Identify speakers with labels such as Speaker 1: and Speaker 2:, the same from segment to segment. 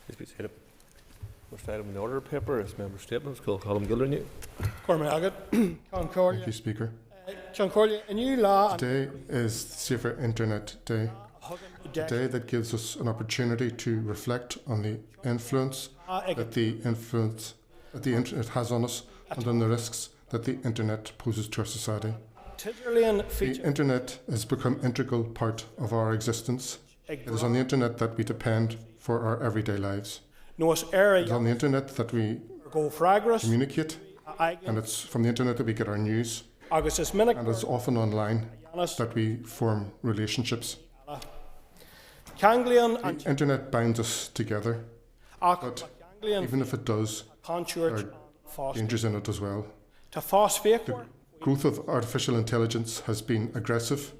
Speaker 1: Please be seated. First item in the order paper is member statements. Call Colm Gilrenew.
Speaker 2: Cormac Agate, Concordia.
Speaker 3: Thank you, Speaker.
Speaker 2: Concordia, a new law.
Speaker 3: Today is Safer Internet Day, a day that gives us an opportunity to reflect on the influence that the internet has on us and on the risks that the internet poses to our society. The internet has become an integral part of our existence. It is on the internet that we depend for our everyday lives. It is on the internet that we communicate, and it's from the internet that we get our news, and it's often online that we form relationships. The internet binds us together, but even if it does, there are dangers in it as well. The growth of artificial intelligence has been aggressive,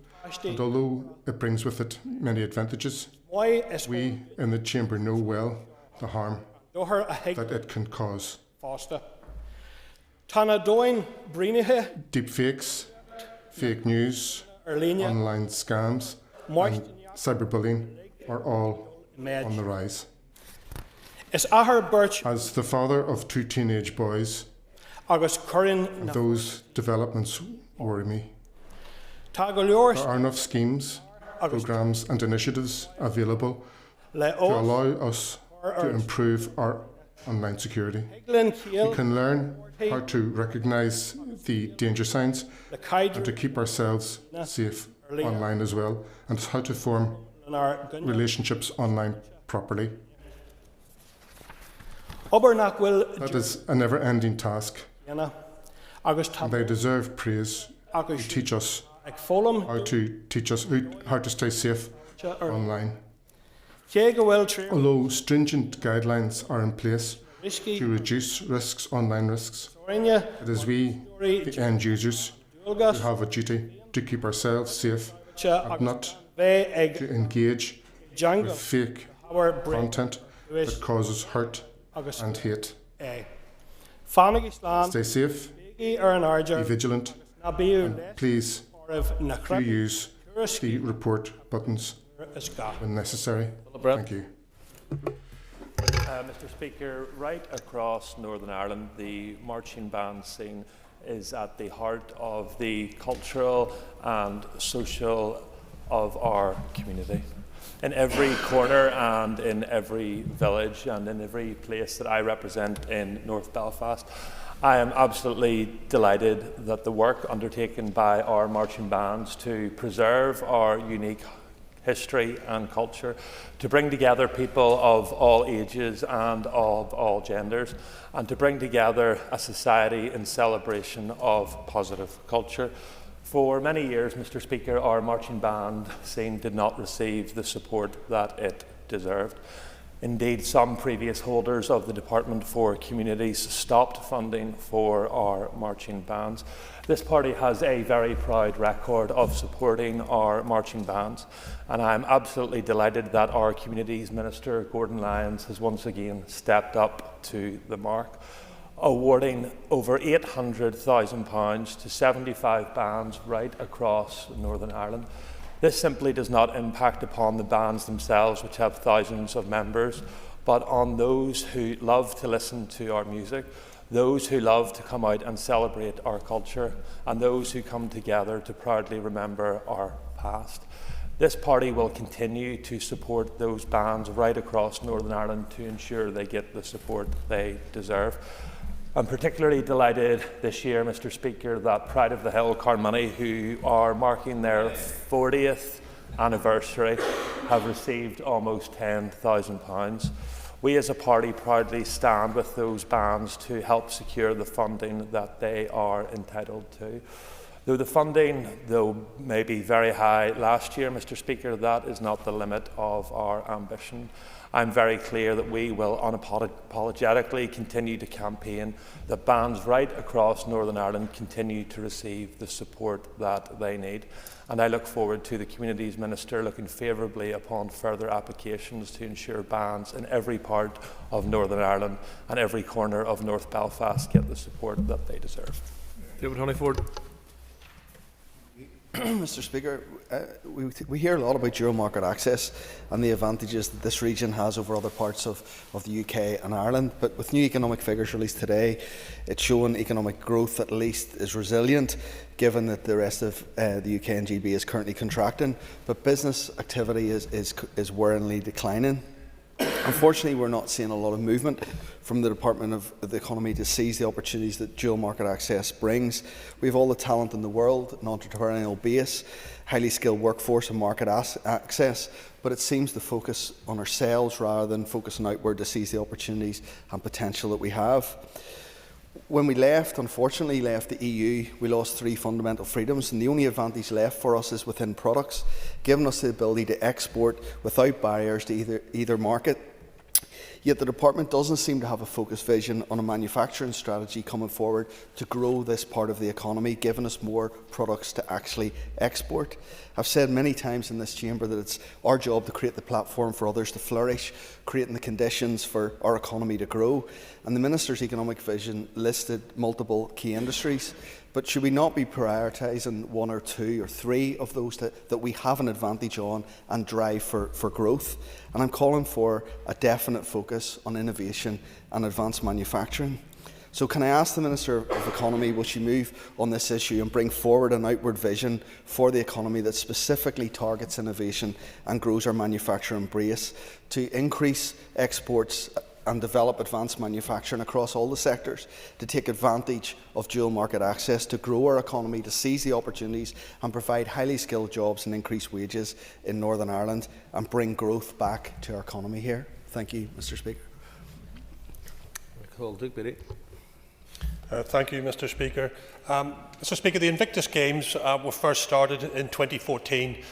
Speaker 3: and although it brings with it many advantages, we in the Chamber know well the harm that it can cause. Deep fakes, fake news, online scams, and cyberbullying are all on the rise. As the father of two teenage boys, those developments worry me. There are enough schemes, programmes and initiatives available to allow us to improve our online security. We can learn how to recognise the danger signs and to keep ourselves safe online as well, and how to form relationships online properly. That is a never-ending task, and they deserve praise to teach us how to stay safe online. Although stringent guidelines are in place to reduce risks, online risks, it is we, the end users, who have a duty to keep ourselves safe and not to engage with fake content that causes hurt and hate. Stay safe, be vigilant, and please do use the report buttons when necessary. Thank you.
Speaker 1: Mr. Speaker, right across Northern Ireland, the marching band scene is at the heart of the cultural and social of our community. In every corner and in every village and in every place that I represent in North Belfast, I am absolutely delighted that the work undertaken by our marching bands to preserve our unique history and culture, to bring together people of all ages and of all genders, and to bring together a society in celebration of positive culture. For many years, Mr. Speaker, our marching band scene did not receive the support that it deserved. Indeed, some previous holders of the Department for Communities stopped funding for our marching bands. This party has a very proud record of supporting our marching bands, and I'm absolutely delighted that our Communities Minister, Gordon Lyons, has once again stepped up to the mark, awarding over £800,000 to 75 bands right across Northern Ireland. This simply does not impact upon the bands themselves, which have thousands of members, but on those who love to listen to our music, those who love to come out and celebrate our culture, and those who come together to proudly remember our past. This party will continue to support those bands right across Northern Ireland to ensure they get the support they deserve. I'm particularly delighted this year, Mr. Speaker, that Pride of the Hill Carnmoney, who are marking their 40th anniversary, have received almost £10,000. We as a party proudly stand with those bands to help secure the funding that they are entitled to. Though the funding, may be very high last year, Mr. Speaker, that is not the limit of our ambition. I'm very clear that we will unapologetically continue to campaign that bands right across Northern Ireland continue to receive the support that they need. And I look forward to the Communities Minister looking favourably upon further applications to ensure bands in every part of Northern Ireland and every corner of North Belfast get the support that they deserve.
Speaker 2: David Honeyford.
Speaker 4: Mr. Speaker, we hear a lot about dual market access and the advantages that this region has over other parts of the UK and Ireland. But with new economic figures released today, it's showing economic growth at least is resilient, given that the rest of the UK and GB is currently contracting. But business activity is worryingly declining. Unfortunately, we're not seeing a lot of movement from the Department of the Economy to seize the opportunities that dual market access brings. We have all the talent in the world, an entrepreneurial base, highly skilled workforce and market access, but it seems to focus on ourselves rather than focusing outward to seize the opportunities and potential that we have. When we unfortunately left the EU, we lost 3 fundamental freedoms, and the only advantage left for us is within products, giving us the ability to export without barriers to either market. Yet the Department doesn't seem to have a focused vision on a manufacturing strategy coming forward to grow this part of the economy, giving us more products to actually export. I've said many times in this chamber that it's our job to create the platform for others to flourish, creating the conditions for our economy to grow. And the Minister's economic vision listed multiple key industries. But should we not be prioritising 1 or 2 or 3 of those that we have an advantage on and drive for growth? And I'm calling for a definite focus on innovation and advanced manufacturing. So can I ask the Minister of Economy, will she move on this issue and bring forward an outward vision for the economy that specifically targets innovation and grows our manufacturing base to increase exports and develop advanced manufacturing across all the sectors, to take advantage of dual market access, to grow our economy, to seize the opportunities and provide highly skilled jobs and increase wages in Northern Ireland and bring growth back to our economy here? Thank you, Mr. Speaker.
Speaker 5: Thank you, Mr. Speaker. Mr. Speaker, the Invictus Games were first started in 2014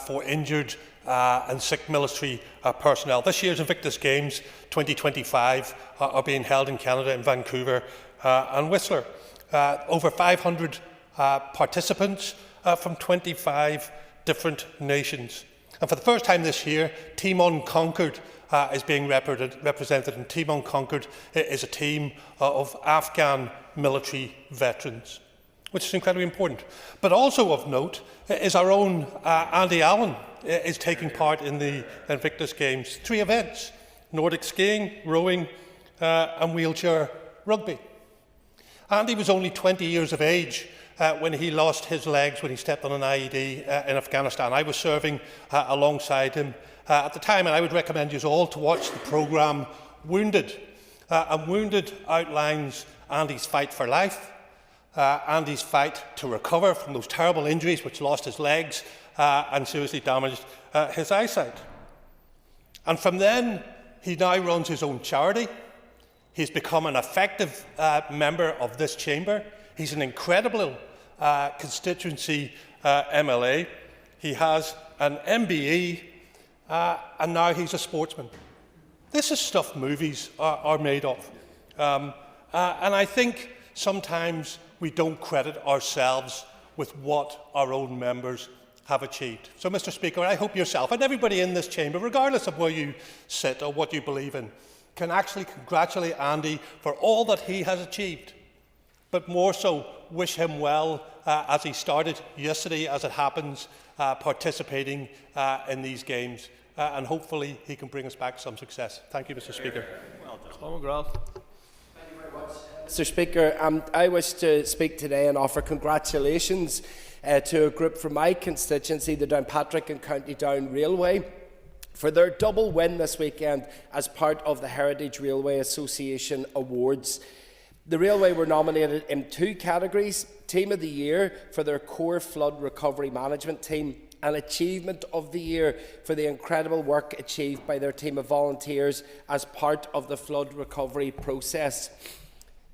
Speaker 5: for injured and sick military personnel. This year's Invictus Games 2025 are being held in Canada, in Vancouver and Whistler. Over 500 participants from 25 different nations. And for the first time this year, Team Unconquered is being represented, and Team Unconquered is a team of Afghan military veterans, which is incredibly important. But also of note is our own Andy Allen is taking part in the Invictus Games. 3 events: Nordic skiing, rowing and wheelchair rugby. Andy was only 20 years of age when he lost his legs when he stepped on an IED in Afghanistan. I was serving alongside him at the time, and I would recommend you all to watch the programme Wounded. And Wounded outlines Andy's fight for life, Andy's fight to recover from those terrible injuries which lost his legs and seriously damaged his eyesight. And from then, he now runs his own charity. He's become an effective member of this chamber. He's an incredible constituency MLA. He has an MBE, and now he's a sportsman. This is stuff movies are made of. And I think sometimes we don't credit ourselves with what our own members have achieved. So, Mr. Speaker, I hope yourself and everybody in this chamber, regardless of where you sit or what you believe in, can actually congratulate Andy for all that he has achieved, but more so wish him well as he started yesterday, as it happens, participating in these games, and hopefully he can bring us back some success. Thank you, Mr. Speaker.
Speaker 6: Mr. Speaker, I wish to speak today and offer congratulations to a group from my constituency, the Downpatrick and County Down Railway, for their double win this weekend as part of the Heritage Railway Association Awards. The Railway were nominated in 2 categories: Team of the Year for their core flood recovery management team, and Achievement of the Year for the incredible work achieved by their team of volunteers as part of the flood recovery process.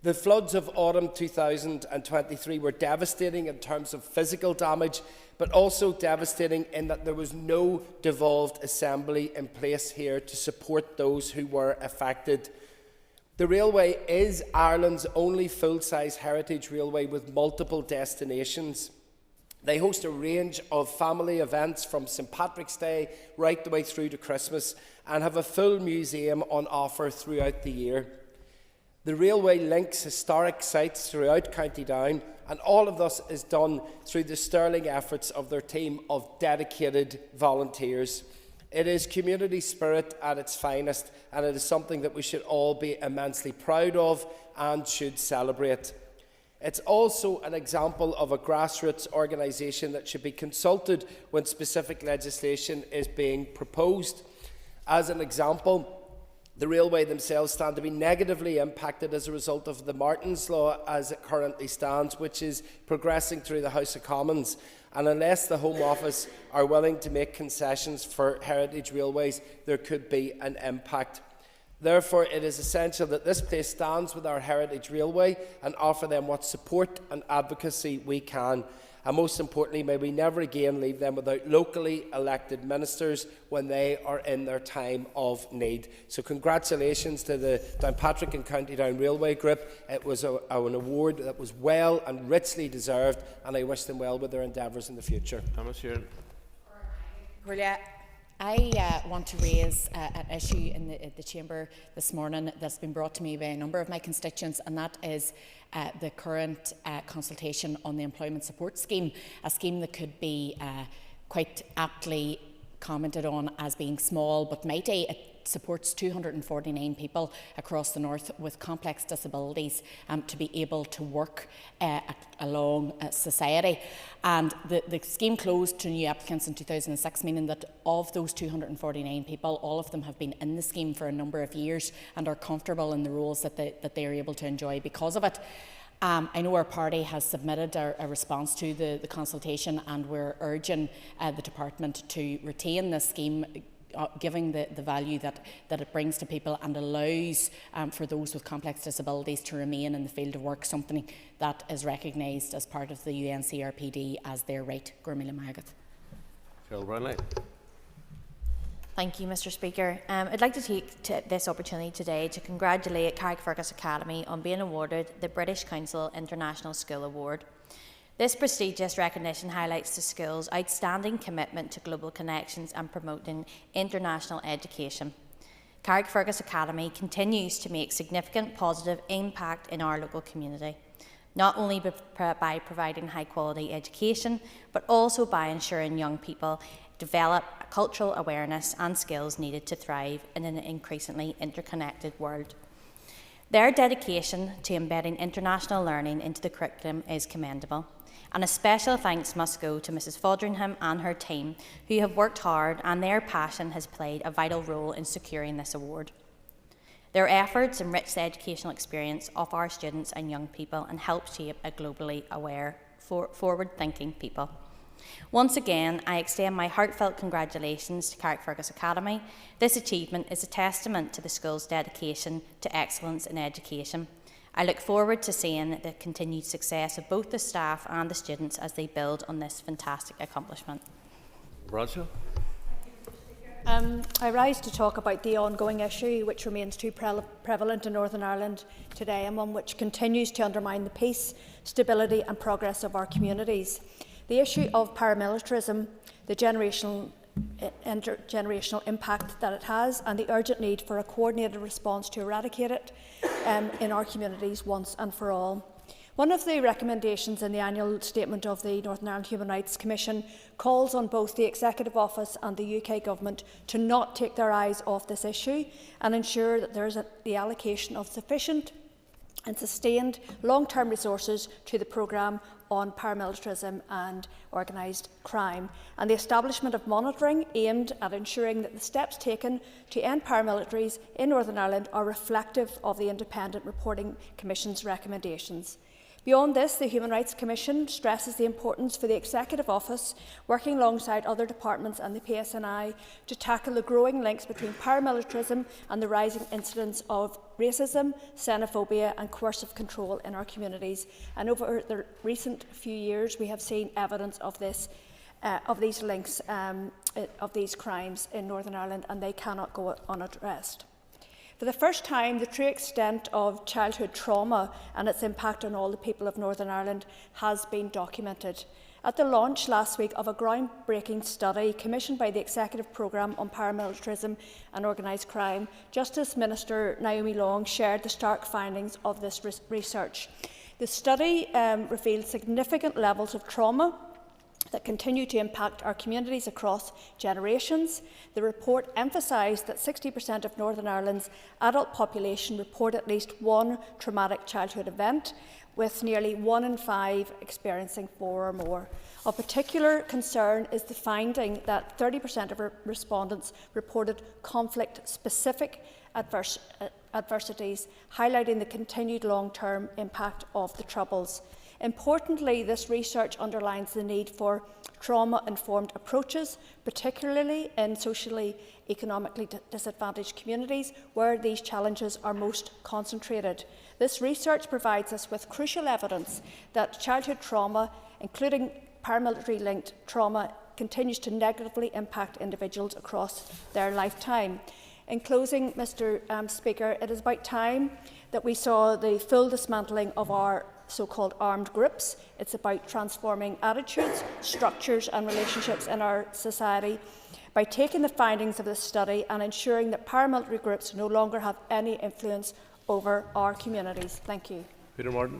Speaker 6: The floods of autumn 2023 were devastating in terms of physical damage, but also devastating in that there was no devolved assembly in place here to support those who were affected. The railway is Ireland's only full-size heritage railway with multiple destinations. They host a range of family events from St Patrick's Day right the way through to Christmas, and have a full museum on offer throughout the year. The railway links historic sites throughout County Down, and all of this is done through the sterling efforts of their team of dedicated volunteers. It is community spirit at its finest, and it is something that we should all be immensely proud of and should celebrate. It's also an example of a grassroots organisation that should be consulted when specific legislation is being proposed. As an example, the railway themselves stand to be negatively impacted as a result of the Martins Law as it currently stands, which is progressing through the House of Commons. And unless the Home Office are willing to make concessions for heritage railways, there could be an impact. Therefore, it is essential that this place stands with our heritage railway and offer them what support and advocacy we can. And most importantly, may we never again leave them without locally elected ministers when they are in their time of need. So congratulations to the Downpatrick and County Down Railway Group. It was an award that was well and richly deserved, and I wish them well with their endeavours in the future.
Speaker 7: I want to raise an issue in the Chamber this morning that's been brought to me by a number of my constituents, and that is the current consultation on the Employment Support Scheme, a scheme that could be quite aptly commented on as being small but mighty. It supports 249 people across the north with complex disabilities to be able to work along society. And the scheme closed to new applicants in 2006, meaning that of those 249 people, all of them have been in the scheme for a number of years and are comfortable in the roles that they are able to enjoy because of it. I know our party has submitted a response to the consultation, and we're urging the department to retain this scheme, giving the value that it brings to people and allows for those with complex disabilities to remain in the field of work, something that is recognised as part of the UNCRPD as their right. Gormila Magath.
Speaker 8: Cheryl Brownlee.
Speaker 9: Thank you, Mr. Speaker. I'd like to take this opportunity today to congratulate Carrickfergus Academy on being awarded the British Council International School Award. This prestigious recognition highlights the school's outstanding commitment to global connections and promoting international education. Carrickfergus Academy continues to make significant positive impact in our local community, not only by providing high-quality education, but also by ensuring young people develop cultural awareness and skills needed to thrive in an increasingly interconnected world. Their dedication to embedding international learning into the curriculum is commendable, and a special thanks must go to Mrs Fodringham and her team, who have worked hard, and their passion has played a vital role in securing this award. Their efforts enrich the educational experience of our students and young people and help shape a globally aware, forward-thinking people. Once again, I extend my heartfelt congratulations to Carrickfergus Academy. This achievement is a testament to the school's dedication to excellence in education. I look forward to seeing the continued success of both the staff and the students as they build on this fantastic accomplishment.
Speaker 8: Bradshaw.
Speaker 10: I rise to talk about the ongoing issue which remains too prevalent in Northern Ireland today, and one which continues to undermine the peace, stability and progress of our communities. The issue of paramilitarism, the intergenerational impact that it has, and the urgent need for a coordinated response to eradicate it in our communities once and for all. One of the recommendations in the annual statement of the Northern Ireland Human Rights Commission calls on both the Executive Office and the UK Government to not take their eyes off this issue and ensure that there is the allocation of sufficient and sustained long-term resources to the programme on paramilitarism and organised crime, and the establishment of monitoring aimed at ensuring that the steps taken to end paramilitaries in Northern Ireland are reflective of the Independent Reporting Commission's recommendations. Beyond this, the Human Rights Commission stresses the importance for the Executive Office, working alongside other departments and the PSNI, to tackle the growing links between paramilitarism and the rising incidence of racism, xenophobia and coercive control in our communities. And over the recent few years, we have seen evidence of this, of these links, of these crimes in Northern Ireland, and they cannot go unaddressed. For the first time, the true extent of childhood trauma and its impact on all the people of Northern Ireland has been documented. at the launch last week of a groundbreaking study commissioned by the Executive Programme on Paramilitarism and Organised Crime, Justice Minister Naomi Long shared the stark findings of this research. The study revealed significant levels of trauma that continue to impact our communities across generations. The report emphasised that 60% of Northern Ireland's adult population report at least one traumatic childhood event, with nearly 1 in 5 experiencing 4 or more. Of particular concern is the finding that 30% of respondents reported conflict-specific adversities, highlighting the continued long-term impact of the Troubles. Importantly, this research underlines the need for trauma-informed approaches, particularly in socially economically disadvantaged communities where these challenges are most concentrated. This research provides us with crucial evidence that childhood trauma, including paramilitary-linked trauma, continues to negatively impact individuals across their lifetime. In closing, Mr. Speaker, it is about time that we saw the full dismantling of our so-called armed groups. It's about transforming attitudes, structures and relationships in our society by taking the findings of this study and ensuring that paramilitary groups no longer have any influence over our communities. Thank you.
Speaker 8: Peter Martin.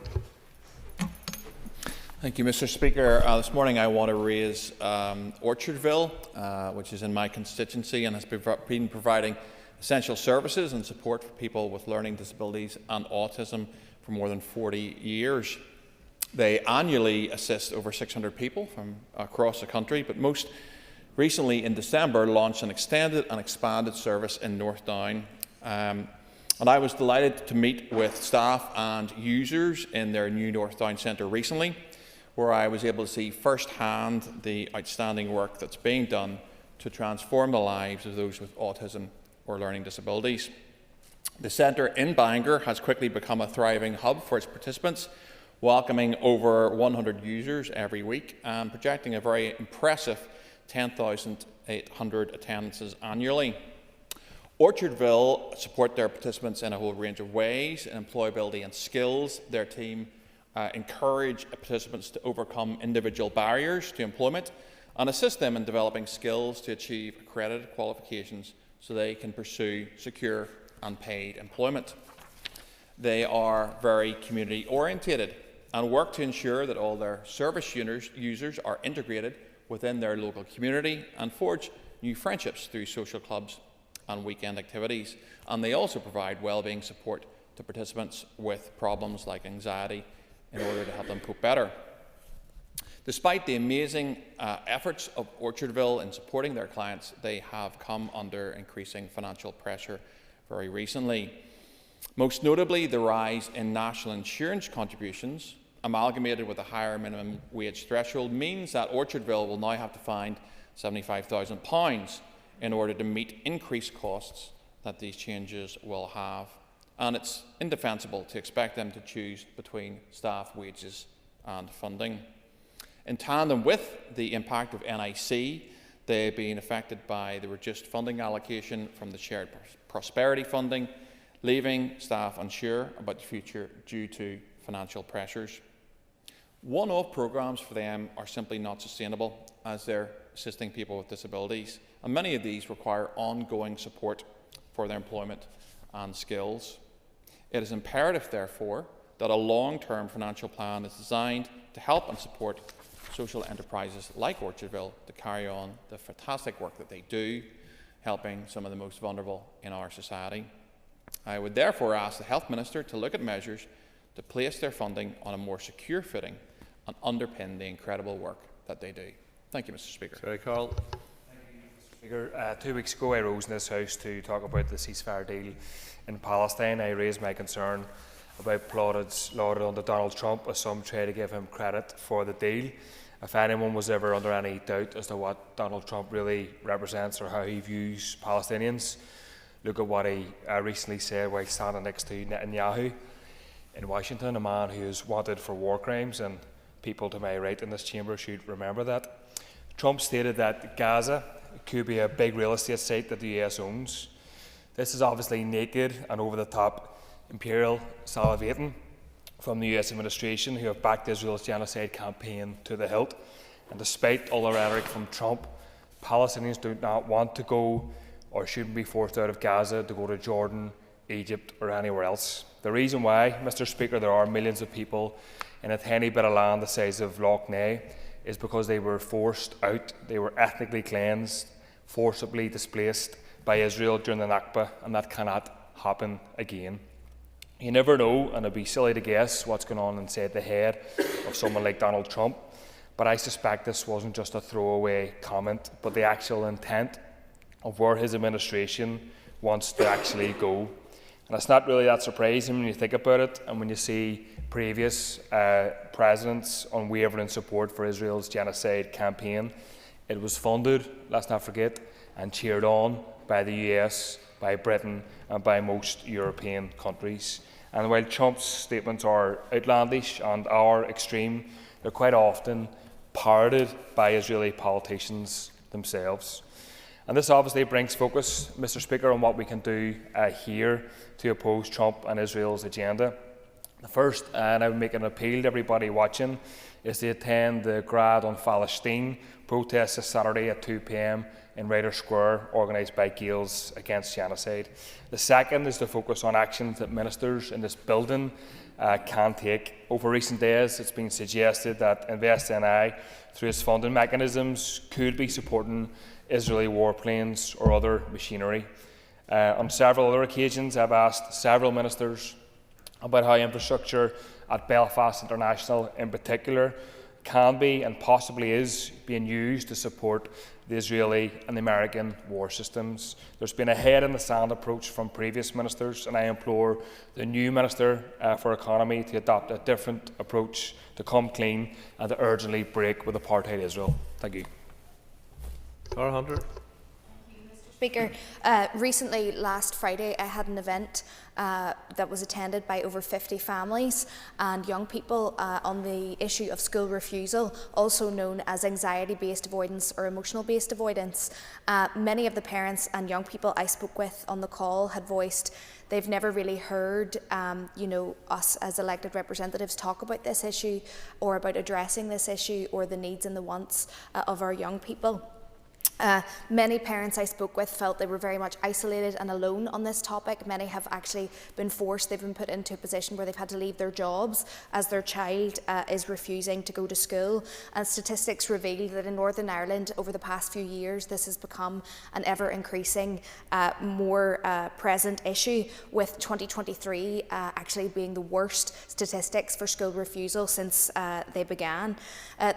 Speaker 11: Thank you, Mr. Speaker. This morning I want to raise Orchardville, which is in my constituency and has been providing essential services and support for people with learning disabilities and autism for more than 40 years. They annually assist over 600 people from across the country, but most recently in December launched an extended and expanded service in North Down. And I was delighted to meet with staff and users in their new North Down Centre recently, where I was able to see firsthand the outstanding work that's being done to transform the lives of those with autism or learning disabilities. The centre in Bangor has quickly become a thriving hub for its participants, welcoming over 100 users every week and projecting a very impressive 10,800 attendances annually. Orchardville support their participants in a whole range of ways in employability and skills. Their team encourage participants to overcome individual barriers to employment and assist them in developing skills to achieve accredited qualifications so they can pursue secure and paid employment. They are very community orientated and work to ensure that all their service users are integrated within their local community and forge new friendships through social clubs and weekend activities. And they also provide wellbeing support to participants with problems like anxiety in order to help them cope better. Despite the amazing efforts of Orchardville in supporting their clients, they have come under increasing financial pressure very recently. Most notably, the rise in national insurance contributions, amalgamated with a higher minimum wage threshold, means that Orchardville will now have to find £75,000 in order to meet increased costs that these changes will have. And it's indefensible to expect them to choose between staff wages and funding. In tandem with the impact of NIC, they've been affected by the reduced funding allocation from the shared prosperity funding, leaving staff unsure about the future due to financial pressures. One-off programmes for them are simply not sustainable as they're assisting people with disabilities, and many of these require ongoing support for their employment and skills. It is imperative, therefore, that a long-term financial plan is designed to help and support social enterprises like Orchardville to carry on the fantastic work that they do, helping some of the most vulnerable in our society. I would therefore ask the Health Minister to look at measures to place their funding on a more secure footing and underpin the incredible work that they do. Thank you, Mr. Speaker.
Speaker 8: Sorry, Carl.
Speaker 12: Thank you, Mr. Speaker. 2 weeks ago I rose in this House to talk about the ceasefire deal in Palestine. I raised my concern about plaudits lauded under Donald Trump as some try to give him credit for the deal. If anyone was ever under any doubt as to what Donald Trump really represents or how he views Palestinians, look at what he recently said while standing next to Netanyahu in Washington, a man who is wanted for war crimes, and people to my right in this chamber should remember that. Trump stated that Gaza could be a big real estate site that the US owns. This is obviously naked and over-the-top imperial salivating from the US administration, who have backed Israel's genocide campaign to the hilt. And despite all the rhetoric from Trump, Palestinians do not want to go or shouldn't be forced out of Gaza to go to Jordan, Egypt or anywhere else. The reason why, Mr. Speaker, there are millions of people in a tiny bit of land the size of Lough Neagh is because they were forced out, they were ethnically cleansed, forcibly displaced by Israel during the Nakba, and that cannot happen again. You never know, and it'd be silly to guess what's going on inside the head of someone like Donald Trump, but I suspect this wasn't just a throwaway comment, but the actual intent of where his administration wants to actually go. And it's not really that surprising when you think about it, and when you see previous presidents' unwavering support for Israel's genocide campaign. It was funded, let's not forget, and cheered on by the US, by Britain and by most European countries. And while Trump's statements are outlandish and are extreme, they're quite often parroted by Israeli politicians themselves. And this obviously brings focus, Mr. Speaker, on what we can do here to oppose Trump and Israel's agenda. The first, and I would make an appeal to everybody watching, is to attend the Grad on Palestine protest this Saturday at 2 p.m. in Ryder Square, organised by Gales Against Genocide. The second is to focus on actions that ministers in this building can take. Over recent days, it's been suggested that InvestNI, through its funding mechanisms, could be supporting Israeli warplanes or other machinery. On several other occasions, I've asked several ministers about how infrastructure at Belfast International in particular can be and possibly is being used to support the Israeli and the American war systems. There's been a head-in-the-sand approach from previous ministers, and I implore the new Minister for Economy to adopt a different approach, to come clean and to urgently break with apartheid Israel. Thank you.
Speaker 8: Cara Hunter.
Speaker 13: Speaker, recently, last Friday, I had an event that was attended by over 50 families and young people on the issue of school refusal, also known as anxiety-based avoidance or emotional-based avoidance. Many of the parents and young people I spoke with on the call had voiced they've never really heard us as elected representatives talk about this issue or about addressing this issue or the needs and the wants of our young people. Many parents I spoke with felt they were very much isolated and alone on this topic. Many have actually been forced, they've been put into a position where they've had to leave their jobs as their child is refusing to go to school. And statistics reveal that in Northern Ireland over the past few years this has become an ever increasing, more present issue, with 2023 actually being the worst statistics for school refusal since they began.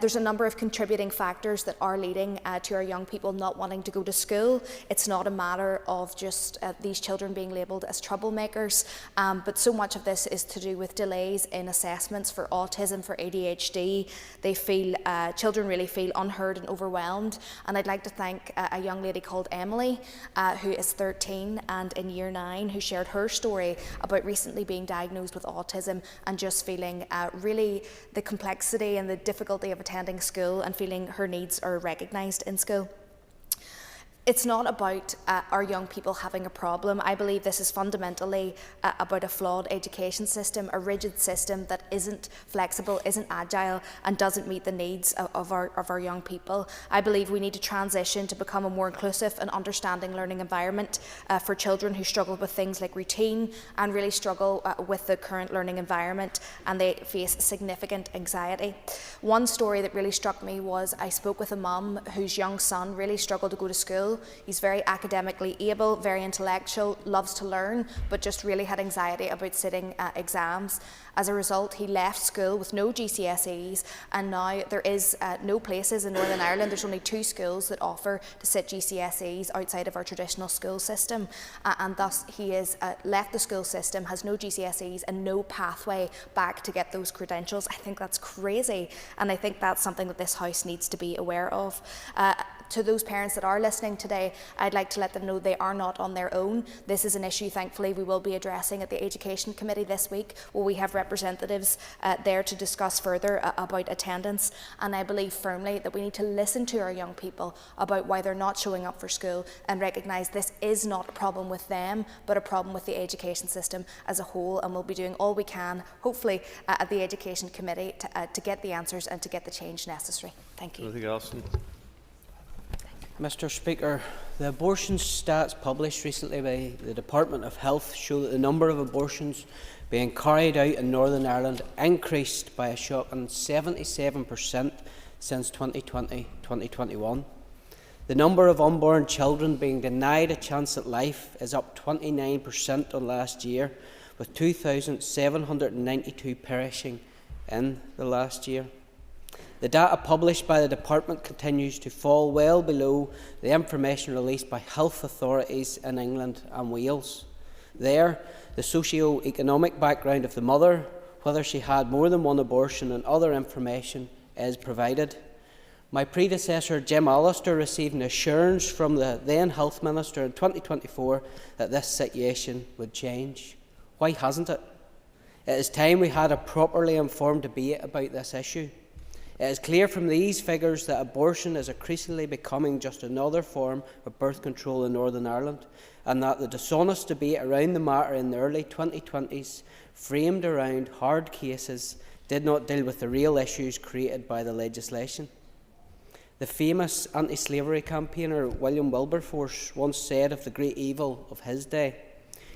Speaker 13: There's a number of contributing factors that are leading to our young people not wanting to go to school. It's not a matter of just these children being labelled as troublemakers, but so much of this is to do with delays in assessments for autism, for ADHD. They feel, children really feel unheard and overwhelmed. And I'd like to thank a young lady called Emily, who is 13 and in year 9, who shared her story about recently being diagnosed with autism and just feeling really the complexity and the difficulty of attending school and feeling her needs are recognised in school. It's not about our young people having a problem. I believe this is fundamentally about a flawed education system, a rigid system that isn't flexible, isn't agile, and doesn't meet the needs of our young people. I believe we need to transition to become a more inclusive and understanding learning environment for children who struggle with things like routine and really struggle with the current learning environment, and they face significant anxiety. One story that really struck me was I spoke with a mum whose young son really struggled to go to school. He's very academically able, very intellectual, loves to learn, but just really had anxiety about sitting exams. As a result, he left school with no GCSEs, and now there is no places in Northern Ireland. There's only 2 schools that offer to sit GCSEs outside of our traditional school system, and thus he has left the school system, has no GCSEs and no pathway back to get those credentials. I think that's crazy, and I think that's something that this House needs to be aware of. to those parents that are listening today, I'd like to let them know they are not on their own. This is an issue, thankfully, we will be addressing at the Education Committee this week, where we have representatives there to discuss further about attendance. And I believe firmly that we need to listen to our young people about why they're not showing up for school, and recognise this is not a problem with them, but a problem with the education system as a whole. And we'll be doing all we can, hopefully, at the Education Committee to get the answers and to get the change necessary. Thank you.
Speaker 8: Anything else?
Speaker 14: Mr. Speaker, the abortion stats published recently by the Department of Health show that the number of abortions being carried out in Northern Ireland increased by a shocking 77% since 2020-2021. The number of unborn children being denied a chance at life is up 29% on last year, with 2,792 perishing in the last year. The data published by the Department continues to fall well below the information released by health authorities in England and Wales. There, the socio-economic background of the mother, whether she had more than one abortion, and other information is provided. My predecessor, Jim Allister, received an assurance from the then Health Minister in 2024 that this situation would change. Why hasn't it? It is time we had a properly informed debate about this issue. It is clear from these figures that abortion is increasingly becoming just another form of birth control in Northern Ireland, and that the dishonest debate around the matter in the early 2020s, framed around hard cases, did not deal with the real issues created by the legislation. The famous anti-slavery campaigner William Wilberforce once said of the great evil of his day,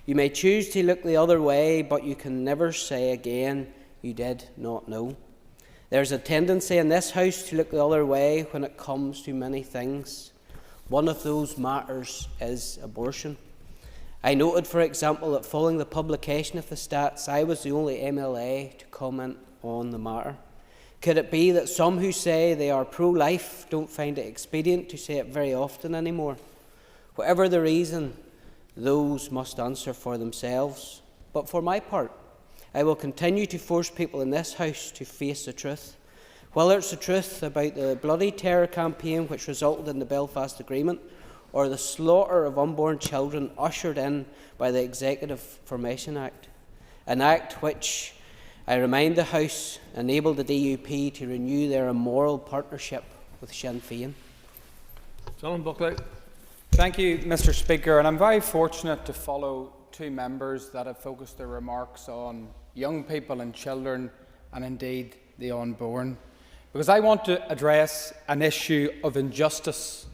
Speaker 14: "You may choose to look the other way, but you can never say again you did not know." There is a tendency in this House to look the other way when it comes to many things. One of those matters is abortion. I noted, for example, that following the publication of the stats, I was the only MLA to comment on the matter. Could it be that some who say they are pro-life don't find it expedient to say it very often anymore? Whatever the reason, those must answer for themselves. But for my part, I will continue to force people in this House to face the truth. Whether it's the truth about the bloody terror campaign which resulted in the Belfast Agreement, or the slaughter of unborn children ushered in by the Executive Formation Act, an act which, I remind the House, enabled the DUP to renew their immoral partnership with Sinn Féin.
Speaker 8: John Buckley.
Speaker 15: Thank you, Mr. Speaker, and I'm very fortunate to follow two members that have focused their remarks on young people and children, and indeed the unborn, because I want to address an issue of injustice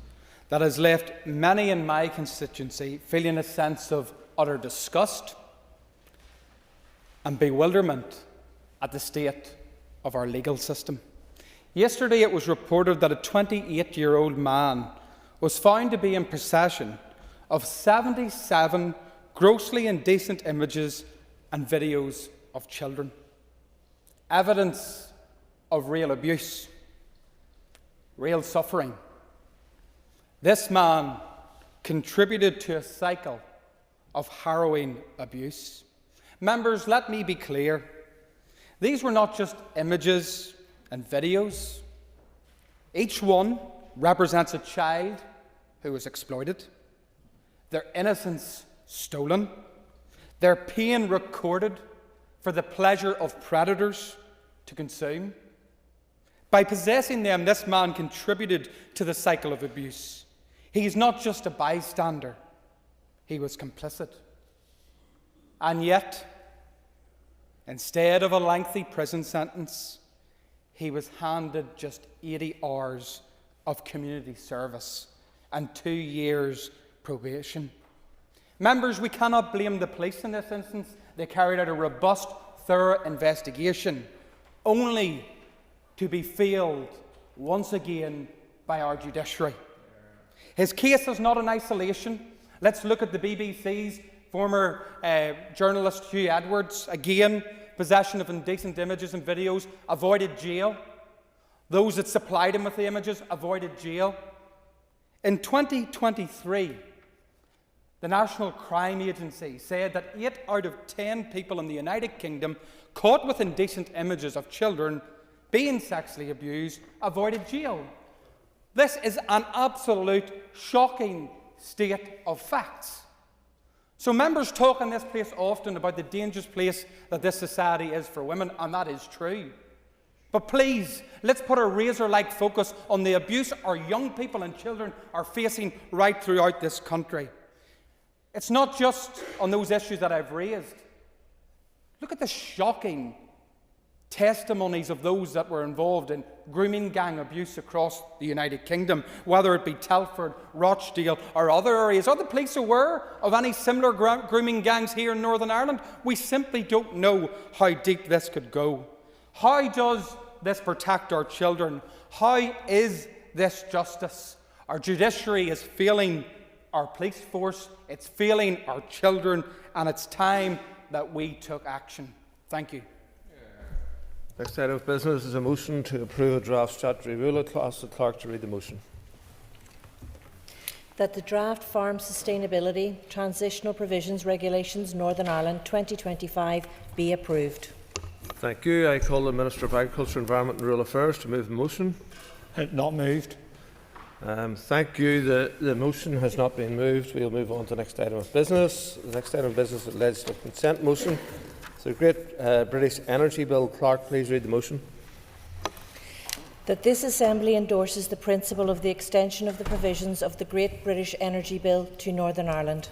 Speaker 15: that has left many in my constituency feeling a sense of utter disgust and bewilderment at the state of our legal system. Yesterday it was reported that a 28-year-old man was found to be in possession of 77 grossly indecent images and videos of children. Evidence of real abuse, real suffering. This man contributed to a cycle of harrowing abuse. Members, let me be clear. These were not just images and videos. Each one represents a child who was exploited, their innocence stolen, their pain recorded for the pleasure of predators to consume. By possessing them, this man contributed to the cycle of abuse. He is not just a bystander, he was complicit. And yet, instead of a lengthy prison sentence, he was handed just 80 hours of community service and 2 years probation. Members, we cannot blame the police in this instance. They carried out a robust, thorough investigation, only to be failed once again by our judiciary. His case is not in isolation. Let's look at the BBC's former journalist Hugh Edwards. Again, possession of indecent images and videos, avoided jail. Those that supplied him with the images avoided jail. In 2023, the National Crime Agency said that 8 out of 10 people in the United Kingdom caught with indecent images of children being sexually abused avoided jail. This is an absolute shocking state of facts. So members talk in this place often about the dangerous place that this society is for women, and that is true. But please, let's put a razor-like focus on the abuse our young people and children are facing right throughout this country. It's not just on those issues that I've raised. Look at the shocking testimonies of those that were involved in grooming gang abuse across the United Kingdom, whether it be Telford, Rochdale or other areas. Are the police aware of any similar grooming gangs here in Northern Ireland? We simply don't know how deep this could go. How does this protect our children? How is this justice? Our judiciary is failing our police force, it's failing our children, and it's time that we took action. Thank you.
Speaker 8: Next item of business is a motion to approve a draft statutory rule. I'll ask the clerk to read the motion.
Speaker 16: That the draft Farm Sustainability Transitional Provisions Regulations Northern Ireland 2025 be approved.
Speaker 8: Thank you. I call the Minister of Agriculture, Environment and Rural Affairs to move the motion.
Speaker 2: Not moved.
Speaker 8: Thank you. The motion has not been moved. We'll move on to the next item of business. The next item of business is a legislative consent motion. So, Great British Energy Bill. Clerk, please read the motion.
Speaker 16: That this Assembly endorses the principle of the extension of the provisions of the Great British Energy Bill to Northern Ireland.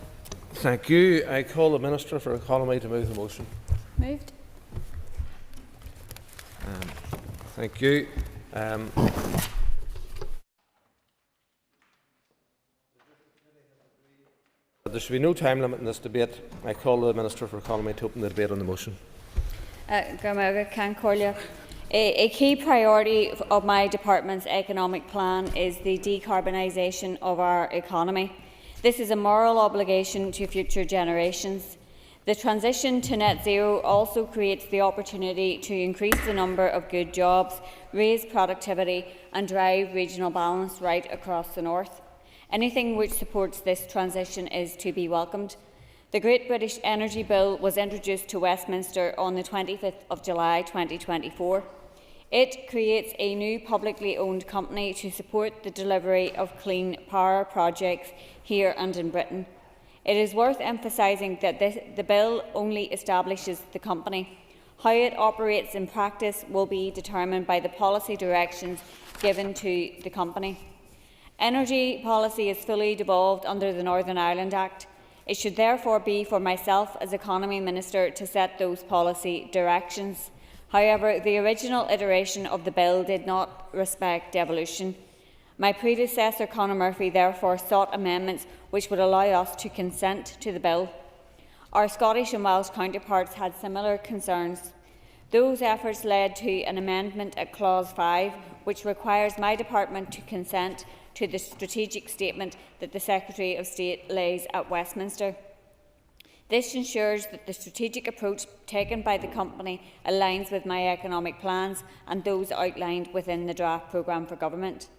Speaker 8: Thank you. I call the Minister for Economy to move the motion.
Speaker 9: Moved.
Speaker 8: Thank you. There should be no time limit in this debate. I call the Minister for Economy to open the debate on the motion.
Speaker 17: A key priority of my department's economic plan is the decarbonisation of our economy. This is a moral obligation to future generations. The transition to net zero also creates the opportunity to increase the number of good jobs, raise productivity and drive regional balance right across the north. Anything which supports this transition is to be welcomed. The Great British Energy Bill was introduced to Westminster on the 25th of July 2024. It creates a new publicly owned company to support the delivery of clean power projects here and in Britain. It is worth emphasising that the bill only establishes the company. How it operates in practice will be determined by the policy directions given to the company. Energy policy is fully devolved under the Northern Ireland Act. It should therefore be for myself as Economy Minister to set those policy directions. However, the original iteration of the bill did not respect devolution. My predecessor, Conor Murphy, therefore sought amendments which would allow us to consent to the bill. Our Scottish and Welsh counterparts had similar concerns. Those efforts led to an amendment at Clause 5, which requires my department to consent to the strategic statement that the Secretary of State lays at Westminster. This ensures that the strategic approach taken by the company aligns with my economic plans and those outlined within the draft programme for government.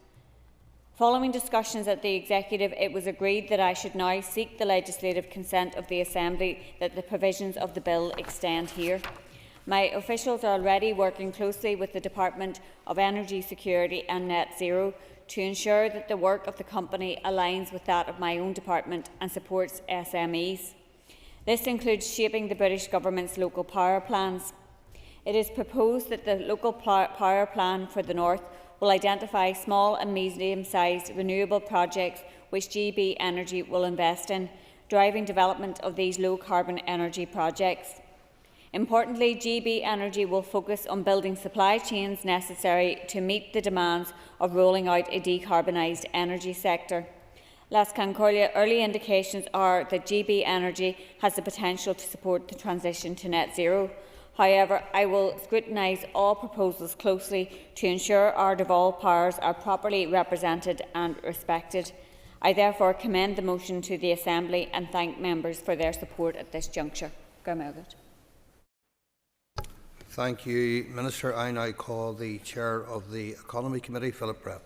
Speaker 17: Following discussions at the Executive, it was agreed that I should now seek the legislative consent of the Assembly that the provisions of the bill extend here. My officials are already working closely with the Department of Energy Security and Net Zero to ensure that the work of the company aligns with that of my own department and supports SMEs. This includes shaping the British Government's local power plans. It is proposed that the local power plan for the North will identify small and medium-sized renewable projects which GB Energy will invest in, driving development of these low-carbon energy projects. Importantly, GB Energy will focus on building supply chains necessary to meet the demands of rolling out a decarbonised energy sector. Las Concordia, early indications are that GB Energy has the potential to support the transition to net zero. However, I will scrutinise all proposals closely to ensure our devolved powers are properly represented and respected. I therefore commend the motion to the Assembly and thank members for their support at this juncture.
Speaker 18: Thank you, Minister. I now call the Chair of the Economy Committee, Philip Brett.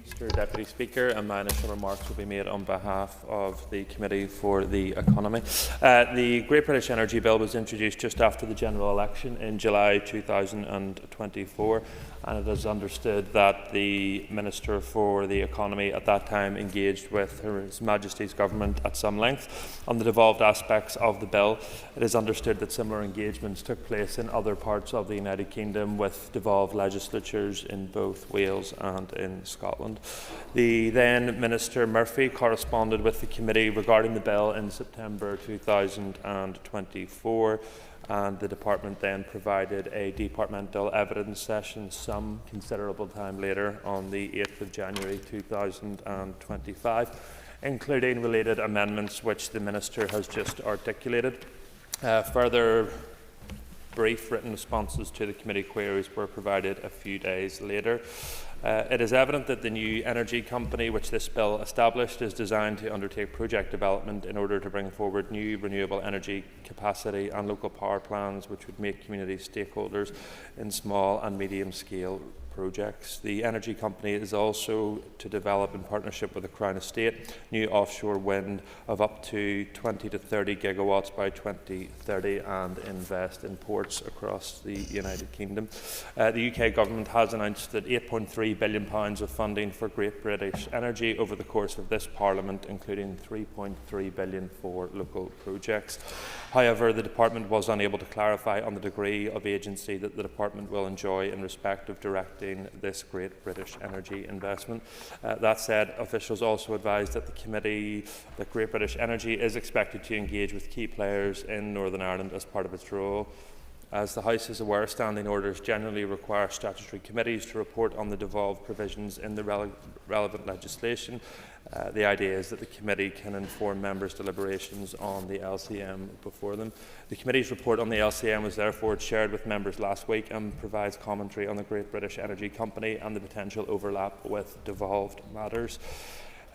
Speaker 1: Mr Deputy Speaker, and my initial remarks will be made on behalf of the Committee for the Economy. The Great British Energy Bill was introduced just after the general election in July 2024, and it is understood that the Minister for the Economy at that time engaged with His Majesty's Government at some length on the devolved aspects of the bill. It is understood that similar engagements took place in other parts of the United Kingdom with devolved legislatures in both Wales and in Scotland. The then Minister Murphy corresponded with the committee regarding the bill in September 2024, and the department then provided a departmental evidence session some considerable time later on the 8th of January 2025, including related amendments which the Minister has just articulated. Further brief written responses to the committee queries were provided a few days later. It is evident that the new energy company which this bill established is designed to undertake project development in order to bring forward new renewable energy capacity and local power plans which would make community stakeholders in small and medium scale projects. The energy company is also to develop, in partnership with the Crown Estate, new offshore wind of up to 20 to 30 gigawatts by 2030 and invest in ports across the United Kingdom. The UK Government has announced that £8.3 billion of funding for Great British Energy over the course of this Parliament, including £3.3 billion for local projects. However, the Department was unable to clarify on the degree of agency that the Department will enjoy in respect of directing this Great British Energy investment. That said, officials also advised that that Great British Energy is expected to engage with key players in Northern Ireland as part of its role. As the House is aware, standing orders generally require statutory committees to report on the devolved provisions in the relevant legislation. The idea is that the committee can inform members' deliberations on the LCM before them. The committee's report on the LCM was therefore shared with members last week and provides commentary on the Great British Energy Company and the potential overlap with devolved matters.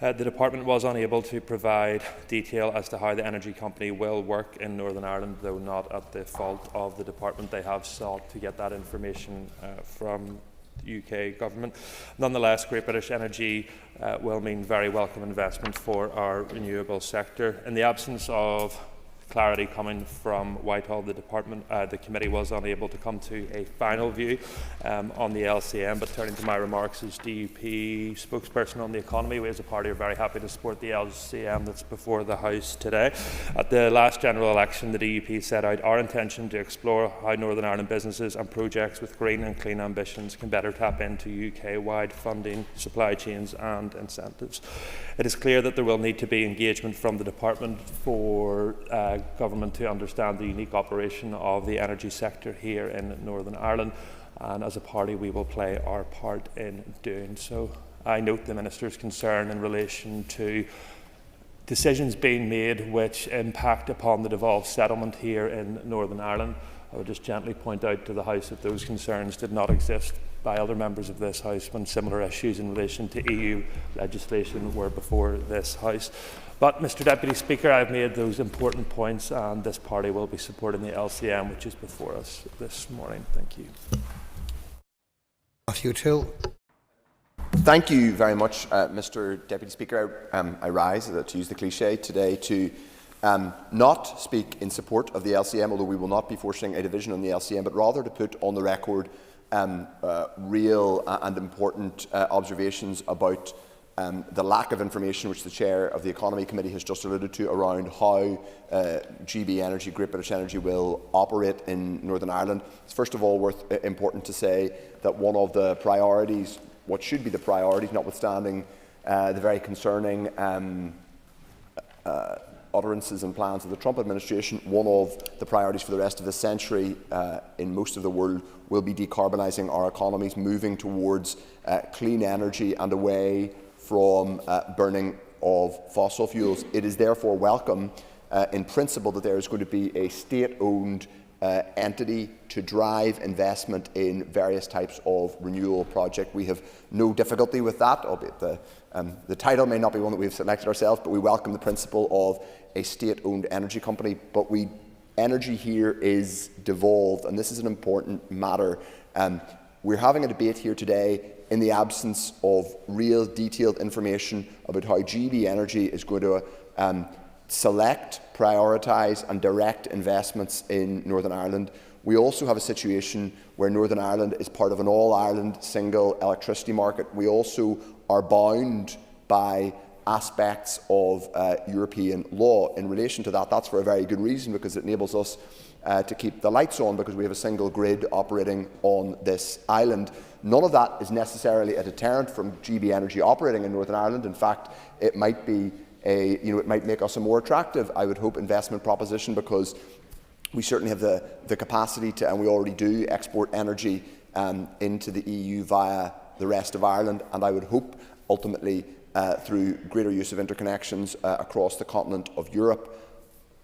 Speaker 1: The Department was unable to provide detail as to how the energy company will work in Northern Ireland, though not at the fault of the Department. They have sought to get that information from the UK Government. Nonetheless, Great British Energy will mean very welcome investment for our renewable sector. In the absence of clarity coming from Whitehall, the committee was unable to come to a final view on the LCM. But turning to my remarks as DUP spokesperson on the economy, we as a party are very happy to support the LCM that's before the House today. At the last general election, the DUP set out our intention to explore how Northern Ireland businesses and projects with green and clean ambitions can better tap into UK-wide funding, supply chains and incentives. It is clear that there will need to be engagement from the Department for Government to understand the unique operation of the energy sector here in Northern Ireland, and as a party we will play our part in doing so. I note the Minister's concern in relation to decisions being made which impact upon the devolved settlement here in Northern Ireland. I would just gently point out to the House that those concerns did not exist by other members of this House when similar issues in relation to EU legislation were before this House. But, Mr Deputy Speaker, I have made those important points, and this party will be supporting the LCM which is before us this morning. Thank you.
Speaker 18: Matthew Till.
Speaker 19: Thank you very much, Mr Deputy Speaker. I rise, to use the cliche, today to not speak in support of the LCM, although we will not be forcing a division on the LCM, but rather to put on the record real and important observations about the lack of information which the Chair of the Economy Committee has just alluded to around how GB Energy, Great British Energy, will operate in Northern Ireland. It's first of all important to say that one of the priorities, what should be the priorities, notwithstanding the very concerning utterances and plans of the Trump administration, one of the priorities for the rest of the century in most of the world will be decarbonising our economies, moving towards clean energy and away from burning of fossil fuels. It is therefore welcome in principle that there is going to be a state-owned entity to drive investment in various types of renewal projects. We have no difficulty with that, albeit the title may not be one that we've selected ourselves, but we welcome the principle of a state-owned energy company. But energy here is devolved, and this is an important matter. we're having a debate here today in the absence of real detailed information about how GB Energy is going to select, prioritise and direct investments in Northern Ireland. We also have a situation where Northern Ireland is part of an all-Ireland single electricity market. We also are bound by aspects of European law in relation to that. That's for a very good reason, because it enables us to keep the lights on, because we have a single grid operating on this island. None of that is necessarily a deterrent from GB Energy operating in Northern Ireland. In fact, it might be it might make us a more attractive, I would hope, investment proposition, because we certainly have the capacity to, and we already do, export energy into the EU via the rest of Ireland, and I would hope ultimately through greater use of interconnections across the continent of Europe.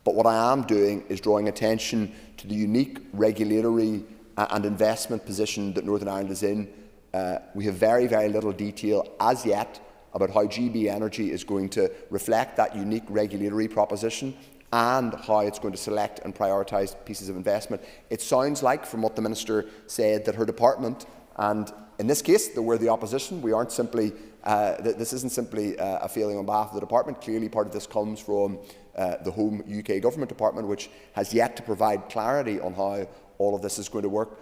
Speaker 19: But what I am doing is drawing attention to the unique regulatory and investment position that Northern Ireland is in. We have very, very little detail as yet about how GB Energy is going to reflect that unique regulatory proposition and how it's going to select and prioritise pieces of investment. It sounds like, from what the Minister said, that her department, and in this case, we're the opposition, we aren't simply, this isn't simply a feeling on behalf of the department. Clearly part of this comes from the Home UK Government Department, which has yet to provide clarity on how all of this is going to work.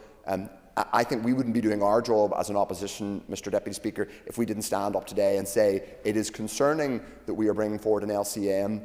Speaker 19: I think we wouldn't be doing our job as an opposition, Mr Deputy Speaker, if we didn't stand up today and say it is concerning that we are bringing forward an LCM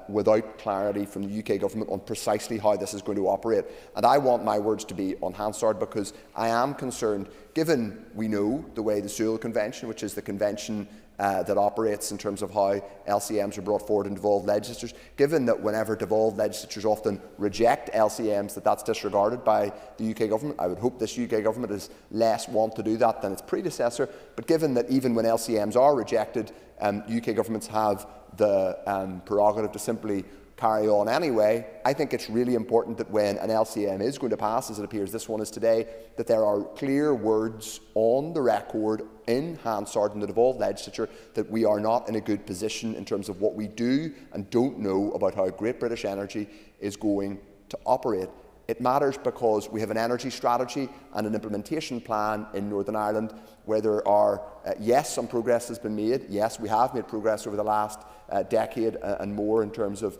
Speaker 19: without clarity from the UK Government on precisely how this is going to operate. And I want my words to be on Hansard, because I am concerned, given we know the way the Sewell Convention, which is the convention that operates in terms of how LCMs are brought forward in devolved legislatures, given that whenever devolved legislatures often reject LCMs, that's disregarded by the UK Government. I would hope this UK Government is less want to do that than its predecessor, but given that even when LCMs are rejected, UK governments have the prerogative to simply carry on anyway, I think it's really important that when an LCM is going to pass, as it appears this one is today, that there are clear words on the record in Hansard in the devolved legislature that we are not in a good position in terms of what we do and don't know about how Great British Energy is going to operate. It matters because we have an energy strategy and an implementation plan in Northern Ireland where there are, yes, some progress has been made. Yes, we have made progress over the last decade and more in terms of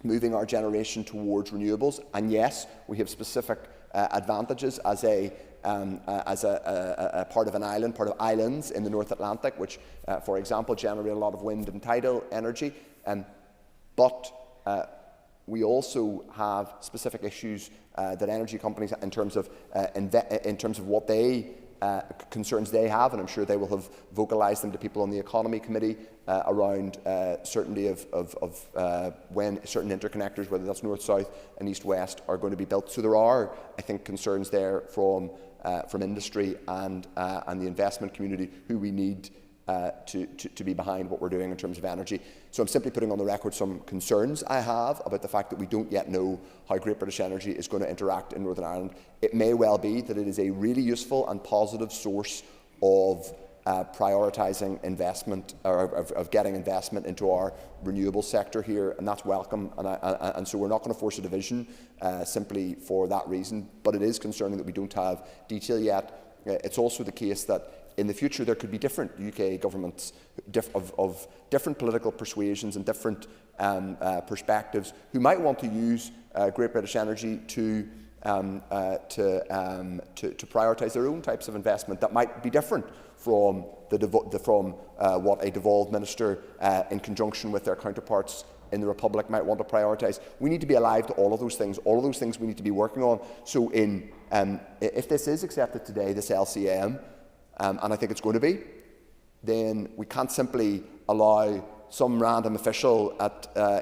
Speaker 19: moving our generation towards renewables. And yes, we have specific advantages as a part of an island, part of islands in the North Atlantic, which, for example, generate a lot of wind and tidal energy. But we also have specific issues that energy companies, in terms of what they concerns they have, and I'm sure they will have vocalised them to people on the Economy Committee around certainty of when certain interconnectors, whether that's north-south and east-west, are going to be built. So there are, I think, concerns there from industry and the investment community, who we need to be behind what we're doing in terms of energy. So I'm simply putting on the record some concerns I have about the fact that we don't yet know how Great British Energy is going to interact in Northern Ireland. It may well be that it is a really useful and positive source of prioritising investment, or of getting investment into our renewable sector here, and that's welcome. And so we're not going to force a division simply for that reason. But it is concerning that we don't have detail yet. It's also the case that in the future there could be different UK governments of different political persuasions and different perspectives who might want to use Great British Energy to prioritise their own types of investment that might be different from what a devolved minister in conjunction with their counterparts in the Republic might want to prioritise. We need to be alive to all of those things. All of those things we need to be working on. So if this is accepted today, this LCM, and I think it's going to be, then we can't simply allow some random official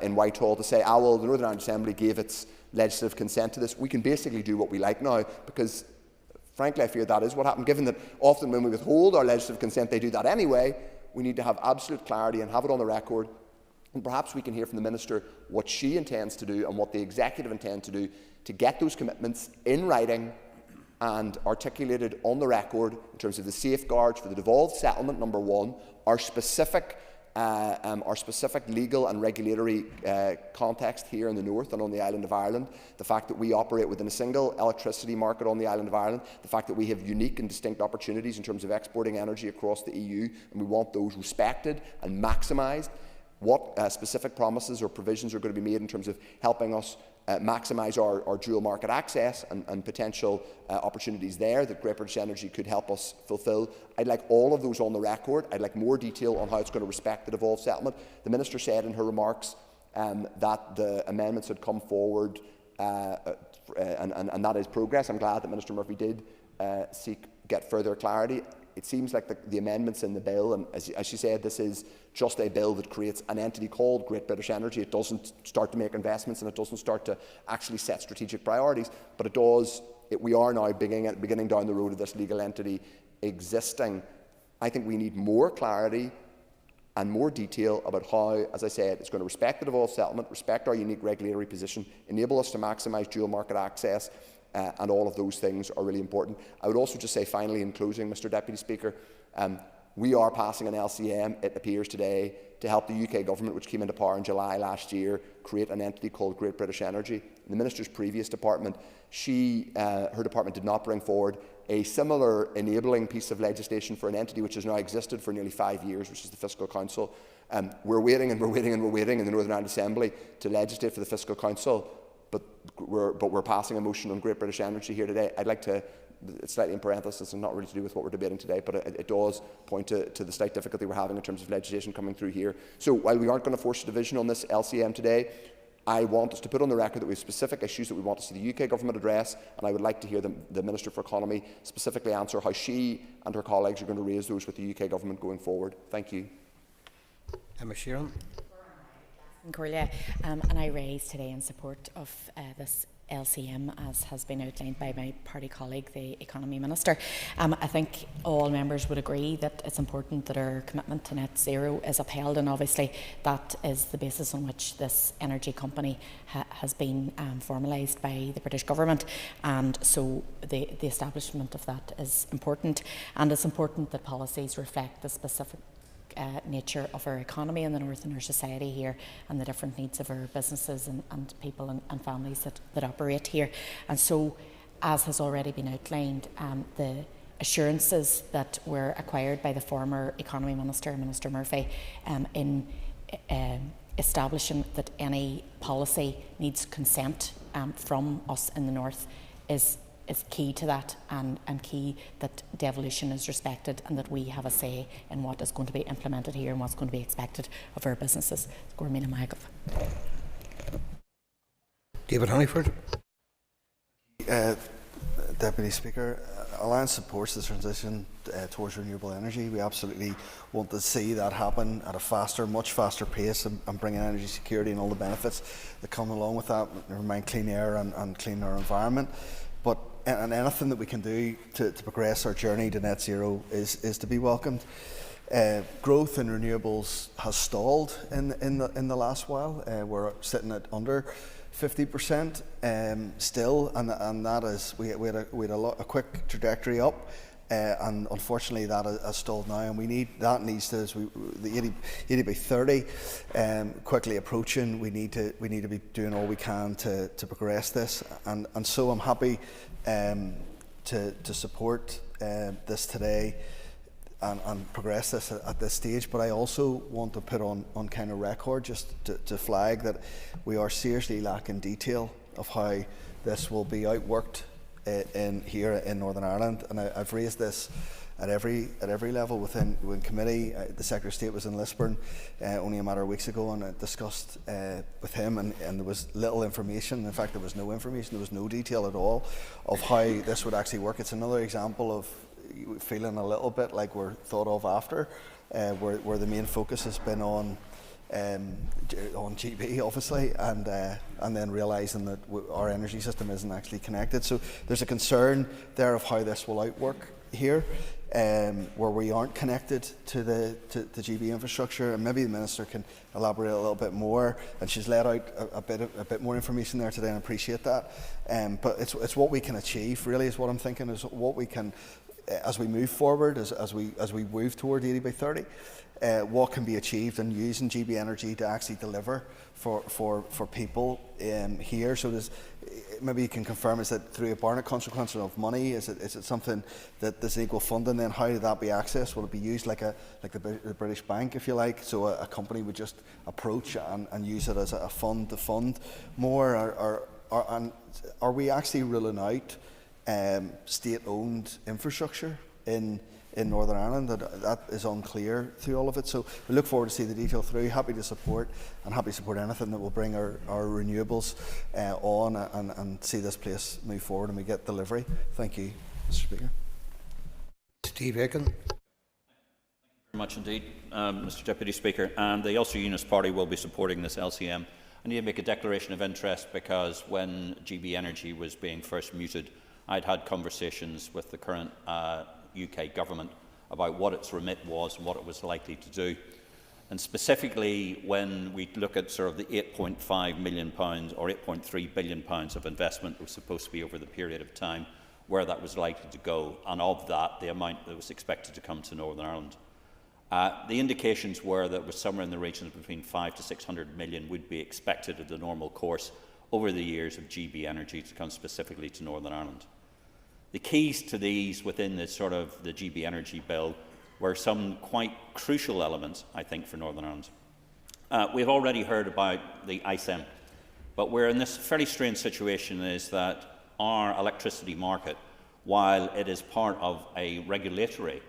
Speaker 19: in Whitehall to say, well, the Northern Ireland Assembly gave its legislative consent to this. We can basically do what we like now, because frankly I fear that is what happened, given that often when we withhold our legislative consent they do that anyway. We need to have absolute clarity and have it on the record, and perhaps we can hear from the Minister what she intends to do and what the Executive intend to do to get those commitments in writing and articulated on the record in terms of the safeguards for the devolved settlement, number one, our specific our specific legal and regulatory context here in the north and on the island of Ireland, the fact that we operate within a single electricity market on the island of Ireland, the fact that we have unique and distinct opportunities in terms of exporting energy across the EU, and we want those respected and maximised. What specific promises or provisions are going to be made in terms of helping us maximise our dual market access and potential opportunities there that Great British Energy could help us fulfil. I'd like all of those on the record. I'd like more detail on how it's going to respect the devolved settlement. The Minister said in her remarks that the amendments had come forward and that is progress. I'm glad that Minister Murphy did get further clarity. It seems like the amendments in the bill, and as she said, this is just a bill that creates an entity called Great British Energy. It doesn't start to make investments and it doesn't start to actually set strategic priorities, but it does. We are now beginning down the road of this legal entity existing. I think we need more clarity and more detail about how, as I said, it's going to respect the devolved settlement, respect our unique regulatory position, enable us to maximise dual market access, and all of those things are really important. I would also just say finally in closing, Mr Deputy Speaker, we are passing an LCM, it appears today, to help the UK Government, which came into power in July last year, create an entity called Great British Energy. In the Minister's previous department, her department did not bring forward a similar enabling piece of legislation for an entity which has now existed for nearly 5 years, which is the Fiscal Council. We're waiting in the Northern Ireland Assembly to legislate for the Fiscal Council, but we're passing a motion on Great British Energy here today. I'd like to, it's slightly in parenthesis and not really to do with what we're debating today, but it does point to the slight difficulty we're having in terms of legislation coming through here. So while we aren't going to force a division on this LCM today, I want us to put on the record that we have specific issues that we want to see the UK Government address, and I would like to hear the Minister for Economy specifically answer how she and her colleagues are going to raise those with the UK Government going forward. Thank you.
Speaker 14: Emma Sheeran.
Speaker 7: Corlia, and I raise today in support of this LCM, as has been outlined by my party colleague, the Economy Minister. I think all members would agree that it's important that our commitment to net zero is upheld, and obviously that is the basis on which this energy company has been formalised by the British Government, and so the establishment of that is important, and it's important that policies reflect the specific nature of our economy in the north and our society here, and the different needs of our businesses and people and families that operate here. And so, as has already been outlined, the assurances that were acquired by the former Economy Minister, Minister Murphy, in establishing that any policy needs consent from us in the north is key to that, and key that devolution is respected and that we have a say in what is going to be implemented here and what's going to be expected of our businesses.
Speaker 14: David Honeyford.
Speaker 4: Deputy Speaker, Alliance supports the transition towards renewable energy. We absolutely want to see that happen at a much faster pace, and bring in energy security and all the benefits that come along with that, never mind clean air and cleaner environment. But anything that we can do to progress our journey to net zero is to be welcomed. Growth in renewables has stalled in the last while. We're sitting at under 50% still, and that is we had a quick trajectory up. And unfortunately that has stalled now, and needs to, as the 80 by 30 quickly approaching. We need to be doing all we can to progress this, and so I'm happy to support this today and progress this at this stage. But I also want to put on kind of record, just to flag that we are seriously lacking detail of how this will be outworked here in Northern Ireland, and I've raised this at every level within committee. The Secretary of State was in Lisburn only a matter of weeks ago, and I discussed with him, and there was little information. In fact, there was no information, there was no detail at all of how this would actually work. It's another example of feeling a little bit like we're thought of after, where the main focus has been on GB, obviously, and then realising that our energy system isn't actually connected. So there's a concern there of how this will outwork here, where we aren't connected to the GB infrastructure, and maybe the Minister can elaborate a little bit more. And she's let out a bit more information there today, and I appreciate that. But it's what we can achieve, really, is what I'm thinking, is what we can as we move forward, as we move toward 80 by 30, what can be achieved and using GB Energy to actually deliver for people here. So maybe you can confirm, is that through a Barnett consequence of money? Is it something that there's equal funding? Then how did that be accessed? Will it be used like the British Bank, if you like? So a company would just approach and use it as a fund to fund more, and are we actually ruling out state-owned infrastructure in Northern Ireland? That is unclear through all of it. So we look forward to see the detail through. Happy to support anything that will bring our renewables on and see this place move forward and we get delivery. Thank you, Mr. Speaker.
Speaker 18: Steve Aiken. Thank you very much indeed, Mr. Deputy Speaker. And the Ulster Unionist Party will be supporting this LCM. I need to make a declaration of interest because when GB Energy was being first mooted, I'd had conversations with the current UK government about what its remit was and what it was likely to do. And specifically, when we look at sort of the £8.5 million or £8.3 billion of investment that was supposed to be over the period of time, where that was likely to go, and of that, the amount that was expected to come to Northern Ireland. The indications were that it was somewhere in the region of between 500 to 600 million would be expected of the normal course over the years of GB Energy to come specifically to Northern Ireland. The keys to these within the GB Energy bill were some quite crucial elements, I think, for Northern Ireland. We've already heard about the ICEM, but we're in this fairly strange situation is that our electricity market, while it is part of a regulatory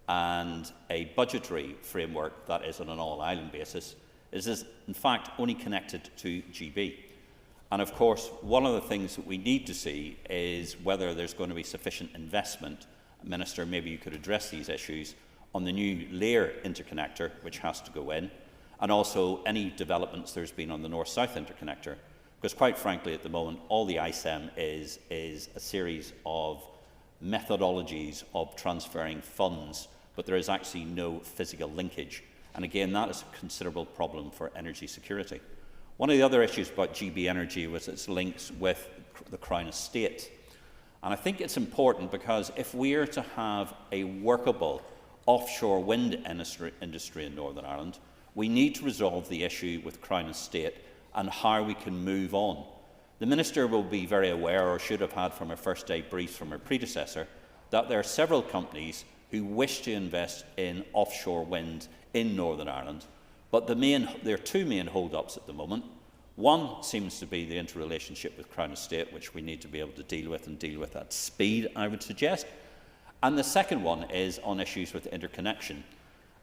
Speaker 18: and a budgetary framework that is on an all-island basis, is in fact only connected to GB. And of course, one of the things that we need to see is whether there's going to be sufficient investment. Minister, maybe you could address these issues on the new Lear interconnector, which has to go in, and also any developments there's been on the North-South interconnector. Because quite frankly, at the moment, all the ICEM is a series of methodologies of transferring funds, but there is actually no physical linkage. And again, that is a considerable problem for energy security. One of the other issues about GB Energy was its links with the Crown Estate. And I think it's important because if we are to have a workable offshore wind industry in Northern Ireland, we need to resolve the issue with Crown Estate and how we can move on. The Minister will be very aware, or should have had from her first day briefs from her predecessor, that there are several companies who wish to invest in offshore wind in Northern Ireland, but there are two main hold-ups at the moment. One seems to be the interrelationship with Crown Estate, which we need to be able to deal with and deal with at speed, I would suggest. And the second one is on issues with interconnection.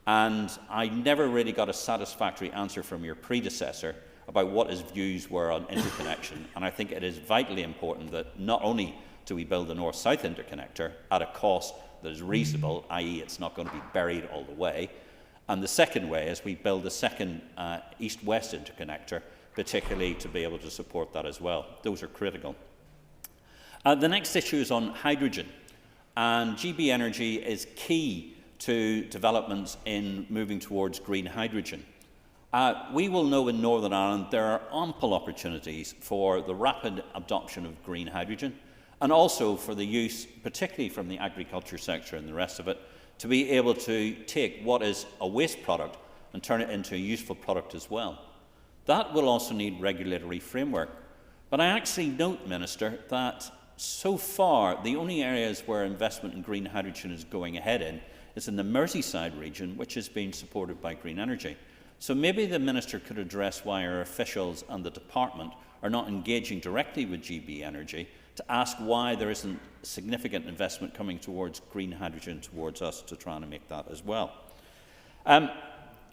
Speaker 18: And I never really got a satisfactory answer from your predecessor about what his views were on interconnection. And I think it is vitally important that not only do we build the North-South interconnector at a cost that is reasonable, i.e. it's not going to be buried all the way, and the second way is we build a second East-West interconnector, particularly to be able to support that as well. Those are critical. The next issue is on hydrogen. And GB Energy is key to developments in moving towards green hydrogen. We will know in Northern Ireland there are ample opportunities for the rapid adoption of green hydrogen and also for the use, particularly from the agriculture sector and the rest of it, to be able to take what is a waste product and turn it into a useful product as well. That will also need regulatory framework. But I actually note, Minister, that so far the only areas where investment in green hydrogen is going ahead in is in the Merseyside region, which is being supported by Green Energy. So maybe the Minister could address why our officials and the Department are not engaging directly with GB Energy to ask why there isn't significant investment coming towards green hydrogen towards us to try and make that as well.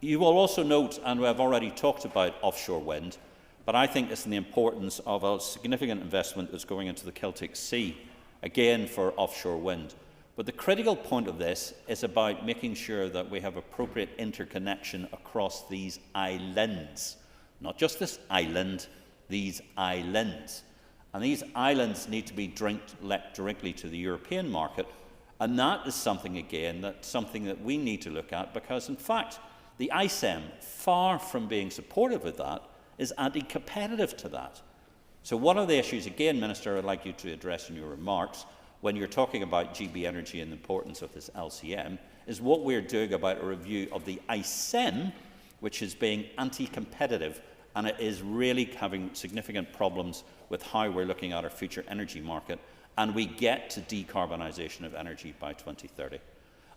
Speaker 18: You will also note, and we have already talked about offshore wind, but I think it's in the importance of a significant investment that's going into the Celtic Sea, again for offshore wind. But the critical point of this is about making sure that we have appropriate interconnection across these islands. Not just this island, these islands. And these islands need to be linked directly to the European market. And that is something, again, that we need to look at because, in fact, the ICEM, far from being supportive of that, is anti-competitive to that. So one of the issues, again, Minister, I'd like you to address in your remarks, when you're talking about GB Energy and the importance of this LCM is what we're doing about a review of the ICEM, which is being anti-competitive, and it is really having significant problems with how we're looking at our future energy market, and we get to decarbonisation of energy by 2030.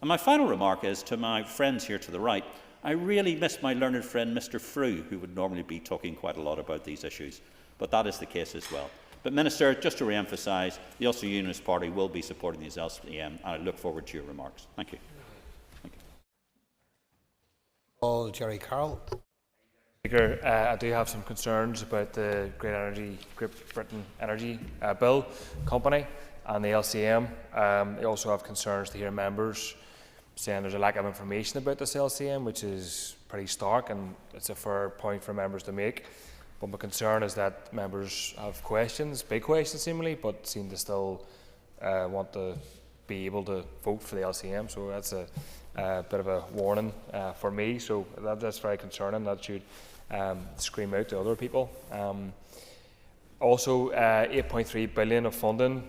Speaker 18: And my final remark is to my friends here to the right. I really miss my learned friend Mr. Frew, who would normally be talking quite a lot about these issues, but that is the case as well. But Minister, just to re-emphasise, the Ulster Unionist Party will be supporting these LCM, and I look forward to your remarks. Thank you.
Speaker 20: Jerry Carroll.
Speaker 12: Speaker, I do have some concerns about the Great Britain Energy Bill Company and the LCM. I also have concerns to hear members saying there's a lack of information about this LCM, which is pretty stark, and it's a fair point for members to make. But my concern is that members have questions, big questions seemingly, but seem to still want to be able to vote for the LCM. So that's a bit of a warning for me. So that's very concerning. That should scream out to other people. Also, 8.3 billion of funding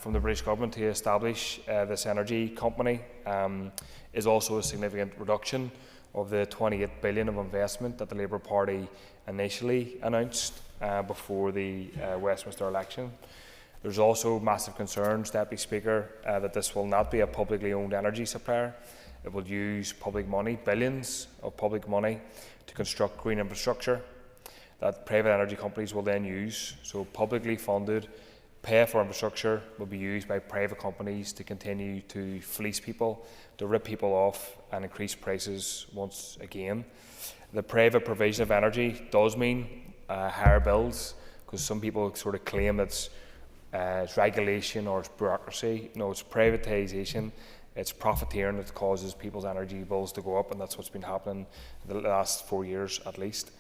Speaker 12: from the British government to establish this energy company is also a significant reduction of the 28 billion of investment that the Labour Party initially announced before the Westminster election. There's also massive concerns, Deputy Speaker, that this will not be a publicly owned energy supplier. It will use public money, billions of public money, to construct green infrastructure that private energy companies will then use. So publicly funded, pay for infrastructure will be used by private companies to continue to fleece people, to rip people off and increase prices once again. The private provision of energy does mean higher bills, because some people sort of claim it's regulation or it's bureaucracy. No, it's privatisation. It's profiteering that causes people's energy bills to go up, and that's what's been happening the last 4 years at least.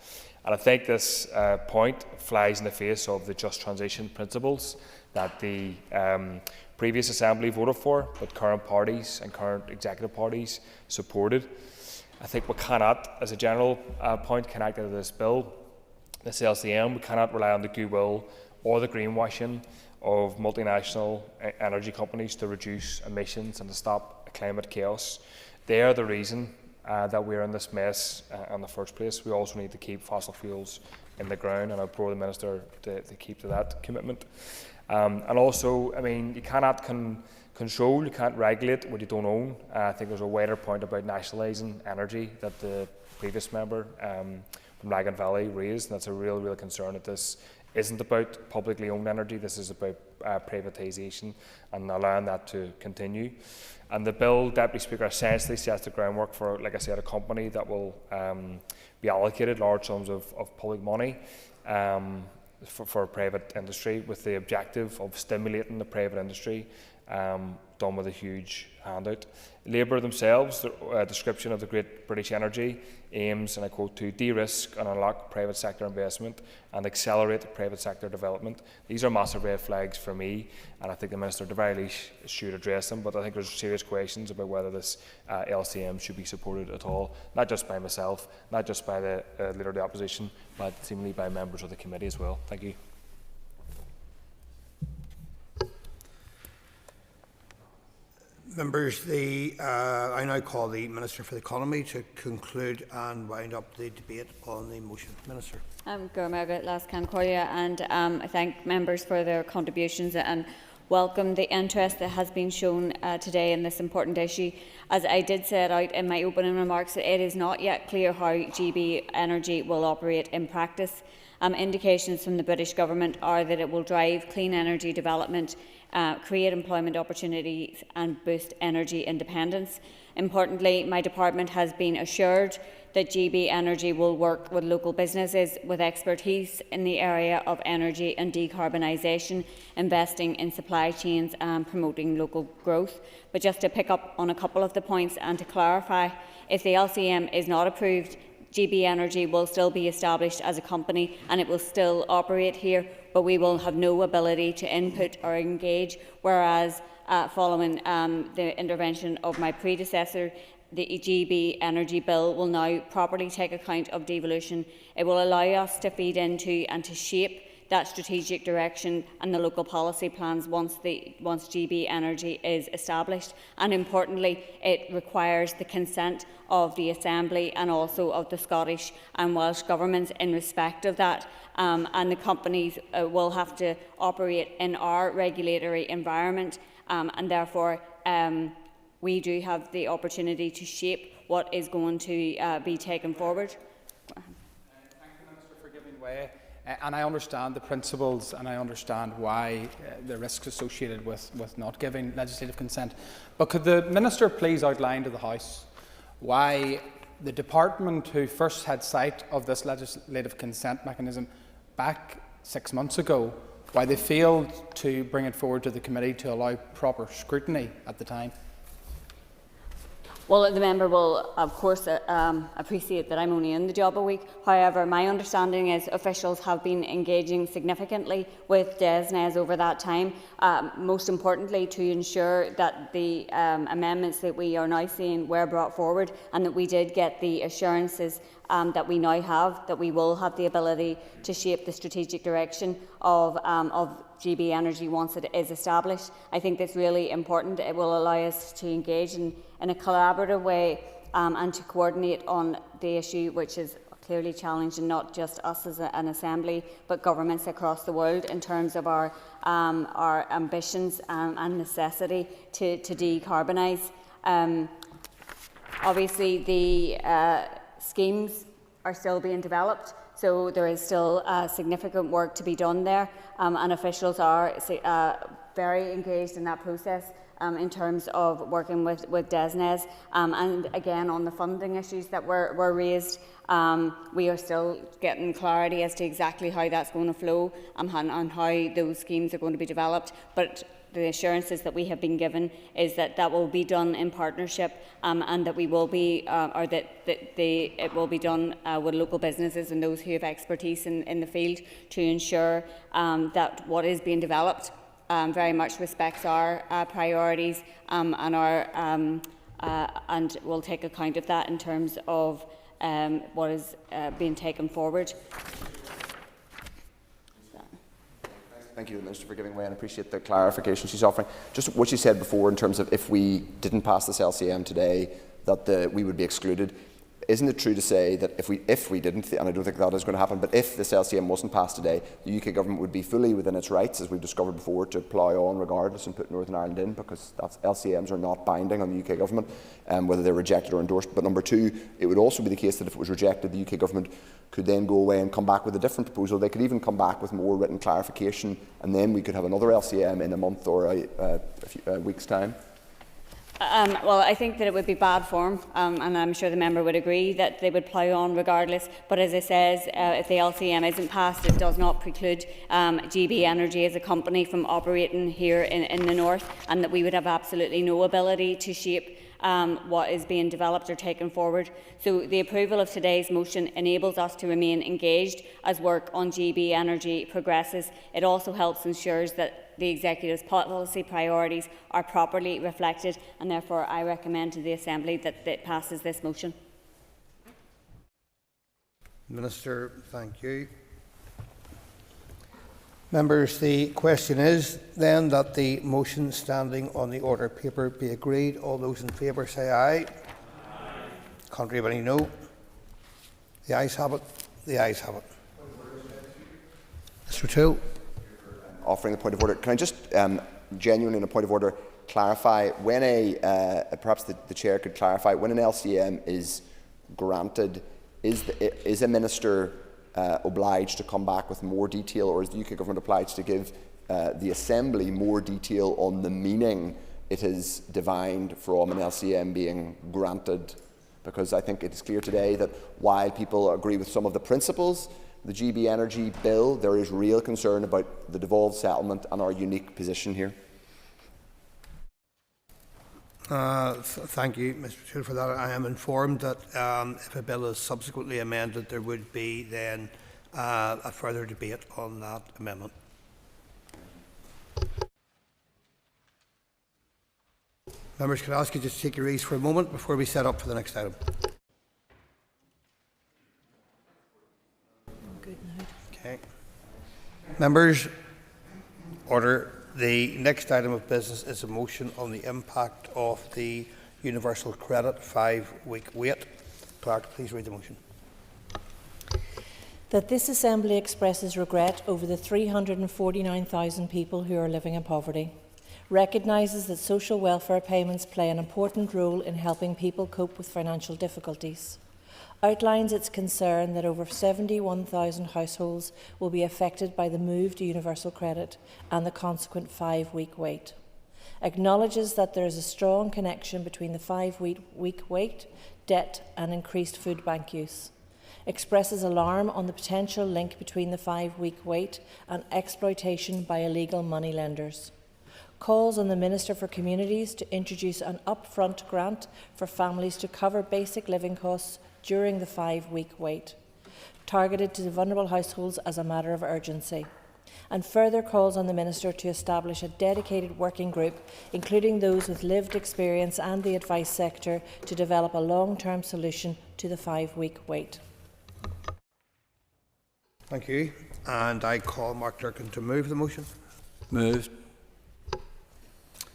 Speaker 12: And I think this point flies in the face of the just transition principles that the previous Assembly voted for, but current parties and current executive parties supported. I think we cannot, as a general point connected to this bill, this LCM, we cannot rely on the goodwill or the greenwashing of multinational energy companies to reduce emissions and to stop climate chaos. They are the reason that we're in this mess in the first place. We also need to keep fossil fuels in the ground, and I implore the Minister to keep to that commitment. And also, I mean, you cannot control, you can't regulate what you don't own. I think there's a wider point about nationalising energy that the previous member from Lagan Valley raised, and that's a real concern that this isn't about publicly owned energy. This is about privatisation and allowing that to continue. And the bill, Deputy Speaker, essentially sets the groundwork for, like I said, a company that will be allocated large sums of public money for private industry, with the objective of stimulating the private industry, done with a huge handout. Labour themselves, the description of the Great British Energy aims, and I quote, to de-risk and unlock private sector investment and accelerate private sector development. These are massive red flags for me, and I think the Minister at the very least should address them, but I think there's serious questions about whether this LCM should be supported at all, not just by myself, not just by the Leader of the Opposition, but seemingly by members of the committee as well. Thank you.
Speaker 20: Members, I now call the Minister for the Economy to conclude and wind up the debate on the motion. Minister.
Speaker 17: Gormaga Lascan Cordia, and I thank members for their contributions and welcome the interest that has been shown today in this important issue. As I did set out in my opening remarks, it is not yet clear how GB Energy will operate in practice. Indications from the British Government are that it will drive clean energy development, create employment opportunities and boost energy independence. Importantly, my department has been assured that GB Energy will work with local businesses with expertise in the area of energy and decarbonisation, investing in supply chains and promoting local growth. But just to pick up on a couple of the points and to clarify, if the LCM is not approved, GB Energy will still be established as a company and it will still operate here, but we will have no ability to input or engage, whereas following the intervention of my predecessor, the GB Energy Bill will now properly take account of devolution. It will allow us to feed into and to shape that strategic direction and the local policy plans once GB Energy is established. And importantly, it requires the consent of the Assembly and also of the Scottish and Welsh governments in respect of that. And the companies will have to operate in our regulatory environment, and therefore we do have the opportunity to shape what is going to be taken forward.
Speaker 15: Thank you, Minister, for giving way. And I understand the principles, and I understand why the risks associated with not giving legislative consent. But could the Minister please outline to the House why the department who first had sight of this legislative consent mechanism back 6 months ago, why they failed to bring it forward to the committee to allow proper scrutiny at the time?
Speaker 17: Well, the member will, of course, appreciate that I'm only in the job a week. However, my understanding is officials have been engaging significantly with DESNZ over that time, most importantly to ensure that the amendments that we are now seeing were brought forward, and that we did get the assurances that we now have, that we will have the ability to shape the strategic direction of GB Energy once it is established. I think that's really important. It will allow us to engage in a collaborative way and to coordinate on the issue, which is clearly challenging not just us as an Assembly, but governments across the world in terms of our ambitions and necessity to decarbonise. Obviously, the schemes are still being developed, so there is still significant work to be done there, and officials are very engaged in that process in terms of working with DESNZ. And again, on the funding issues that were raised, we are still getting clarity as to exactly how that's going to flow and how those schemes are going to be developed. But the assurances that we have been given is that that will be done in partnership, and that we will be, it will be done with local businesses and those who have expertise in the field to ensure that what is being developed very much respects our priorities and will take account of that in terms of what is being taken forward.
Speaker 19: Thank you, Minister, for giving way, and appreciate the clarification she's offering. Just what you said before in terms of if we didn't pass this LCM today, that we would be excluded. Isn't it true to say that if we didn't, and I don't think that is going to happen, but if this LCM wasn't passed today, the UK government would be fully within its rights, as we've discovered before, to plough on regardless and put Northern Ireland in, because LCMs are not binding on the UK government, whether they're rejected or endorsed. But number two, it would also be the case that if it was rejected, the UK government could then go away and come back with a different proposal. They could even come back with more written clarification, and then we could have another LCM in a month or a week's time.
Speaker 17: Well, I think that it would be bad form, and I'm sure the member would agree that they would plough on regardless. But as it says, if the LCM isn't passed, it does not preclude GB Energy as a company from operating here in the north, and that we would have absolutely no ability to shape what is being developed or taken forward. So the approval of today's motion enables us to remain engaged as work on GB Energy progresses. It also helps ensure that the Executive's policy priorities are properly reflected, and therefore I recommend to the Assembly that it passes this motion.
Speaker 20: Minister, thank you. Members, the question is then that the motion standing on the order paper be agreed. All those in favour say aye. Aye. Contrary, of any no. The ayes have it. The ayes have it. Mr. Toole.
Speaker 19: Offering a point of order. Can I just genuinely, in a point of order, clarify when perhaps the chair could clarify when an LCM is granted, is a minister obliged to come back with more detail, or is the UK government obliged to give the Assembly more detail on the meaning it has divined from an LCM being granted? Because I think it is clear today that while people agree with some of the principles, the GB Energy Bill, there is real concern about the devolved settlement and our unique position here.
Speaker 20: Thank you, Mr. Toole, for that. I am informed that if a bill is subsequently amended, there would be then a further debate on that amendment. Members, can I ask you just to take your ease for a moment before we set up for the next item? Okay. Members, order. The next item of business is a motion on the impact of the Universal Credit 5-week wait. Clerk, please read the motion.
Speaker 16: That this Assembly expresses regret over the 349,000 people who are living in poverty, recognises that social welfare payments play an important role in helping people cope with financial difficulties, outlines its concern that over 71,000 households will be affected by the move to universal credit and the consequent 5-week wait, acknowledges that there is a strong connection between the 5-week wait, debt and increased food bank use, expresses alarm on the potential link between the 5-week wait and exploitation by illegal money lenders, calls on the Minister for Communities to introduce an upfront grant for families to cover basic living costs during the 5-week wait, targeted to the vulnerable households as a matter of urgency, and further calls on the Minister to establish a dedicated working group, including those with lived experience and the advice sector, to develop a long-term solution to the 5-week wait.
Speaker 20: Thank you. And I call Mark Durkin to move the motion.
Speaker 21: Moved.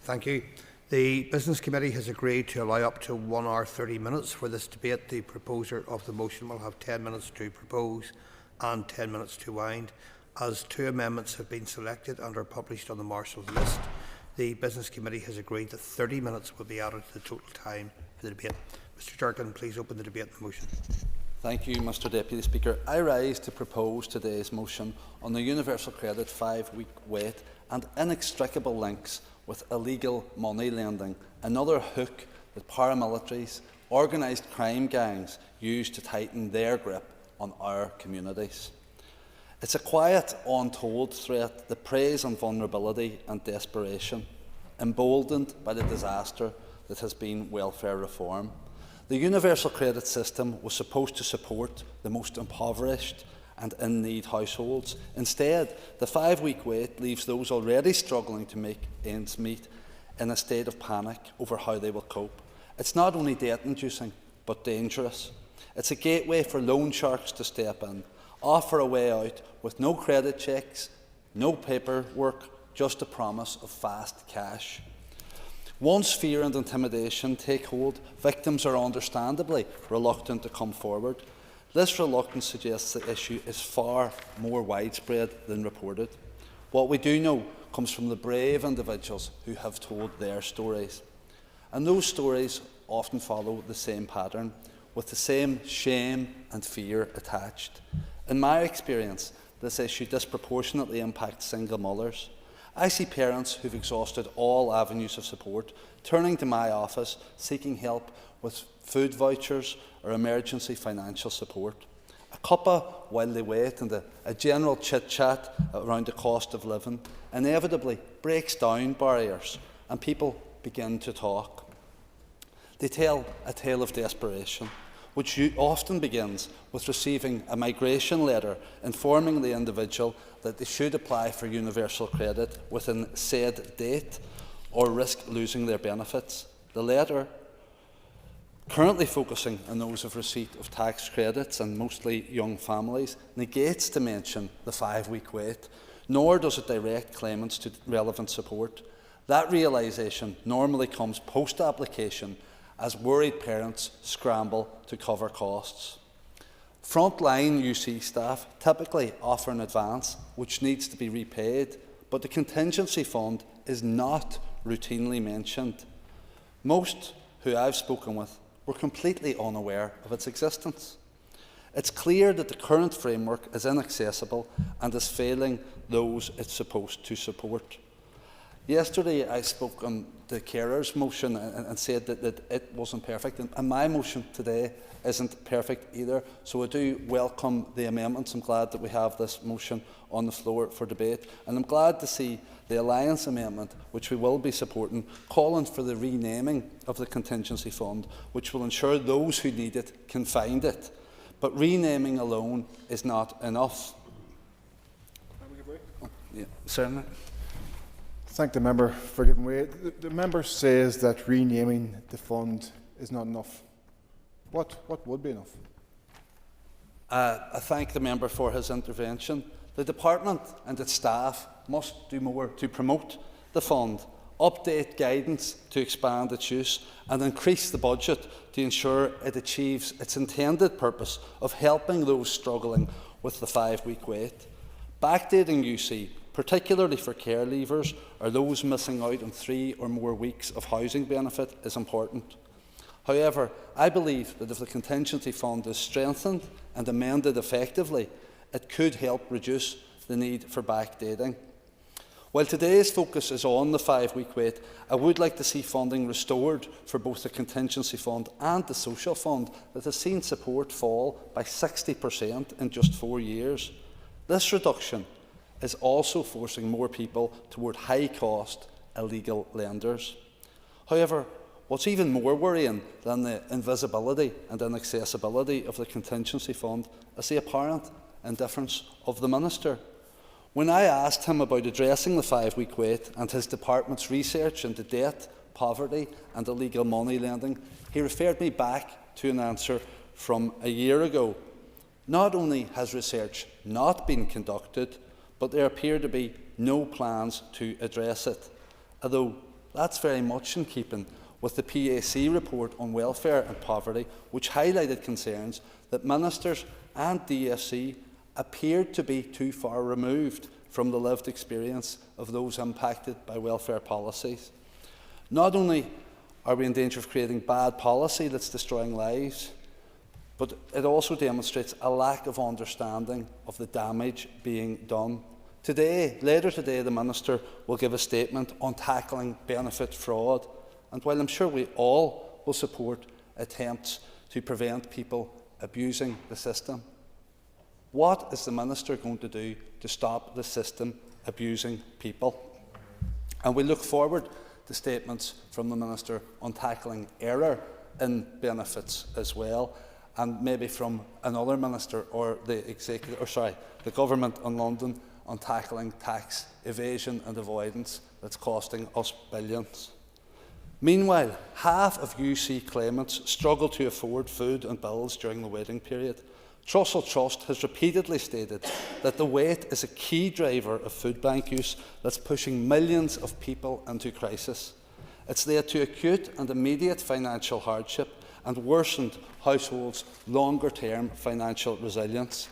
Speaker 20: Thank you. The Business Committee has agreed to allow up to 1 hour 30 minutes for this debate. The proposer of the motion will have 10 minutes to propose and 10 minutes to wind. As 2 amendments have been selected and are published on the Marshal's list, the Business Committee has agreed that 30 minutes will be added to the total time for the debate. Mr Durkin, please open the debate on the motion.
Speaker 21: Thank you, Mr Deputy Speaker. I rise to propose today's motion on the Universal Credit 5-week wait and inextricable links with illegal money lending, another hook that paramilitaries, organised crime gangs use to tighten their grip on our communities. It's a quiet, untold threat that preys on vulnerability and desperation, emboldened by the disaster that has been welfare reform. The universal credit system was supposed to support the most impoverished and in-need households. Instead, the 5-week wait leaves those already struggling to make ends meet in a state of panic over how they will cope. It's not only debt-inducing, but dangerous. It's a gateway for loan sharks to step in, offer a way out with no credit checks, no paperwork, just a promise of fast cash. Once fear and intimidation take hold, victims are understandably reluctant to come forward. This reluctance suggests the issue is far more widespread than reported. What we do know comes from the brave individuals who have told their stories. And those stories often follow the same pattern, with the same shame and fear attached. In my experience, this issue disproportionately impacts single mothers. I see parents who've exhausted all avenues of support, turning to my office, seeking help with food vouchers or emergency financial support. A cuppa while they wait and a general chit-chat around the cost of living inevitably breaks down barriers and people begin to talk. They tell a tale of desperation, which often begins with receiving a migration letter informing the individual that they should apply for universal credit within said date or risk losing their benefits. The letter, currently focusing on those of receipt of tax credits and mostly young families, negates to mention the 5-week wait, nor does it direct claimants to relevant support. That realisation normally comes post-application as worried parents scramble to cover costs. Frontline UC staff typically offer an advance which needs to be repaid, but the contingency fund is not routinely mentioned. Most who I've spoken with were completely unaware of its existence. It's clear that the current framework is inaccessible and is failing those it's supposed to support. Yesterday I spoke on the carers motion and said that it wasn't perfect, and my motion today isn't perfect either, so I do welcome the amendments. I'm glad that we have this motion on the floor for debate, and I'm glad to see the Alliance amendment, which we will be supporting, calling for the renaming of the contingency fund, which will ensure those who need it can find it. But renaming alone is not enough. Certainly.
Speaker 22: Thank the member for giving way. The member says that renaming the fund is not enough. What would be enough?
Speaker 21: I thank the member for his intervention. The Department and its staff must do more to promote the fund, update guidance to expand its use, and increase the budget to ensure it achieves its intended purpose of helping those struggling with the 5-week wait. Backdating UC, particularly for care leavers or those missing out on 3 or more weeks of housing benefit, is important. However, I believe that if the contingency fund is strengthened and amended effectively, it could help reduce the need for backdating. While today's focus is on the 5-week wait, I would like to see funding restored for both the contingency fund and the social fund that has seen support fall by 60% in just 4 years. This reduction is also forcing more people toward high-cost illegal lenders. However, what's even more worrying than the invisibility and inaccessibility of the contingency fund is the apparent indifference of the Minister. When I asked him about addressing the 5-week wait and his department's research into debt, poverty and illegal money lending, he referred me back to an answer from a year ago. Not only has research not been conducted, but there appear to be no plans to address it, although that's very much in keeping with the PAC report on welfare and poverty, which highlighted concerns that ministers and DFC appeared to be too far removed from the lived experience of those impacted by welfare policies. Not only are we in danger of creating bad policy that's destroying lives, but it also demonstrates a lack of understanding of the damage being done. Later today, the Minister will give a statement on tackling benefit fraud, and while I'm sure we all will support attempts to prevent people abusing the system, what is the Minister going to do to stop the system abusing people? And we look forward to statements from the Minister on tackling error in benefits as well, and maybe from another Minister or the Government in London on tackling tax evasion and avoidance that's costing us billions. Meanwhile, half of UC claimants struggle to afford food and bills during the waiting period. Trussell Trust has repeatedly stated that the wait is a key driver of food bank use that's pushing millions of people into crisis. It's led to acute and immediate financial hardship and worsened households' longer-term financial resilience.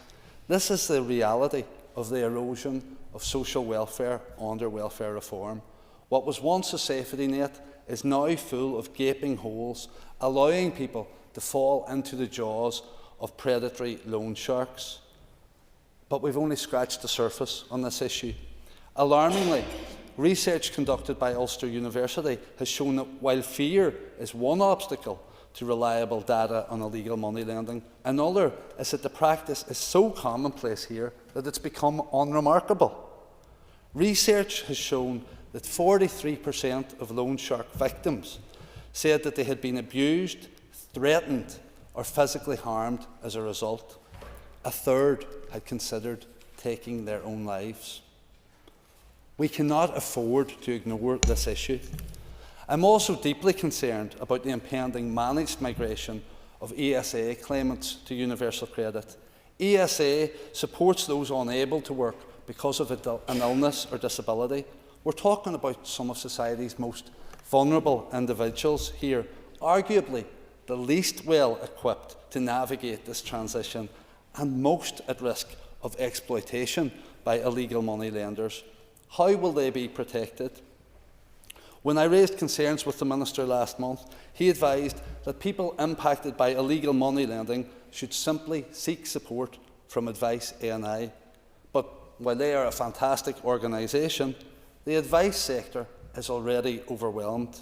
Speaker 21: This is the reality of the erosion of social welfare under welfare reform. What was once a safety net is now full of gaping holes, allowing people to fall into the jaws of predatory loan sharks. But we've only scratched the surface on this issue. Alarmingly, research conducted by Ulster University has shown that while fear is one obstacle to reliable data on illegal money lending, another is that the practice is so commonplace here that it's become unremarkable. Research has shown that 43% of loan shark victims said that they had been abused, threatened, or physically harmed as a result. A third had considered taking their own lives. We cannot afford to ignore this issue. I'm also deeply concerned about the impending managed migration of ESA claimants to universal credit. ESA supports those unable to work because of an illness or disability. We're talking about some of society's most vulnerable individuals here, arguably the least well equipped to navigate this transition and most at risk of exploitation by illegal money lenders. How will they be protected? When I raised concerns with the Minister last month, he advised that people impacted by illegal money lending should simply seek support from Advice ANI. But while they are a fantastic organisation, the advice sector is already overwhelmed.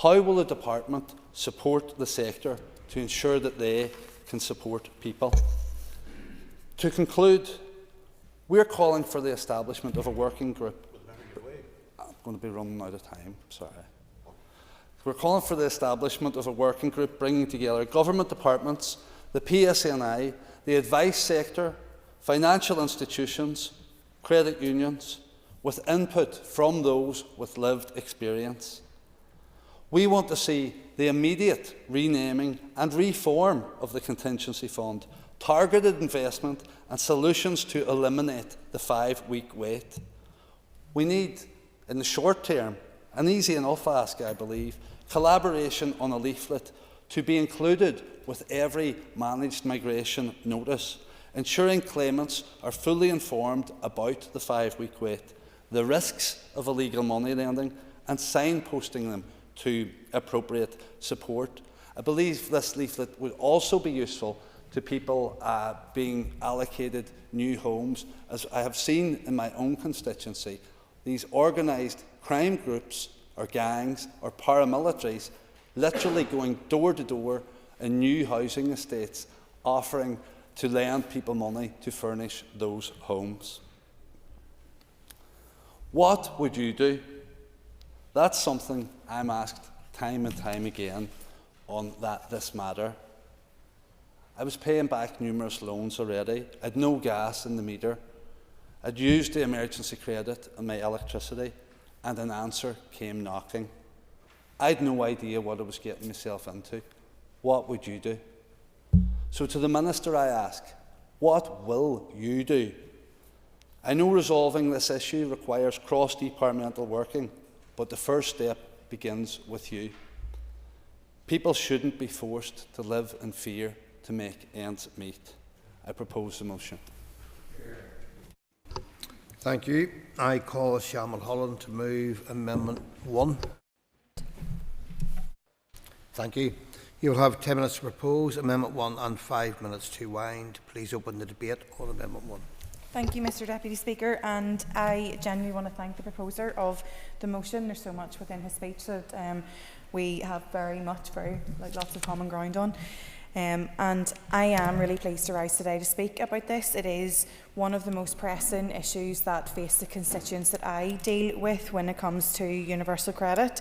Speaker 21: How will the Department support the sector to ensure that they can support people? To conclude, we are calling for the establishment of a working group. I'm going to be running out of time, sorry. We're calling for the establishment of a working group bringing together government departments, the PSNI, the advice sector, financial institutions, credit unions, with input from those with lived experience. We want to see the immediate renaming and reform of the contingency fund, targeted investment and solutions to eliminate the 5-week wait. We need, in the short term, an easy enough ask, I believe, collaboration on a leaflet to be included with every managed migration notice, ensuring claimants are fully informed about the 5-week wait, the risks of illegal money lending, and signposting them to appropriate support. I believe this leaflet would also be useful to people being allocated new homes. As I have seen in my own constituency, these organised crime groups or gangs or paramilitaries literally going door to door in new housing estates, offering to lend people money to furnish those homes. What would you do? That's something I'm asked time and time again on this matter. I was paying back numerous loans already. I had no gas in the meter. I'd used the emergency credit on my electricity, and an answer came knocking. I had no idea what I was getting myself into. What would you do? So to the Minister I ask, what will you do? I know resolving this issue requires cross-departmental working, but the first step begins with you. People shouldn't be forced to live in fear to make ends meet. I propose the motion.
Speaker 20: Thank you. I call Shamil Holland to move Amendment 1. Thank you. You will have 10 minutes to propose Amendment 1 and 5 minutes to wind. Please open the debate on Amendment 1.
Speaker 3: Thank you, Mr Deputy Speaker, and I genuinely want to thank the proposer of the motion. There's so much within his speech that we have lots of common ground on. And I am really pleased to rise today to speak about this. It is one of the most pressing issues that face the constituents that I deal with when it comes to universal credit.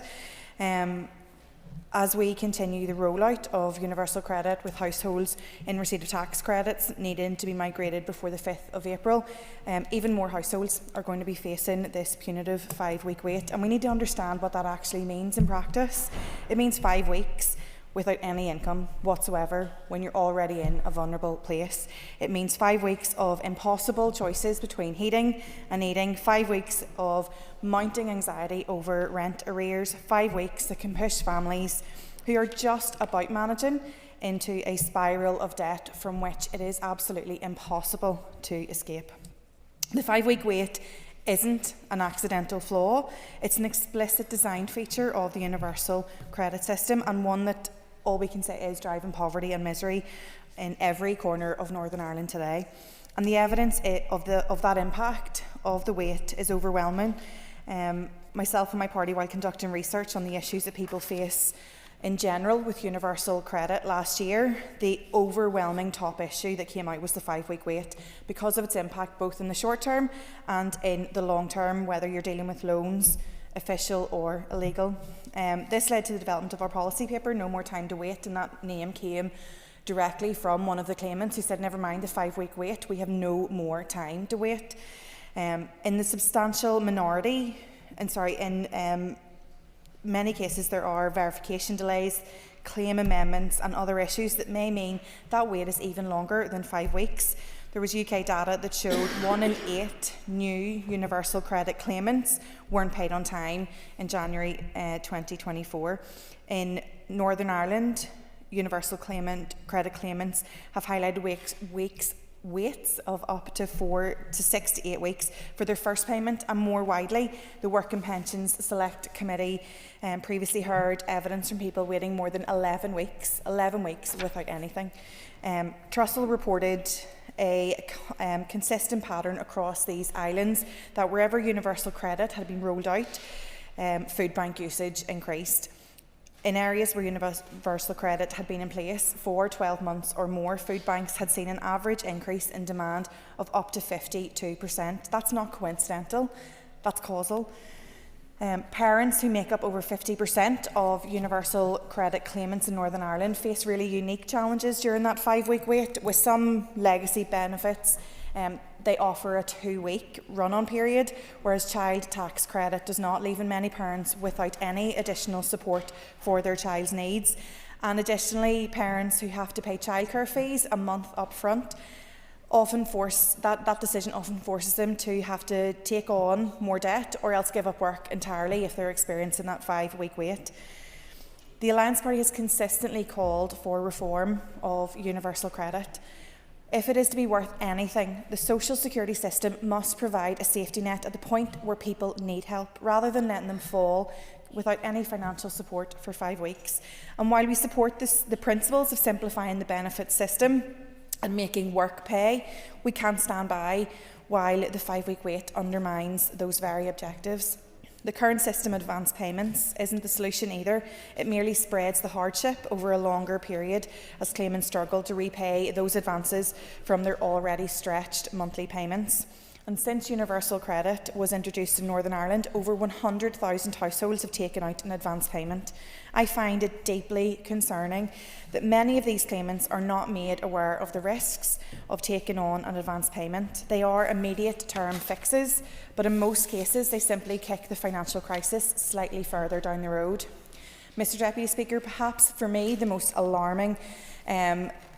Speaker 3: As we continue the rollout of universal credit, with households in receipt of tax credits needing to be migrated before the 5th of April, even more households are going to be facing this punitive 5-week wait, and we need to understand what that actually means in practice. It means 5 weeks without any income whatsoever when you're already in a vulnerable place. It means 5 weeks of impossible choices between heating and eating, 5 weeks of mounting anxiety over rent arrears, 5 weeks that can push families who are just about managing into a spiral of debt from which it is absolutely impossible to escape. The 5-week wait isn't an accidental flaw. It's an explicit design feature of the universal credit system, and one that all we can say is driving poverty and misery in every corner of Northern Ireland today. And the evidence of that impact of the wait is overwhelming. Myself and my party, while conducting research on the issues that people face in general with universal credit last year, the overwhelming top issue that came out was the 5-week wait, because of its impact both in the short term and in the long term, whether you're dealing with loans, official or illegal. This led to the development of our policy paper, No More Time to Wait, and that name came directly from one of the claimants who said, never mind the 5-week wait, we have no more time to wait. In the substantial minority, in many cases there are verification delays, claim amendments and other issues that may mean that wait is even longer than 5 weeks. There was UK data that showed 1 in 8 new universal credit claimants weren't paid on time in January 2024. In Northern Ireland, universal credit claimants have highlighted waits of up to 4 to 6 to 8 weeks for their first payment, and more widely, the Work and Pensions Select Committee previously heard evidence from people waiting more than 11 weeks without anything. Trussell reported a consistent pattern across these islands that wherever universal credit had been rolled out, food bank usage increased. In areas where universal credit had been in place for 12 months or more, food banks had seen an average increase in demand of up to 52%. That's not coincidental, that's causal. Parents who make up over 50% of universal credit claimants in Northern Ireland face really unique challenges during that 5-week wait, with some legacy benefits they offer a 2-week run-on period, whereas child tax credit does not, leaving many parents without any additional support for their child's needs. And additionally, parents who have to pay childcare fees a month up front that decision often forces them to have to take on more debt or else give up work entirely if they're experiencing that 5-week wait. The Alliance Party has consistently called for reform of universal credit. If it is to be worth anything, the social security system must provide a safety net at the point where people need help, rather than letting them fall without any financial support for 5 weeks. And while we support the principles of simplifying the benefits system and making work pay, we can't stand by while the 5-week wait undermines those very objectives. The current system of advance payments isn't the solution either. It merely spreads the hardship over a longer period as claimants struggle to repay those advances from their already stretched monthly payments. And since universal credit was introduced in Northern Ireland, over 100,000 households have taken out an advance payment. I find it deeply concerning that many of these claimants are not made aware of the risks of taking on an advance payment. They are immediate term fixes, but in most cases they simply kick the financial crisis slightly further down the road. Mr Deputy Speaker, perhaps for me the most alarming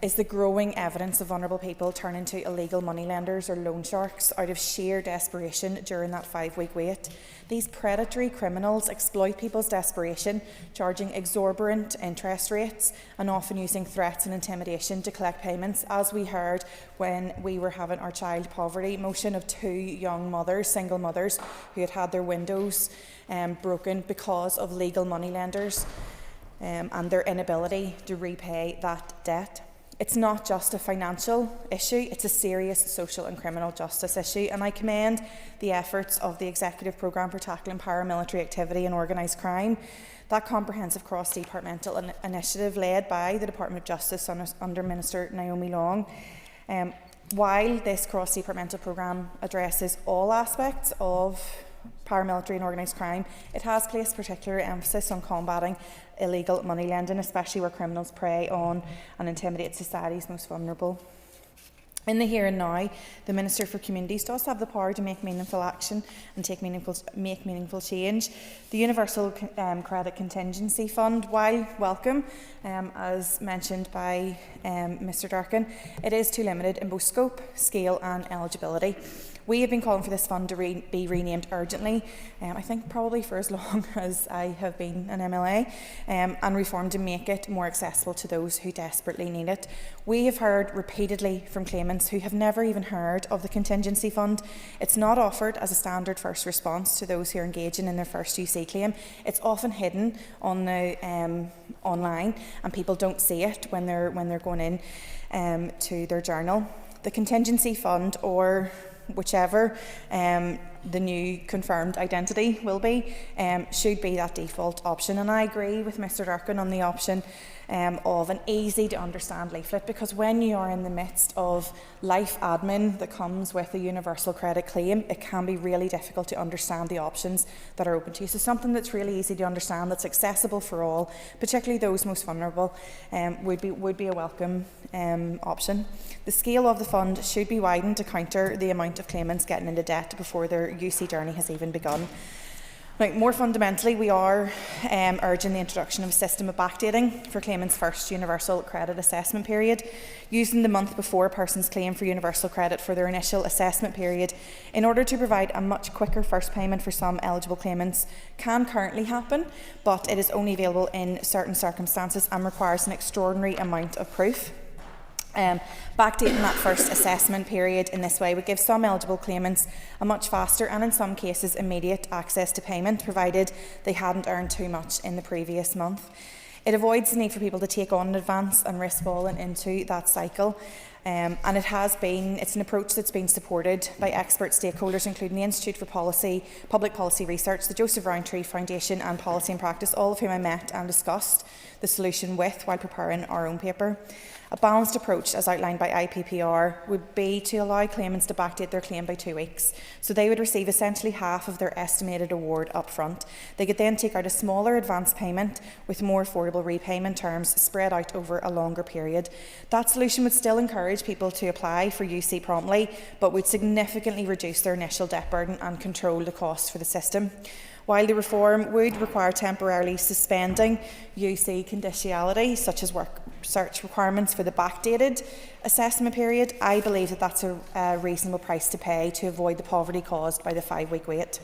Speaker 3: is the growing evidence of vulnerable people turning to illegal moneylenders or loan sharks out of sheer desperation during that 5-week wait. These predatory criminals exploit people's desperation, charging exorbitant interest rates and often using threats and intimidation to collect payments, as we heard when we were having our child poverty motion of 2 young mothers, single mothers, who had their windows broken because of legal moneylenders and their inability to repay that debt. It's not just a financial issue, it's a serious social and criminal justice issue, and I commend the efforts of the Executive Programme for Tackling Paramilitary Activity and Organised Crime, that comprehensive cross-departmental initiative led by the Department of Justice under Minister Naomi Long. While this cross-departmental programme addresses all aspects of paramilitary and organised crime, it has placed particular emphasis on combating illegal money lending, especially where criminals prey on and intimidate society's most vulnerable. In the here and now, the Minister for Communities does have the power to make meaningful action and make meaningful change. The Universal Credit Contingency Fund, while welcome, as mentioned by Mr Durkin, it is too limited in both scope, scale and eligibility. We have been calling for this fund to be renamed urgently, I think probably for as long as I have been an MLA, and reformed to make it more accessible to those who desperately need it. We have heard repeatedly from claimants who have never even heard of the contingency fund. It's not offered as a standard first response to those who are engaging in their first UC claim. It's often hidden on the online, and people don't see it when they're going in to their journal. The contingency fund, or whichever the new confirmed identity will be, should be that default option. And I agree with Mr Durkin on the option of an easy to understand leaflet, because when you are in the midst of life admin that comes with a universal credit claim, it can be really difficult to understand the options that are open to you. So something that's really easy to understand, that's accessible for all, particularly those most vulnerable, would be a welcome option. The scale of the fund should be widened to counter the amount of claimants getting into debt before their UC journey has even begun. Now, more fundamentally, we are urging the introduction of a system of backdating for claimants' first universal credit assessment period, using the month before a person's claim for universal credit for their initial assessment period, in order to provide a much quicker first payment for some eligible claimants. Can currently happen, but it is only available in certain circumstances and requires an extraordinary amount of proof. Backdating that first assessment period in this way would give some eligible claimants a much faster and in some cases immediate access to payment, provided they hadn't earned too much in the previous month. It avoids the need for people to take on an advance and risk falling into that cycle. And it's an approach that's been supported by expert stakeholders, including the Institute for Public Policy Research, the Joseph Rowntree Foundation and Policy and Practice, all of whom I met and discussed the solution with while preparing our own paper. A balanced approach, as outlined by IPPR, would be to allow claimants to backdate their claim by 2 weeks. So they would receive essentially half of their estimated award up front. They could then take out a smaller advance payment with more affordable repayment terms spread out over a longer period. That solution would still encourage encourage people to apply for UC promptly, but would significantly reduce their initial debt burden and control the costs for the system. While the reform would require temporarily suspending UC conditionality, such as work search requirements for the backdated assessment period, I believe that that's a reasonable price to pay to avoid the poverty caused by the 5-week wait.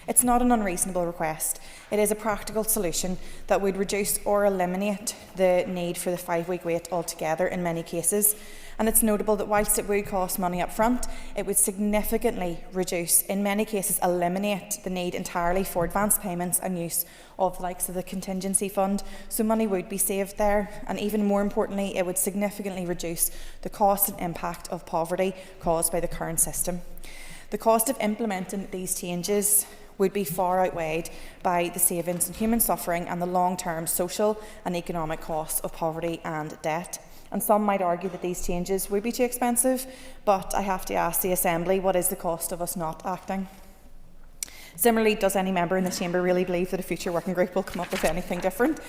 Speaker 3: It's not an unreasonable request. It is a practical solution that would reduce or eliminate the need for the 5-week wait altogether in many cases. And it's notable that whilst it would cost money up front, it would significantly reduce, in many cases eliminate, the need entirely for advance payments and use of the likes of the contingency fund. So money would be saved there, and even more importantly, it would significantly reduce the cost and impact of poverty caused by the current system. The cost of implementing these changes would be far outweighed by the savings in human suffering and the long-term social and economic costs of poverty and debt. And some might argue that these changes would be too expensive, but I have to ask the Assembly, what is the cost of us not acting? Similarly, does any member in the chamber really believe that a future working group will come up with anything different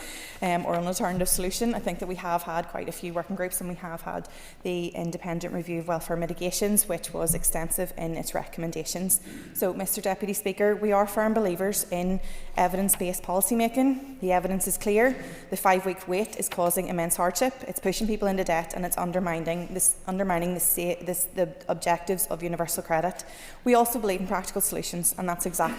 Speaker 3: or an alternative solution? I think that we have had quite a few working groups, and we have had the Independent Review of Welfare Mitigations, which was extensive in its recommendations. So, Mr Deputy Speaker, we are firm believers in evidence-based policy making. The evidence is clear. The 5-week wait is causing immense hardship. It's pushing people into debt, and it's undermining the objectives of universal credit. We also believe in practical solutions, and that's exactly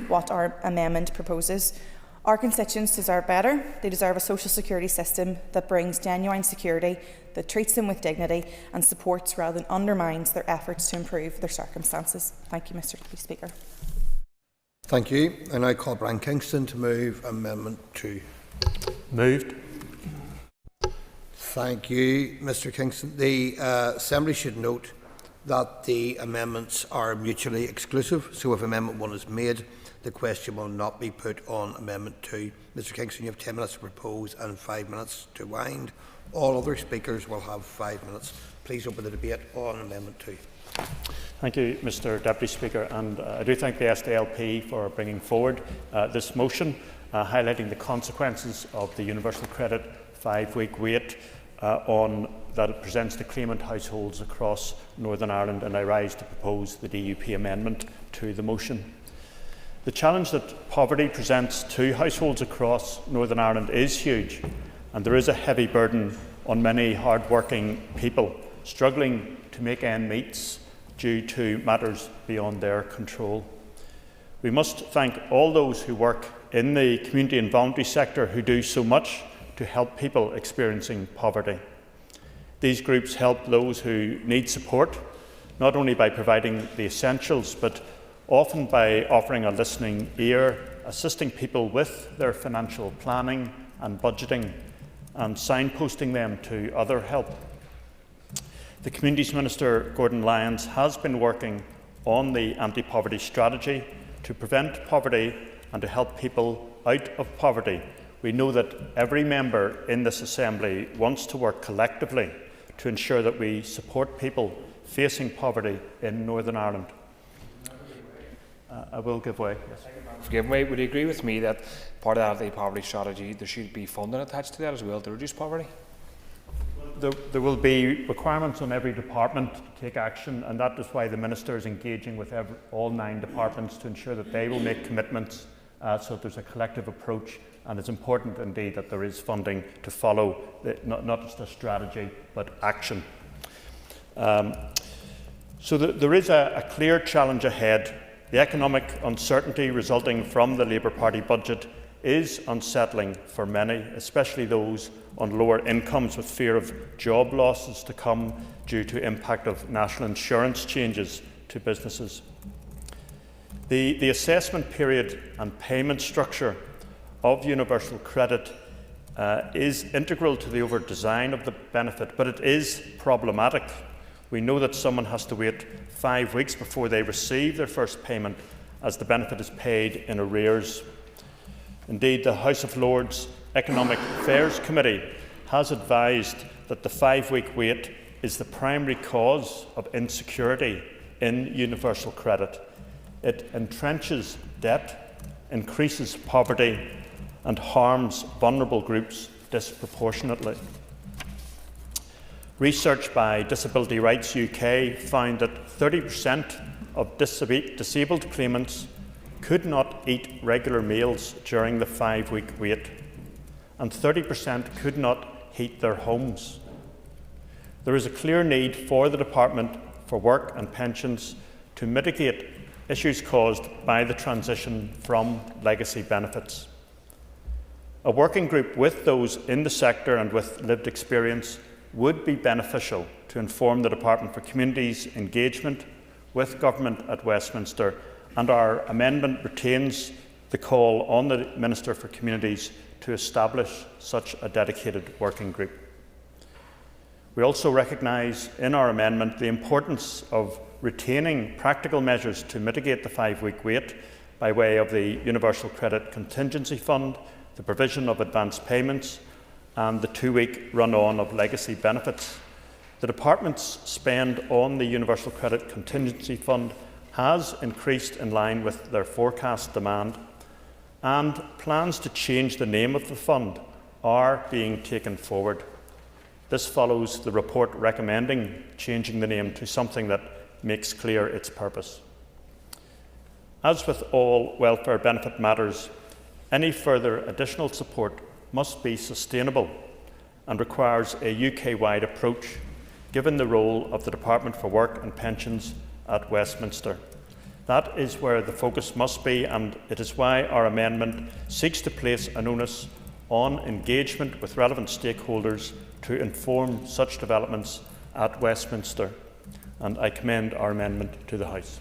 Speaker 3: what our amendment proposes. Our constituents deserve better. They deserve a social security system that brings genuine security, that treats them with dignity and supports rather than undermines their efforts to improve their circumstances. Thank you, Mr Deputy Speaker.
Speaker 20: Thank you. I now call Brian Kingston to move Amendment 2.
Speaker 1: Moved.
Speaker 20: Thank you, Mr Kingston. The Assembly should note that the amendments are mutually exclusive, so if Amendment 1 is made, the question will not be put on Amendment 2. Mr Kingston, you have 10 minutes to propose and 5 minutes to wind. All other speakers will have 5 minutes. Please open the debate on Amendment 2.
Speaker 5: Thank you, Mr Deputy Speaker, and I do thank the SDLP for bringing forward this motion, highlighting the consequences of the Universal Credit 5-week wait that it presents to claimant households across Northern Ireland, and I rise to propose the DUP amendment to the motion. The challenge that poverty presents to households across Northern Ireland is huge, and there is a heavy burden on many hard-working people struggling to make ends meet due to matters beyond their control. We must thank all those who work in the community and voluntary sector who do so much to help people experiencing poverty. These groups help those who need support, not only by providing the essentials, but often by offering a listening ear, assisting people with their financial planning and budgeting, and signposting them to other help. The Communities Minister, Gordon Lyons, has been working on the anti-poverty strategy to prevent poverty and to help people out of poverty. We know that every member in this Assembly wants to work collectively to ensure that we support people facing poverty in Northern Ireland. I will give way. Yes.
Speaker 12: Forgive me, would you agree with me that part of the anti-poverty strategy, there should be funding attached to that as well to reduce poverty?
Speaker 5: There will be requirements on every department to take action, and that is why the Minister is engaging with all 9 departments to ensure that they will make commitments so there's a collective approach. And it's important indeed that there is funding to follow not just a strategy but action. So there is a clear challenge ahead. The economic uncertainty resulting from the Labour Party budget is unsettling for many, especially those on lower incomes, with fear of job losses to come due to impact of national insurance changes to businesses. The assessment period and payment structure of universal credit is integral to the overall design of the benefit, but it is problematic. We know that someone has to wait 5 weeks before they receive their first payment, as the benefit is paid in arrears. Indeed, the House of Lords Economic Affairs Committee has advised that the 5-week wait is the primary cause of insecurity in universal credit. It entrenches debt, increases poverty, and harms vulnerable groups disproportionately. Research by Disability Rights UK found that 30% of disabled claimants could not eat regular meals during the 5-week wait, and 30% could not heat their homes. There is a clear need for the Department for Work and Pensions to mitigate issues caused by the transition from legacy benefits. A working group with those in the sector and with lived experience would be beneficial to inform the Department for Communities' engagement with Government at Westminster, and our amendment retains the call on the Minister for Communities to establish such a dedicated working group. We also recognise in our amendment the importance of retaining practical measures to mitigate the 5-week wait by way of the Universal Credit Contingency Fund, the provision of advance payments, and the 2-week run-on of legacy benefits. The Department's spend on the Universal Credit Contingency Fund has increased in line with their forecast demand, and plans to change the name of the fund are being taken forward. This follows the report recommending changing the name to something that makes clear its purpose. As with all welfare benefit matters, any further additional support must be sustainable and requires a UK-wide approach, given the role of the Department for Work and Pensions at Westminster. That is where the focus must be, and it is why our amendment seeks to place an onus on engagement with relevant stakeholders to inform such developments at Westminster. And I commend our amendment to the House.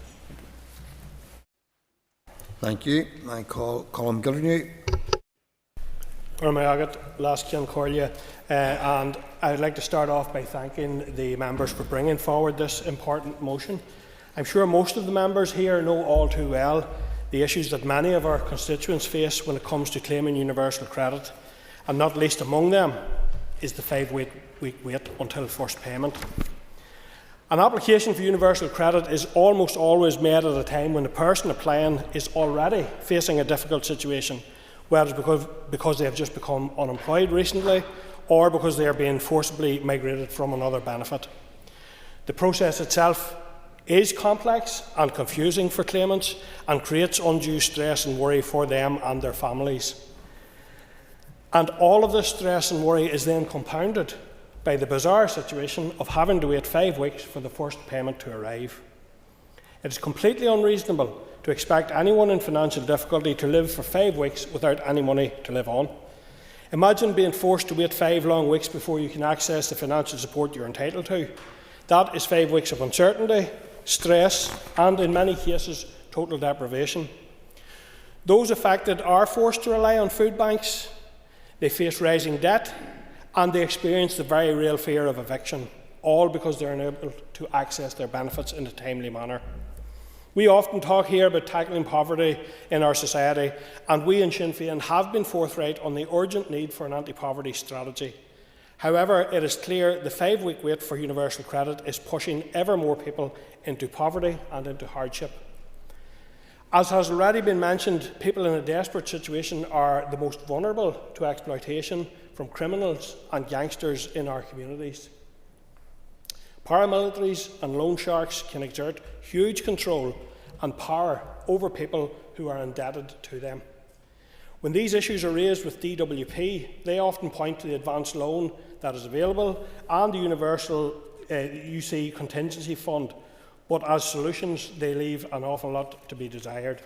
Speaker 20: Thank you. I call Colin Gildernew.
Speaker 2: Cormac Last Corlia, and I'd like to start off by thanking the members for bringing forward this important motion. I'm sure most of the members here know all too well the issues that many of our constituents face when it comes to claiming universal credit, and not least among them is the 5-week wait until first payment. An application for universal credit is almost always made at a time when the person applying is already facing a difficult situation, whether it's because they have just become unemployed recently or because they are being forcibly migrated from another benefit. The process itself is complex and confusing for claimants and creates undue stress and worry for them and their families. And all of this stress and worry is then compounded by the bizarre situation of having to wait 5 weeks for the first payment to arrive. It is completely unreasonable to expect anyone in financial difficulty to live for 5 weeks without any money to live on. Imagine being forced to wait 5 long weeks before you can access the financial support you're entitled to. That is 5 weeks of uncertainty, stress, and in many cases, total deprivation. Those affected are forced to rely on food banks, they face rising debt, and they experience the very real fear of eviction, all because they're unable to access their benefits in a timely manner. We often talk here about tackling poverty in our society, and we in Sinn Féin have been forthright on the urgent need for an anti-poverty strategy. However, it is clear the 5-week wait for universal credit is pushing ever more people into poverty and into hardship. As has already been mentioned, people in a desperate situation are the most vulnerable to exploitation from criminals and gangsters in our communities. Paramilitaries and loan sharks can exert huge control and power over people who are indebted to them. When these issues are raised with DWP, they often point to the advance loan that is available and the Universal UC Contingency Fund, but as solutions they leave an awful lot to be desired.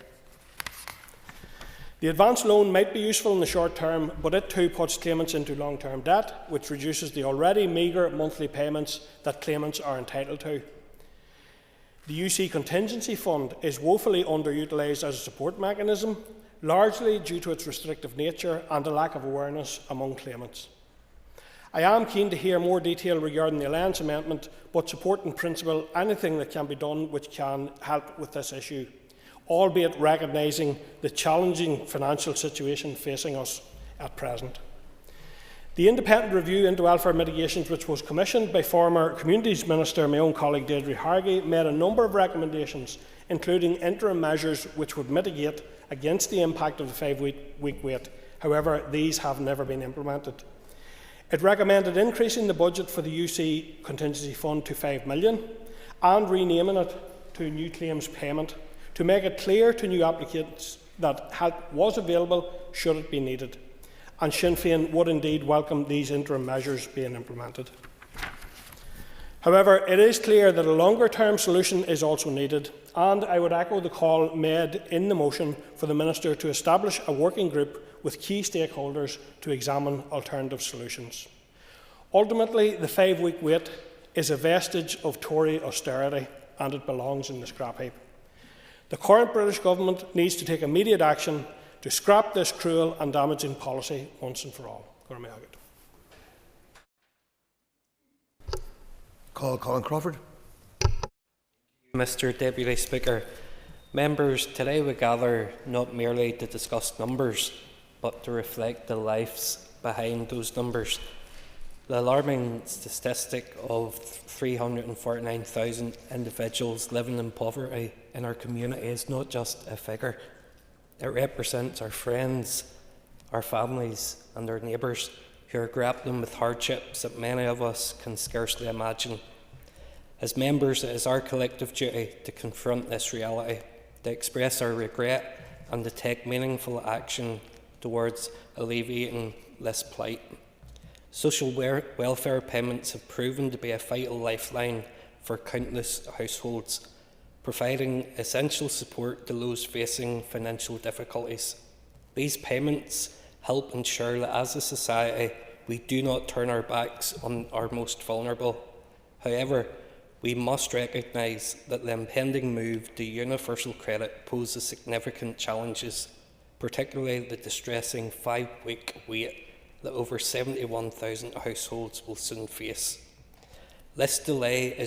Speaker 2: The advance loan might be useful in the short term, but it too puts claimants into long-term debt, which reduces the already meagre monthly payments that claimants are entitled to. The UC Contingency Fund is woefully underutilised as a support mechanism, largely due to its restrictive nature and a lack of awareness among claimants. I am keen to hear more detail regarding the Alliance Amendment, but support in principle anything that can be done which can help with this issue, albeit recognising the challenging financial situation facing us at present. The independent review into welfare mitigations, which was commissioned by former Communities Minister, my own colleague Deirdre Hargey, made a number of recommendations, including interim measures which would mitigate against the impact of the 5-week wait. However, these have never been implemented. It recommended increasing the budget for the UC Contingency Fund to £5 million and renaming it to New Claims Payment to make it clear to new applicants that help was available should it be needed. And Sinn Féin would indeed welcome these interim measures being implemented. However, it is clear that a longer-term solution is also needed, and I would echo the call made in the motion for the Minister to establish a working group with key stakeholders to examine alternative solutions. Ultimately, the 5-week wait is a vestige of Tory austerity, and it belongs in the scrap heap. The current British Government needs to take immediate action to scrap this cruel and damaging policy once and for all.
Speaker 20: Call Colin Crawford.
Speaker 6: Mr Deputy Speaker, members, today we gather not merely to discuss numbers, but to reflect the lives behind those numbers. The alarming statistic of 349,000 individuals living in poverty in our community is not just a figure. It represents our friends, our families and our neighbours who are grappling with hardships that many of us can scarcely imagine. As members, it is our collective duty to confront this reality, to express our regret and to take meaningful action towards alleviating this plight. Social welfare payments have proven to be a vital lifeline for countless households, providing essential support to those facing financial difficulties. These payments help ensure that as a society we do not turn our backs on our most vulnerable. However, we must recognise that the impending move to universal credit poses significant challenges, particularly the distressing 5-week wait that over 71,000 households will soon face. This delay in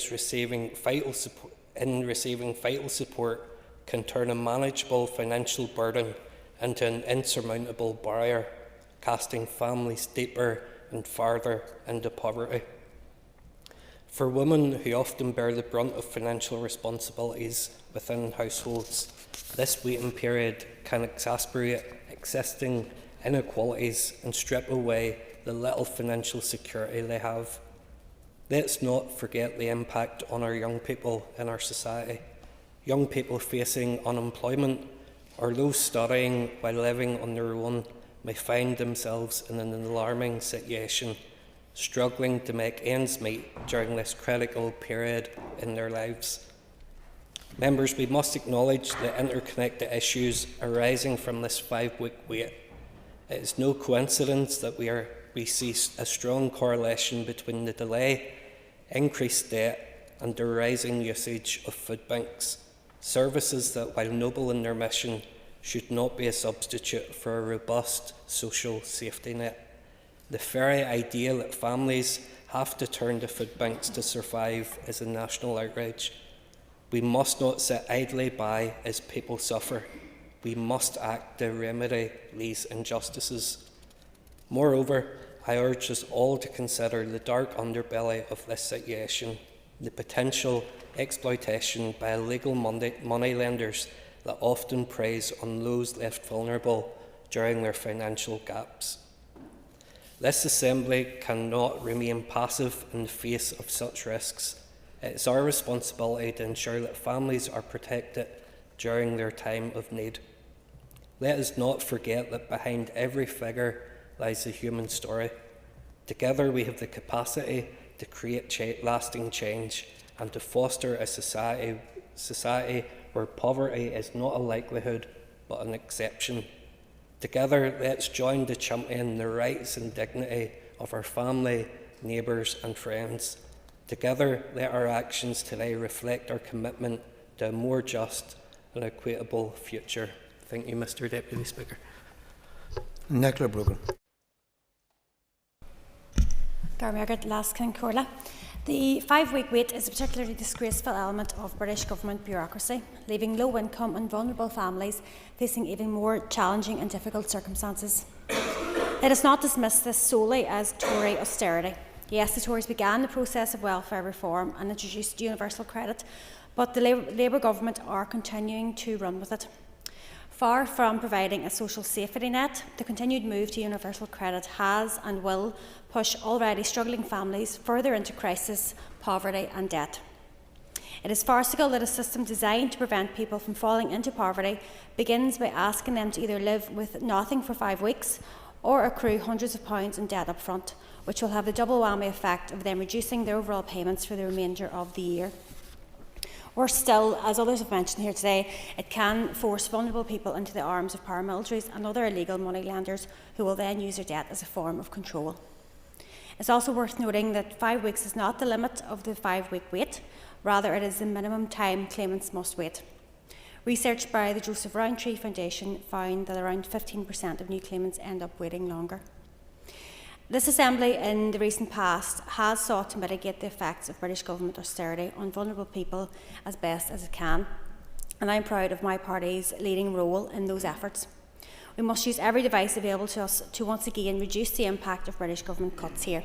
Speaker 6: receiving vital support can turn a manageable financial burden into an insurmountable barrier, casting families deeper and farther into poverty. For women who often bear the brunt of financial responsibilities within households, this waiting period can exacerbate existing inequalities and strip away the little financial security they have. Let's not forget the impact on our young people in our society. Young people facing unemployment or those studying while living on their own may find themselves in an alarming situation, struggling to make ends meet during this critical period in their lives. Members, we must acknowledge the interconnected issues arising from this 5-week wait. It is no coincidence that we see a strong correlation between the delay, increased debt and the rising usage of food banks, services that, while noble in their mission, should not be a substitute for a robust social safety net. The very idea that families have to turn to food banks to survive is a national outrage. We must not sit idly by as people suffer. We must act to remedy these injustices. Moreover, I urge us all to consider the dark underbelly of this situation, the potential exploitation by illegal moneylenders that often preys on those left vulnerable during their financial gaps. This Assembly cannot remain passive in the face of such risks. It is our responsibility to ensure that families are protected during their time of need. Let us not forget that behind every figure lies a human story. Together we have the capacity to create lasting change and to foster a society where poverty is not a likelihood but an exception. Together, let's join to champion the rights and dignity of our family, neighbours and friends. Together, let our actions today reflect our commitment to a more just and equitable future. Thank you, Mr Deputy Speaker.
Speaker 20: Nicola Brogan.
Speaker 10: The 5-week wait is a particularly disgraceful element of British government bureaucracy, leaving low-income and vulnerable families facing even more challenging and difficult circumstances. Let us not dismiss this solely as Tory austerity. Yes, the Tories began the process of welfare reform and introduced universal credit, but the Labour government are continuing to run with it. Far from providing a social safety net, the continued move to universal credit has and will push already struggling families further into crisis, poverty and debt. It is farcical that a system designed to prevent people from falling into poverty begins by asking them to either live with nothing for 5 weeks or accrue hundreds of pounds in debt up front, which will have the double whammy effect of them reducing their overall payments for the remainder of the year. Or still, as others have mentioned here today, it can force vulnerable people into the arms of paramilitaries and other illegal moneylenders who will then use their debt as a form of control. It's also worth noting that 5 weeks is not the limit of the 5-week wait, rather it is the minimum time claimants must wait. Research by the Joseph Rowntree Foundation found that around 15% of new claimants end up waiting longer. This Assembly in the recent past has sought to mitigate the effects of British Government austerity on vulnerable people as best as it can, and I am proud of my party's leading role in those efforts. We must use every device available to us to once again reduce the impact of British Government cuts here.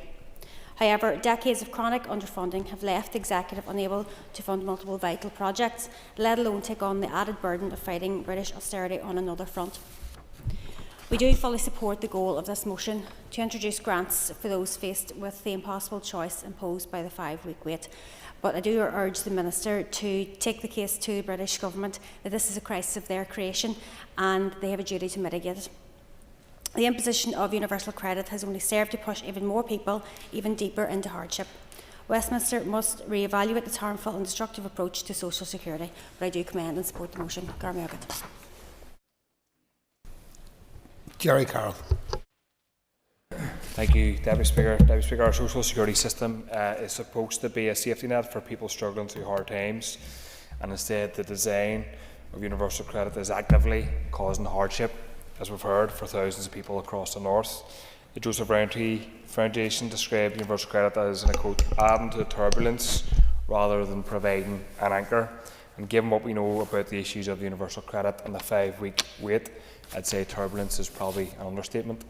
Speaker 10: However, decades of chronic underfunding have left the Executive unable to fund multiple vital projects, let alone take on the added burden of fighting British austerity on another front. We do fully support the goal of this motion to introduce grants for those faced with the impossible choice imposed by the 5-week wait, but I do urge the Minister to take the case to the British Government that this is a crisis of their creation and they have a duty to mitigate it. The imposition of universal credit has only served to push even more people even deeper into hardship. Westminster must re-evaluate its harmful and destructive approach to social security, but I do commend and support the motion.
Speaker 20: Jerry Carroll.
Speaker 12: Thank you, Deputy Speaker. Deputy Speaker, our social security system is supposed to be a safety net for people struggling through hard times, and instead the design of universal credit is actively causing hardship, as we've heard, for thousands of people across the north. The Joseph Rowntree Foundation described universal credit as, and I quote, adding to the turbulence rather than providing an anchor. And given what we know about the issues of the universal credit and the 5-week wait, I'd say turbulence is probably an understatement.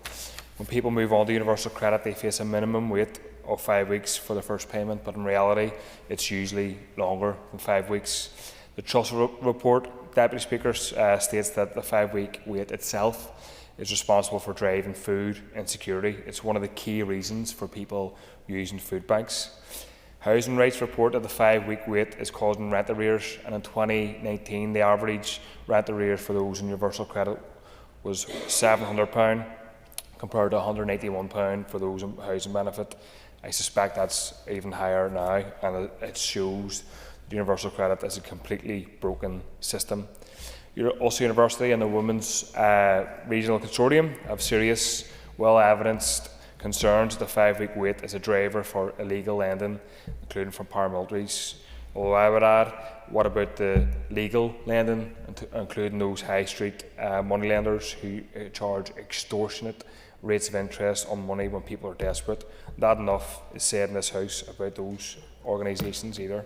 Speaker 12: When people move on to universal credit, they face a minimum wait of 5 weeks for their first payment, but in reality, it's usually longer than 5 weeks. The Truss report, Deputy Speaker, states that the 5-week wait itself is responsible for driving food insecurity. It's one of the key reasons for people using food banks. Housing Rights report that the 5-week wait is causing rent arrears, and in 2019 the average rent arrears for those in universal credit was £700 compared to £181 for those in housing benefit. I suspect that's even higher now, and it shows the universal credit is a completely broken system. Ulster University and the Women's Regional Consortium have serious, well-evidenced concerns that the 5-week wait is a driver for illegal lending, including from paramilitaries. Although I would add, what about the legal lending, including those high street moneylenders who charge extortionate rates of interest on money when people are desperate? Not enough is said in this House about those organisations either.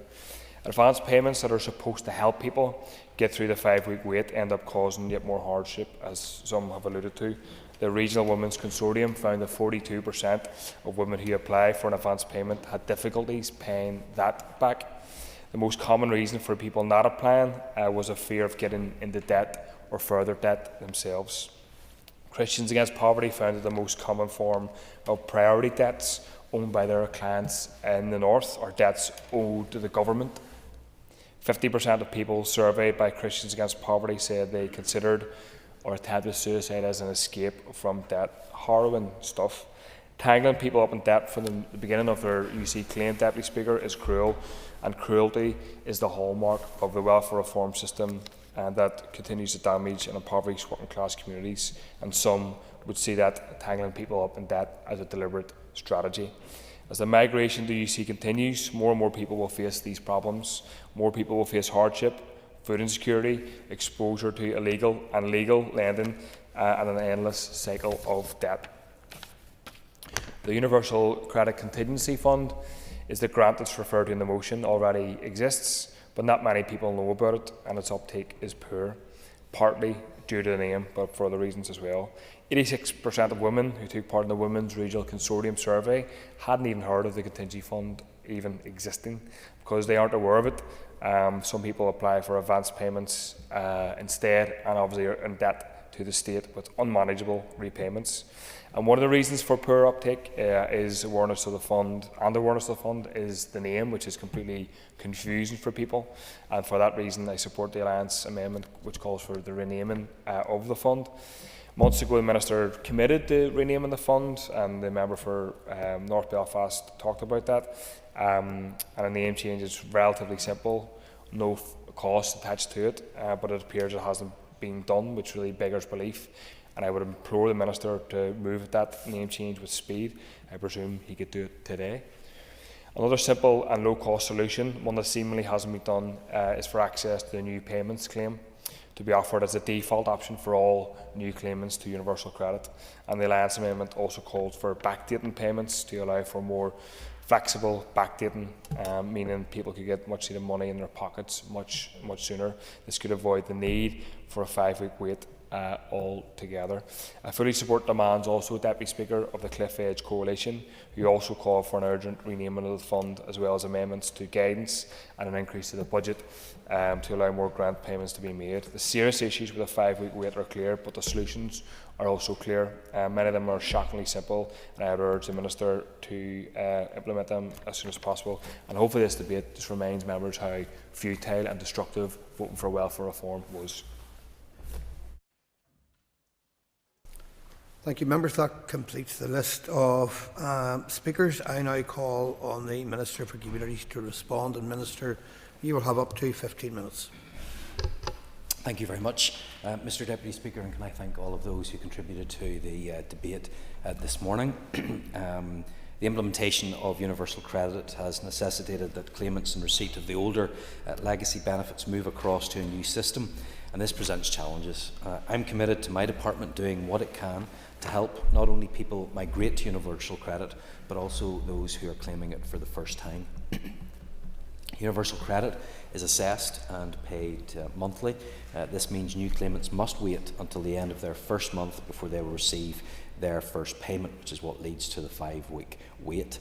Speaker 12: Advance payments that are supposed to help people get through the 5-week wait end up causing yet more hardship, as some have alluded to. The Regional Women's Consortium found that 42% of women who apply for an advance payment had difficulties paying that back. The most common reason for people not applying was a fear of getting into debt or further debt themselves. Christians Against Poverty found that the most common form of priority debts owned by their clients in the north are debts owed to the government. 50% of people surveyed by Christians Against Poverty said they considered or attempted suicide as an escape from debt. Harrowing stuff. Tangling people up in debt from the beginning of their UC claim, Deputy Speaker, is cruel, and cruelty is the hallmark of the welfare reform system, and that continues to damage and impoverish working class communities, and some would see that tangling people up in debt as a deliberate strategy. As the migration to UC continues, more and more people will face these problems. More people will face hardship, food insecurity, exposure to illegal and legal lending, and an endless cycle of debt. The Universal Credit Contingency Fund is the grant that's referred to in the motion already exists, but not many people know about it, and its uptake is poor, partly due to the name, but for other reasons as well. 86% of women who took part in the Women's Regional Consortium survey hadn't even heard of the contingency fund even existing, because they aren't aware of it, Some people apply for advance payments instead, and obviously are in debt to the state with unmanageable repayments. And one of the reasons for poor uptake is awareness of the fund, and awareness of the fund is the name, which is completely confusing for people. And for that reason, I support the Alliance amendment, which calls for the renaming of the fund. Months ago, the Minister committed to renaming the fund, and the member for North Belfast talked about that. And a name change is relatively simple, no cost attached to it, but it appears it hasn't been done, which really beggars belief. And I would implore the Minister to move that name change with speed. I presume he could do it today. Another simple and low-cost solution, one that seemingly hasn't been done, is for access to the new payments claim to be offered as a default option for all new claimants to universal credit. And the Alliance Amendment also calls for backdating payments to allow for more flexible backdating, meaning people could get much needed money in their pockets much sooner. This could avoid the need for a 5-week wait altogether. I fully support demands also, Deputy Speaker, of the Cliff Edge Coalition, who also call for an urgent renaming of the fund, as well as amendments to guidance and an increase to the budget to allow more grant payments to be made. The serious issues with a 5-week wait are clear, but the solutions are also clear. Many of them are shockingly simple, and I would urge the Minister to implement them as soon as possible. And hopefully this debate just reminds members how futile and destructive voting for welfare reform was.
Speaker 20: Thank you, members. That completes the list of speakers. I now call on the Minister for Communities to respond. And Minister, you will have up to 15 minutes.
Speaker 11: Thank you very much, Mr. Deputy Speaker, and can I thank all of those who contributed to the debate this morning. The implementation of universal credit has necessitated that claimants in receipt of the older legacy benefits move across to a new system, and this presents challenges. I'm committed to my department doing what it can to help not only people migrate to universal credit, but also those who are claiming it for the first time. Universal credit is assessed and paid monthly. This means new claimants must wait until the end of their first month before they will receive their first payment, which is what leads to the 5-week wait.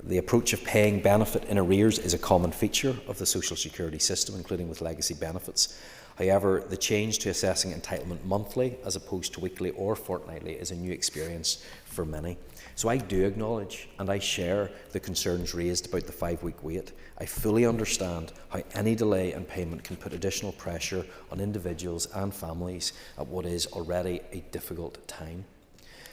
Speaker 11: The approach of paying benefit in arrears is a common feature of the social security system, including with legacy benefits. However, the change to assessing entitlement monthly as opposed to weekly or fortnightly is a new experience for many. So I do acknowledge and I share the concerns raised about the 5-week wait. I fully understand how any delay in payment can put additional pressure on individuals and families at what is already a difficult time.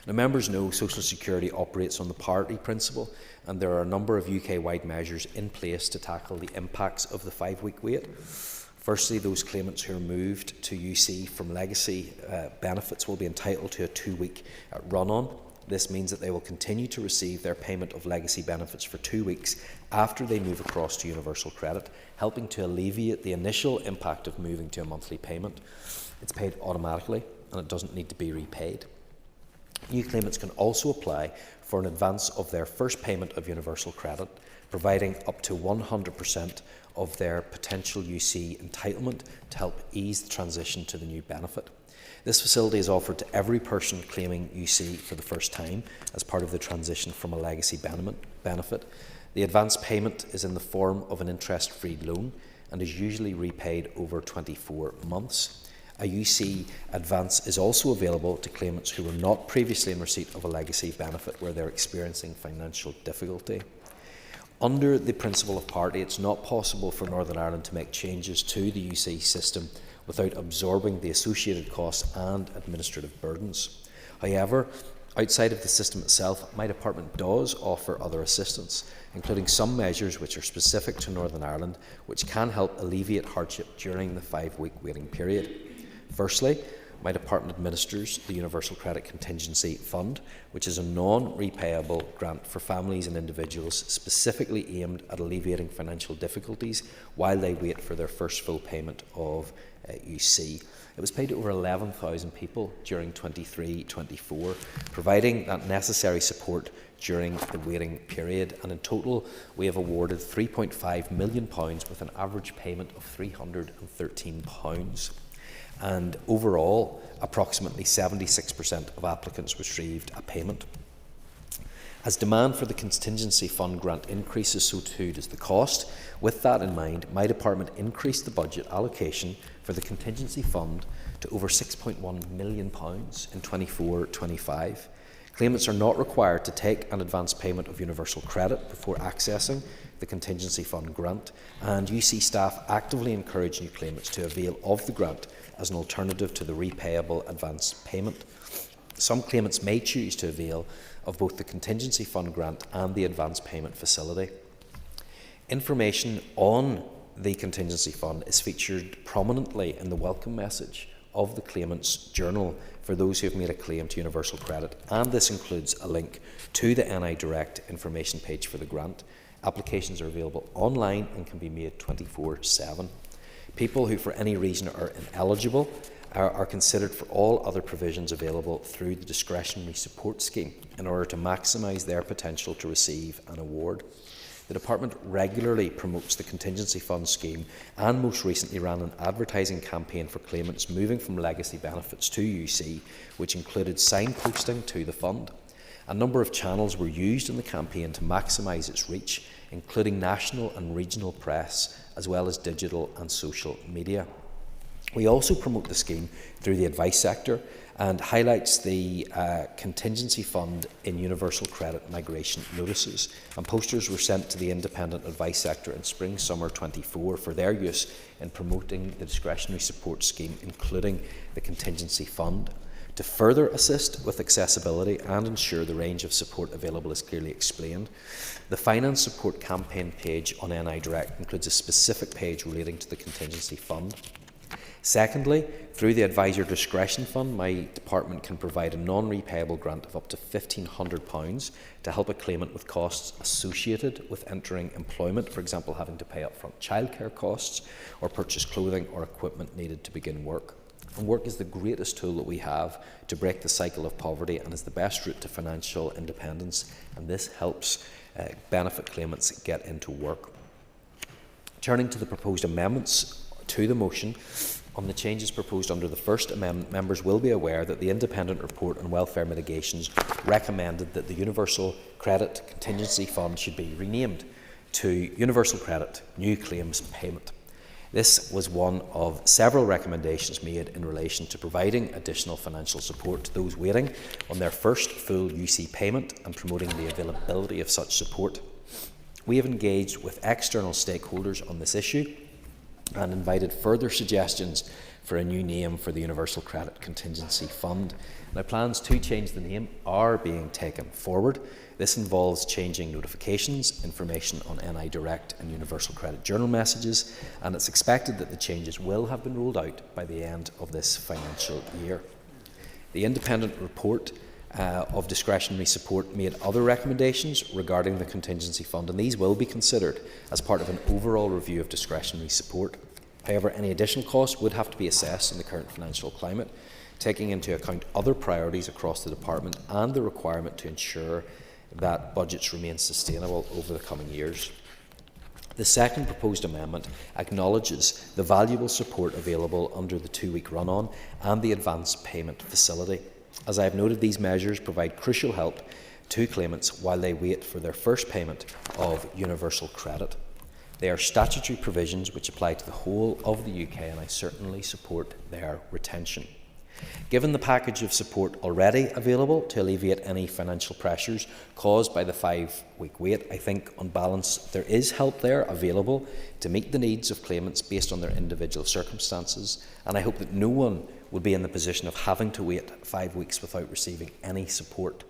Speaker 11: Now, members know Social Security operates on the parity principle, and there are a number of UK-wide measures in place to tackle the impacts of the 5-week wait. Firstly, those claimants who are moved to UC from legacy benefits will be entitled to a 2-week run-on. This means that they will continue to receive their payment of legacy benefits for 2 weeks after they move across to universal credit, helping to alleviate the initial impact of moving to a monthly payment. It's paid automatically and it doesn't need to be repaid. New claimants can also apply for an advance of their first payment of universal credit, providing up to 100% of their potential UC entitlement to help ease the transition to the new benefit. This facility is offered to every person claiming UC for the first time as part of the transition from a legacy benefit. The advance payment is in the form of an interest-free loan and is usually repaid over 24 months. A UC advance is also available to claimants who were not previously in receipt of a legacy benefit where they're experiencing financial difficulty. Under the principle of parity, it's not possible for Northern Ireland to make changes to the UC system without absorbing the associated costs and administrative burdens. However, outside of the system itself, my department does offer other assistance, including some measures which are specific to Northern Ireland, which can help alleviate hardship during the 5-week waiting period. Firstly, my department administers the Universal Credit Contingency Fund, which is a non-repayable grant for families and individuals specifically aimed at alleviating financial difficulties while they wait for their first full payment of UC. It was paid to over 11,000 people during 23-24, providing that necessary support during the waiting period, and in total we have awarded £3.5 million with an average payment of £313. And overall, approximately 76% of applicants received a payment.
Speaker 9: As demand for the contingency fund grant increases, so too does the cost. With that in mind, my department increased the budget allocation for the contingency fund to over £6.1 million in 24-25. Claimants are not required to take an advance payment of universal credit before accessing the contingency fund grant, and UC staff actively encourage new claimants to avail of the grant as an alternative to the repayable advance payment. Some claimants may choose to avail of both the contingency fund grant and the advance payment facility. Information on the contingency fund is featured prominently in the welcome message of the claimant's journal for those who have made a claim to universal credit, and this includes a link to the NI Direct information page for the grant. Applications are available online and can be made 24/7. People who for any reason are ineligible are considered for all other provisions available through the discretionary support scheme in order to maximise their potential to receive an award. The Department regularly promotes the contingency fund scheme and most recently ran an advertising campaign for claimants moving from legacy benefits to UC, which included signposting to the fund. A number of channels were used in the campaign to maximise its reach, including national and regional press, as well as digital and social media. We also promote the scheme through the advice sector and highlights the contingency fund in universal credit migration notices. And posters were sent to the independent advice sector in spring-summer 24 for their use in promoting the discretionary support scheme, including the contingency fund. To further assist with accessibility and ensure the range of support available is clearly explained, the Finance Support Campaign page on NI Direct includes a specific page relating to the contingency fund. Secondly, through the Advisor Discretion Fund, my department can provide a non-repayable grant of up to £1,500 to help a claimant with costs associated with entering employment, for example, having to pay upfront childcare costs or purchase clothing or equipment needed to begin work. And work is the greatest tool that we have to break the cycle of poverty and is the best route to financial independence, and this helps benefit claimants get into work. Turning to the proposed amendments to the motion, on the changes proposed under the first amendment, members will be aware that the Independent Report on Welfare Mitigations recommended that the Universal Credit Contingency Fund should be renamed to Universal Credit New Claims Payment. This was one of several recommendations made in relation to providing additional financial support to those waiting on their first full UC payment and promoting the availability of such support. We have engaged with external stakeholders on this issue and invited further suggestions for a new name for the Universal Credit Contingency Fund. Now, plans to change the name are being taken forward. This involves changing notifications, information on NI Direct and Universal Credit Journal messages, and it's expected that the changes will have been rolled out by the end of this financial year. The independent report of discretionary support made other recommendations regarding the contingency fund, and these will be considered as part of an overall review of discretionary support. However, any additional costs would have to be assessed in the current financial climate, taking into account other priorities across the department and the requirement to ensure that budgets remain sustainable over the coming years. The second proposed amendment acknowledges the valuable support available under the 2-week run-on and the advance payment facility. As I have noted, these measures provide crucial help to claimants while they wait for their first payment of universal credit. They are statutory provisions which apply to the whole of the UK, and I certainly support their retention. Given the package of support already available to alleviate any financial pressures caused by the 5-week wait, I think on balance there is help there available to meet the needs of claimants based on their individual circumstances, and I hope that no one will be in the position of having to wait 5 weeks without receiving any support.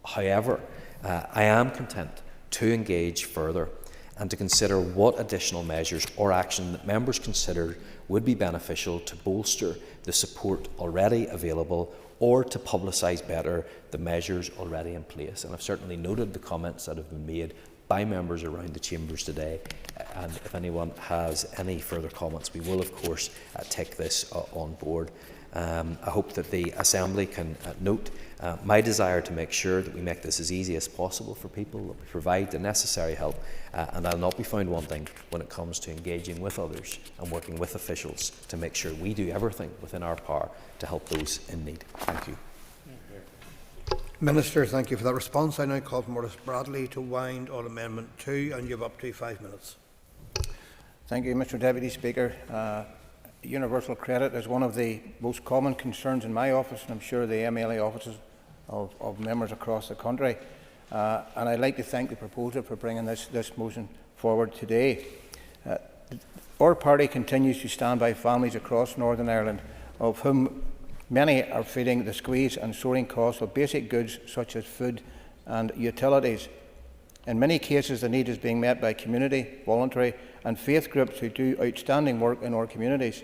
Speaker 9: However, I am content to engage further and to consider what additional measures or action that members consider would be beneficial to bolster the support already available or to publicise better the measures already in place. And I've certainly noted the comments that have been made by members around the chambers today, and if anyone has any further comments, we will of course take this on board. I hope that the Assembly can note my desire to make sure that we make this as easy as possible for people, that we provide the necessary help, and I'll not be found wanting when it comes to engaging with others and working with officials to make sure we do everything within our power to help those in need. Thank you.
Speaker 20: Minister, thank you for that response. I now call for Morris Bradley to wind on Amendment 2, and you have up to 5 minutes.
Speaker 8: Thank you, Mr Deputy Speaker. Universal credit is one of the most common concerns in my office, and I'm sure the MLA offices of members across the country. And I'd like to thank the proposer for bringing this motion forward today. Our party continues to stand by families across Northern Ireland, of whom many are feeling the squeeze and soaring costs of basic goods such as food and utilities. In many cases, the need is being met by community, voluntary and faith groups who do outstanding work in our communities.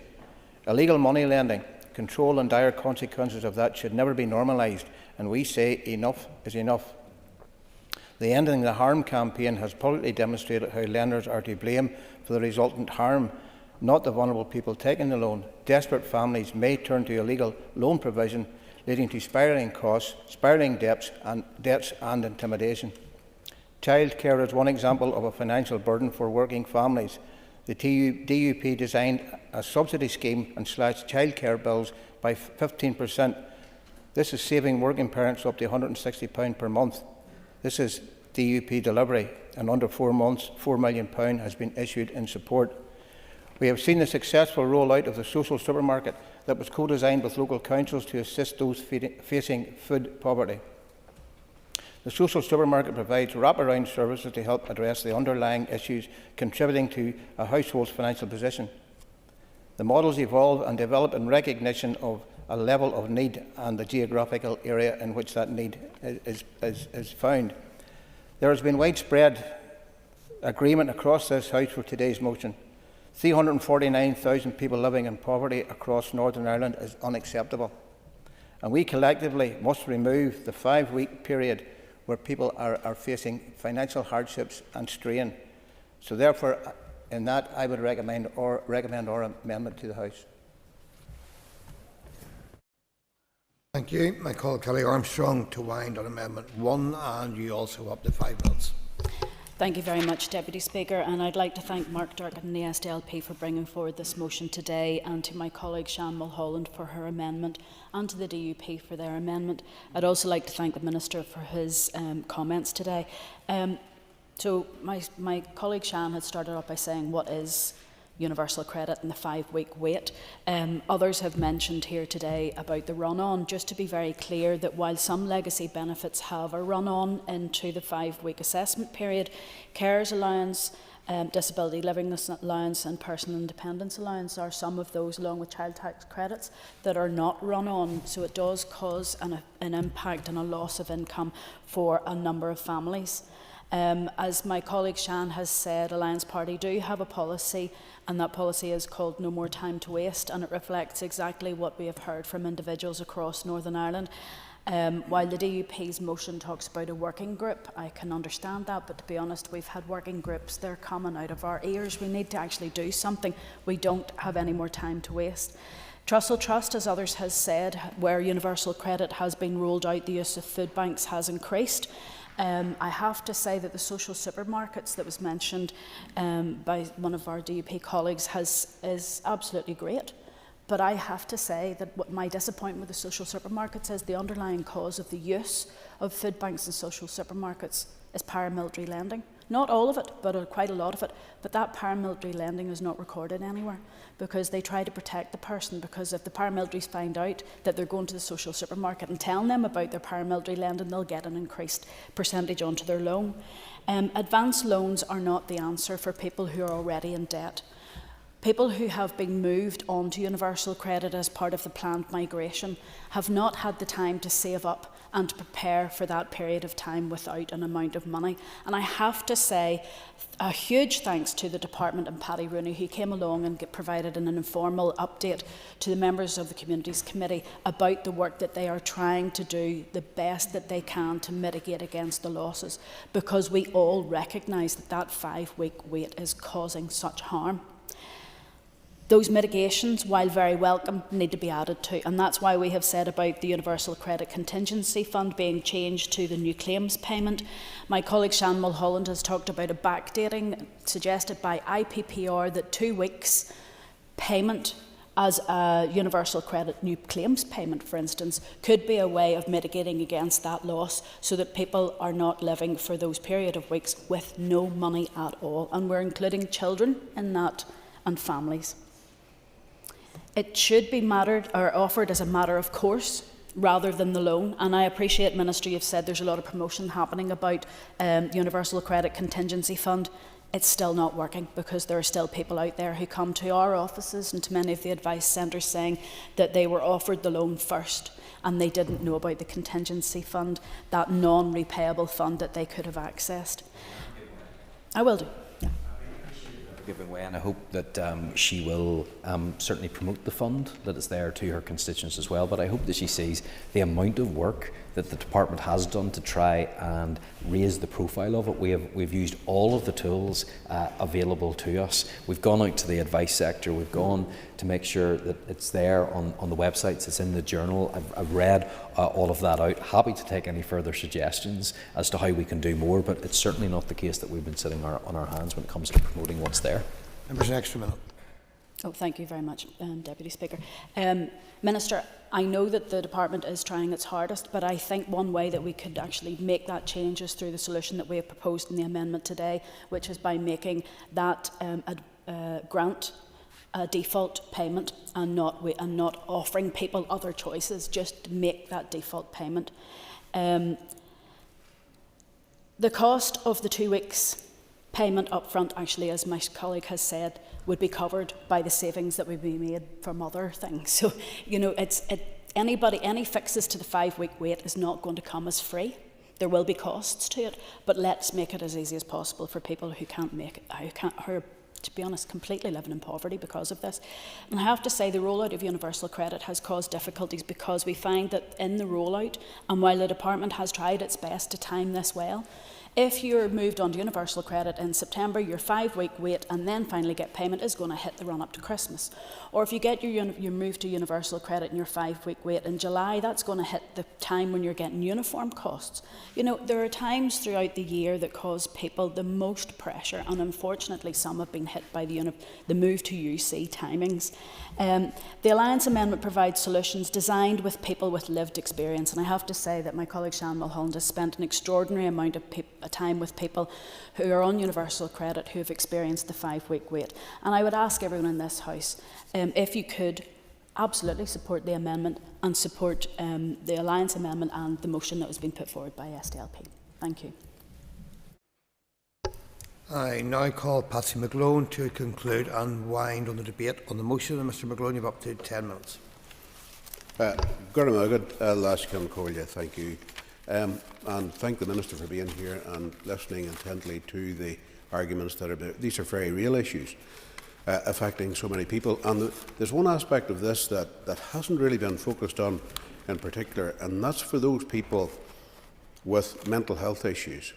Speaker 8: Illegal money lending, control and dire consequences of that should never be normalised, and we say enough is enough. The Ending the Harm campaign has publicly demonstrated how lenders are to blame for the resultant harm, not the vulnerable people taking the loan. Desperate families may turn to illegal loan provision, leading to spiralling costs, spiralling debts and intimidation. Childcare is one example of a financial burden for working families. The DUP designed a subsidy scheme and slashed childcare bills by 15%. This is saving working parents up to £160 per month. This is DUP delivery, and under 4 months, £4 million has been issued in support. We have seen the successful rollout of the social supermarket that was co-designed with local councils to assist those facing food poverty. The social supermarket provides wraparound services to help address the underlying issues contributing to a household's financial position. The models evolve and develop in recognition of a level of need and the geographical area in which that need is found. There has been widespread agreement across this House for today's motion. 349,000 people living in poverty across Northern Ireland is unacceptable, and we collectively must remove the 5-week period where people are facing financial hardships and strain. So therefore, in that, I would recommend our amendment to the House.
Speaker 20: Thank you. I call Kelly Armstrong to wind on Amendment 1, and you also have up to 5 minutes.
Speaker 13: Thank you very much, Deputy Speaker, and I'd like to thank Mark Durkan and the SDLP for bringing forward this motion today, and to my colleague Sian Mulholland for her amendment, and to the DUP for their amendment. I'd also like to thank the Minister for his comments today. So my colleague Sian had started off by saying, what is universal credit and the 5-week wait? Others have mentioned here today about the run-on. Just to be very clear, that while some legacy benefits have a run-on into the 5-week assessment period, carers allowance, disability living allowance and personal independence allowance are some of those, along with child tax credits, that are not run-on. So it does cause an impact and a loss of income for a number of families. As my colleague Sian has said, Alliance Party do have a policy, and that policy is called No More Time to Waste, and it reflects exactly what we have heard from individuals across Northern Ireland. While the DUP's motion talks about a working group, I can understand that, but to be honest, we've had working groups, they're coming out of our ears. We need to actually do something. We don't have any more time to waste. Trussell Trust, as others have said, where universal credit has been rolled out, the use of food banks has increased. I have to say that the social supermarkets that was mentioned by one of our DUP colleagues is absolutely great. But I have to say that what my disappointment with the social supermarkets is, the underlying cause of the use of food banks and social supermarkets is paramilitary lending. Not all of it, but quite a lot of it. But that paramilitary lending is not recorded anywhere, because they try to protect the person, because if the paramilitaries find out that they're going to the social supermarket and telling them about their paramilitary lending, they'll get an increased percentage onto their loan. Advance loans are not the answer for people who are already in debt. People who have been moved onto universal credit as part of the planned migration have not had the time to save up and to prepare for that period of time without an amount of money. And I have to say a huge thanks to the Department and Paddy Rooney, who came along and provided an informal update to the members of the Communities Committee about the work that they are trying to do the best that they can to mitigate against the losses, because we all recognise that that 5-week wait is causing such harm. Those mitigations, while very welcome, need to be added to, and that's why we have said about the Universal Credit Contingency Fund being changed to the new claims payment. My colleague Sian Mulholland has talked about a backdating suggested by IPPR, that 2 weeks payment as a universal credit new claims payment, for instance, could be a way of mitigating against that loss so that people are not living for those period of weeks with no money at all. And we're including children in that and families. It should be offered as a matter of course rather than the loan. And I appreciate, Minister, you've said there's a lot of promotion happening about Universal Credit Contingency Fund. It's still not working because there are still people out there who come to our offices and to many of the advice centres saying that they were offered the loan first and they didn't know about the contingency fund, that non-repayable fund that they could have accessed. I will do.
Speaker 9: Giving way, and I hope that she will certainly promote the fund that is there to her constituents as well. But I hope that she sees the amount of work that the department has done to try and raise the profile of it. We've used all of the tools available to us. We've gone out to the advice sector. We've gone to make sure that it's there on the websites. It's in the journal. I've read all of that out. Happy to take any further suggestions as to how we can do more. But it's certainly not the case that we've been sitting on our hands when it comes to promoting what's there.
Speaker 20: Members, an extra minute.
Speaker 13: Oh, thank you very much, Deputy Speaker. Minister, I know that the department is trying its hardest, but I think one way that we could actually make that change is through the solution that we have proposed in the amendment today, which is by making that grant a default payment and not offering people other choices, just to make that default payment. The cost of the 2 weeks payment up front, actually, as my colleague has said, would be covered by the savings that would be made from other things. So, you know, any fixes to the 5-week wait is not going to come as free. There will be costs to it, but let's make it as easy as possible for people who are, to be honest, completely living in poverty because of this. And I have to say the rollout of Universal Credit has caused difficulties because we find that in the rollout, and while the department has tried its best to time this well, if you're moved on to Universal Credit in September, your 5-week wait and then finally get payment is going to hit the run up to Christmas. Or if you get your move to Universal Credit and your 5-week wait in July, that's going to hit the time when you're getting uniform costs. You know, there are times throughout the year that cause people the most pressure, and unfortunately some have been hit by the move to UC timings. The Alliance Amendment provides solutions designed with people with lived experience, and I have to say that my colleague Sean Mulholland has spent an extraordinary amount of time with people who are on Universal Credit who have experienced the 5-week wait. And I would ask everyone in this House if you could absolutely support the amendment and support the Alliance Amendment and the motion that was being put forward by SDLP. Thank you.
Speaker 20: I now call Patsy McGlone to conclude and wind on the debate on the motion. And Mr McGlone, you have up to 10 minutes.
Speaker 7: Thank you. And thank the Minister for being here and listening intently to the arguments that are there. These are very real issues affecting so many people. And there's one aspect of this that hasn't really been focused on in particular, and that's for those people with mental health issues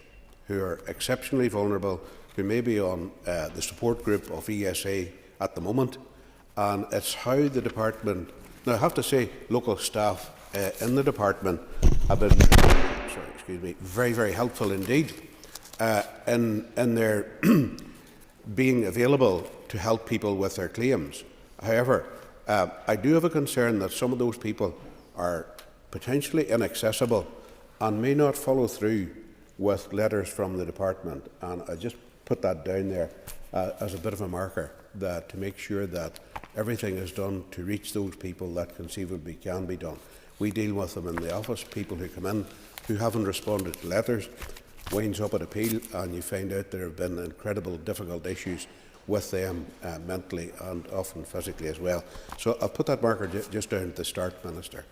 Speaker 7: who are exceptionally vulnerable, who may be on the support group of ESA at the moment. And it's how the department, now I have to say local staff in the department have been very, very helpful indeed in their being available to help people with their claims. However, I do have a concern that some of those people are potentially inaccessible and may not follow through with letters from the department. And I just put that down there as a bit of a marker that to make sure that everything is done to reach those people that conceivably can be done. We deal with them in the office, people who come in who haven't responded to letters, winds up at appeal, and you find out there have been incredible difficult issues with them mentally and often physically as well. So I'll put that marker just down at the start, Minister.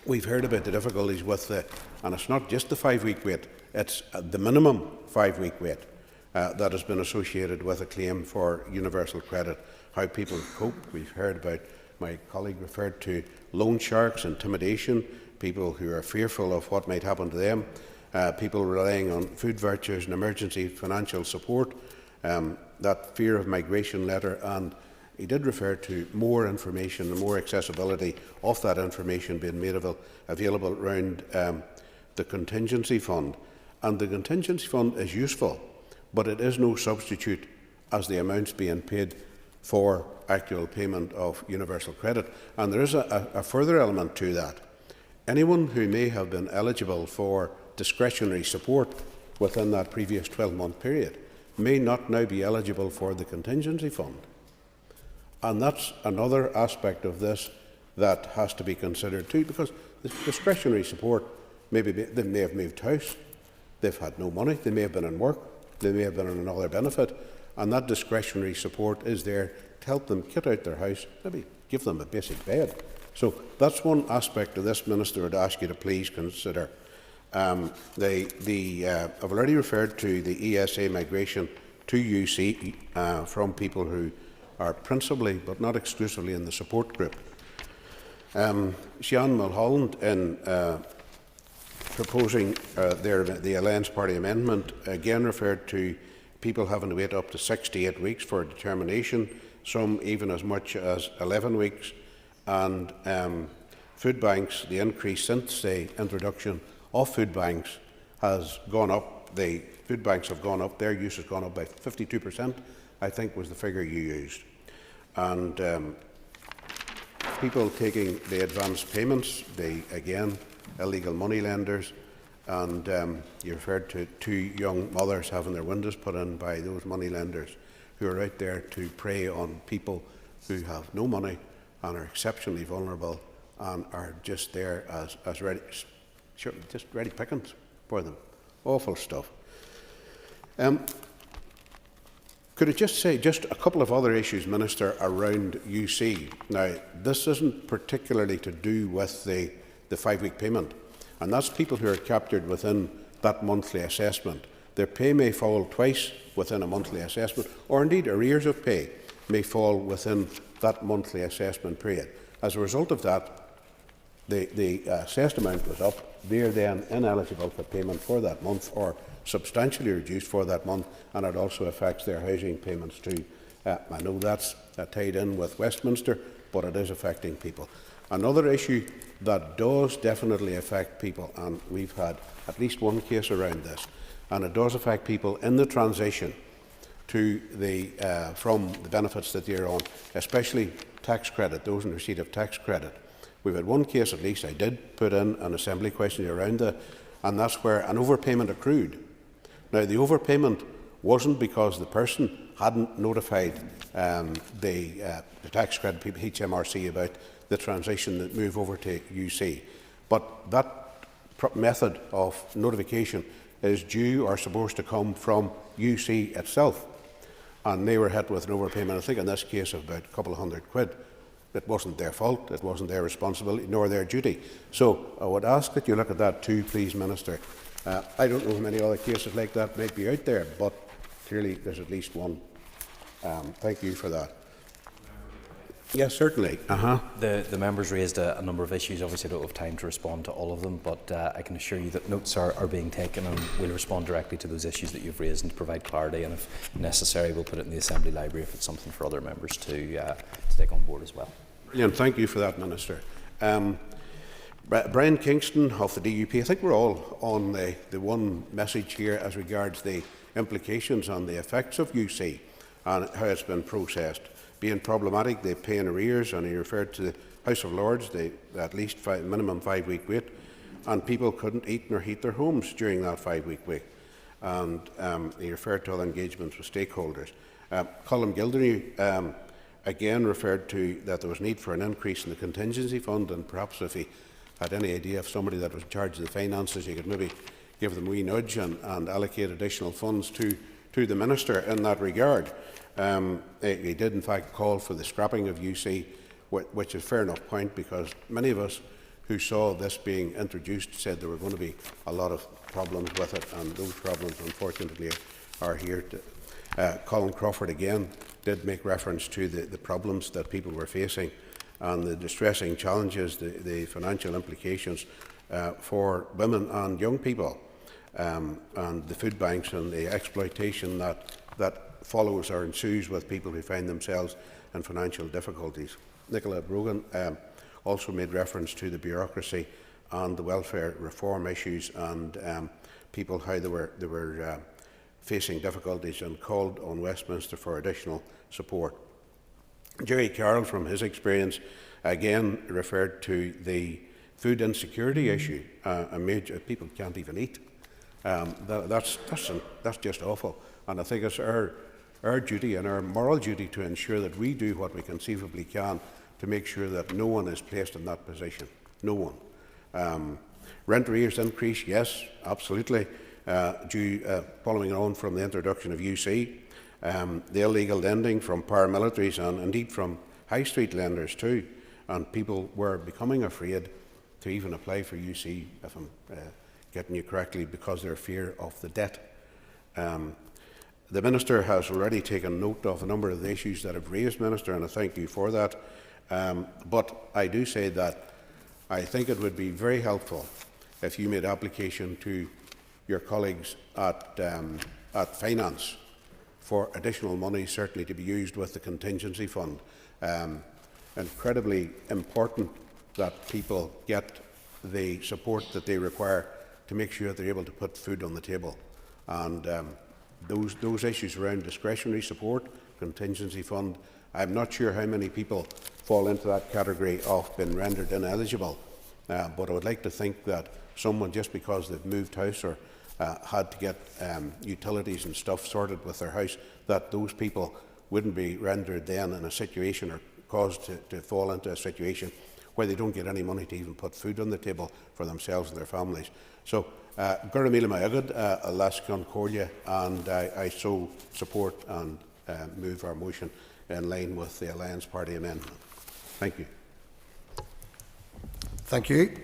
Speaker 7: We've heard about the difficulties with and it's not just the 5-week wait, it's the minimum 5-week wait that has been associated with a claim for universal credit, how people cope. We've heard about, my colleague referred to loan sharks, intimidation, people who are fearful of what might happen to them, people relying on food vouchers and emergency financial support, that fear of migration letter, and he did refer to more information and more accessibility of that information being made available around the contingency fund. And the contingency fund is useful, but it is no substitute, as the amounts being paid for actual payment of universal credit. And there is a further element to that. Anyone who may have been eligible for discretionary support within that previous 12-month period may not now be eligible for the contingency fund. And that's another aspect of this that has to be considered too, because the discretionary support, maybe they may have moved house, they've had no money, they may have been in work, they may have been on another benefit, and that discretionary support is there to help them get out their house, maybe give them a basic bed. So that's one aspect of this, Minister, I would ask you to please consider. I've already referred to the ESA migration to UC from people who are principally but not exclusively in the support group. Sean Mulholland, in proposing the Alliance Party amendment, again referred to people having to wait up to 68 weeks for a determination, some even as much as 11 weeks, and food banks, the increase since the introduction of food banks has gone up. The food banks have gone up, their use has gone up by 52%, I think was the figure you used. And people taking the advance payments, again, illegal money lenders, and you referred to 2 young mothers having their windows put in by those money lenders who are out there to prey on people who have no money and are exceptionally vulnerable and are just there as ready, just ready pickings for them. Awful stuff. Could I just say just a couple of other issues, Minister, around UC? Now, this isn't particularly to do with the 5-week payment, and that's people who are captured within that monthly assessment. Their pay may fall twice within a monthly assessment, or indeed arrears of pay may fall within that monthly assessment period. As a result of that, the assessed amount was up. They are then ineligible for payment for that month, or substantially reduced for that month, and it also affects their housing payments too. I know that's tied in with Westminster, but it is affecting people. Another issue that does definitely affect people, and we've had at least one case around this, and it does affect people in the transition to from the benefits that they're on, especially tax credit, those in receipt of tax credit. We've had one case, at least I did put in an assembly question around that, and that's where an overpayment accrued. Now, the overpayment wasn't because the person hadn't notified the tax credit people, HMRC, about the transition that move over to UC. But that method of notification is due or supposed to come from UC itself. And they were hit with an overpayment, I think in this case, of about a couple of £100. It wasn't their fault, it wasn't their responsibility, nor their duty. So I would ask that you look at that too, please, Minister. I don't know how many other cases like that might be out there, but clearly there's at least one. Thank you for that. Yes, certainly.
Speaker 11: The members raised a number of issues. Obviously, I don't have time to respond to all of them, but I can assure you that notes are being taken, and we'll respond directly to those issues that you've raised and to provide clarity. And if necessary, we'll put it in the Assembly Library if it's something for other members to take on board as well.
Speaker 7: Brilliant. Thank you for that, Minister. Brian Kingston of the DUP, I think we're all on the one message here as regards the implications on the effects of UC and how it's been processed. Being problematic, they pay in arrears, and he referred to the House of Lords, at least minimum 5-week wait, and people couldn't eat nor heat their homes during that 5-week wait. And he referred to other engagements with stakeholders. Colm Gildernew again referred to that there was need for an increase in the contingency fund, and perhaps if he had any idea of somebody that was in charge of the finances, he could maybe give them a wee nudge and allocate additional funds to the Minister in that regard. He did in fact call for the scrapping of UC, which is a fair enough point, because many of us who saw this being introduced said there were going to be a lot of problems with it, and those problems unfortunately are here. Colin Crawford again did make reference to the problems that people were facing and the distressing challenges, the financial implications for women and young people, and the food banks and the exploitation that follows or ensues with people who find themselves in financial difficulties. Nicola Brogan also made reference to the bureaucracy and the welfare reform issues, and people how they were facing difficulties, and called on Westminster for additional support. Jerry Carroll, from his experience, again referred to the food insecurity issue. A major people can't even eat. That's just awful. And I think it's our duty and our moral duty to ensure that we do what we conceivably can to make sure that no one is placed in that position. No one. Rent arrears increase, yes, absolutely, following on from the introduction of UC. The illegal lending from paramilitaries and indeed from high street lenders too. And people were becoming afraid to even apply for UC, if I'm getting you correctly, because of their fear of the debt. The Minister has already taken note of a number of the issues that I've raised, Minister, and I thank you for that. But I do say that I think it would be very helpful if you made application to your colleagues at Finance for additional money, certainly to be used with the contingency fund. Incredibly important that people get the support that they require to make sure they're able to put food on the table. And those issues around discretionary support, contingency fund, I'm not sure how many people fall into that category of being rendered ineligible. But I would like to think that someone, just because they've moved house or had to get utilities and stuff sorted with their house, that those people wouldn't be rendered then in a situation or caused to fall into a situation where they don't get any money to even put food on the table for themselves and their families. So, Gurramila Mayagad, Alaskan Cordia, and I so support and move our motion in line with the Alliance Party amendment. Thank you.
Speaker 20: Thank you.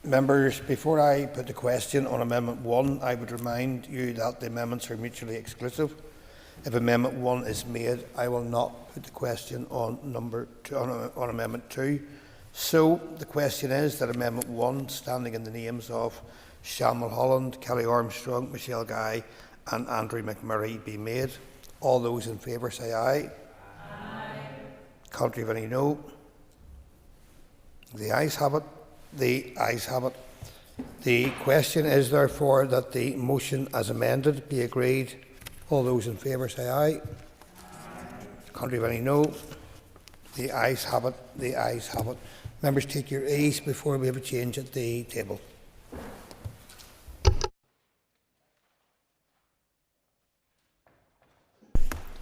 Speaker 20: Members, before I put the question on Amendment 1, I would remind you that the amendments are mutually exclusive. If Amendment 1 is made, I will not put the question on Amendment 2. So the question is that Amendment 1, standing in the names of Sean Mulholland, Kelly Armstrong, Michelle Guy and Andrew McMurray, be made. All those in favour say aye. Aye. Contrary, if any, no. The ayes have it. The ayes have it. The question is therefore that the motion as amended be agreed. All those in favour say aye. Contrary, if any, no. The ayes have it. The ayes have it. Members, take your ease before we have a change at the table.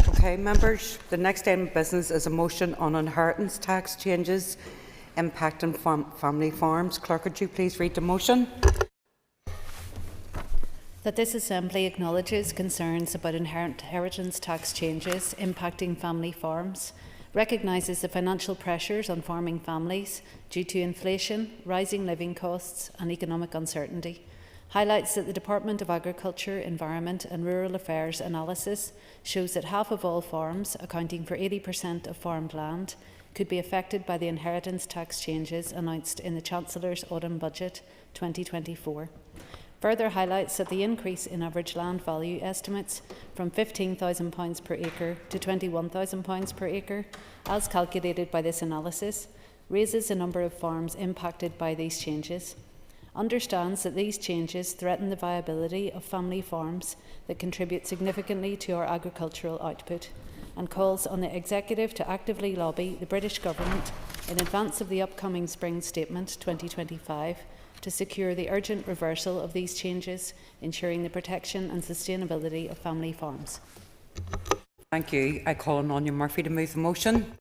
Speaker 4: Okay, members, the next item of business is a motion on inheritance tax changes impacting family farms. Clerk, could you please read the motion?
Speaker 13: That this Assembly acknowledges concerns about inheritance tax changes impacting family farms, recognises the financial pressures on farming families due to inflation, rising living costs and economic uncertainty, highlights that the Department of Agriculture, Environment and Rural Affairs analysis shows that half of all farms, accounting for 80% of farmed land, could be affected by the inheritance tax changes announced in the Chancellor's Autumn Budget 2024. Further highlights that the increase in average land value estimates from £15,000 per acre to £21,000 per acre, as calculated by this analysis, raises the number of farms impacted by these changes, understands that these changes threaten the viability of family farms that contribute significantly to our agricultural output, and calls on the Executive to actively lobby the British Government in advance of the upcoming Spring Statement 2025 to secure the urgent reversal of these changes, ensuring the protection and sustainability of family farms.
Speaker 4: Thank you. I call on Áine Murphy to move the motion.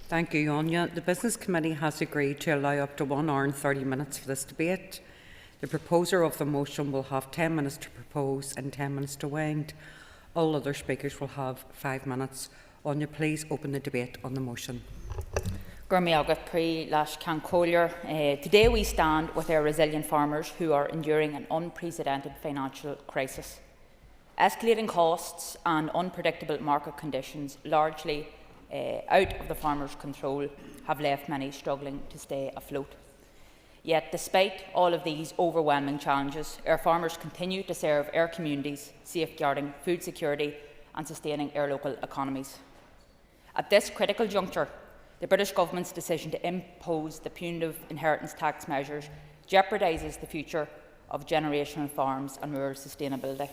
Speaker 4: Thank you, Áine. The Business Committee has agreed to allow up to 1 hour and 30 minutes for this debate. The proposer of the motion will have 10 minutes to propose and 10 minutes to wind. All other speakers will have 5 minutes. Áine, please open the debate on the motion.
Speaker 14: Today we stand with our resilient farmers who are enduring an unprecedented financial crisis. Escalating costs and unpredictable market conditions, largely out of the farmers' control, have left many struggling to stay afloat. Yet, despite all of these overwhelming challenges, our farmers continue to serve our communities, safeguarding food security and sustaining our local economies. At this critical juncture, the British Government's decision to impose the punitive inheritance tax measures jeopardises the future of generational farms and rural sustainability.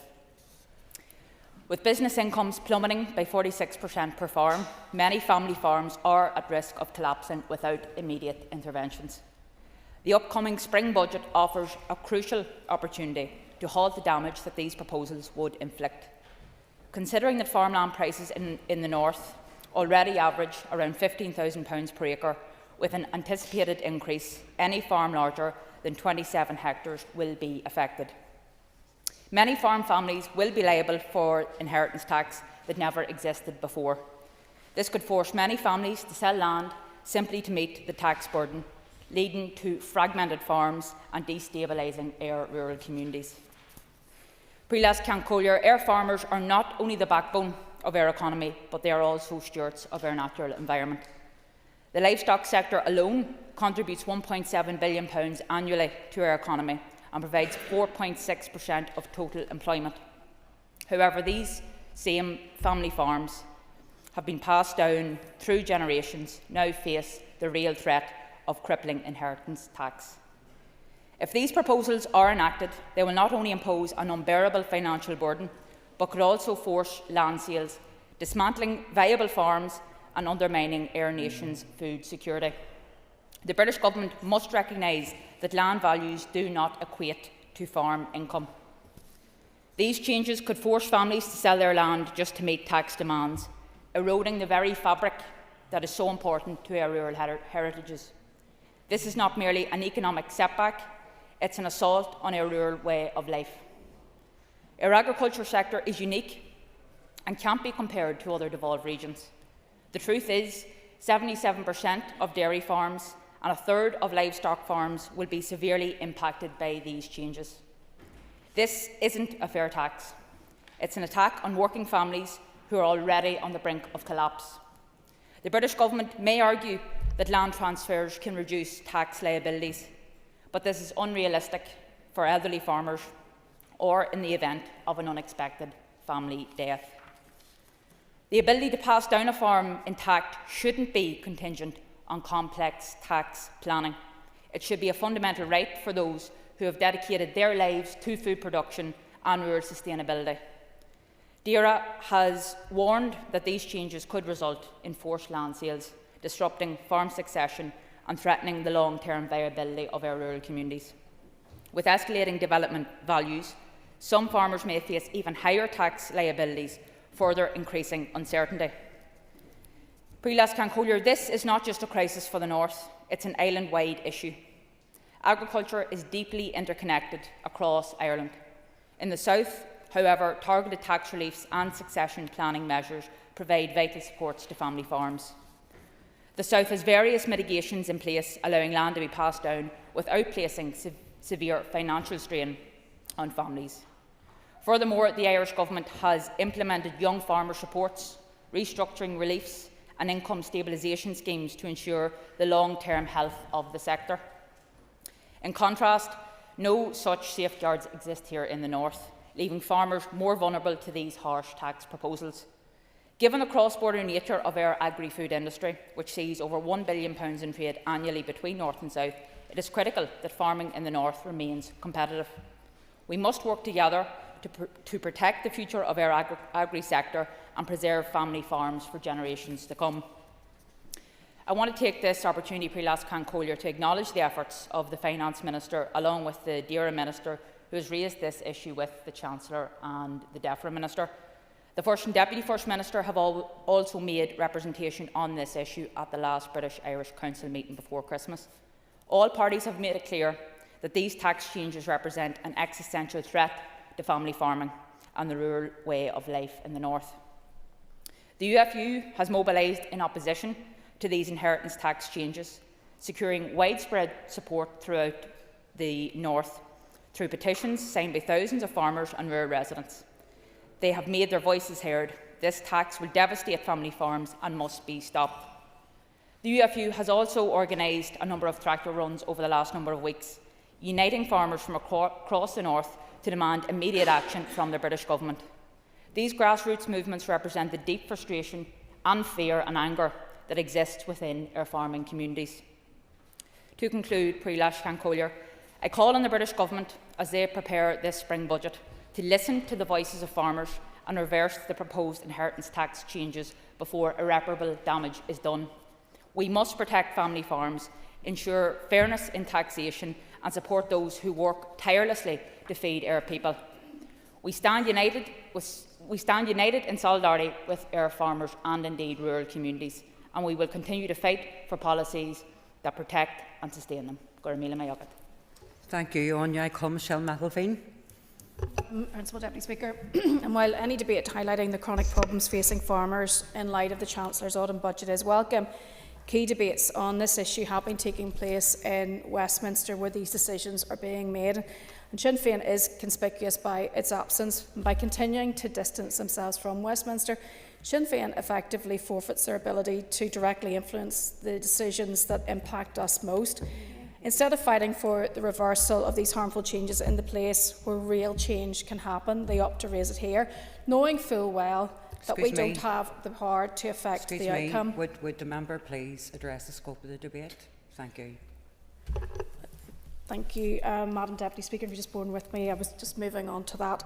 Speaker 14: With business incomes plummeting by 46% per farm, many family farms are at risk of collapsing without immediate interventions. The upcoming spring budget offers a crucial opportunity to halt the damage that these proposals would inflict. Considering that farmland prices in the north already average around £15,000 per acre, with an anticipated increase, any farm larger than 27 hectares will be affected. Many farm families will be liable for inheritance tax that never existed before. This could force many families to sell land simply to meet the tax burden, leading to fragmented farms and destabilising our rural communities. Príomh Ceann Comhairle, our farmers are not only the backbone of our economy, but they are also stewards of our natural environment. The livestock sector alone contributes £1.7 billion annually to our economy and provides 4.6% of total employment. However, these same family farms have been passed down through generations, now face the real threat of crippling inheritance tax. If these proposals are enacted, they will not only impose an unbearable financial burden, but could also force land sales, dismantling viable farms and undermining our nation's food security. The British Government must recognise that land values do not equate to farm income. These changes could force families to sell their land just to meet tax demands, eroding the very fabric that is so important to our rural heritages. This is not merely an economic setback, it's an assault on our rural way of life. Our agriculture sector is unique and can't be compared to other devolved regions. The truth is, 77% of dairy farms and a third of livestock farms will be severely impacted by these changes. This isn't a fair tax. It's an attack on working families who are already on the brink of collapse. The British Government may argue that land transfers can reduce tax liabilities, but this is unrealistic for elderly farmers or in the event of an unexpected family death. The ability to pass down a farm intact shouldn't be contingent on complex tax planning. It should be a fundamental right for those who have dedicated their lives to food production and rural sustainability. DAERA has warned that these changes could result in forced land sales, disrupting farm succession and threatening the long-term viability of our rural communities. With escalating development values, some farmers may face even higher tax liabilities, further increasing uncertainty. Príomh Ceann Comhairle, this is not just a crisis for the north, it's an island-wide issue. Agriculture is deeply interconnected across Ireland. In the south, however, targeted tax reliefs and succession planning measures provide vital supports to family farms. The south has various mitigations in place, allowing land to be passed down without placing severe financial strain on families. Furthermore, the Irish Government has implemented young farmer supports, restructuring reliefs and income stabilisation schemes to ensure the long-term health of the sector. In contrast, no such safeguards exist here in the north, leaving farmers more vulnerable to these harsh tax proposals. Given the cross-border nature of our agri-food industry, which sees over £1 billion in trade annually between north and south, it is critical that farming in the north remains competitive. We must work together to protect the future of our agri-sector and preserve family farms for generations to come. I want to take this opportunity, Príomh Ceann Comhairle, to acknowledge the efforts of the Finance Minister, along with the DAERA Minister, who has raised this issue with the Chancellor and the DEFRA Minister. The First and Deputy First Minister have also made representation on this issue at the last British-Irish Council meeting before Christmas. All parties have made it clear that these tax changes represent an existential threat to family farming and the rural way of life in the north. The UFU has mobilised in opposition to these inheritance tax changes, securing widespread support throughout the north through petitions signed by thousands of farmers and rural residents. They have made their voices heard. This tax will devastate family farms and must be stopped. The UFU has also organised a number of tractor runs over the last number of weeks, uniting farmers from across the north to demand immediate action from the British Government. These grassroots movements represent the deep frustration and fear and anger that exists within our farming communities. To conclude, Príomh Ceann Comhairle, I call on the British Government, as they prepare this spring budget, to listen to the voices of farmers and reverse the proposed inheritance tax changes before irreparable damage is done. We must protect family farms, ensure fairness in taxation and support those who work tirelessly to feed our people. We stand united in solidarity with our farmers and indeed rural communities, and we will continue to fight for policies that protect and sustain them.
Speaker 4: Thank you, Anya. I call Michelle McElveen.
Speaker 15: Principal Deputy Speaker, and while any debate highlighting the chronic problems facing farmers in light of the Chancellor's autumn budget is welcome, key debates on this issue have been taking place in Westminster, where these decisions are being made. And Sinn Féin is conspicuous by its absence. By continuing to distance themselves from Westminster, Sinn Féin effectively forfeits their ability to directly influence the decisions that impact us most. Instead of fighting for the reversal of these harmful changes in the place where real change can happen, they opt to raise it here, knowing full well that we don't have the power to affect the outcome.
Speaker 4: Would the member please address the scope of the debate? Thank you.
Speaker 15: Thank you, Madam Deputy Speaker, if you're just borne with me. I was just moving on to that.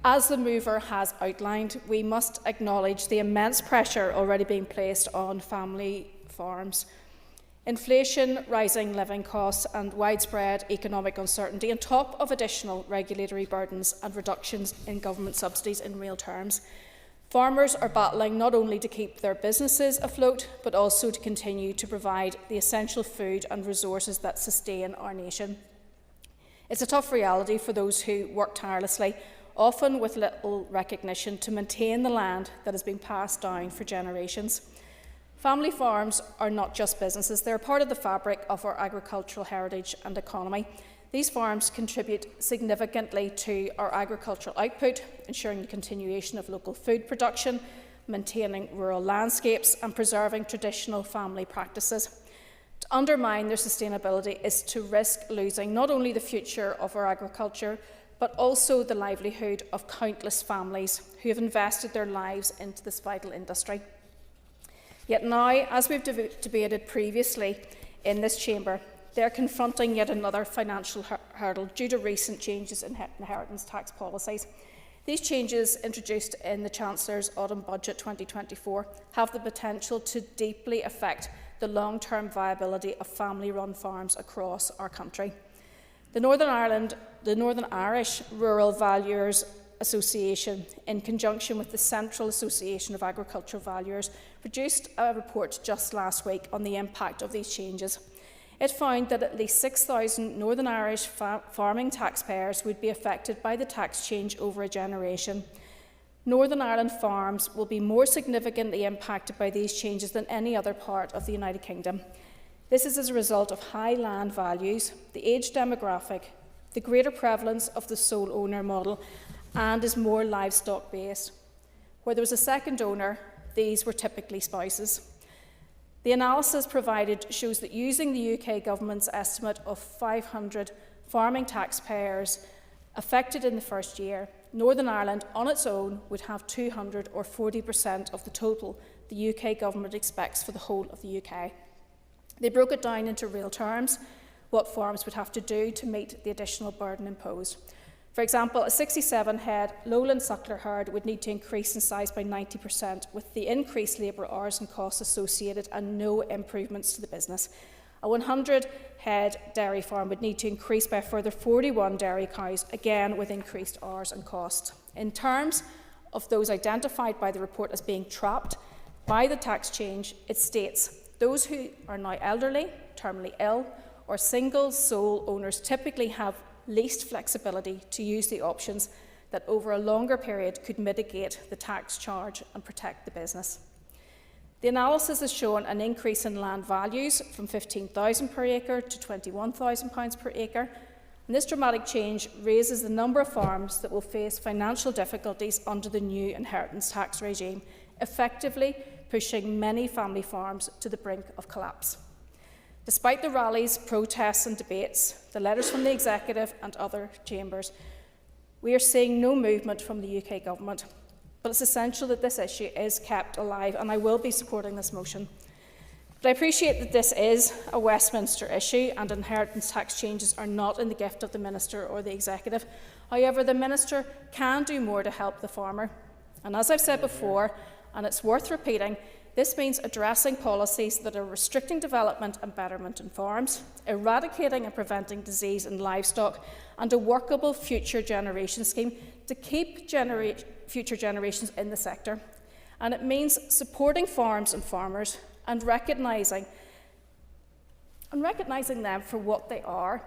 Speaker 15: As the mover has outlined, we must acknowledge the immense pressure already being placed on family farms. Inflation, rising living costs and widespread economic uncertainty on top of additional regulatory burdens and reductions in government subsidies in real terms. Farmers are battling not only to keep their businesses afloat, but also to continue to provide the essential food and resources that sustain our nation. It's a tough reality for those who work tirelessly, often with little recognition, to maintain the land that has been passed down for generations. Family farms are not just businesses, they're part of the fabric of our agricultural heritage and economy. These farms contribute significantly to our agricultural output, ensuring the continuation of local food production, maintaining rural landscapes and preserving traditional family practices. To undermine their sustainability is to risk losing not only the future of our agriculture, but also the livelihood of countless families who have invested their lives into this vital industry. Yet now, as we've debated previously in this chamber, they're confronting yet another financial hurdle due to recent changes in inheritance tax policies. These changes, introduced in the Chancellor's Autumn Budget 2024, have the potential to deeply affect the long-term viability of family-run farms across our country. The Northern Irish Rural Valuers Association, in conjunction with the Central Association of Agricultural Valuers, produced a report just last week on the impact of these changes. It found that at least 6,000 Northern Irish farming taxpayers would be affected by the tax change over a generation. Northern Ireland farms will be more significantly impacted by these changes than any other part of the United Kingdom. This is as a result of high land values, the age demographic, the greater prevalence of the sole owner model, and is more livestock based. Where there was a second owner, these were typically spouses. The analysis provided shows that using the UK Government's estimate of 500 farming taxpayers affected in the first year, Northern Ireland on its own would have 200 or 40% of the total the UK Government expects for the whole of the UK. They broke it down into real terms, what farms would have to do to meet the additional burden imposed. For example, a 67-head lowland suckler herd would need to increase in size by 90%, with the increased labour hours and costs associated and no improvements to the business. A 100-head dairy farm would need to increase by a further 41 dairy cows, again with increased hours and cost. In terms of those identified by the report as being trapped by the tax change, it states those who are now elderly, terminally ill, or single sole owners typically have least flexibility to use the options that over a longer period could mitigate the tax charge and protect the business. The analysis has shown an increase in land values from £15,000 per acre to £21,000 per acre, and this dramatic change raises the number of farms that will face financial difficulties under the new inheritance tax regime, effectively pushing many family farms to the brink of collapse. Despite the rallies, protests and debates, the letters from the Executive and other chambers, we are seeing no movement from the UK Government. But it's essential that this issue is kept alive, and I will be supporting this motion. But I appreciate that this is a Westminster issue and inheritance tax changes are not in the gift of the Minister or the Executive. However, the Minister can do more to help the farmer. And as I've said before, and it's worth repeating, this means addressing policies that are restricting development and betterment in farms, eradicating and preventing disease in livestock, and a workable future generation scheme to keep future generations in the sector. And it means supporting farms and farmers and recognising them for what they are.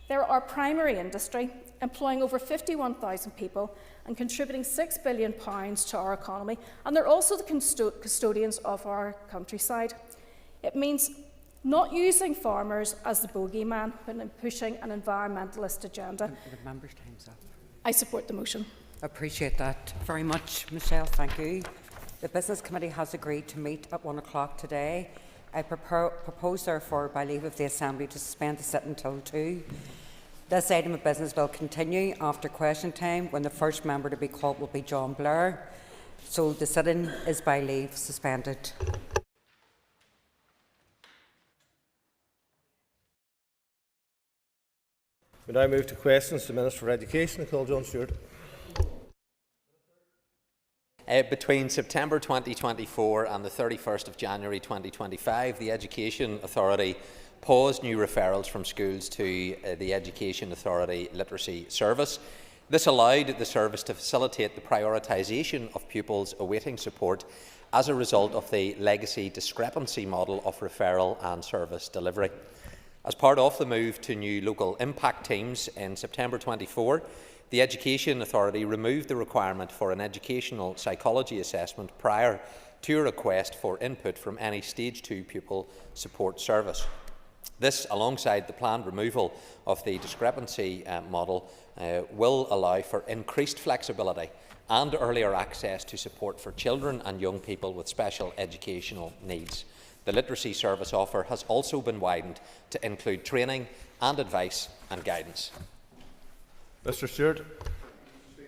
Speaker 15: They're our primary industry, employing over 51,000 people and contributing £6 billion to our economy, and they're also the custodians of our countryside. It means not using farmers as the bogeyman when pushing an environmentalist agenda.
Speaker 4: The member's time's up.
Speaker 15: I support the motion.
Speaker 4: I appreciate that very much, Michelle. Thank you. The Business Committee has agreed to meet at 1 o'clock today. I propose, therefore, by leave of the Assembly, to suspend the sit until 2. This item of business will continue after question time, when the first member to be called will be John Blair. So the sit-in is by leave suspended.
Speaker 17: We now move to questions to the Minister for Education. I call John Stewart.
Speaker 18: Between September 2024 and the 31st of January 2025, the Education Authority paused new referrals from schools to the Education Authority Literacy Service. This allowed the service to facilitate the prioritisation of pupils awaiting support as a result of the legacy discrepancy model of referral and service delivery. As part of the move to new local impact teams in September 24, the Education Authority removed the requirement for an educational psychology assessment prior to a request for input from any Stage 2 pupil support service. This, alongside the planned removal of the discrepancy model, will allow for increased flexibility and earlier access to support for children and young people with special educational needs. The literacy service offer has also been widened to include training and advice and guidance.
Speaker 17: Mr. Stewart.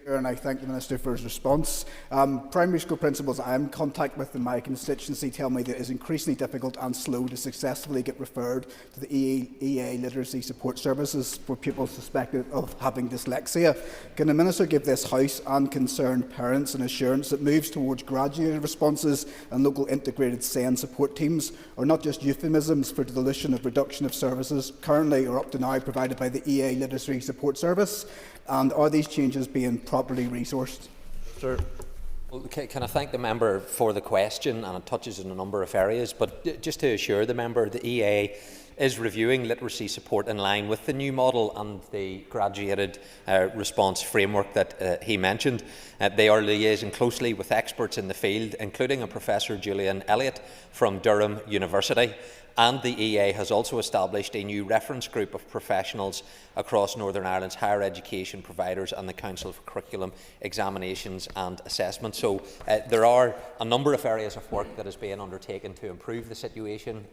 Speaker 23: And I thank the Minister for his response. Primary school principals I am in contact with in my constituency tell me that it is increasingly difficult and slow to successfully get referred to the EA Literacy Support Services for pupils suspected of having dyslexia. Can the Minister give this House and concerned parents an assurance that moves towards graduated responses and local integrated SEND support teams are not just euphemisms for the dilution of reduction of services currently or up to now provided by the EA Literacy Support Service? And are these changes being properly resourced?
Speaker 17: Sir.
Speaker 18: Well, can I thank the member for the question, and it touches on a number of areas, but just to assure the member, the EA is reviewing literacy support in line with the new model and the graduated response framework that he mentioned. They are liaising closely with experts in the field, including a Professor Julian Elliott from Durham University. And the EA has also established a new reference group of professionals across Northern Ireland's higher education providers and the Council for Curriculum Examinations and Assessment. So there are a number of areas of work that is being undertaken to improve the situation.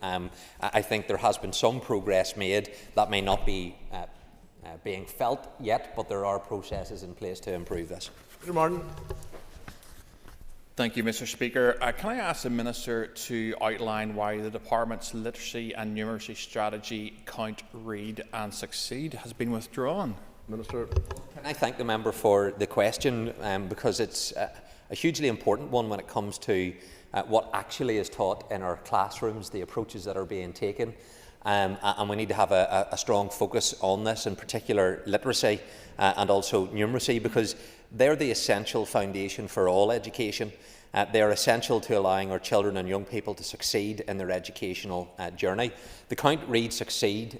Speaker 18: I think there has been some progress made that may not be being felt yet, but there are processes in place to improve this.
Speaker 17: Mr. Martin.
Speaker 24: Thank you, Mr. Speaker. Can I ask the Minister to outline why the Department's literacy and numeracy strategy, Count, Read and Succeed, has been withdrawn?
Speaker 17: Minister.
Speaker 18: Can I thank the member for the question, because it's a hugely important one when it comes to what actually is taught in our classrooms, the approaches that are being taken. And we need to have a strong focus on this, in particular literacy and also numeracy, because they're the essential foundation for all education. They are essential to allowing our children and young people to succeed in their educational journey. The Count, Read, Succeed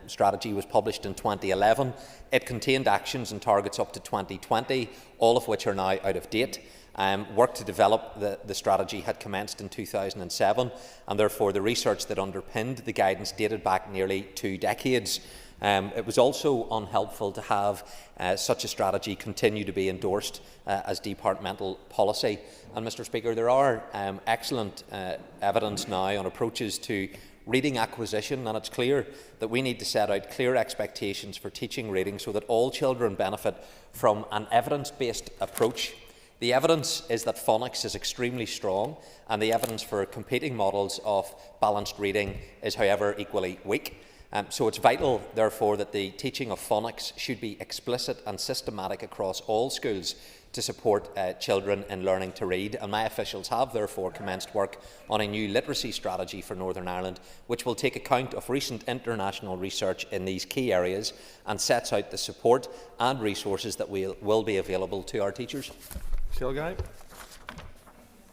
Speaker 18: strategy was published in 2011. It contained actions and targets up to 2020, all of which are now out of date. Work to develop the strategy had commenced in 2007, and therefore the research that underpinned the guidance dated back nearly 2 decades. It was also unhelpful to have such a strategy continue to be endorsed as departmental policy. And, Mr. Speaker, there are excellent evidence now on approaches to reading acquisition, and it's clear that we need to set out clear expectations for teaching reading so that all children benefit from an evidence-based approach. The evidence is that phonics is extremely strong, and the evidence for competing models of balanced reading is, however, equally weak. So it's vital, therefore, that the teaching of phonics should be explicit and systematic across all schools to support children in learning to read. And my officials have therefore commenced work on a new literacy strategy for Northern Ireland, which will take account of recent international research in these key areas and sets out the support and resources that will be available to our teachers.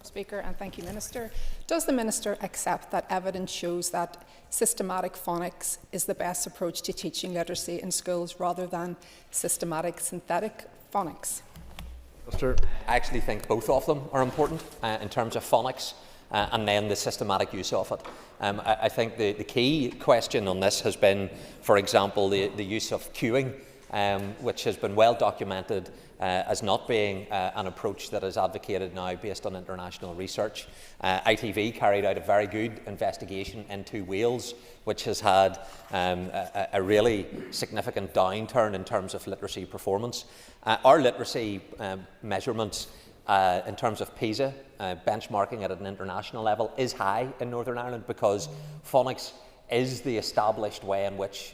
Speaker 16: Speaker, and thank you, Minister. Does the Minister accept that evidence shows that systematic phonics is the best approach to teaching literacy in schools rather than systematic synthetic phonics?
Speaker 18: I actually think both of them are important in terms of phonics and then the systematic use of it. I think the key question on this has been, for example, the use of cueing, which has been well documented as not being an approach that is advocated now based on international research. ITV carried out a very good investigation into Wales, which has had a really significant downturn in terms of literacy performance. Our literacy measurements in terms of PISA, benchmarking at an international level, is high in Northern Ireland because phonics is the established way in which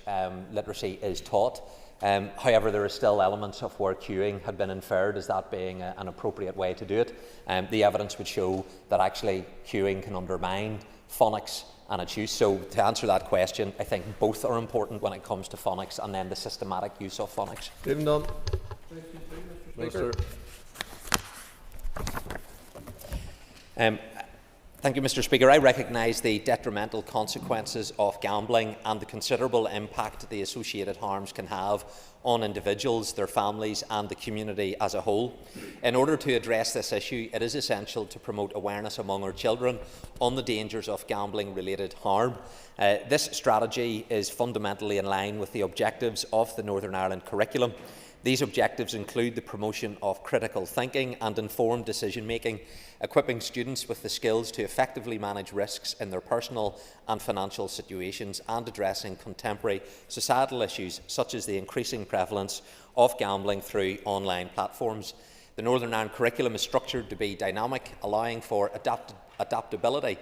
Speaker 18: literacy is taught. However, there are still elements of where cueing had been inferred as that being an appropriate way to do it. The evidence would show that actually cueing can undermine phonics and its use. So to answer that question, I think both are important when it comes to phonics and then the systematic use of phonics.
Speaker 17: Stephen Dunn. Minister.
Speaker 18: Thank you, Mr. Speaker. I recognise the detrimental consequences of gambling and the considerable impact the associated harms can have on individuals, their families and the community as a whole. In order to address this issue, it is essential to promote awareness among our children on the dangers of gambling-related harm. This strategy is fundamentally in line with the objectives of the Northern Ireland curriculum. These objectives include the promotion of critical thinking and informed decision-making, equipping students with the skills to effectively manage risks in their personal and financial situations, and addressing contemporary societal issues such as the increasing prevalence of gambling through online platforms. The Northern Ireland curriculum is structured to be dynamic, allowing for adaptability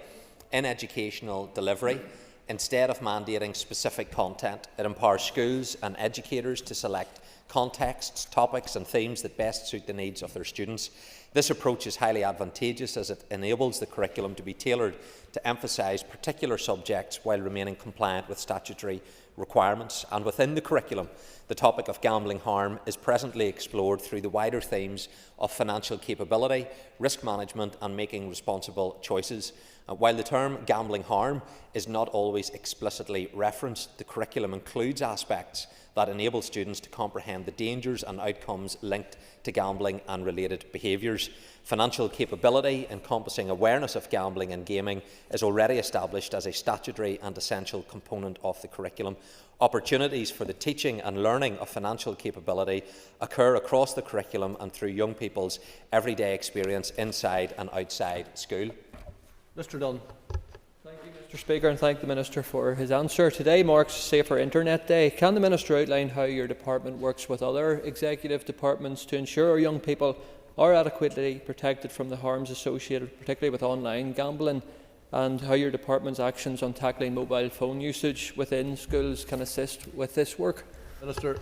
Speaker 18: in educational delivery. Instead of mandating specific content, it empowers schools and educators to select contexts, topics and themes that best suit the needs of their students. This approach is highly advantageous as it enables the curriculum to be tailored to emphasise particular subjects while remaining compliant with statutory requirements. And within the curriculum, the topic of gambling harm is presently explored through the wider themes of financial capability, risk management and making responsible choices. While the term gambling harm is not always explicitly referenced, the curriculum includes aspects that enable students to comprehend the dangers and outcomes linked to gambling and related behaviours. Financial capability, encompassing awareness of gambling and gaming, is already established as a statutory and essential component of the curriculum. Opportunities for the teaching and learning of financial capability occur across the curriculum and through young people's everyday experience inside and outside school.
Speaker 19: Mr. Dunn. Thank you, Mr. Speaker, and thank the Minister for his answer. Today marks Safer Internet Day. Can the Minister outline how your department works with other executive departments to ensure our young people are adequately protected from the harms associated particularly with online gambling, and how your department's actions on tackling mobile phone usage within schools can assist with this work?
Speaker 17: Minister.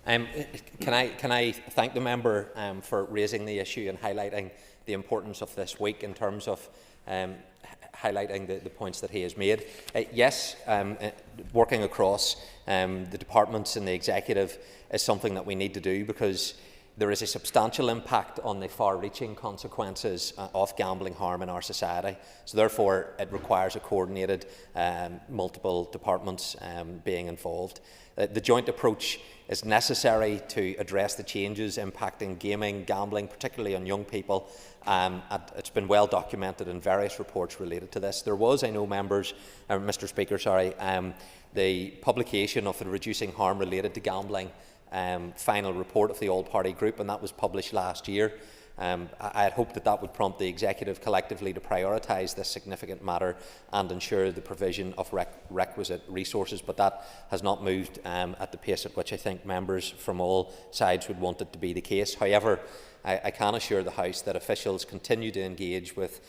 Speaker 18: Can I thank the member for raising the issue and highlighting the importance of this week in terms of highlighting the points that he has made. Yes, working across the departments and the executive is something that we need to do, because there is a substantial impact on the far-reaching consequences of gambling harm in our society. So therefore, it requires a coordinated multiple departments being involved. The joint approach is necessary to address the changes impacting gaming, gambling, particularly on young people. It's been well documented in various reports related to this. There was, I know, members, Mr. Speaker, the publication of the Reducing Harm Related to Gambling final report of the All-Party Group, and that was published last year. I had hoped that that would prompt the Executive collectively to prioritise this significant matter and ensure the provision of requisite resources, but that has not moved at the pace at which I think members from all sides would want it to be the case. However, I can assure the House that officials continue to engage with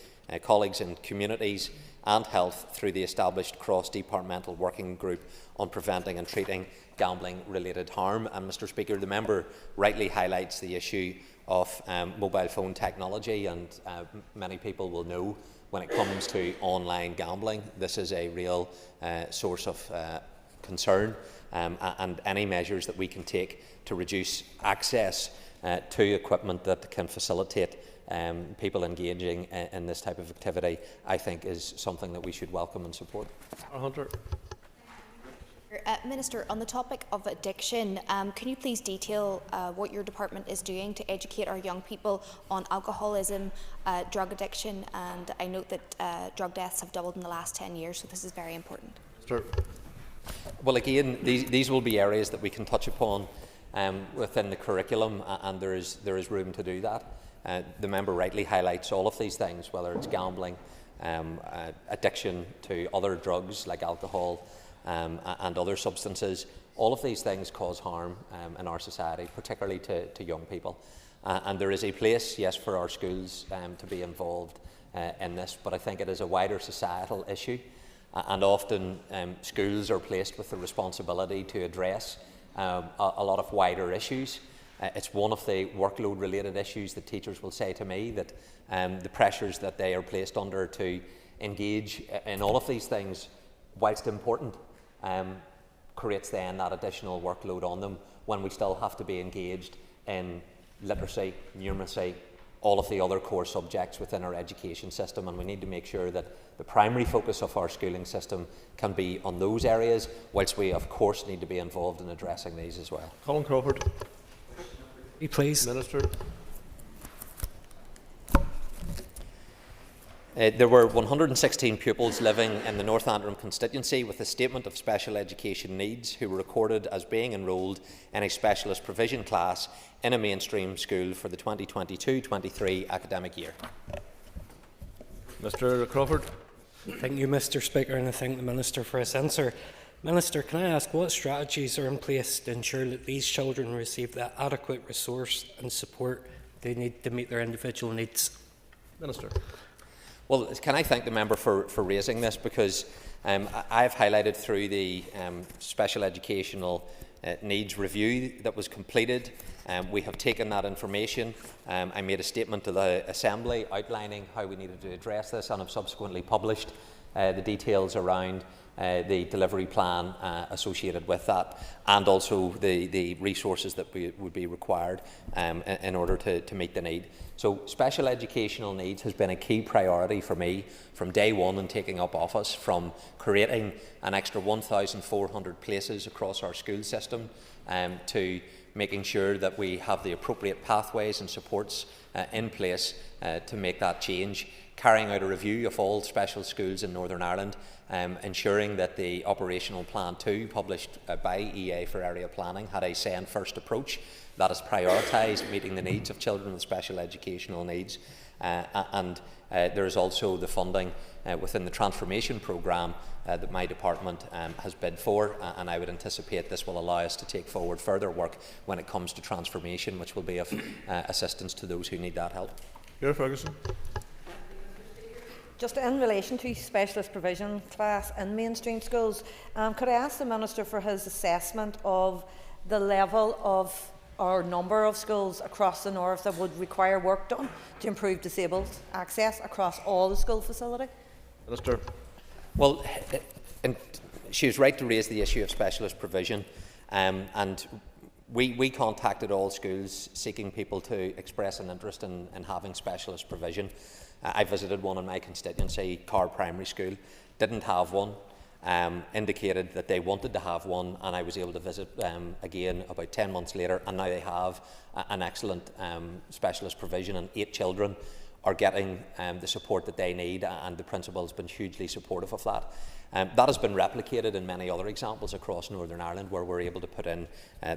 Speaker 18: colleagues in communities and health through the established cross-departmental working group on preventing and treating gambling-related harm. And, Mr Speaker, the member rightly highlights the issue of mobile phone technology, and many people will know when it comes to online gambling, this is a real source of concern, and any measures that we can take to reduce access to equipment that can facilitate people engaging in this type of activity, I think is something that we should welcome and support.
Speaker 17: Hunter.
Speaker 1: Minister, on the topic of addiction, can you please detail what your department is doing to educate our young people on alcoholism, drug addiction, and I note that drug deaths have doubled in the last 10 years, so this is very important.
Speaker 17: Sure.
Speaker 18: Well, again, these will be areas that we can touch upon within the curriculum, and there is room to do that. The member rightly highlights all of these things, whether it's gambling, addiction to other drugs like alcohol, and other substances. All of these things cause harm in our society, particularly to young people. And there is a place, yes, for our schools to be involved in this, but I think it is a wider societal issue. And often schools are placed with the responsibility to address a lot of wider issues. It's one of the workload-related issues that teachers will say to me, that the pressures that they are placed under to engage in all of these things, whilst important, creates then that additional workload on them when we still have to be engaged in literacy, numeracy, all of the other core subjects within our education system, and we need to make sure that the primary focus of our schooling system can be on those areas, whilst we of course need to be involved in addressing these as well.
Speaker 17: Colin Crawford.
Speaker 3: Please.
Speaker 17: Minister.
Speaker 18: There were 116 pupils living in the North Antrim constituency with a statement of special education needs who were recorded as being enrolled in a specialist provision class in a mainstream school for the 2022-23 academic year.
Speaker 17: Mr Crawford.
Speaker 3: Thank you, Mr Speaker, and I thank the Minister for his answer. Minister, can I ask what strategies are in place to ensure that these children receive the adequate resource and support they need to meet their individual needs?
Speaker 17: Minister.
Speaker 18: Well, can I thank the member for raising this, because I've highlighted through the special educational needs review that was completed. We have taken that information. I made a statement to the Assembly outlining how we needed to address this, and have subsequently published the details around the delivery plan associated with that, and also the resources that would be required in order to meet the need. So special educational needs has been a key priority for me from day one in taking up office, from creating an extra 1,400 places across our school system to making sure that we have the appropriate pathways and supports in place to make that change, carrying out a review of all special schools in Northern Ireland, ensuring that the operational plan 2 published by EA for area planning had a say and first approach that has prioritised meeting the needs of children with special educational needs, and there is also the funding within the transformation programme that my department has bid for, and I would anticipate this will allow us to take forward further work when it comes to transformation, which will be of assistance to those who need that help.
Speaker 17: Pierre Ferguson.
Speaker 21: Just in relation to specialist provision class in mainstream schools, could I ask the Minister for his assessment of the level of or number of schools across the north that would require work done to improve disabled access across all the school facility?
Speaker 17: Minister.
Speaker 18: Well, and she was right to raise the issue of specialist provision, and we contacted all schools seeking people to express an interest in having specialist provision. I visited one in my constituency, Carr Primary School, didn't have one, indicated that they wanted to have one, and I was able to visit again about 10 months later, and now they have an excellent specialist provision, and 8 children are getting the support that they need, and the principal has been hugely supportive of that. That has been replicated in many other examples across Northern Ireland where we're able to put in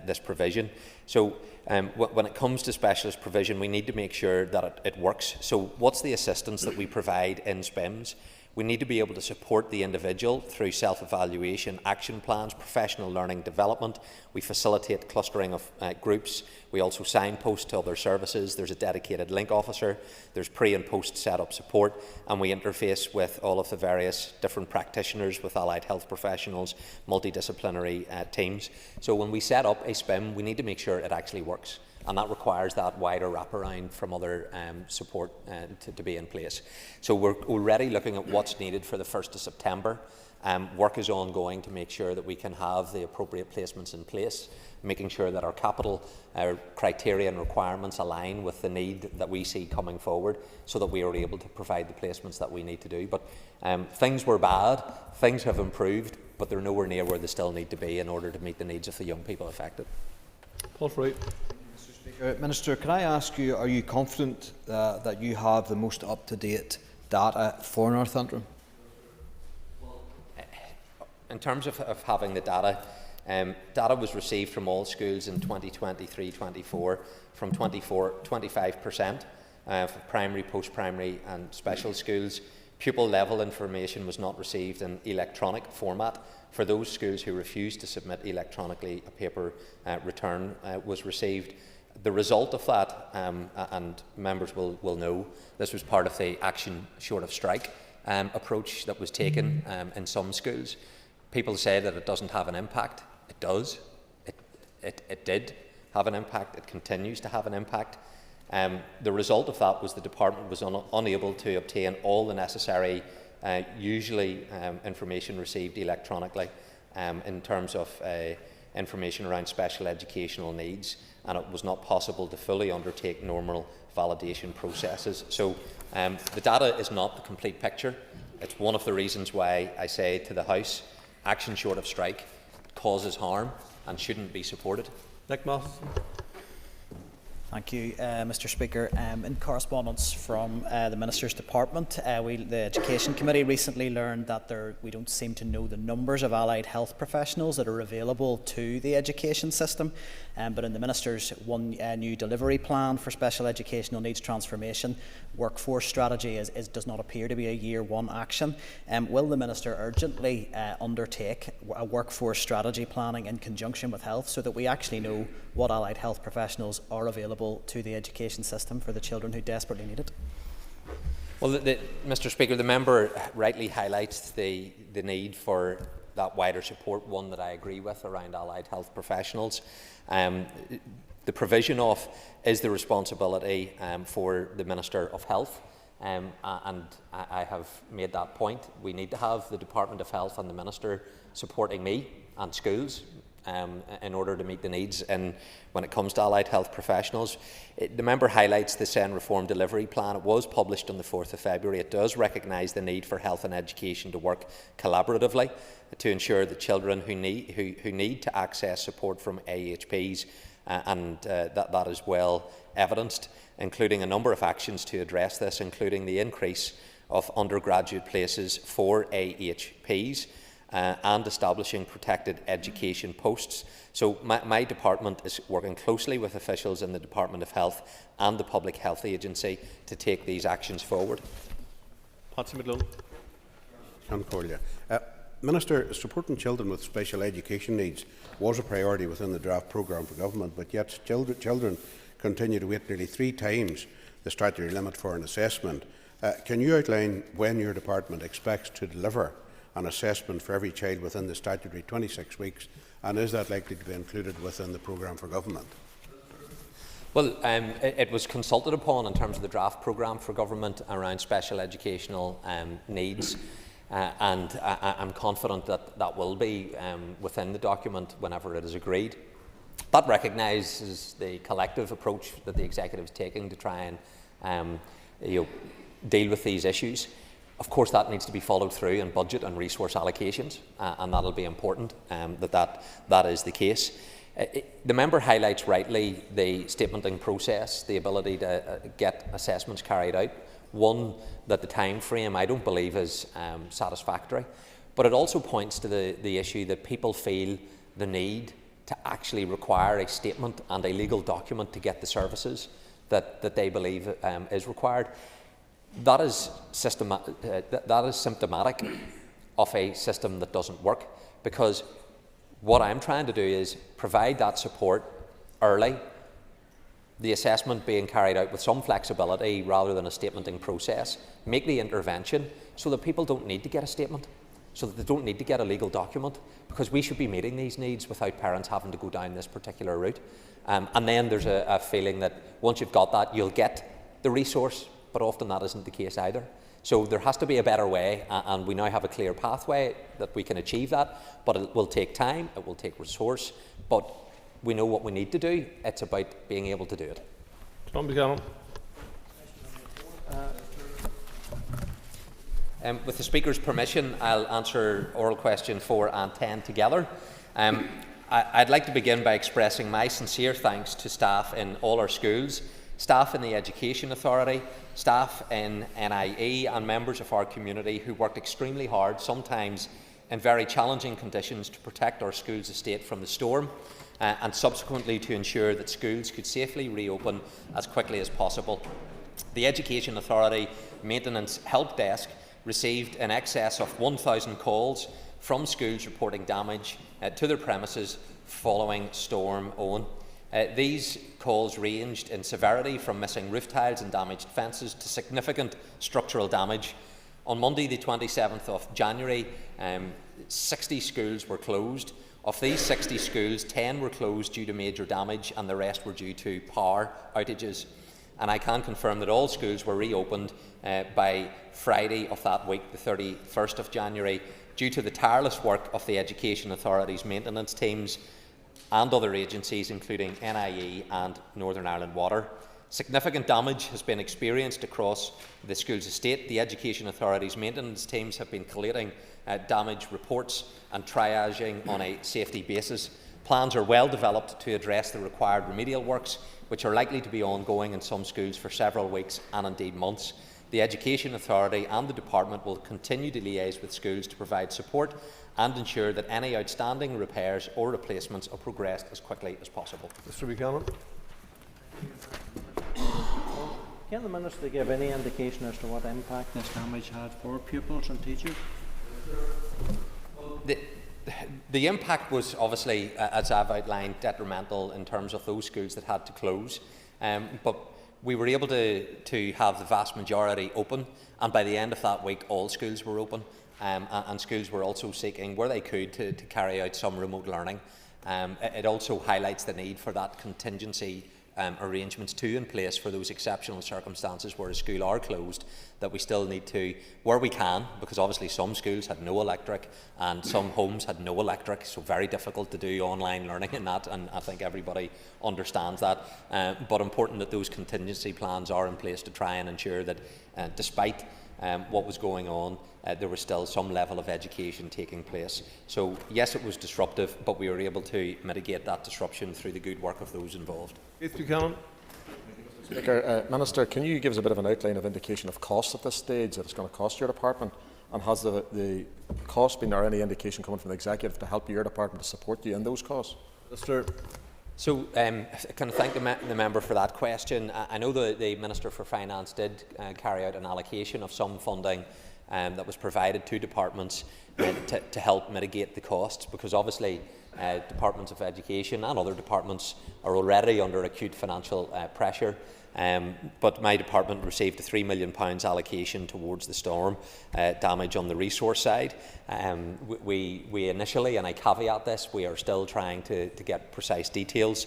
Speaker 18: this provision. So when it comes to specialist provision, we need to make sure that it works. So what's the assistance that we provide in SPIMS? We need to be able to support the individual through self-evaluation, action plans, professional learning development. We facilitate clustering of groups. We also signpost to other services. There's a dedicated link officer. There's pre and post setup support. And we interface with all of the various different practitioners, with allied health professionals, multidisciplinary teams. So when we set up a SPIM, we need to make sure it actually works. And that requires that wider wraparound from other support to be in place. So we're already looking at what's needed for the 1st of September. Work is ongoing to make sure that we can have the appropriate placements in place, making sure that our capital criteria and requirements align with the need that we see coming forward, so that we are able to provide the placements that we need to do. But things were bad, things have improved, but they're nowhere near where they still need to be in order to meet the needs of the young people affected.
Speaker 17: Paul Frew.
Speaker 2: Minister, can I ask you, are you confident that you have the most up-to-date data for North Antrim?
Speaker 18: In terms of having the data, data was received from all schools in 2023-24 from 25% for primary, post-primary and special schools. Pupil level information was not received in electronic format. For those schools who refused to submit electronically, a paper return was received. The result of that, and members will know, this was part of the action short of strike approach that was taken in some schools. People say that it doesn't have an impact. It does. It did have an impact. It continues to have an impact. The result of that was the department was unable to obtain all the necessary, usually information received electronically in terms of information around special educational needs, and it was not possible to fully undertake normal validation processes. So the data is not the complete picture. It's one of the reasons why I say to the House, action short of strike causes harm and shouldn't be supported.
Speaker 17: Nick Moss.
Speaker 5: Thank you, Mr Speaker. In correspondence from the Minister's Department, the Education Committee recently learned that we don't seem to know the numbers of allied health professionals that are available to the education system, but in the Minister's new delivery plan for special educational needs transformation, workforce strategy does not appear to be a year one action. Will the Minister urgently undertake a workforce strategy planning in conjunction with health, so that we actually know what allied health professionals are available to the education system for the children who desperately need it?
Speaker 18: Well, Mr Speaker, the member rightly highlights the need for that wider support, one that I agree with, around allied health professionals. The provision of is the responsibility for the Minister of Health, and I have made that point. We need to have the Department of Health and the Minister supporting me and schools in order to meet the needs. And when it comes to allied health professionals, the member highlights the SEN Reform Delivery Plan. It was published on the 4th of February. It does recognise the need for health and education to work collaboratively to ensure that children who need to access support from AHPs, and that is well evidenced, including a number of actions to address this, including the increase of undergraduate places for AHPs, and establishing protected education posts. So my department is working closely with officials in the Department of Health and the Public Health Agency to take these actions forward.
Speaker 17: Patsy McGlone.
Speaker 7: Minister, supporting children with special education needs was a priority within the draft programme for government, but yet children continue to wait nearly 3 times the statutory limit for an assessment. Can you outline when your department expects to deliver an assessment for every child within the statutory 26 weeks, and is that likely to be included within the programme for government?
Speaker 18: Well, it was consulted upon in terms of the draft programme for government around special educational needs, and I'm confident that that will be within the document whenever it is agreed. That recognises the collective approach that the Executive is taking to try and deal with these issues. Of course, that needs to be followed through in budget and resource allocations, and that will be important that is the case. The member highlights rightly the statementing process, the ability to get assessments carried out. One, that the time frame I don't believe is satisfactory, but it also points to the issue that people feel the need to actually require a statement and a legal document to get the services that they believe is required. That is symptomatic of a system that doesn't work, because what I'm trying to do is provide that support early, the assessment being carried out with some flexibility rather than a statementing process, make the intervention so that people don't need to get a statement, so that they don't need to get a legal document, because we should be meeting these needs without parents having to go down this particular route. And then there's a feeling that once you've got that, you'll get the resource, but often that isn't the case either. So there has to be a better way, and we now have a clear pathway that we can achieve that, but it will take time, it will take resource, but we know what we need to do. It's about being able to do it.
Speaker 17: John Buchanan.
Speaker 18: With the Speaker's permission, I'll answer oral question 4 and 10 together. I'd like to begin by expressing my sincere thanks to staff in all our schools, staff in the Education Authority, staff in NIE and members of our community who worked extremely hard, sometimes in very challenging conditions, to protect our schools' estate from the storm and subsequently to ensure that schools could safely reopen as quickly as possible. The Education Authority Maintenance Help Desk received in excess of 1,000 calls from schools reporting damage to their premises following Storm Owen. These calls ranged in severity from missing roof tiles and damaged fences to significant structural damage. On Monday, the 27th of January, 60 schools were closed. Of these 60 schools, 10 were closed due to major damage and the rest were due to power outages. And I can confirm that all schools were reopened by Friday of that week, the 31st of January, due to the tireless work of the Education Authority's maintenance teams and other agencies, including NIE and Northern Ireland Water. Significant damage has been experienced across the school's estate. The Education Authority's maintenance teams have been collating damage reports and triaging on a safety basis. Plans are well developed to address the required remedial works, which are likely to be ongoing in some schools for several weeks and indeed months. The Education Authority and the Department will continue to liaise with schools to provide support and ensure that any outstanding repairs or replacements are progressed as quickly as possible.
Speaker 17: Mr. Buchanan.
Speaker 6: Can the Minister give any indication as to what impact this damage had for pupils and teachers?
Speaker 18: The impact was obviously, as I've outlined, detrimental in terms of those schools that had to close. But we were able to have the vast majority open, and by the end of that week all schools were open, and schools were also seeking, where they could, to carry out some remote learning. It also highlights the need for that contingency arrangements in place for those exceptional circumstances where a school are closed, that we still need to, where we can, because obviously some schools had no electric and some homes had no electric, so very difficult to do online learning in that, and I think everybody understands that. But important that those contingency plans are in place to try and ensure that despite what was going on, there was still some level of education taking place. So yes, it was disruptive, but we were able to mitigate that disruption through the good work of those involved.
Speaker 17: Keith Buchanan.
Speaker 10: Speaker, Minister, can you give us a bit of an outline of indication of costs at this stage that it's going to cost your department? And has the cost been, or any indication coming from the Executive to help your department to support you in those costs?
Speaker 17: Minister.
Speaker 18: So, can I thank the member for that question? I know the Minister for Finance did carry out an allocation of some funding that was provided to departments to help mitigate the costs, because obviously departments of education and other departments are already under acute financial pressure. But my department received a £3 million allocation towards the storm damage on the resource side. We initially, and I caveat this, we are still trying to get precise details.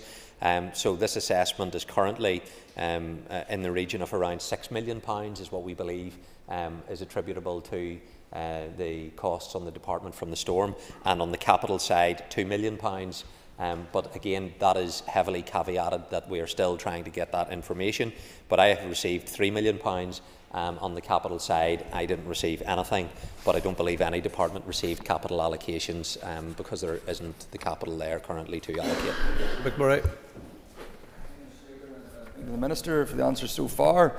Speaker 18: So this assessment is currently in the region of around £6 million is what we believe is attributable to the costs on the department from the storm, and on the capital side £2 million. But again, that is heavily caveated that we are still trying to get that information. But I have received £3 million on the capital side. I didn't receive anything, but I don't believe any department received capital allocations because there isn't the capital there currently to allocate.
Speaker 17: McMurray.
Speaker 10: The
Speaker 8: Minister for the answers so far.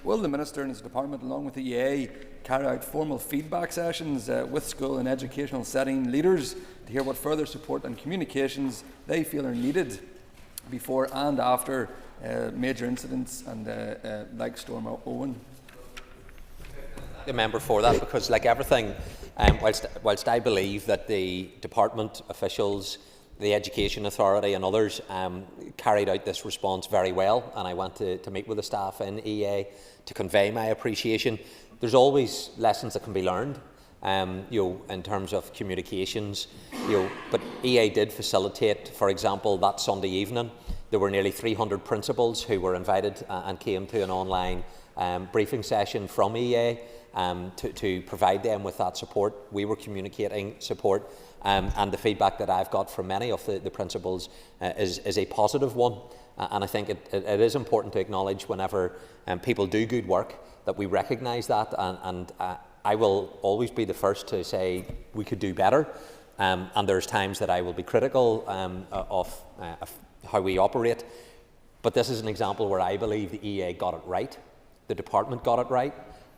Speaker 8: Will the Minister and his department, along with the EA, carry out formal feedback sessions with school and educational setting leaders to hear what further support and communications they feel are needed before and after major incidents and like Storm Owen?
Speaker 18: The member for that, because like everything, whilst I believe that the department officials, the Education Authority and others carried out this response very well, and I went to meet with the staff in EA to convey my appreciation. There's always lessons that can be learned, in terms of communications, but EA did facilitate, for example, that Sunday evening, there were nearly 300 principals who were invited and came to an online briefing session from EA to provide them with that support. We were communicating support, and the feedback that I've got from many of the principals is a positive one. And I think it is important to acknowledge whenever people do good work that we recognise that, and I will always be the first to say we could do better, and there's times that I will be critical of how we operate, but this is an example where I believe the EA got it right, the department got it right,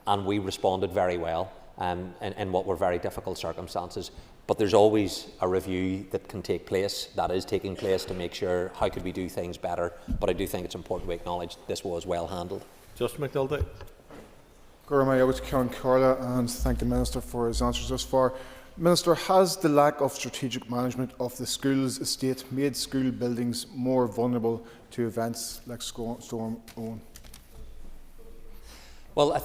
Speaker 18: and we responded very well in what were very difficult circumstances. But there's always a review that can take place, that is taking place, to make sure how could we do things better. But I do think it's important to acknowledge this was well handled.
Speaker 17: Justin McNulty.
Speaker 9: I was Karen Carla, and thank the Minister for his answers thus far. Minister, has the lack of strategic management of the school's estate made school buildings more vulnerable to events like Storm Owen?
Speaker 18: Well,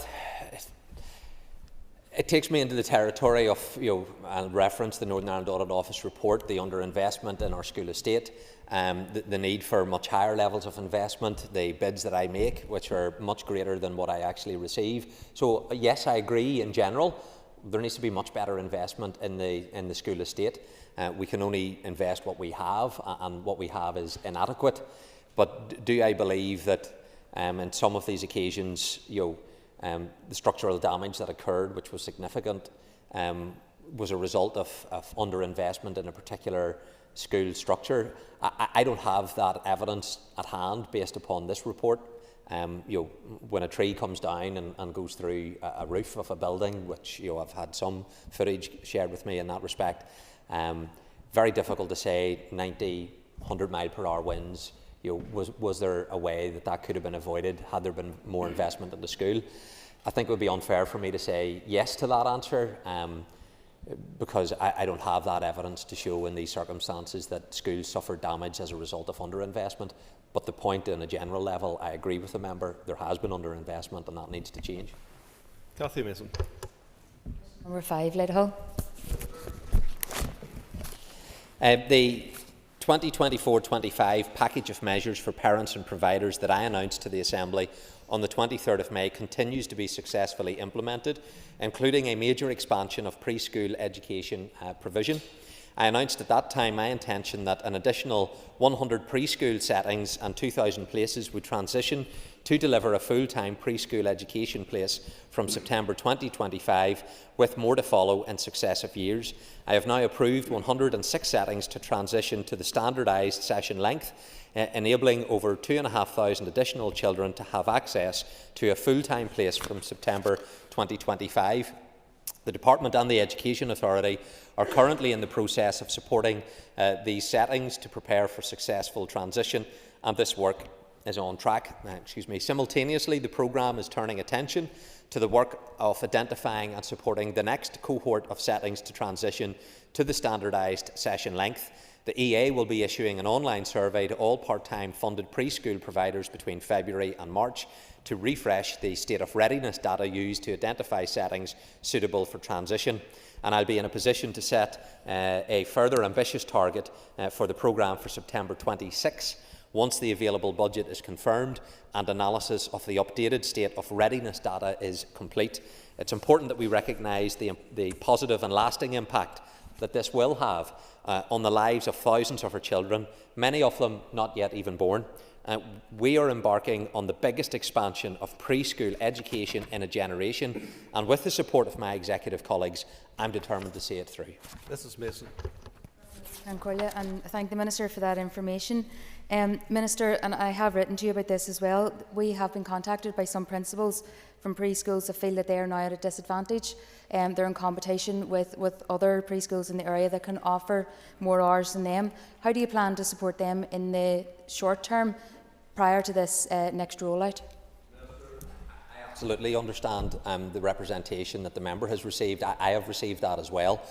Speaker 18: it takes me into the territory of, and reference the Northern Ireland Audit Office report, the underinvestment in our school estate, the need for much higher levels of investment, the bids that I make, which are much greater than what I actually receive. So yes, I agree in general. There needs to be much better investment in the school estate. We can only invest what we have, and what we have is inadequate. But do I believe that in some of these occasions, the structural damage that occurred, which was significant, was a result of underinvestment in a particular school structure? I don't have that evidence at hand based upon this report. When a tree comes down and goes through a roof of a building, which I've had some footage shared with me in that respect, very difficult to say 90, 100 mile per hour winds. Was there a way that could have been avoided had there been more investment in the school? I think it would be unfair for me to say yes to that answer, because I don't have that evidence to show in these circumstances that schools suffered damage as a result of underinvestment. But the point, on a general level, I agree with the member, there has been underinvestment and that needs to change.
Speaker 17: Cathy Mason.
Speaker 12: Number 5, Lidhill.
Speaker 18: The 2024-25 package of measures for parents and providers that I announced to the Assembly on the 23rd of May continues to be successfully implemented, including a major expansion of preschool education provision. I announced at that time my intention that an additional 100 preschool settings and 2,000 places would transition to deliver a full-time preschool education place from September 2025, with more to follow in successive years. I have now approved 106 settings to transition to the standardised session length, enabling over 2,500 additional children to have access to a full-time place from September 2025. The Department and the Education Authority are currently in the process of supporting these settings to prepare for successful transition, and this work is on track. Simultaneously, the programme is turning attention to the work of identifying and supporting the next cohort of settings to transition to the standardised session length. The EA will be issuing an online survey to all part-time funded preschool providers between February and March to refresh the state of readiness data used to identify settings suitable for transition. And I'll be in a position to set a further ambitious target for the programme for September 26 once the available budget is confirmed and analysis of the updated state of readiness data is complete. It's important that we recognise the positive and lasting impact that this will have on the lives of thousands of our children, many of them not yet even born. We are embarking on the biggest expansion of preschool education in a generation, and with the support of my executive colleagues, I'm determined to see it through.
Speaker 17: Mrs Mason.
Speaker 12: And thank the Minister for that information. Minister, and I have written to you about this as well, we have been contacted by some principals from preschools that feel that they are now at a disadvantage. They're in competition with other preschools in the area that can offer more hours than them. How do you plan to support them in the short term prior to this next rollout?
Speaker 18: I absolutely understand the representation that the member has received. I have received that as well.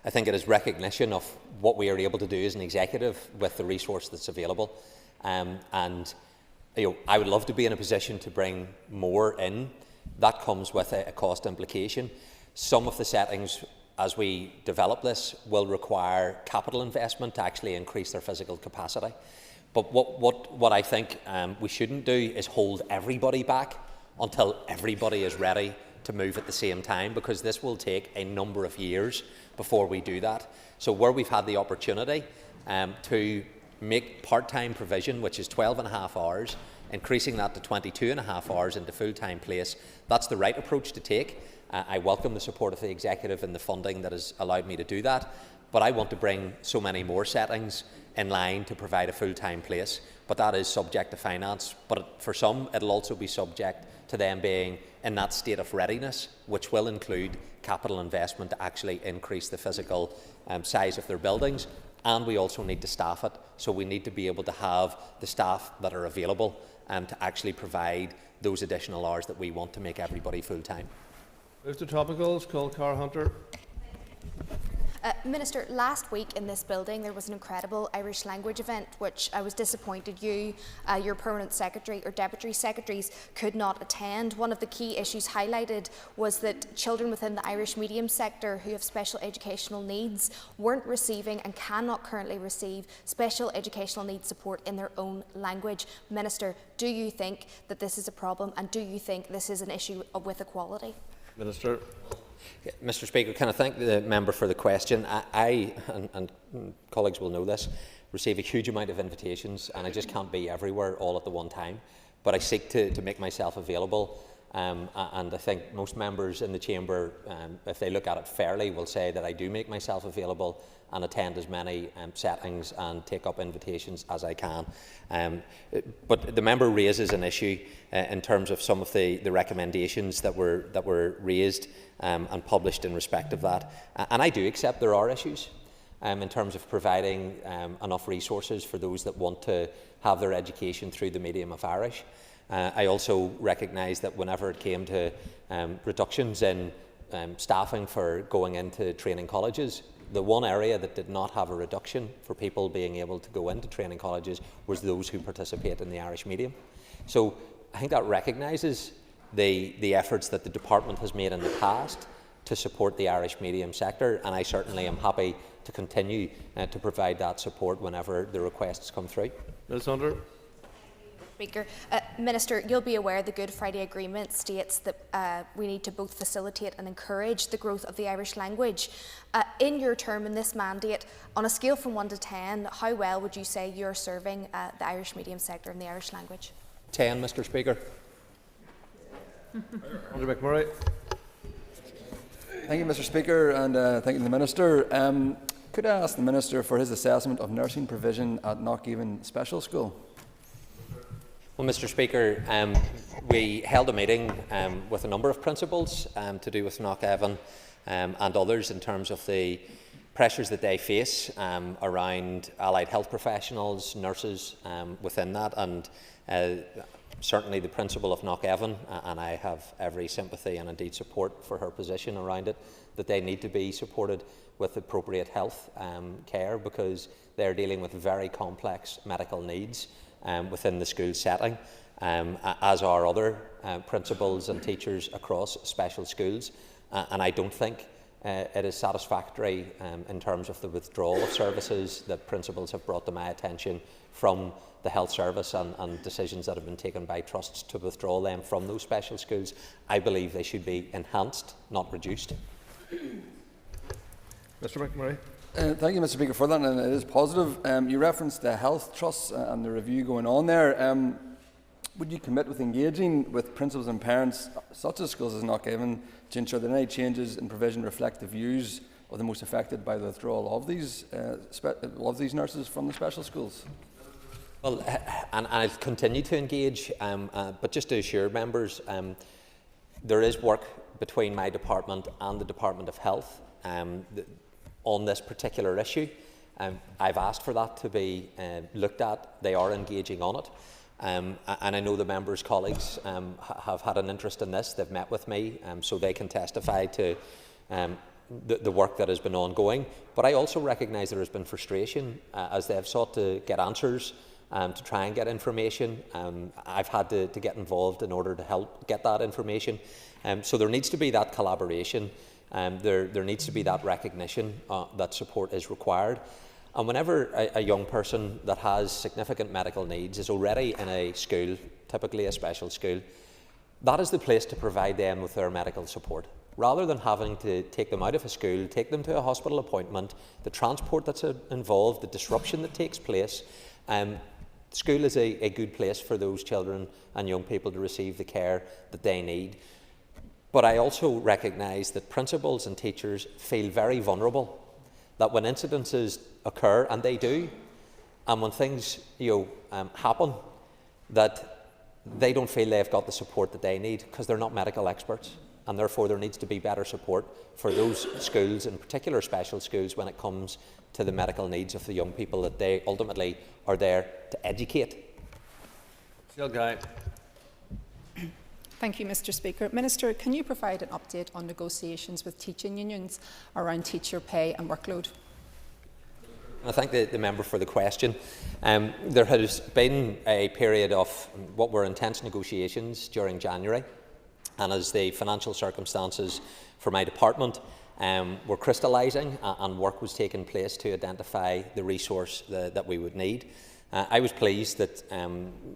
Speaker 18: I think it is recognition of what we are able to do as an executive with the resource that's available. And I would love to be in a position to bring more in. That comes with a cost implication. Some of the settings, as we develop this, will require capital investment to actually increase their physical capacity. But what I think we shouldn't do is hold everybody back until everybody is ready to move at the same time, because this will take a number of years before we do that. So where we've had the opportunity to make part-time provision, which is 12.5 hours, increasing that to 22.5 hours into full-time place, that's the right approach to take. I welcome the support of the executive and the funding that has allowed me to do that, but I want to bring so many more settings in line to provide a full-time place, but that is subject to finance. But for some, it'll also be subject to them being in that state of readiness, which will include capital investment to actually increase the physical size of their buildings. And we also need to staff it, so we need to be able to have the staff that are available to actually provide those additional hours that we want to make everybody full-time.
Speaker 17: Move to topicals. Call Carr Hunter.
Speaker 1: Minister, last week in this building there was an incredible Irish language event which I was disappointed you, your permanent secretary or deputy secretaries could not attend. One of the key issues highlighted was that children within the Irish medium sector who have special educational needs weren't receiving and cannot currently receive special educational needs support in their own language. Minister, do you think that this is a problem, and do you think this is an issue with equality?
Speaker 17: Minister.
Speaker 18: Mr. Speaker, can I thank the member for the question? I and colleagues will know this, receive a huge amount of invitations, and I just can't be everywhere all at the one time. But I seek to make myself available, and I think most members in the chamber, if they look at it fairly, will say that I do make myself available and attend as many settings and take up invitations as I can. But the member raises an issue in terms of some of the recommendations that were raised and published in respect of that. And I do accept there are issues in terms of providing enough resources for those that want to have their education through the medium of Irish. I also recognise that whenever it came to reductions in staffing for going into training colleges, the one area that did not have a reduction for people being able to go into training colleges was those who participate in the Irish medium. So I think that recognises the efforts that the department has made in the past to support the Irish medium sector, and I certainly am happy to continue to provide that support whenever the requests come through.
Speaker 17: Ms. Hunter.
Speaker 1: Speaker. Minister, you'll be aware the Good Friday Agreement states that we need to both facilitate and encourage the growth of the Irish language. In your term in this mandate, on a scale from 1 to 10, how well would you say you're serving the Irish medium sector and the Irish language?
Speaker 18: 10, Mr. Speaker.
Speaker 17: Andrew McMurray.
Speaker 8: Thank you, Mr. Speaker, and thank you to the Minister. Could I ask the Minister for his assessment of nursing provision at Knockhaven Special School?
Speaker 18: Well, Mr. Speaker, we held a meeting with a number of principals to do with Knockhaven and others in terms of the pressures that they face around allied health professionals, nurses within that, and certainly the principal of Knockhaven, and I have every sympathy and indeed support for her position around it, that they need to be supported with appropriate health care, because they're dealing with very complex medical needs within the school setting, as are other principals and teachers across special schools. And I don't think it is satisfactory in terms of the withdrawal of services that principals have brought to my attention from the health service and decisions that have been taken by trusts to withdraw them from those special schools. I believe they should be enhanced, not reduced.
Speaker 17: Mr. McMurray.
Speaker 8: Thank you, Mr. Speaker, for that, and it is positive. You referenced the health trusts and the review going on there. Would you commit with engaging with principals and parents, such as schools as Knockhaven, to ensure that any changes in provision reflect the views of the most affected by the withdrawal of these nurses from the special schools?
Speaker 18: Well, and I'll continue to engage, but just to assure members, there is work between my department and the Department of Health on this particular issue. I've asked for that to be looked at. They are engaging on it. And I know the members' colleagues have had an interest in this. They've met with me, so they can testify to the work that has been ongoing. But I also recognise there has been frustration as they've sought to get answers, to try and get information. I've had to get involved in order to help get that information. So there needs to be that collaboration. There needs to be that recognition that support is required. And whenever a young person that has significant medical needs is already in a school, typically a special school, that is the place to provide them with their medical support. Rather than having to take them out of a school, take them to a hospital appointment, the transport that's involved, the disruption that takes place, school is a good place for those children and young people to receive the care that they need. But I also recognise that principals and teachers feel very vulnerable, that when incidences occur, and they do, and when things happen, that they don't feel they've got the support that they need because they're not medical experts, and therefore there needs to be better support for those schools, in particular special schools, when it comes to the medical needs of the young people that they ultimately are there to educate.
Speaker 16: Thank you, Mr. Speaker. Minister, can you provide an update on negotiations with teaching unions around teacher pay and workload?
Speaker 18: I thank the member for the question. There has been a period of what were intense negotiations during January, and as the financial circumstances for my department were crystallising and work was taking place to identify the resource that we would need, I was pleased that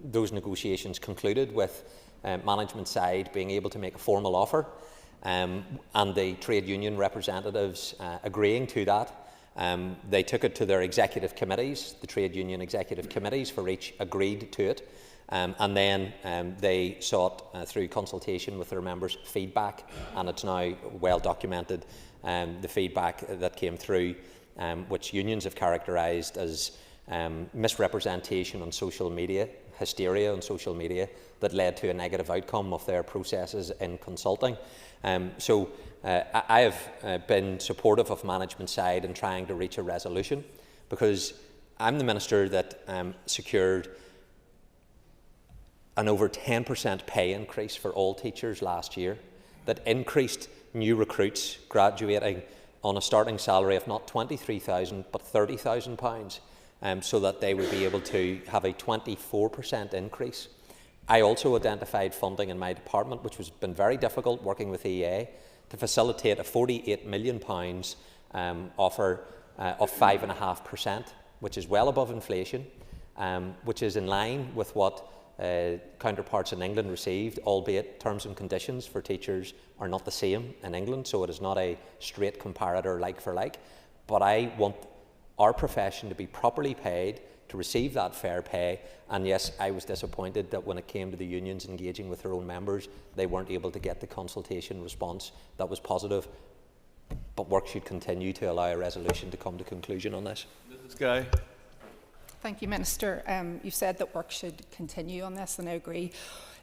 Speaker 18: those negotiations concluded with management side being able to make a formal offer and the trade union representatives agreeing to that. They took it to their executive committees, the trade union executive committees for each agreed to it, and then they sought, through consultation with their members, feedback, and it's now well documented, the feedback that came through, which unions have characterised as misrepresentation on social media, hysteria on social media, that led to a negative outcome of their processes in consulting. So I have been supportive of management side in trying to reach a resolution, because I'm the minister that secured an over 10% pay increase for all teachers last year, that increased new recruits graduating on a starting salary of not £23,000 but £30,000, so that they would be able to have a 24% increase. I also identified funding in my department, which has been very difficult working with EA, to facilitate a £48 million offer of 5.5%, which is well above inflation, which is in line with what counterparts in England received, albeit terms and conditions for teachers are not the same in England, so it is not a straight comparator like for like. But I want our profession to be properly paid, to receive that fair pay, and yes, I was disappointed that when it came to the unions engaging with their own members, they weren't able to get the consultation response that was positive, but work should continue to allow a resolution to come to conclusion on this.
Speaker 6: Mrs. Guy.
Speaker 16: Thank you, Minister. You've said that work should continue on this, and I agree.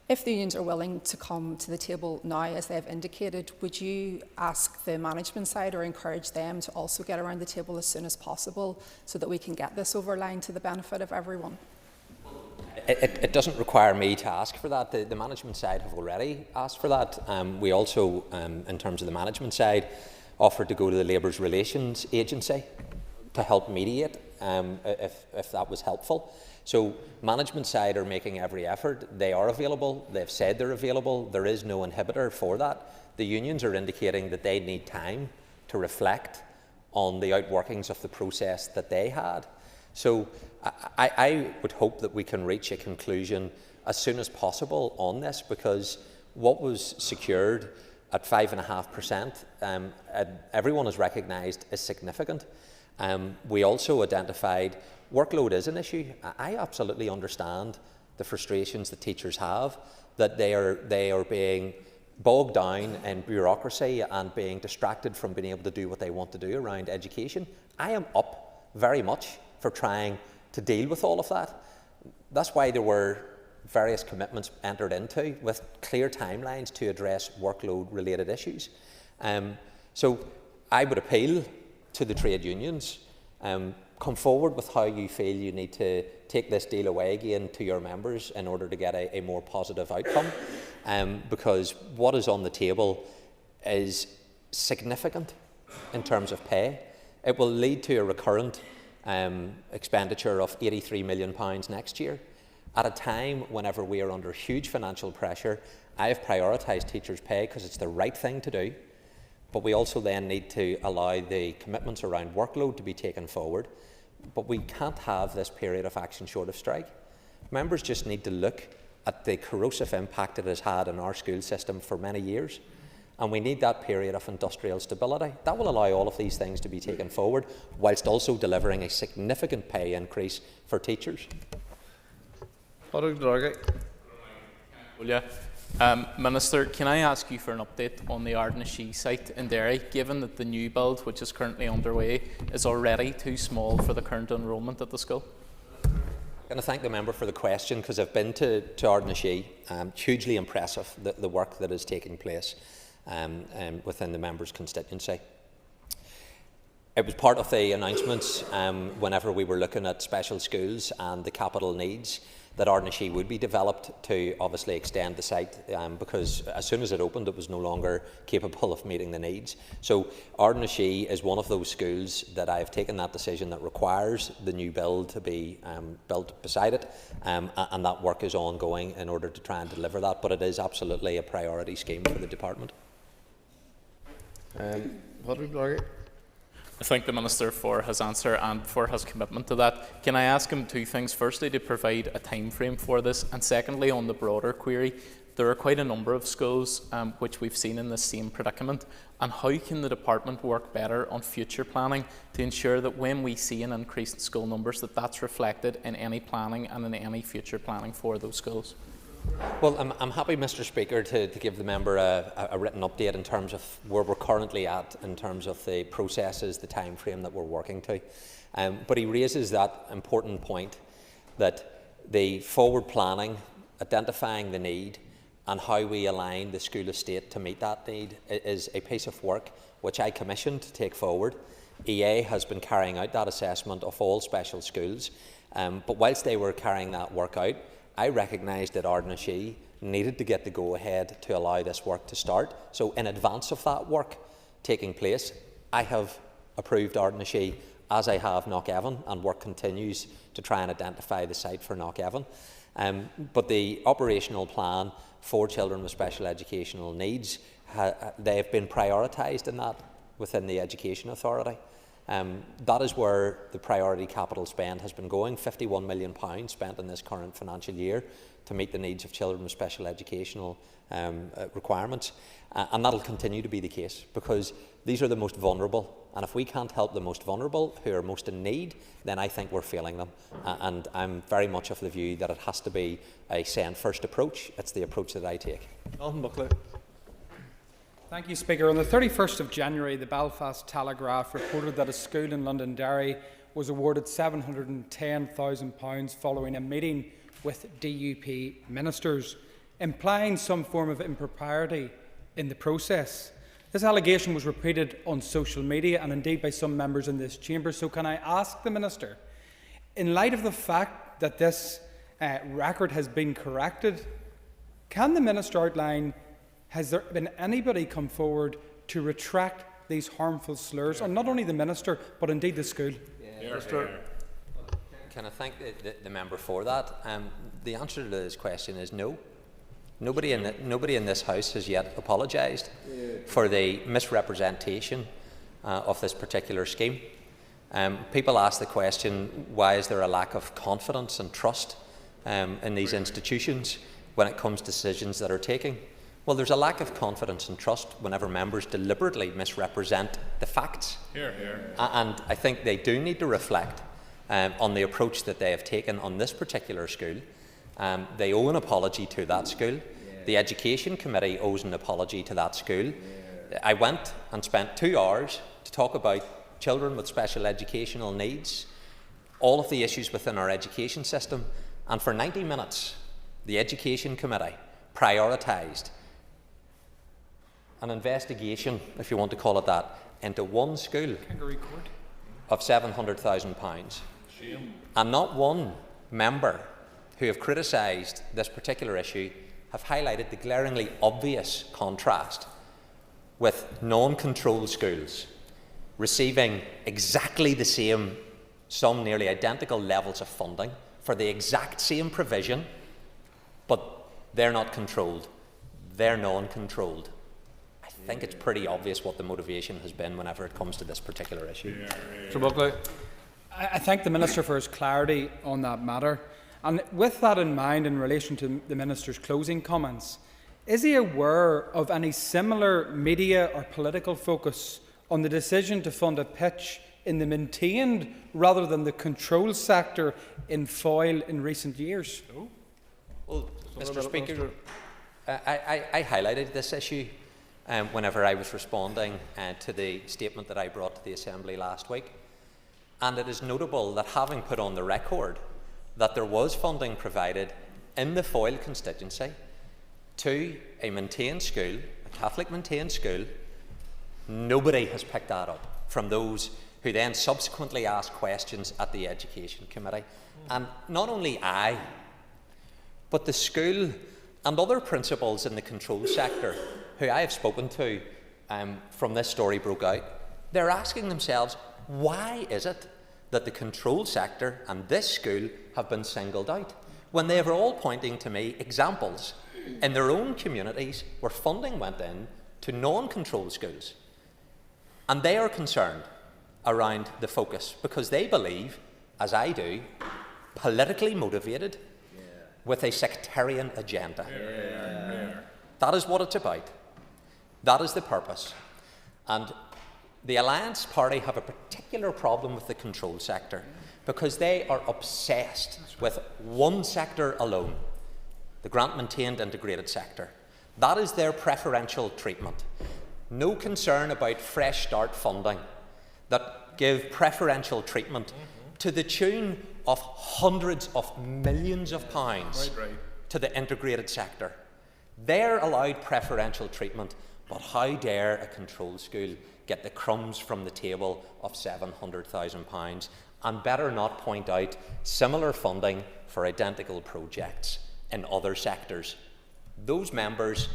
Speaker 16: If the unions are willing to come to the table now, as they have indicated, would you ask the management side or encourage them to also get around the table as soon as possible so that we can get this over line to the benefit of everyone?
Speaker 18: It doesn't require me to ask for that. The management side have already asked for that. We also, in terms of the management side, offered to go to the Labour's Relations Agency to help mediate if that was helpful. So management side are making every effort. They are available. They've said they're available. There is no inhibitor for that. The unions are indicating that they need time to reflect on the outworkings of the process that they had. So I would hope that we can reach a conclusion as soon as possible on this, because what was secured at 5.5%, everyone has recognised is significant. We also identified workload is an issue. I absolutely understand the frustrations that teachers have, that they are being bogged down in bureaucracy and being distracted from being able to do what they want to do around education. I am up very much for trying to deal with all of that. That's why there were various commitments entered into with clear timelines to address workload-related issues. So I would appeal to the trade unions, come forward with how you feel you need to take this deal away again to your members in order to get a more positive outcome, because what is on the table is significant in terms of pay. It will lead to a recurrent expenditure of £83 million next year. At a time whenever we are under huge financial pressure, I have prioritised teachers' pay because it's the right thing to do, but we also then need to allow the commitments around workload to be taken forward. But we can't have this period of action short of strike. Members just need to look at the corrosive impact it has had on our school system for many years, and we need that period of industrial stability. That will allow all of these things to be taken forward, whilst also delivering a significant pay increase for teachers.
Speaker 11: Minister, can I ask you for an update on the Ardnashee site in Derry, given that the new build, which is currently underway, is already too small for the current enrolment at the school?
Speaker 18: I'm going to thank the member for the question, because I've been to Ardnashee. Hugely impressive, the work that is taking place within the member's constituency. It was part of the announcements whenever we were looking at special schools and the capital needs, that Ardnashee would be developed to obviously extend the site, because as soon as it opened it was no longer capable of meeting the needs. So Ardnashee is one of those schools that I've taken that decision that requires the new build to be built beside it, and that work is ongoing in order to try and deliver that, but it is absolutely a priority scheme for the department.
Speaker 11: I thank the Minister for his answer and for his commitment to that. Can I ask him two things? Firstly, to provide a time frame for this, and secondly, on the broader query, there are quite a number of schools which we've seen in the same predicament, and how can the department work better on future planning to ensure that when we see an increase in school numbers, that that's reflected in any planning and in any future planning for those schools?
Speaker 18: Well, I'm happy, Mr. Speaker, to give the member a written update in terms of where we're currently at in terms of the processes, the time frame that we're working to. But he raises that important point that the forward planning, identifying the need and how we align the school estate to meet that need is a piece of work which I commissioned to take forward. EA has been carrying out that assessment of all special schools, but whilst they were carrying that work out, I recognised that Ardnashee needed to get the go-ahead to allow this work to start. So in advance of that work taking place, I have approved Ardnashee, as I have Knockevin, and work continues to try and identify the site for Knockevin. But the operational plan for children with special educational needs, they have been prioritised in that within the Education Authority. That is where the priority capital spend has been going, £51 million spent in this current financial year to meet the needs of children with special educational requirements. And that will continue to be the case, because these are the most vulnerable, and if we can't help the most vulnerable who are most in need, then I think we're failing them. And I'm very much of the view that it has to be a send-first approach. It's the approach that I take.
Speaker 13: Thank you, Speaker. On the 31st of January, the Belfast Telegraph reported that a school in Londonderry was awarded £710,000 following a meeting with DUP ministers, implying some form of impropriety in the process. This allegation was repeated on social media and indeed by some members in this chamber. So can I ask the Minister, in light of the fact that this record has been corrected, can the Minister outline, has there been anybody come forward to retract these harmful slurs on not only the Minister but indeed the school?
Speaker 18: Can I thank the member for that? The answer to this question is no. Nobody in this House has yet apologised for the misrepresentation of this particular scheme. People ask the question, why is there a lack of confidence and trust in these institutions when it comes to decisions that are taken? Well, there's a lack of confidence and trust whenever members deliberately misrepresent the facts. And I think they do need to reflect on the approach that they have taken on this particular school. They owe an apology to that school. The Education Committee owes an apology to that school. I went and spent 2 hours to talk about children with special educational needs, all of the issues within our education system, And for 90 minutes, the Education Committee prioritised an investigation, if you want to call it that, into one school of £700,000. And not one member who have criticised this particular issue have highlighted the glaringly obvious contrast with non-controlled schools receiving exactly the same, some nearly identical levels of funding for the exact same provision, but they're not controlled, they're non-controlled. I think it's pretty obvious what the motivation has been whenever it comes to this particular issue.
Speaker 13: Mr. Buckley. I thank the Minister for his clarity on that matter. And with that in mind, in relation to the Minister's closing comments, is he aware of any similar media or political focus on the decision to fund a pitch in the maintained rather than the controlled sector in Foyle in recent years?
Speaker 18: Well, Mr. Speaker, I highlighted this issue whenever I was responding to the statement that I brought to the Assembly last week. And it is notable that, having put on the record that there was funding provided in the Foyle constituency to a maintained school, a Catholic maintained school, nobody has picked that up from those who then subsequently asked questions at the Education Committee. And not only I, but the school and other principals in the control sector who I have spoken to from this story broke out, they're asking themselves, why is it that the control sector and this school have been singled out, when they are all pointing to me examples in their own communities where funding went in to non-controlled schools? And they are concerned around the focus because they believe, as I do, politically motivated with a sectarian agenda. That is what it's about. That is the purpose. And the Alliance Party have a particular problem with the control sector because they are obsessed with one sector alone, the grant-maintained integrated sector. That is their preferential treatment. No concern about Fresh Start funding that give preferential treatment to the tune of hundreds of millions of pounds to the integrated sector. They're allowed preferential treatment, but how dare a controlled school get the crumbs from the table of £700,000, and better not point out similar funding for identical projects in other sectors. Those members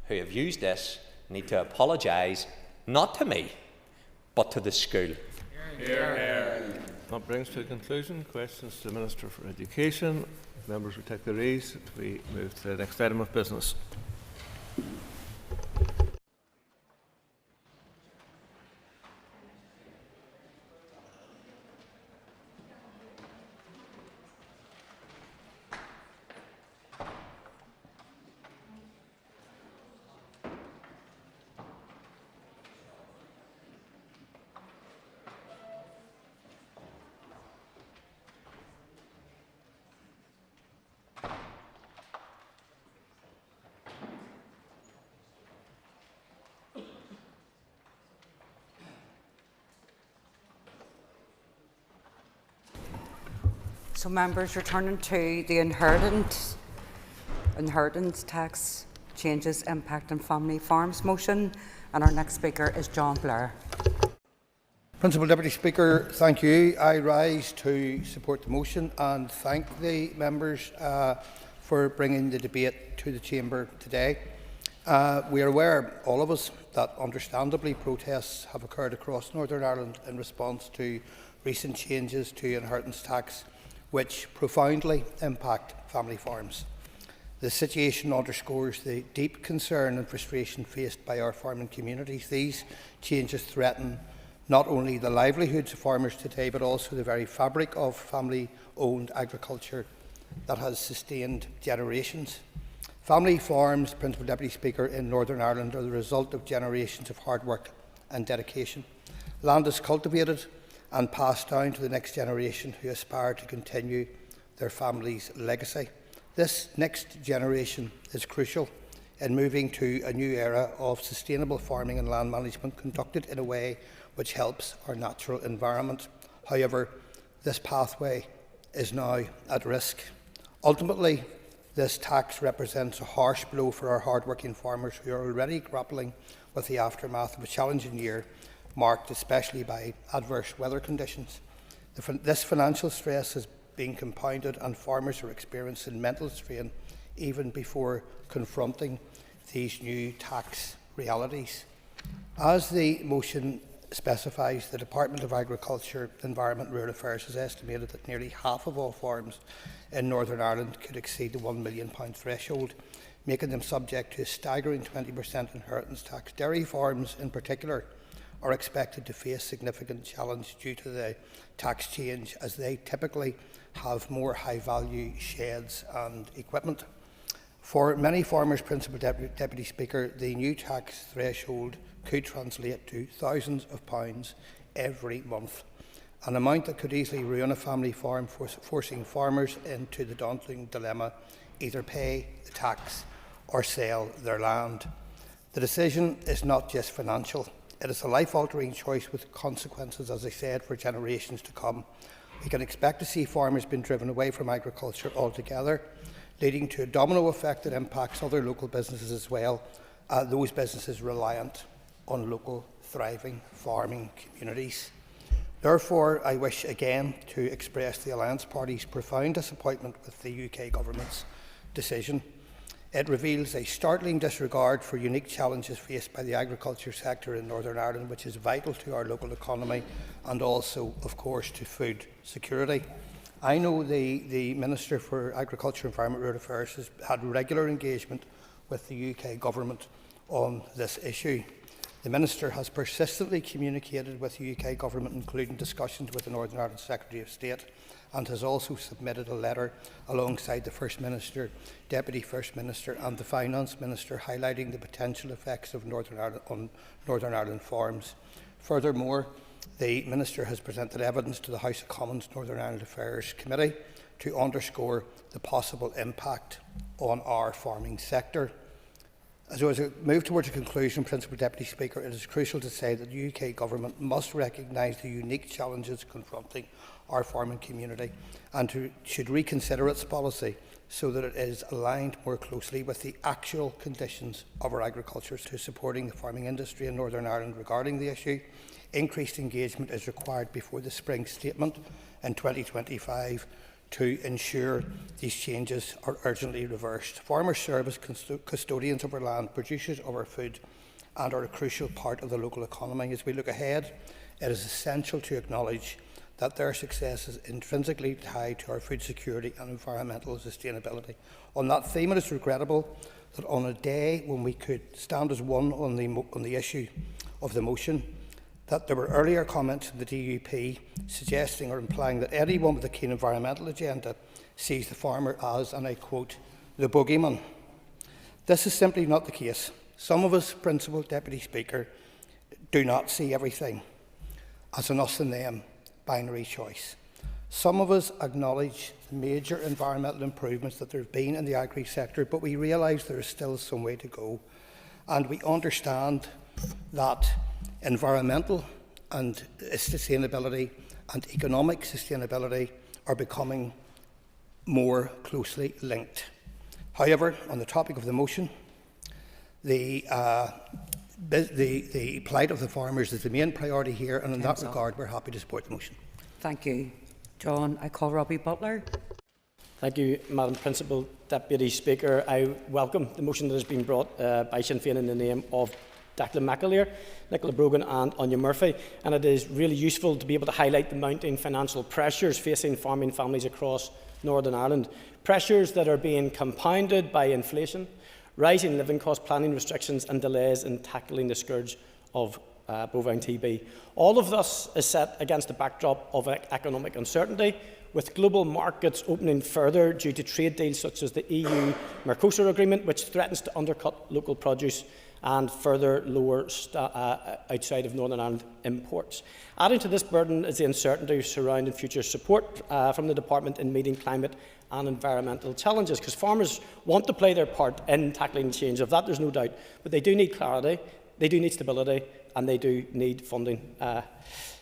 Speaker 18: who have used this need to apologise, not to me, but to the school.
Speaker 17: That brings to a conclusion questions to the Minister for Education. Members will take their ease. We move to the next item of business.
Speaker 4: So, members, returning to the inheritance tax changes impact on family farms motion, and our next speaker is John Blair.
Speaker 14: Principal Deputy Speaker, thank you. I rise to support the motion and thank the members for bringing the debate to the Chamber today. We are aware, all of us, that understandably protests have occurred across Northern Ireland in response to recent changes to inheritance tax, which profoundly impact family farms. The situation underscores the deep concern and frustration faced by our farming communities. These changes threaten not only the livelihoods of farmers today, but also the very fabric of family-owned agriculture that has sustained generations. Family farms, Principal Deputy Speaker, in Northern Ireland are the result of generations of hard work and dedication. Land is cultivated and passed down to the next generation who aspire to continue their family's legacy. This next generation is crucial in moving to a new era of sustainable farming and land management conducted in a way which helps our natural environment. However, this pathway is now at risk. Ultimately, this tax represents a harsh blow for our hard-working farmers who are already grappling with the aftermath of a challenging year, marked especially by adverse weather conditions. This financial stress is being compounded, and farmers are experiencing mental strain even before confronting these new tax realities. As the motion specifies, the Department of Agriculture, Environment and Rural Affairs has estimated that nearly half of all farms in Northern Ireland could exceed the £1 million threshold, making them subject to a staggering 20% inheritance tax. Dairy farms in particular are expected to face significant challenge due to the tax change, as they typically have more high-value sheds and equipment. For many farmers, Principal Deputy Speaker, the new tax threshold could translate to thousands of pounds every month, an amount that could easily ruin a family farm, forcing farmers into the daunting dilemma: either pay the tax or sell their land. The decision is not just financial, it is a life-altering choice with consequences, as I said, for generations to come. We can expect to see farmers being driven away from agriculture altogether, leading to a domino effect that impacts other local businesses as well, those businesses reliant on local thriving farming communities. Therefore, I wish again to express the Alliance Party's profound disappointment with the UK Government's decision. It reveals a startling disregard for unique challenges faced by the agriculture sector in Northern Ireland, which is vital to our local economy and also, of course, to food security. I know the Minister for Agriculture, Environment and Rural Affairs has had regular engagement with the UK Government on this issue. The Minister has persistently communicated with the UK Government, including discussions with the Northern Ireland Secretary of State, and has also submitted a letter alongside the First Minister, Deputy First Minister and the Finance Minister, highlighting the potential effects of Northern Ireland farms. Furthermore, the Minister has presented evidence to the House of Commons Northern Ireland Affairs Committee to underscore the possible impact on our farming sector. As I move towards a conclusion, Principal Deputy Speaker, it is crucial to say that the UK Government must recognise the unique challenges confronting our farming community and should reconsider its policy so that it is aligned more closely with the actual conditions of our agriculture. To supporting the farming industry in Northern Ireland regarding the issue, increased engagement is required before the spring statement in 2025 to ensure these changes are urgently reversed. Farmers serve as custodians of our land, producers of our food, and are a crucial part of the local economy. As we look ahead, it is essential to acknowledge that their success is intrinsically tied to our food security and environmental sustainability. On that theme, it is regrettable that on a day when we could stand as one on the issue of the motion, that there were earlier comments from the DUP suggesting or implying that anyone with a keen environmental agenda sees the farmer as, and I quote, the boogeyman. This is simply not the case. Some of us, Principal Deputy Speaker, do not see everything as an us and them binary choice. Some of us acknowledge the major environmental improvements that there have been in the agri sector, but we realise there is still some way to go. And we understand that environmental and sustainability and economic sustainability are becoming more closely linked. However, on the topic of the motion, the plight of the farmers is the main priority here, and in that regard, we're happy to support the motion.
Speaker 4: Thank you, John. I call Robbie Butler.
Speaker 15: Thank you, Madam Principal Deputy Speaker. I welcome the motion that has been brought by Sinn Féin in the name of Declan McAleer, Nicola Brogan and Anya Murphy, and it is really useful to be able to highlight the mounting financial pressures facing farming families across Northern Ireland. Pressures that are being compounded by inflation, rising living cost, planning restrictions and delays in tackling the scourge of bovine TB. All of this is set against the backdrop of economic uncertainty, with global markets opening further due to trade deals such as the EU-Mercosur agreement, which threatens to undercut local produce and further lower outside of Northern Ireland imports. Adding to this burden is the uncertainty surrounding future support from the Department in meeting climate and environmental challenges, because farmers want to play their part in tackling change. Of that there's no doubt, but they do need clarity. They do need stability and they do need funding.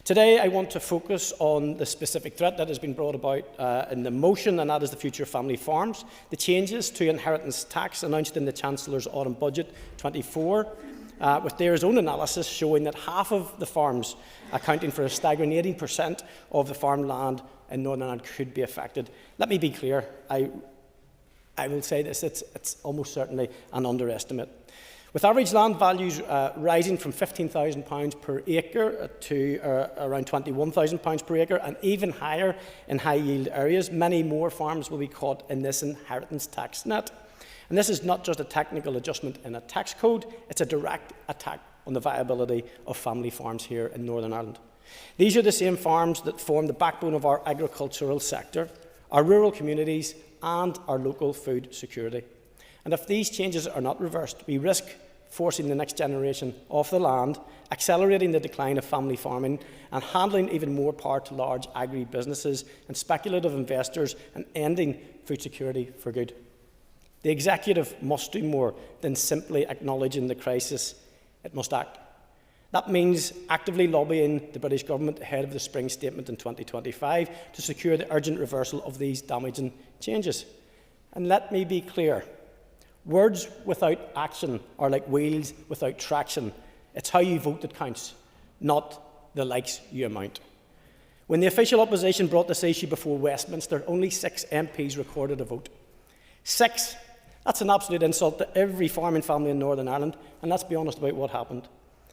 Speaker 15: Today I want to focus on the specific threat that has been brought about in the motion, and that is the future of family farms. The changes to inheritance tax announced in the Chancellor's Autumn Budget 24, with their own analysis showing that half of the farms, accounting for a staggering 18% of the farmland in Northern Ireland, could be affected. Let me be clear. I will say this, it's almost certainly an underestimate. With average land values rising from £15,000 per acre to around £21,000 per acre, and even higher in high-yield areas, many more farms will be caught in this inheritance tax net. And this is not just a technical adjustment in a tax code, it's a direct attack on the viability of family farms here in Northern Ireland. These are the same farms that form the backbone of our agricultural sector, our rural communities, and our local food security. And if these changes are not reversed, we risk forcing the next generation off the land, accelerating the decline of family farming, and handling even more power to large agri-businesses and speculative investors, and ending food security for good. The Executive must do more than simply acknowledging the crisis. It must act. That means actively lobbying the British Government ahead of the Spring Statement in 2025 to secure the urgent reversal of these damaging changes. And let me be clear. Words without action are like wheels without traction. It's how you vote that counts, not the likes you amount. When the official opposition brought this issue before Westminster, only 6 MPs recorded a vote. 6! That's an absolute insult to every farming family in Northern Ireland, and let's be honest about what happened.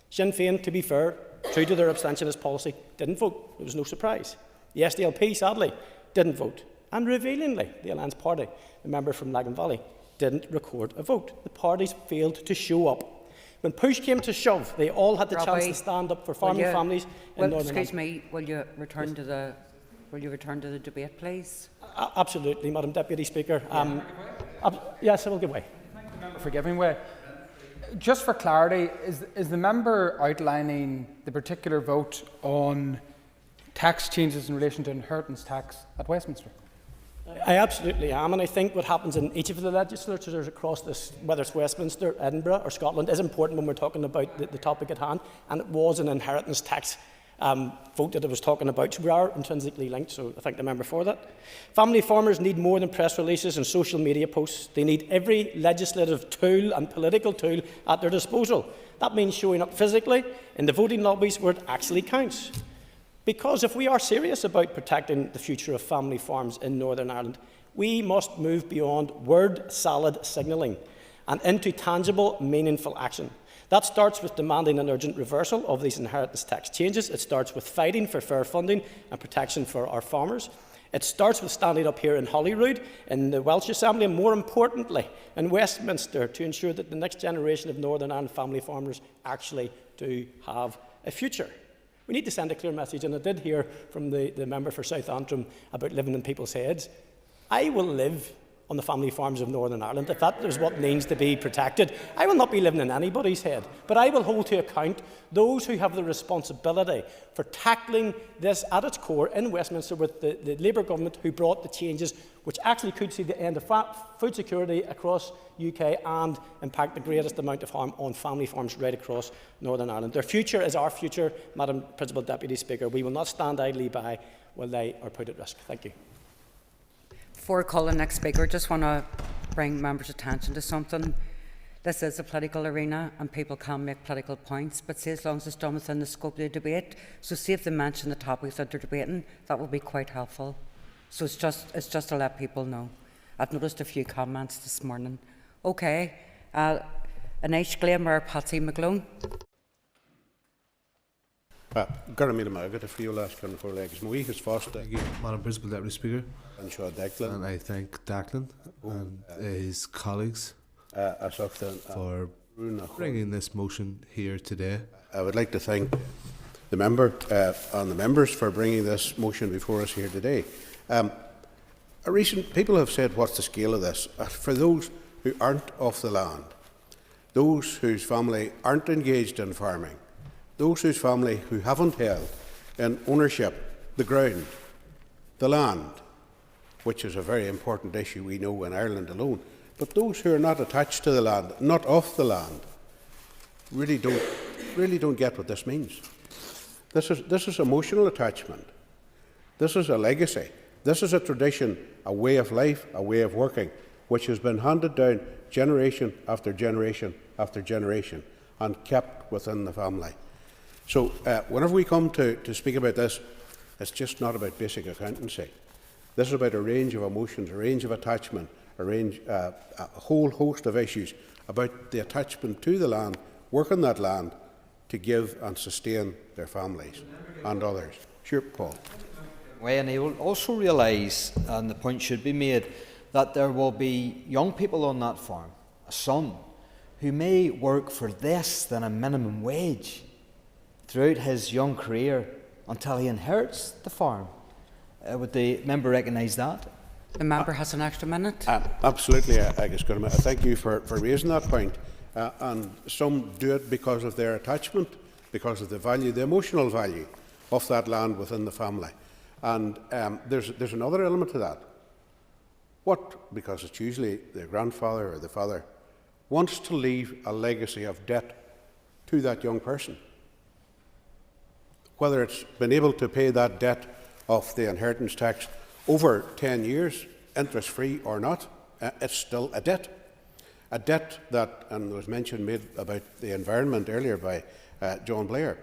Speaker 15: Sinn Féin, to be fair, true to their abstentionist policy, didn't vote. There was no surprise. The SDLP, sadly, didn't vote. And revealingly, the Alliance Party, the member from Lagan Valley, didn't record a vote. The parties failed to show up. When push came to shove, they all had the chance to stand up for farming families in Northern Ireland.
Speaker 4: Excuse me, will you return to the debate, please?
Speaker 15: Absolutely, Madam Deputy Speaker. Yes, I will give way.
Speaker 13: Thank the member for giving way. Just for clarity, is the member outlining the particular vote on tax changes in relation to inheritance tax at Westminster?
Speaker 15: I absolutely am, and I think what happens in each of the legislatures across this, whether it's Westminster, Edinburgh or Scotland, is important when we're talking about the topic at hand, and it was an inheritance tax vote that I was talking about. So we are intrinsically linked, so I thank the member for that. Family farmers need more than press releases and social media posts. They need every legislative tool and political tool at their disposal. That means showing up physically in the voting lobbies where it actually counts. Because if we are serious about protecting the future of family farms in Northern Ireland, we must move beyond word salad signalling and into tangible, meaningful action. That starts with demanding an urgent reversal of these inheritance tax changes. It starts with fighting for fair funding and protection for our farmers. It starts with standing up here in Holyrood, in the Welsh Assembly, and more importantly, in Westminster, to ensure that the next generation of Northern Ireland family farmers actually do have a future. We need to send a clear message, and I did hear from the member for South Antrim about living in people's heads. I will live on the family farms of Northern Ireland if that is what needs to be protected. I will not be living in anybody's head, but I will hold to account those who have the responsibility for tackling this at its core in Westminster with the Labour government who brought the changes which actually could see the end of food security across UK and impact the greatest amount of harm on family farms right across Northern Ireland. Their future is our future, Madam Principal Deputy Speaker. We will not stand idly by while they are put at risk. Thank you.
Speaker 4: Before I call the next speaker, I just want to bring members' attention to something. This is a political arena and people can make political points, but say as long as it's done within the scope of the debate, so see if they mention the topics that they're debating, that will be quite helpful. So it's just to let people know. I've noticed a few comments this morning. Okay, Anish Glenmore, Patsy McGlone.
Speaker 7: Madam
Speaker 20: Principal Deputy Speaker. And I thank Declan and his colleagues for bringing this motion here today.
Speaker 7: I would like to thank the member and the members for bringing this motion before us here today. People have said, what's the scale of this? For those who aren't off the land, those whose family aren't engaged in farming, those whose family who haven't held in ownership the ground, the land, which is a very important issue we know in Ireland alone, but those who are not attached to the land, not off the land, really don't get what this means. This is emotional attachment. This is a legacy. This is a tradition, a way of life, a way of working, which has been handed down generation after generation after generation and kept within the family. So whenever we come to speak about this, it's just not about basic accountancy. This is about a range of emotions, a range of attachment, a whole host of issues about the attachment to the land, work on that land to give and sustain their families and others. Sure, Paul.
Speaker 2: Well, and he will also realise, and the point should be made, that there will be young people on that farm, a son, who may work for less than a minimum wage throughout his young career until he inherits the farm. Would the member recognise that?
Speaker 4: The member has an extra minute.
Speaker 7: Absolutely, Agus Gurma. Thank you for raising that point. And some do it because of their attachment, because of the value, the emotional value of that land within the family. And there's another element to that. What, because it's usually the grandfather or the father, wants to leave a legacy of debt to that young person. Whether it's been able to pay that debt of the inheritance tax over 10 years, interest-free or not, it's still a debt. A debt that, and there was mention made about the environment earlier by John Blair,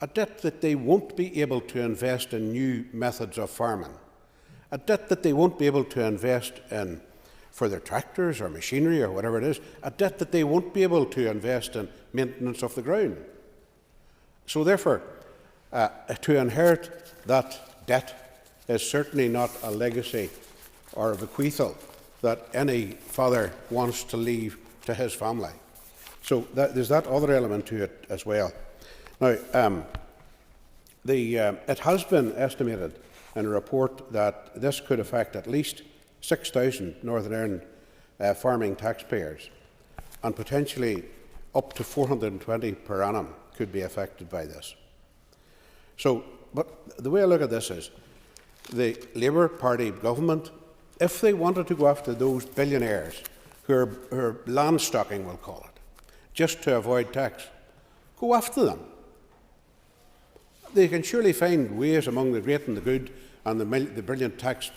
Speaker 7: a debt that they won't be able to invest in new methods of farming, a debt that they won't be able to invest in for their tractors or machinery or whatever it is, a debt that they won't be able to invest in maintenance of the ground. So therefore, to inherit that debt is certainly not a legacy or a bequeathal that any father wants to leave to his family. So there's that other element to it as well. Now, it has been estimated in a report that this could affect at least 6,000 Northern Ireland farming taxpayers, and potentially up to 420 per annum could be affected by this. So, but the way I look at this is, the Labour Party government, if they wanted to go after those billionaires who are land stocking, we'll call it, just to avoid tax, go after them. They can surely find ways among the great and the good and the brilliant tax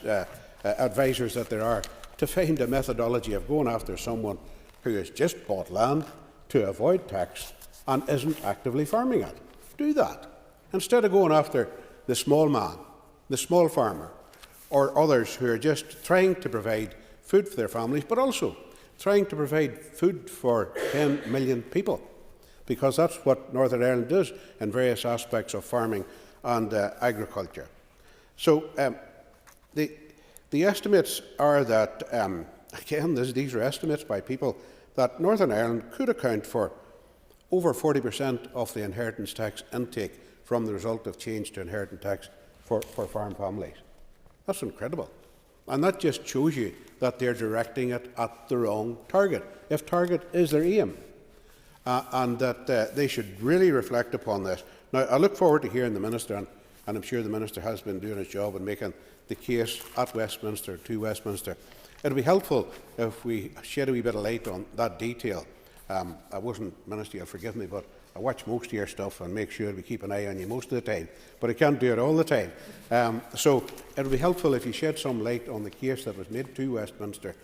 Speaker 7: advisors that there are to find a methodology of going after someone who has just bought land to avoid tax and isn't actively farming it. Do that. Instead of going after the small man, the small farmer, or others who are just trying to provide food for their families, but also trying to provide food for 10 million people, because that's what Northern Ireland does in various aspects of farming and agriculture. So the estimates are that, again, these are estimates by people, that Northern Ireland could account for over 40% of the inheritance tax intake from the result of change to inheritance tax for farm families. That's incredible. And that just shows you that they're directing it at the wrong target, if target is their aim. And that they should really reflect upon this. Now, I look forward to hearing the Minister, and I'm sure the Minister has been doing his job in making the case at Westminster, to Westminster. It would be helpful if we shed a wee bit of light on that detail. I wasn't Minister, you'll forgive me, but I watch most of your stuff and make sure we keep an eye on you most of the time, but I can't do it all the time. So it would be helpful if you shed some light on the case that was made to Westminster,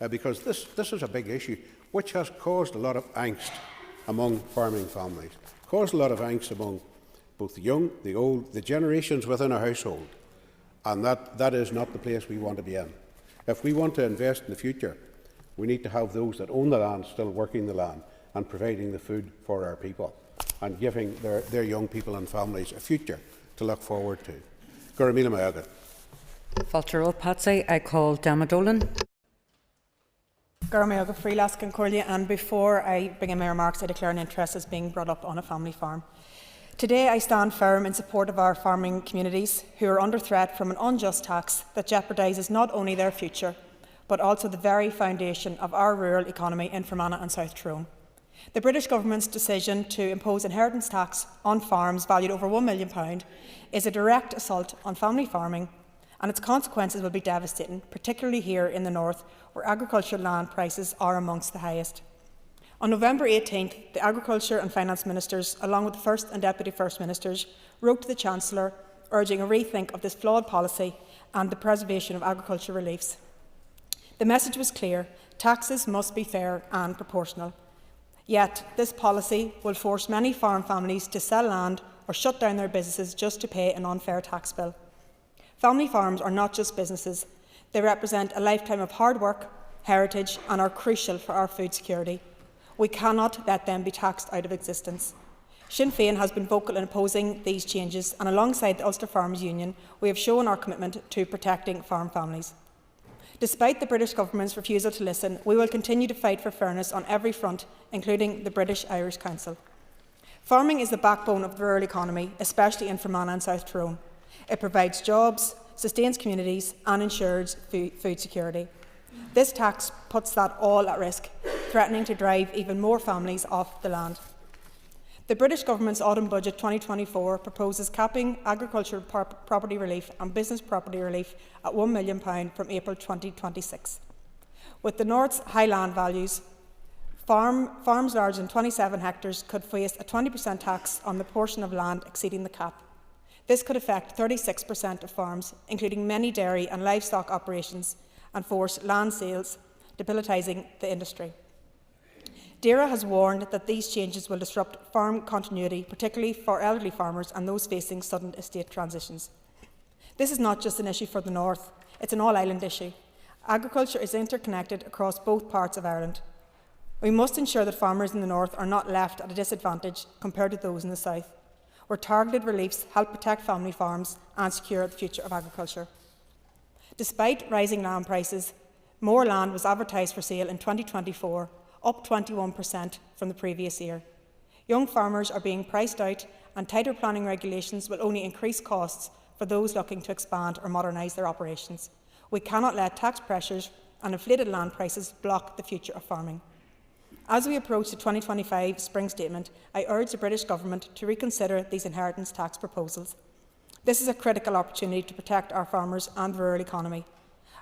Speaker 7: because this is a big issue which has caused a lot of angst among farming families, caused a lot of angst among both the young, the old, the generations within a household, and that is not the place we want to be in. If we want to invest in the future, we need to have those that own the land still working the land and providing the food for our people, and giving their young people and families a future to look forward to. Gurmila Mayaga.
Speaker 4: Falter Patsy, I call Dama Dolan.
Speaker 19: Gurmila Freelask and Corlia, and before I bring in my remarks, I declare an interest as being brought up on a family farm. Today I stand firm in support of our farming communities who are under threat from an unjust tax that jeopardises not only their future, but also the very foundation of our rural economy in Fermanagh and South Tyrone. The British Government's decision to impose inheritance tax on farms valued over £1 million is a direct assault on family farming, and its consequences will be devastating, particularly here in the north, where agricultural land prices are amongst the highest. On November 18th, the Agriculture and Finance Ministers, along with the First and Deputy First Ministers, wrote to the Chancellor urging a rethink of this flawed policy and the preservation of agriculture reliefs. The message was clear: taxes must be fair and proportional. Yet, this policy will force many farm families to sell land or shut down their businesses just to pay an unfair tax bill. Family farms are not just businesses. They represent a lifetime of hard work, heritage, and are crucial for our food security. We cannot let them be taxed out of existence. Sinn Féin has been vocal in opposing these changes, and alongside the Ulster Farmers Union, we have shown our commitment to protecting farm families. Despite the British Government's refusal to listen, we will continue to fight for fairness on every front, including the British-Irish Council. Farming is the backbone of the rural economy, especially in Fermanagh and South Tyrone. It provides jobs, sustains communities, and ensures food security. This tax puts that all at risk, threatening to drive even more families off the land. The British Government's Autumn Budget 2024 proposes capping agricultural property relief and business property relief at £1 million from April 2026. With the North's high land values, farms larger than 27 hectares could face a 20% tax on the portion of land exceeding the cap. This could affect 36% of farms, including many dairy and livestock operations, and force land sales, debilitising the industry. DAERA has warned that these changes will disrupt farm continuity, particularly for elderly farmers and those facing sudden estate transitions. This is not just an issue for the North, it's an all-island issue. Agriculture is interconnected across both parts of Ireland. We must ensure that farmers in the North are not left at a disadvantage compared to those in the South, where targeted reliefs help protect family farms and secure the future of agriculture. Despite rising land prices, more land was advertised for sale in 2024, up 21% from the previous year. Young farmers are being priced out, and tighter planning regulations will only increase costs for those looking to expand or modernise their operations. We cannot let tax pressures and inflated land prices block the future of farming. As we approach the 2025 Spring Statement, I urge the British Government to reconsider these inheritance tax proposals. This is a critical opportunity to protect our farmers and the rural economy.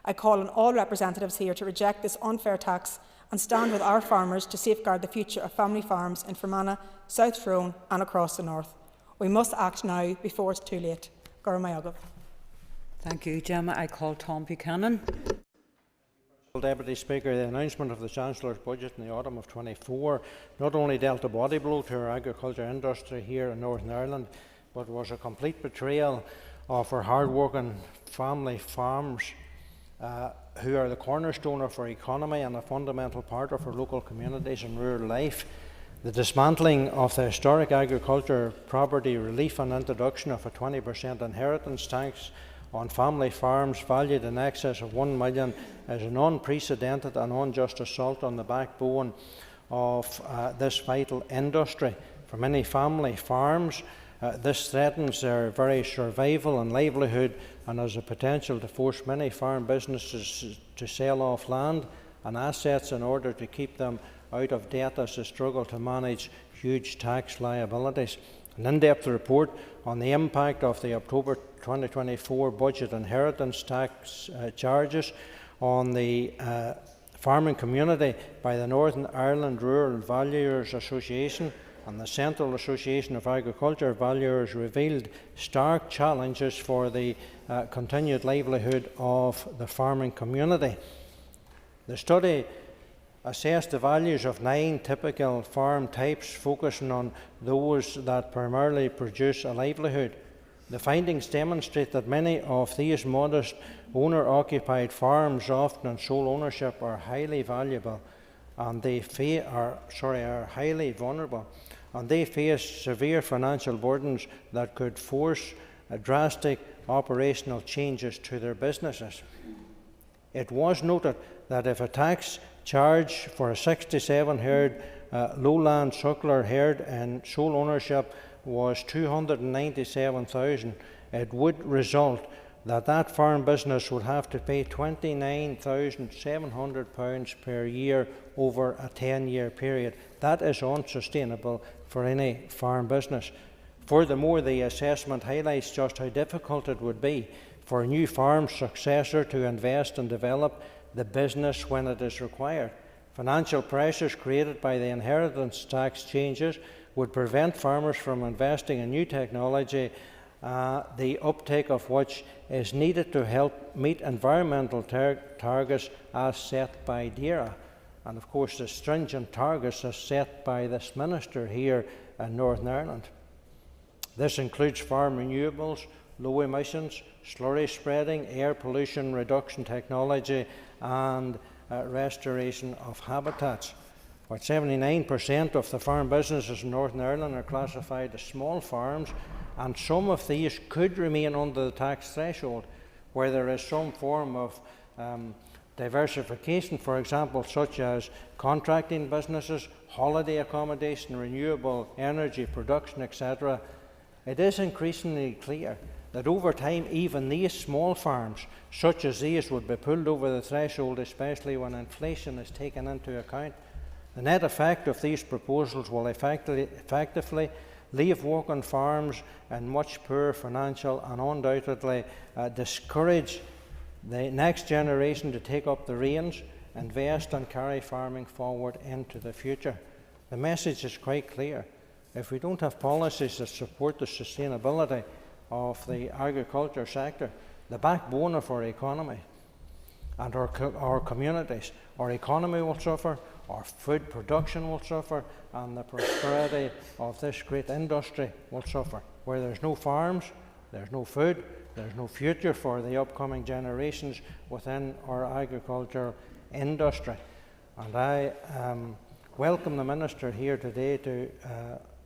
Speaker 19: I call on all representatives here to reject this unfair tax and stand with our farmers to safeguard the future of family farms in Fermanagh, South Tyrone and across the North. We must act now before it's too late. Gura Mayagov.
Speaker 4: Thank you, Gemma. I call Tom Buchanan.
Speaker 6: Deputy Speaker, the announcement of the Chancellor's budget in the autumn of 24 not only dealt a body blow to our agriculture industry here in Northern Ireland, but was a complete betrayal of our hard-working family farms who are the cornerstone of our economy and a fundamental part of our local communities and rural life. The dismantling of the historic agriculture property relief and introduction of a 20% inheritance tax on family farms valued in excess of £1 million is an unprecedented and unjust assault on the backbone of this vital industry. For many family farms, this threatens their very survival and livelihood and has the potential to force many farm businesses to sell off land and assets in order to keep them out of debt as they struggle to manage huge tax liabilities. An in-depth report on the impact of the October 2024 budget inheritance tax charges on the farming community by the Northern Ireland Rural Valuers Association and the Central Association of Agriculture Valuers revealed stark challenges for the continued livelihood of the farming community. The study assessed the values of 9 typical farm types, focusing on those that primarily produce a livelihood. The findings demonstrate that many of these modest owner-occupied farms, often in sole ownership, are highly valuable and they are highly vulnerable, and they face severe financial burdens that could force drastic operational changes to their businesses. It was noted that if a tax charge for a 67-herd lowland suckler herd in sole ownership was $297,000, it would result that farm business would have to pay £29,700 per year over a 10-year period. That is unsustainable for any farm business. Furthermore, the assessment highlights just how difficult it would be for a new farm successor to invest and develop the business when it is required. Financial pressures created by the inheritance tax changes would prevent farmers from investing in new technology, the uptake of which is needed to help meet environmental targets as set by DAERA. And of course, the stringent targets are set by this minister here in Northern Ireland. This includes farm renewables, low emissions, slurry spreading, air pollution reduction technology, and restoration of habitats. While 79% of the farm businesses in Northern Ireland are classified as small farms, and some of these could remain under the tax threshold, where there is some form of diversification, for example, such as contracting businesses, holiday accommodation, renewable energy production, etc., it is increasingly clear that over time even these small farms, such as these, would be pulled over the threshold, especially when inflation is taken into account. The net effect of these proposals will effectively leave working farms in much poorer financial and undoubtedly discourage the next generation to take up the reins, invest and carry farming forward into the future. The message is quite clear. If we don't have policies that support the sustainability of the agriculture sector, the backbone of our economy and our communities, our economy will suffer, our food production will suffer, and the prosperity of this great industry will suffer. Where there's no farms, there's no food, there's no future for the upcoming generations within our agricultural industry. And I welcome the Minister here today to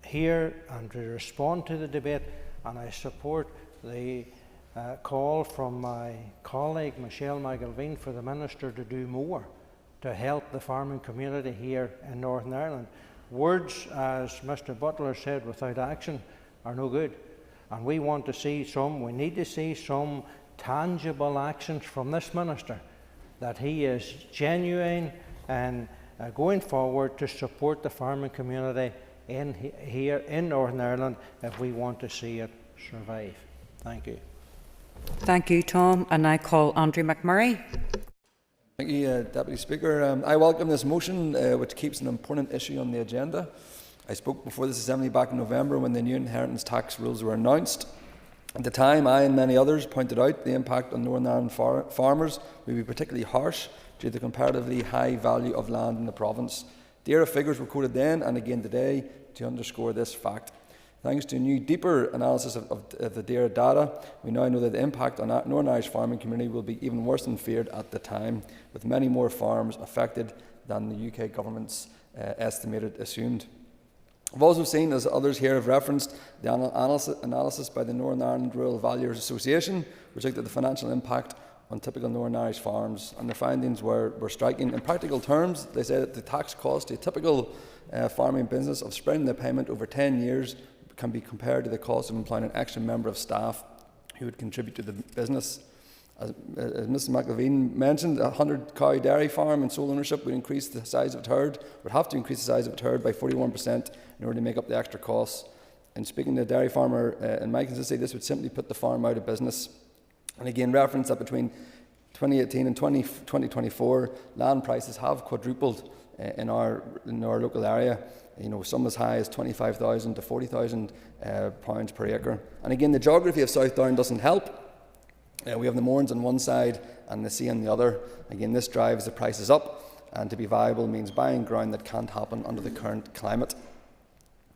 Speaker 6: hear and to respond to the debate, and I support the call from my colleague Michelle McIlveen for the Minister to do more to help the farming community here in Northern Ireland. Words, as Mr Butler said, without action are no good, and we want to see we need to see some tangible actions from this Minister, that he is genuine and going forward to support the farming community here in Northern Ireland if we want to see it survive. Thank you.
Speaker 4: Thank you, Tom. And I call Andrew McMurray.
Speaker 8: Thank you, Deputy Speaker. I welcome this motion, which keeps an important issue on the agenda. I spoke before this Assembly back in November when the new inheritance tax rules were announced. At the time, I and many others pointed out the impact on Northern Ireland farmers would be particularly harsh due to the comparatively high value of land in the province. DAERA figures were quoted then and again today to underscore this fact. Thanks to a new, deeper analysis of the DAERA data, we now know that the impact on the Northern Irish farming community will be even worse than feared at the time, with many more farms affected than the UK government's assumed. I've also seen, as others here have referenced, the analysis by the Northern Ireland Rural Valuers Association, which looked at the financial impact on typical Northern Irish farms, and their findings were striking. In practical terms, they said that the tax cost to a typical farming business of spreading the payment over 10 years can be compared to the cost of employing an extra member of staff who would contribute to the business. As Mrs McIlveen mentioned, a 100-cow dairy farm in sole ownership would increase the size of its herd, would have to increase the size of its herd by 41% in order to make up the extra costs. And speaking to a dairy farmer in my constituency, this would simply put the farm out of business. And again, reference that between 2018 and 2024, land prices have quadrupled in our local area. You know, some as high as 25,000 to 40,000 pounds per acre. And again, the geography of South Down doesn't help. We have the Mournes on one side and the sea on the other. Again, this drives the prices up, and to be viable means buying ground that can't happen under the current climate.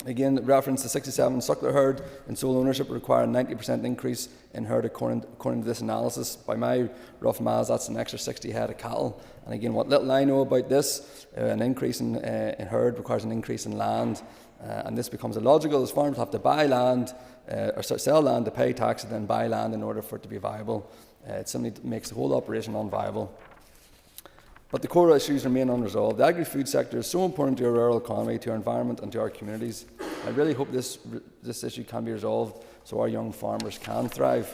Speaker 8: Again, reference the 67 suckler herd in sole ownership would require a 90% increase in herd according to this analysis. By my rough maths, that's an extra 60 head of cattle. And again, what little I know about this, an increase in herd requires an increase in land. And this becomes illogical, as farmers have to buy land, or sell land to pay tax and then buy land in order for it to be viable. It simply makes the whole operation unviable. But the core issues remain unresolved. The agri-food sector is so important to our rural economy, to our environment and to our communities. I really hope this issue can be resolved so our young farmers can thrive.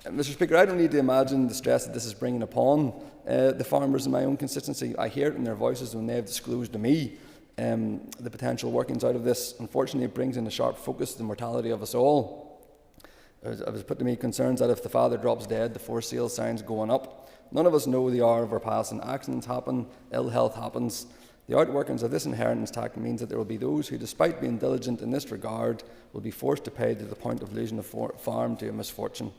Speaker 8: Mr Speaker, I don't need to imagine the stress that this is bringing upon the farmers in my own constituency. I hear it in their voices when they have disclosed to me the potential workings out of this. Unfortunately, it brings in a sharp focus to the mortality of us all. It was put to me concerns that if the father drops dead, the for sale sign's going up. None of us know the hour of our passing. Accidents happen, ill health happens. The outworkings of this inheritance tax means that there will be those who, despite being diligent in this regard, will be forced to pay to the point of losing a farm to a misfortune.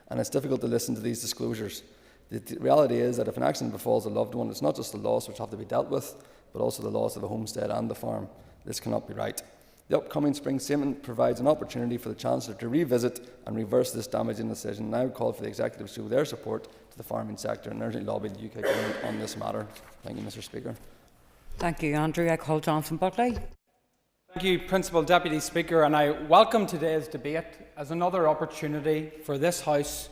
Speaker 8: And it's difficult to listen to these disclosures. The reality is that if an accident befalls a loved one, it's not just the loss which have to be dealt with, but also the loss of the homestead and the farm. This cannot be right. The upcoming spring statement provides an opportunity for the Chancellor to revisit and reverse this damaging decision. And I would call for the Executive to show their support to the farming sector and urgently lobby the UK Government on this matter. Thank you, Mr. Speaker.
Speaker 4: Thank you, Andrew. I call Johnson Buckley.
Speaker 13: Thank you, Principal Deputy Speaker, and I welcome today's debate as another opportunity for this House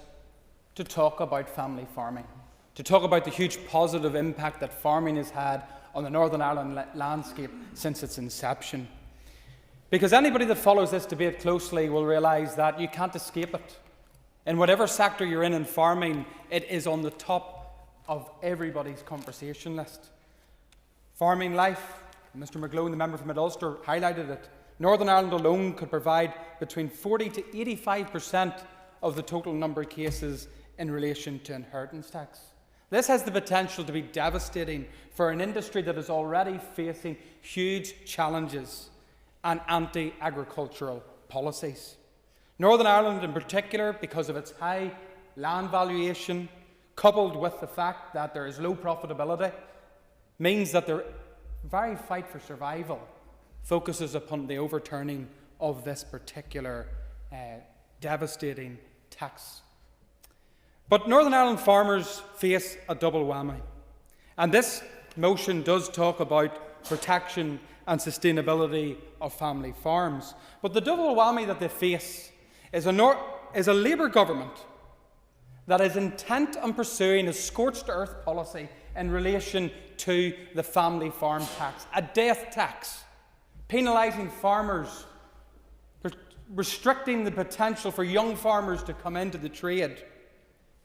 Speaker 13: to talk about family farming, to talk about the huge positive impact that farming has had on the Northern Ireland landscape since its inception. Because anybody that follows this debate closely will realise that you can't escape it. In whatever sector you're in farming, it is on the top of everybody's conversation list. Farming life, Mr McGlone, the member from Mid-Ulster, highlighted it. Northern Ireland alone could provide between 40 to 85% of the total number of cases in relation to inheritance tax. This has the potential to be devastating for an industry that is already facing huge challenges and anti-agricultural policies. Northern Ireland in particular, because of its high land valuation, coupled with the fact that there is low profitability, means that their very fight for survival focuses upon the overturning of this particular devastating tax. But Northern Ireland farmers face a double whammy. And this motion does talk about protection and sustainability of family farms. But the double whammy that they face is a Labour government that is intent on pursuing a scorched earth policy in relation to the family farm tax, a death tax, penalising farmers, restricting the potential for young farmers to come into the trade.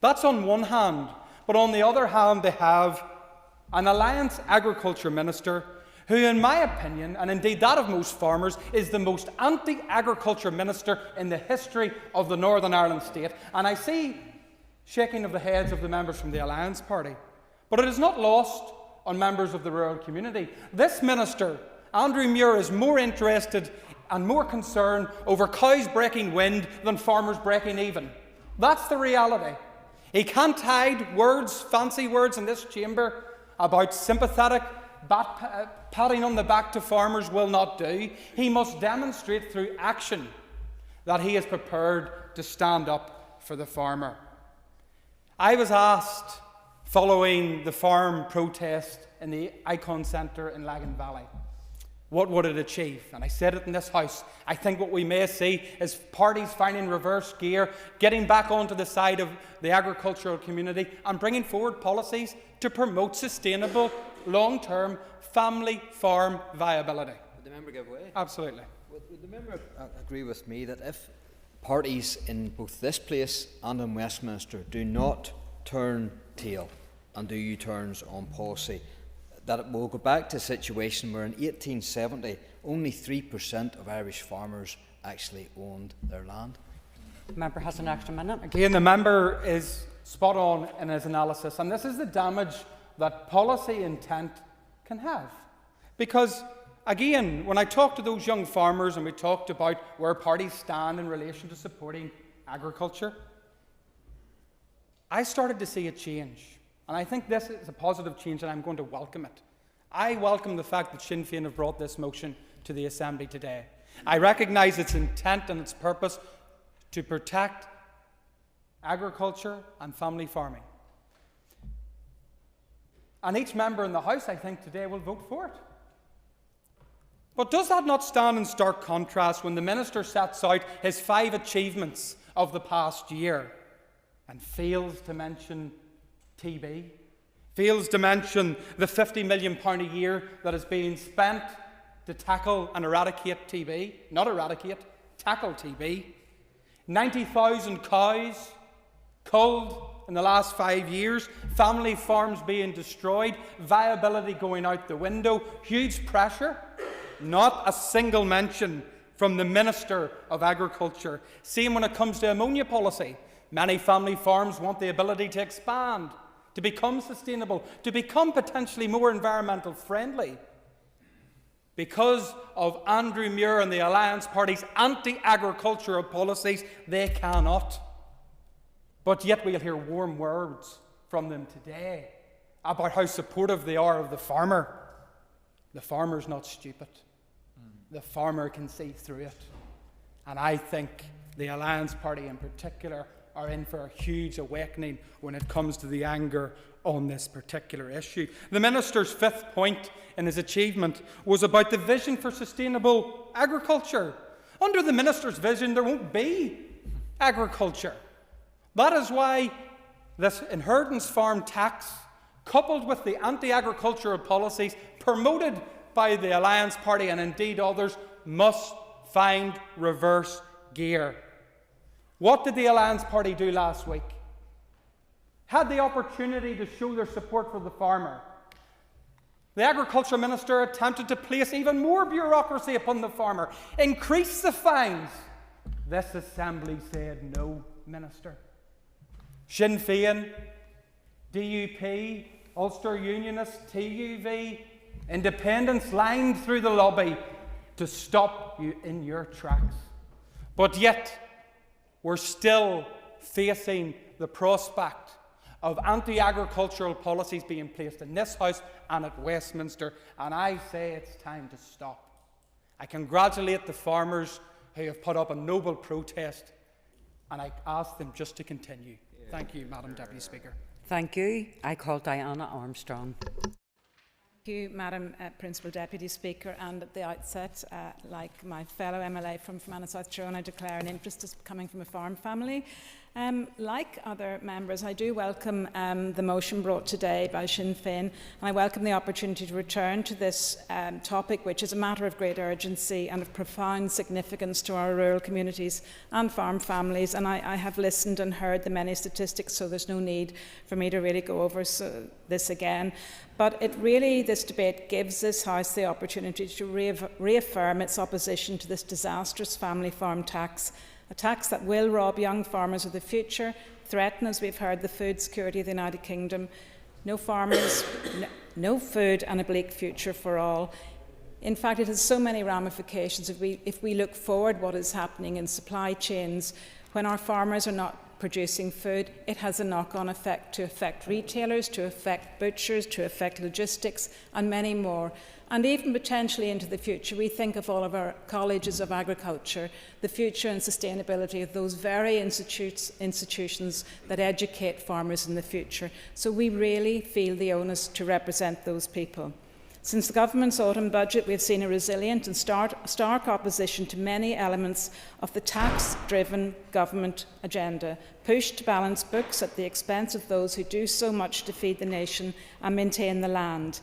Speaker 13: That's on one hand, but on the other hand they have an Alliance Agriculture Minister who, in my opinion, and indeed that of most farmers, is the most anti-agriculture minister in the history of the Northern Ireland state. And I see shaking of the heads of the members from the Alliance Party. But it is not lost on members of the rural community. This minister, Andrew Muir, is more interested and more concerned over cows breaking wind than farmers breaking even. That's the reality. He can't hide words, fancy words in this chamber about sympathetic patting on the back to farmers will not do. He must demonstrate through action that he is prepared to stand up for the farmer. I was asked, following the farm protest in the Icon Centre in Lagan Valley, what would it achieve? And I said it in this House. I think what we may see is parties finding reverse gear, getting back onto the side of the agricultural community and bringing forward policies to promote sustainable, long-term family farm viability.
Speaker 2: Would the member give way?
Speaker 13: Absolutely.
Speaker 2: Would the member agree with me that if parties in both this place and in Westminster do not turn tail and do U-turns on policy, that it will go back to a situation where in 1870 only 3% of Irish farmers actually owned their land?
Speaker 4: The member has an extra minute.
Speaker 13: Again, the member is spot on in his analysis, and this is the damage that policy intent can have. Because, again, when I talked to those young farmers and we talked about where parties stand in relation to supporting agriculture, I started to see a change. And I think this is a positive change and I'm going to welcome it. I welcome the fact that Sinn Féin have brought this motion to the Assembly today. I recognise its intent and its purpose to protect agriculture and family farming. And each member in the House, I think, today will vote for it. But does that not stand in stark contrast when the Minister sets out his 5 achievements of the past year and fails to mention TB, fails to mention the £50 million a year that is being spent to tackle and eradicate TB, not eradicate, tackle TB, 90,000 cows culled in the last 5 years, family farms being destroyed, viability going out the window, huge pressure, not a single mention from the Minister of Agriculture. Same when it comes to ammonia policy. Many family farms want the ability to expand, to become sustainable, to become potentially more environmental friendly. Because of Andrew Muir and the Alliance Party's anti-agricultural policies, they cannot. But yet we'll hear warm words from them today about how supportive they are of the farmer. The farmer's not stupid. The farmer can see through it. And I think the Alliance Party in particular are in for a huge awakening when it comes to the anger on this particular issue. The Minister's fifth point in his achievement was about the vision for sustainable agriculture. Under the Minister's vision, there won't be agriculture. That is why this inheritance farm tax, coupled with the anti-agricultural policies promoted by the Alliance Party and indeed others, must find reverse gear. What did the Alliance Party do last week? Had the opportunity to show their support for the farmer. The Agriculture Minister attempted to place even more bureaucracy upon the farmer, increase the fines. This Assembly said no, Minister. Sinn Féin, DUP, Ulster Unionists, TUV, independents lined through the lobby to stop you in your tracks. But yet, we're still facing the prospect of anti-agricultural policies being placed in this House and at Westminster, and I say it's time to stop. I congratulate the farmers who have put up a noble protest, and I ask them just to continue. Thank you, Madam Deputy Speaker.
Speaker 4: Thank you. I call Diana Armstrong.
Speaker 3: Thank you, Madam Principal Deputy Speaker. And at the outset, like my fellow MLA from Fermanagh South Tyrone, I declare an interest as coming from a farm family. Like other members, I do welcome the motion brought today by Sinn Féin, and I welcome the opportunity to return to this topic, which is a matter of great urgency and of profound significance to our rural communities and farm families. And I have listened and heard the many statistics, so there's no need for me to really go over this again. But this debate gives this House the opportunity to reaffirm its opposition to this disastrous family farm tax, a tax that will rob young farmers of the future, threaten, as we've heard, the food security of the United Kingdom. No farmers, no food, and a bleak future for all. In fact, it has so many ramifications. If we look forward what is happening in supply chains, when our farmers are not producing food, it has a knock-on effect to affect retailers, to affect butchers, to affect logistics, and many more. And even potentially into the future, we think of all of our colleges of agriculture, the future and sustainability of those very institutions that educate farmers in the future. So we really feel the onus to represent those people. Since the government's autumn budget, we've seen a resilient and stark opposition to many elements of the tax-driven government agenda, pushed to balance books at the expense of those who do so much to feed the nation and maintain the land.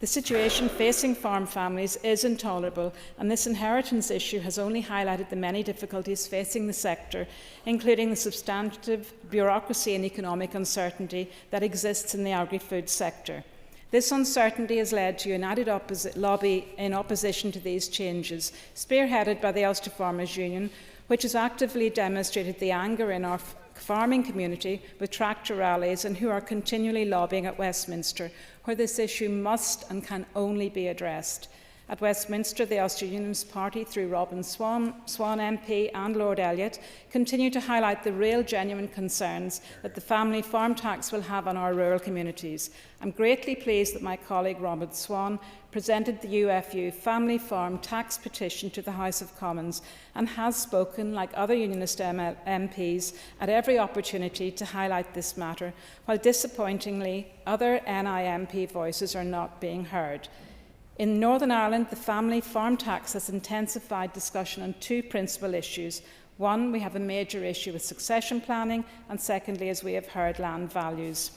Speaker 3: The situation facing farm families is intolerable, and this inheritance issue has only highlighted the many difficulties facing the sector, including the substantive bureaucracy and economic uncertainty that exists in the agri-food sector. This uncertainty has led to a united lobby in opposition to these changes, spearheaded by the Ulster Farmers Union, which has actively demonstrated the anger in our farming community with tractor rallies and who are continually lobbying at Westminster, where this issue must and can only be addressed. At Westminster, the Ulster Unionist Party, through Robin Swan MP and Lord Elliott, continue to highlight the real genuine concerns that the family farm tax will have on our rural communities. I'm greatly pleased that my colleague Robin Swan presented the UFU family farm tax petition to the House of Commons and has spoken, like other Unionist MPs, at every opportunity to highlight this matter, while disappointingly other NIMP voices are not being heard. In Northern Ireland, the family farm tax has intensified discussion on two principal issues. One, we have a major issue with succession planning, and secondly, as we have heard, land values.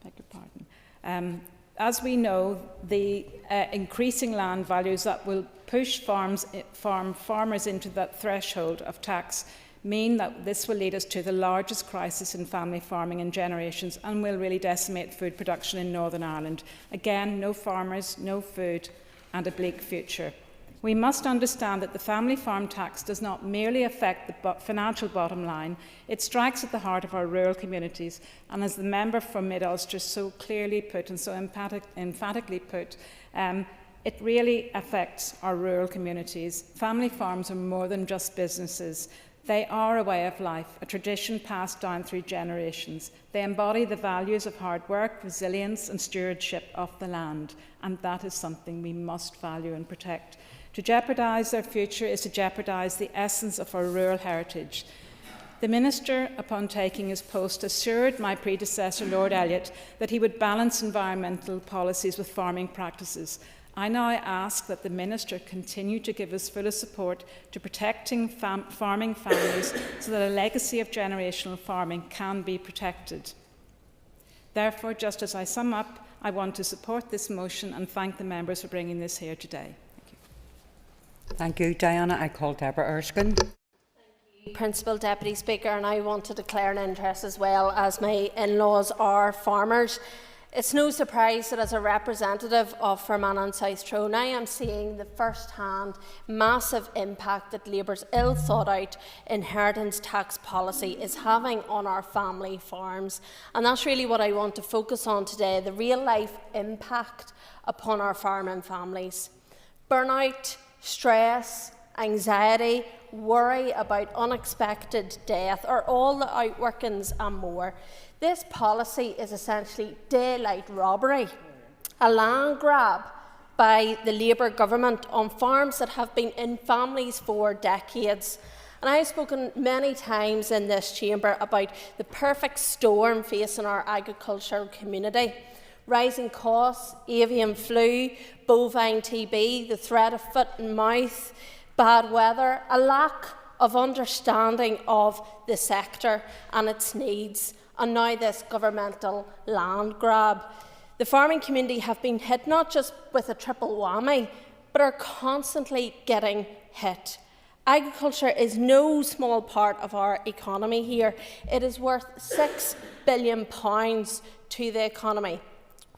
Speaker 3: Beg your pardon. As we know, the increasing land values that will push farmers into that threshold of tax mean that this will lead us to the largest crisis in family farming in generations and will really decimate food production in Northern Ireland. Again, no farmers, no food, and a bleak future. We must understand that the family farm tax does not merely affect the financial bottom line, it strikes at the heart of our rural communities, and as the member from Mid-Ulster so clearly put and so emphatically put, it really affects our rural communities. Family farms are more than just businesses. They are a way of life, a tradition passed down through generations. They embody the values of hard work, resilience and stewardship of the land, and that is something we must value and protect. To jeopardise their future is to jeopardise the essence of our rural heritage. The Minister, upon taking his post, assured my predecessor, Lord Elliott, that he would balance environmental policies with farming practices. I now ask that the Minister continue to give his fullest support to protecting farming families so that a legacy of generational farming can be protected. Therefore, just as I sum up, I want to support this motion and thank the members for bringing this here today.
Speaker 4: Thank you, Diana. I call Deborah Erskine.
Speaker 21: Principal Deputy Speaker, and I want to declare an interest as well, as my in-laws are farmers. It's no surprise that as a representative of Fermanagh and South Tyrone, I am seeing the first-hand massive impact that Labour's ill-thought-out inheritance tax policy is having on our family farms. And that's really what I want to focus on today, the real-life impact upon our farming families. Burnout, stress, anxiety, worry about unexpected death are all the outworkings and more. This policy is essentially daylight robbery, a land grab by the Labour government on farms that have been in families for decades. And I have spoken many times in this chamber about the perfect storm facing our agricultural community. Rising costs, avian flu, bovine TB, the threat of foot and mouth, bad weather, a lack of understanding of the sector and its needs, and now this governmental land grab. The farming community have been hit not just with a triple whammy, but are constantly getting hit. Agriculture is no small part of our economy here. It is worth £6 billion to the economy,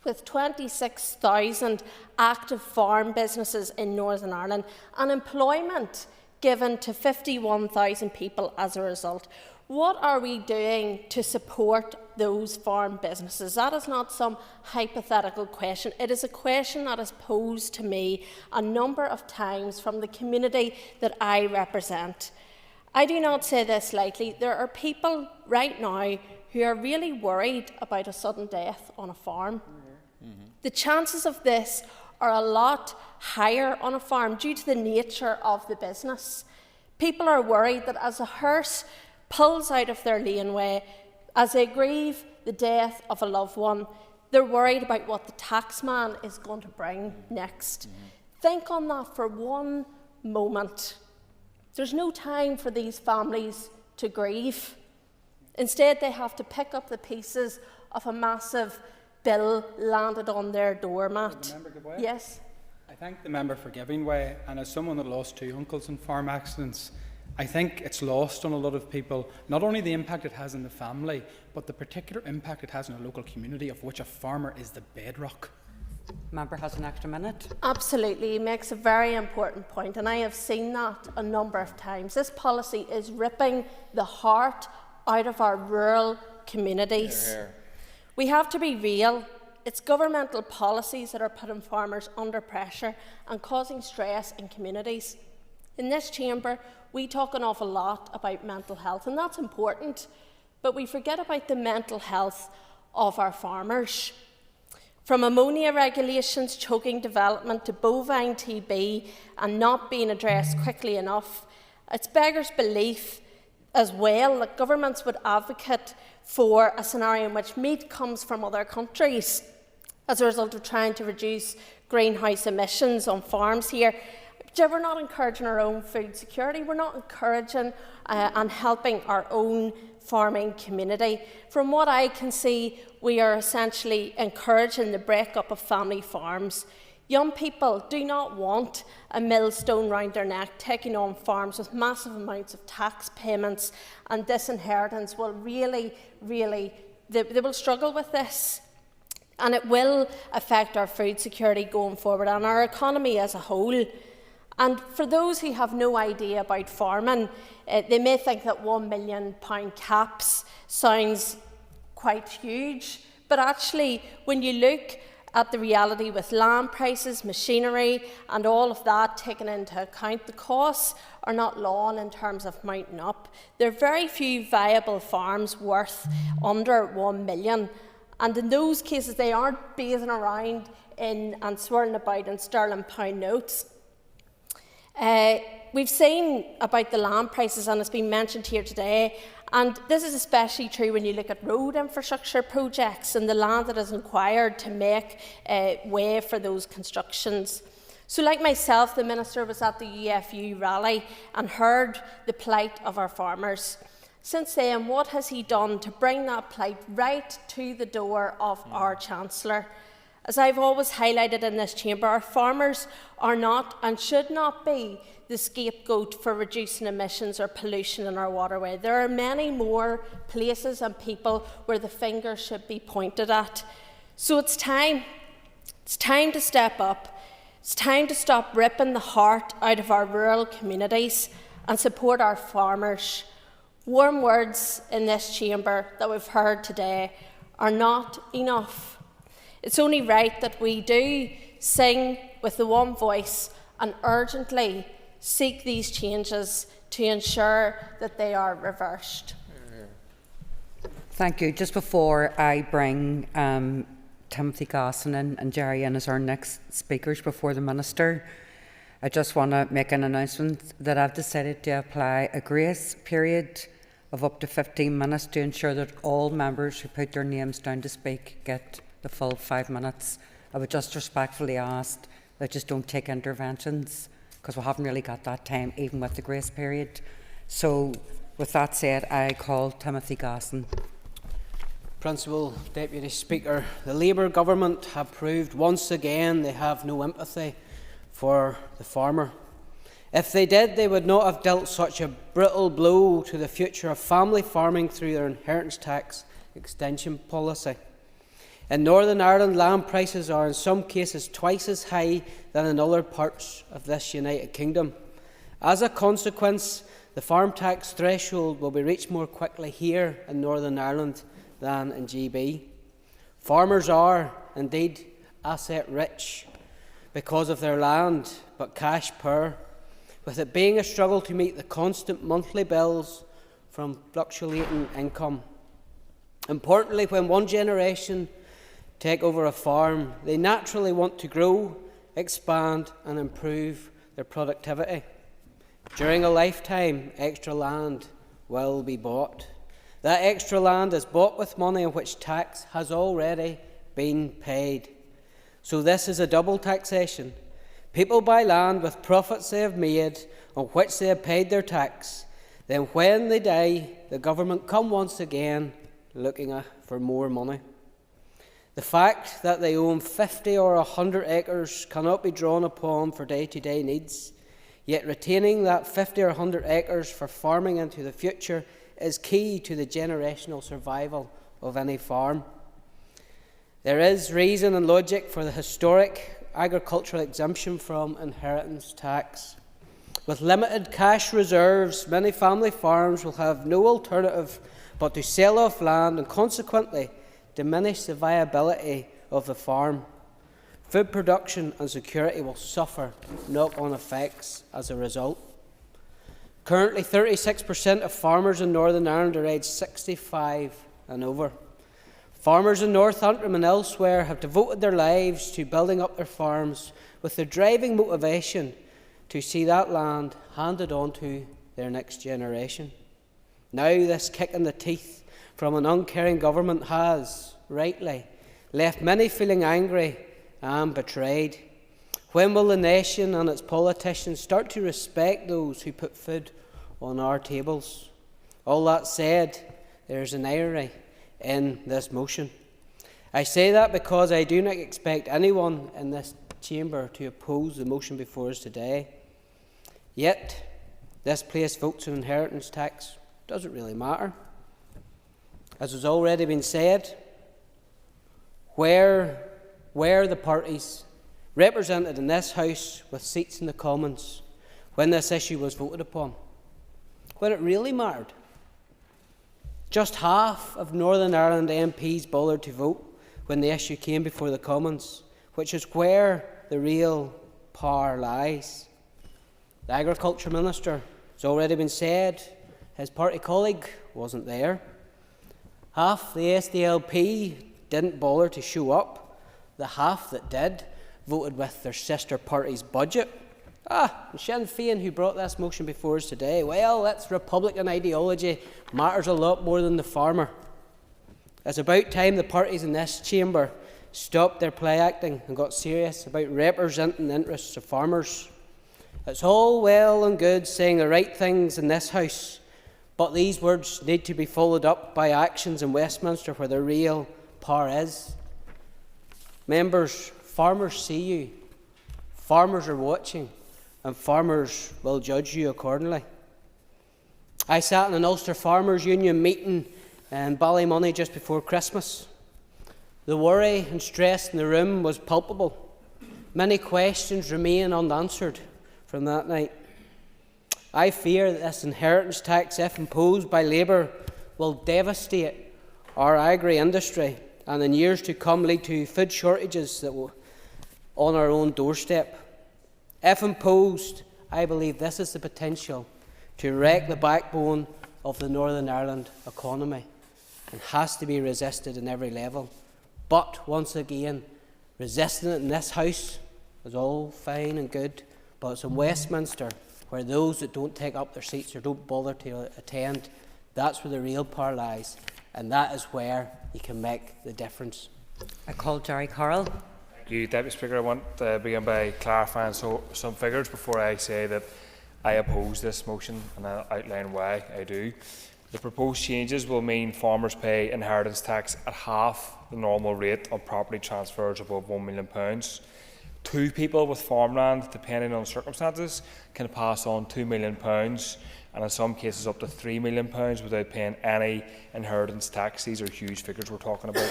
Speaker 21: with 26,000 active farm businesses in Northern Ireland and employment given to 51,000 people as a result. What are we doing to support those farm businesses? That is not some hypothetical question. It is a question that is posed to me a number of times from the community that I represent. I do not say this lightly. There are people right now who are really worried about a sudden death on a farm. The chances of this are a lot higher on a farm due to the nature of the business. People are worried that as a hearse pulls out of their laneway, as they grieve the death of a loved one, they're worried about what the taxman is going to bring next. Think on that for one moment. There's no time for these families to grieve. Instead, they have to pick up the pieces of a massive bill landed on their doormat. Yes?
Speaker 13: I thank the member for giving way, and as someone that lost 2 uncles in farm accidents, I think it's lost on a lot of people, not only the impact it has in the family, but the particular impact it has in a local community of which a farmer is the bedrock.
Speaker 4: Member has an extra minute.
Speaker 21: Absolutely, he makes a very important point, and I have seen that a number of times. This policy is ripping the heart out of our rural communities. Hear, hear. We have to be real. It's governmental policies that are putting farmers under pressure and causing stress in communities. In this chamber, we talk an awful lot about mental health, and that's important, but we forget about the mental health of our farmers. From ammonia regulations, choking development, to bovine TB and not being addressed quickly enough, it's beggars belief as well that governments would advocate for a scenario in which meat comes from other countries as a result of trying to reduce greenhouse emissions on farms here. But we're not encouraging our own food security. We're not encouraging and helping our own farming community. From what I can see, we are essentially encouraging the breakup of family farms. Young people do not want a millstone round their neck taking on farms with massive amounts of tax payments, and this inheritance will really, they will struggle with this. And it will affect our food security going forward and our economy as a whole. And for those who have no idea about farming, they may think that £1 million caps sounds quite huge, but actually when you look at the reality with land prices, machinery and all of that taken into account, the costs are not long in terms of mounting up. There are very few viable farms worth under 1 million, and in those cases they aren't bathing around in and swirling about in sterling pound notes. We've seen about the land prices, and it's been mentioned here today, and this is especially true when you look at road infrastructure projects and the land that is required to make way for those constructions. So like myself, the Minister was at the UFU rally and heard the plight of our farmers. Since then, what has he done to bring that plight right to the door of our Chancellor? As I've always highlighted in this chamber, our farmers are not and should not be the scapegoat for reducing emissions or pollution in our waterway. There are many more places and people where the finger should be pointed at. So it's time to step up. It's time to stop ripping the heart out of our rural communities and support our farmers. Warm words in this chamber that we've heard today are not enough. It's only right that we do sing with the one voice and urgently seek these changes to ensure that they are reversed.
Speaker 4: Thank you. Just before I bring Timothy Gosson in and Jerry in as our next speakers before the Minister, I just want to make an announcement that I've decided to apply a grace period of up to 15 minutes to ensure that all members who put their names down to speak get the full 5 minutes. I would just respectfully ask that just don't take interventions, because we haven't really got that time, even with the grace period. So, with that said, I call Timothy Gosson.
Speaker 5: Principal Deputy Speaker, the Labour Government have proved once again they have no empathy for the farmer. If they did, they would not have dealt such a brutal blow to the future of family farming through their inheritance tax extension policy. In Northern Ireland, land prices are in some cases twice as high than in other parts of this United Kingdom. As a consequence, the farm tax threshold will be reached more quickly here in Northern Ireland than in GB. Farmers are, indeed, asset rich because of their land, but cash poor, with it being a struggle to meet the constant monthly bills from fluctuating income. Importantly, when one generation take over a farm, they naturally want to grow, expand and improve their productivity. During a lifetime, extra land will be bought. That extra land is bought with money on which tax has already been paid. So this is a double taxation. People buy land with profits they have made on which they have paid their tax. Then when they die, the government come once again looking for more money. The fact that they own 50 or 100 acres cannot be drawn upon for day-to-day needs, yet retaining that 50 or 100 acres for farming into the future is key to the generational survival of any farm. There is reason and logic for the historic agricultural exemption from inheritance tax. With limited cash reserves, many family farms will have no alternative but to sell off land and consequently diminish the viability of the farm. Food production and security will suffer knock-on effects as a result. Currently, 36% of farmers in Northern Ireland are aged 65 and over. Farmers in North Antrim and elsewhere have devoted their lives to building up their farms with the driving motivation to see that land handed on to their next generation. Now this kick in the teeth from an uncaring government has, rightly, left many feeling angry and betrayed. When will the nation and its politicians start to respect those who put food on our tables? All that said, there is an irony in this motion. I say that because I do not expect anyone in this chamber to oppose the motion before us today. Yet, this place votes on inheritance tax. Doesn't really matter. As has already been said, where the parties represented in this House with seats in the Commons when this issue was voted upon, when it really mattered. Just half of Northern Ireland MPs bothered to vote when the issue came before the Commons, which is where the real power lies. The Agriculture Minister, it's already been said, his party colleague wasn't there. Half the SDLP didn't bother to show up. The half that did voted with their sister party's budget. And Sinn Féin, who brought this motion before us today, well, that's Republican ideology, matters a lot more than the farmer. It's about time the parties in this chamber stopped their play acting and got serious about representing the interests of farmers. It's all well and good saying the right things in this House, but these words need to be followed up by actions in Westminster where the real power is. Members, farmers see you, farmers are watching, and farmers will judge you accordingly. I sat in an Ulster Farmers Union meeting in Ballymoney just before Christmas. The worry and stress in the room was palpable. Many questions remain unanswered from that night. I fear that this inheritance tax, if imposed by Labour, will devastate our agri-industry and in years to come lead to food shortages that will on our own doorstep. If imposed, I believe this is the potential to wreck the backbone of the Northern Ireland economy and has to be resisted in every level. But once again, resisting it in this House is all fine and good, but it's in Westminster where those that don't take up their seats or don't bother to attend, that's where the real power lies, and that is where you can make the difference.
Speaker 4: I call Jerry Carroll.
Speaker 10: Thank you, Deputy Speaker. I want to begin by clarifying some figures before I say that I oppose this motion, and I'll outline why I do. The proposed changes will mean farmers pay inheritance tax at half the normal rate on property transfers above £1 million. Two people with farmland, depending on circumstances, can pass on £2 million and in some cases up to £3 million without paying any inheritance tax. These are huge figures we're talking about.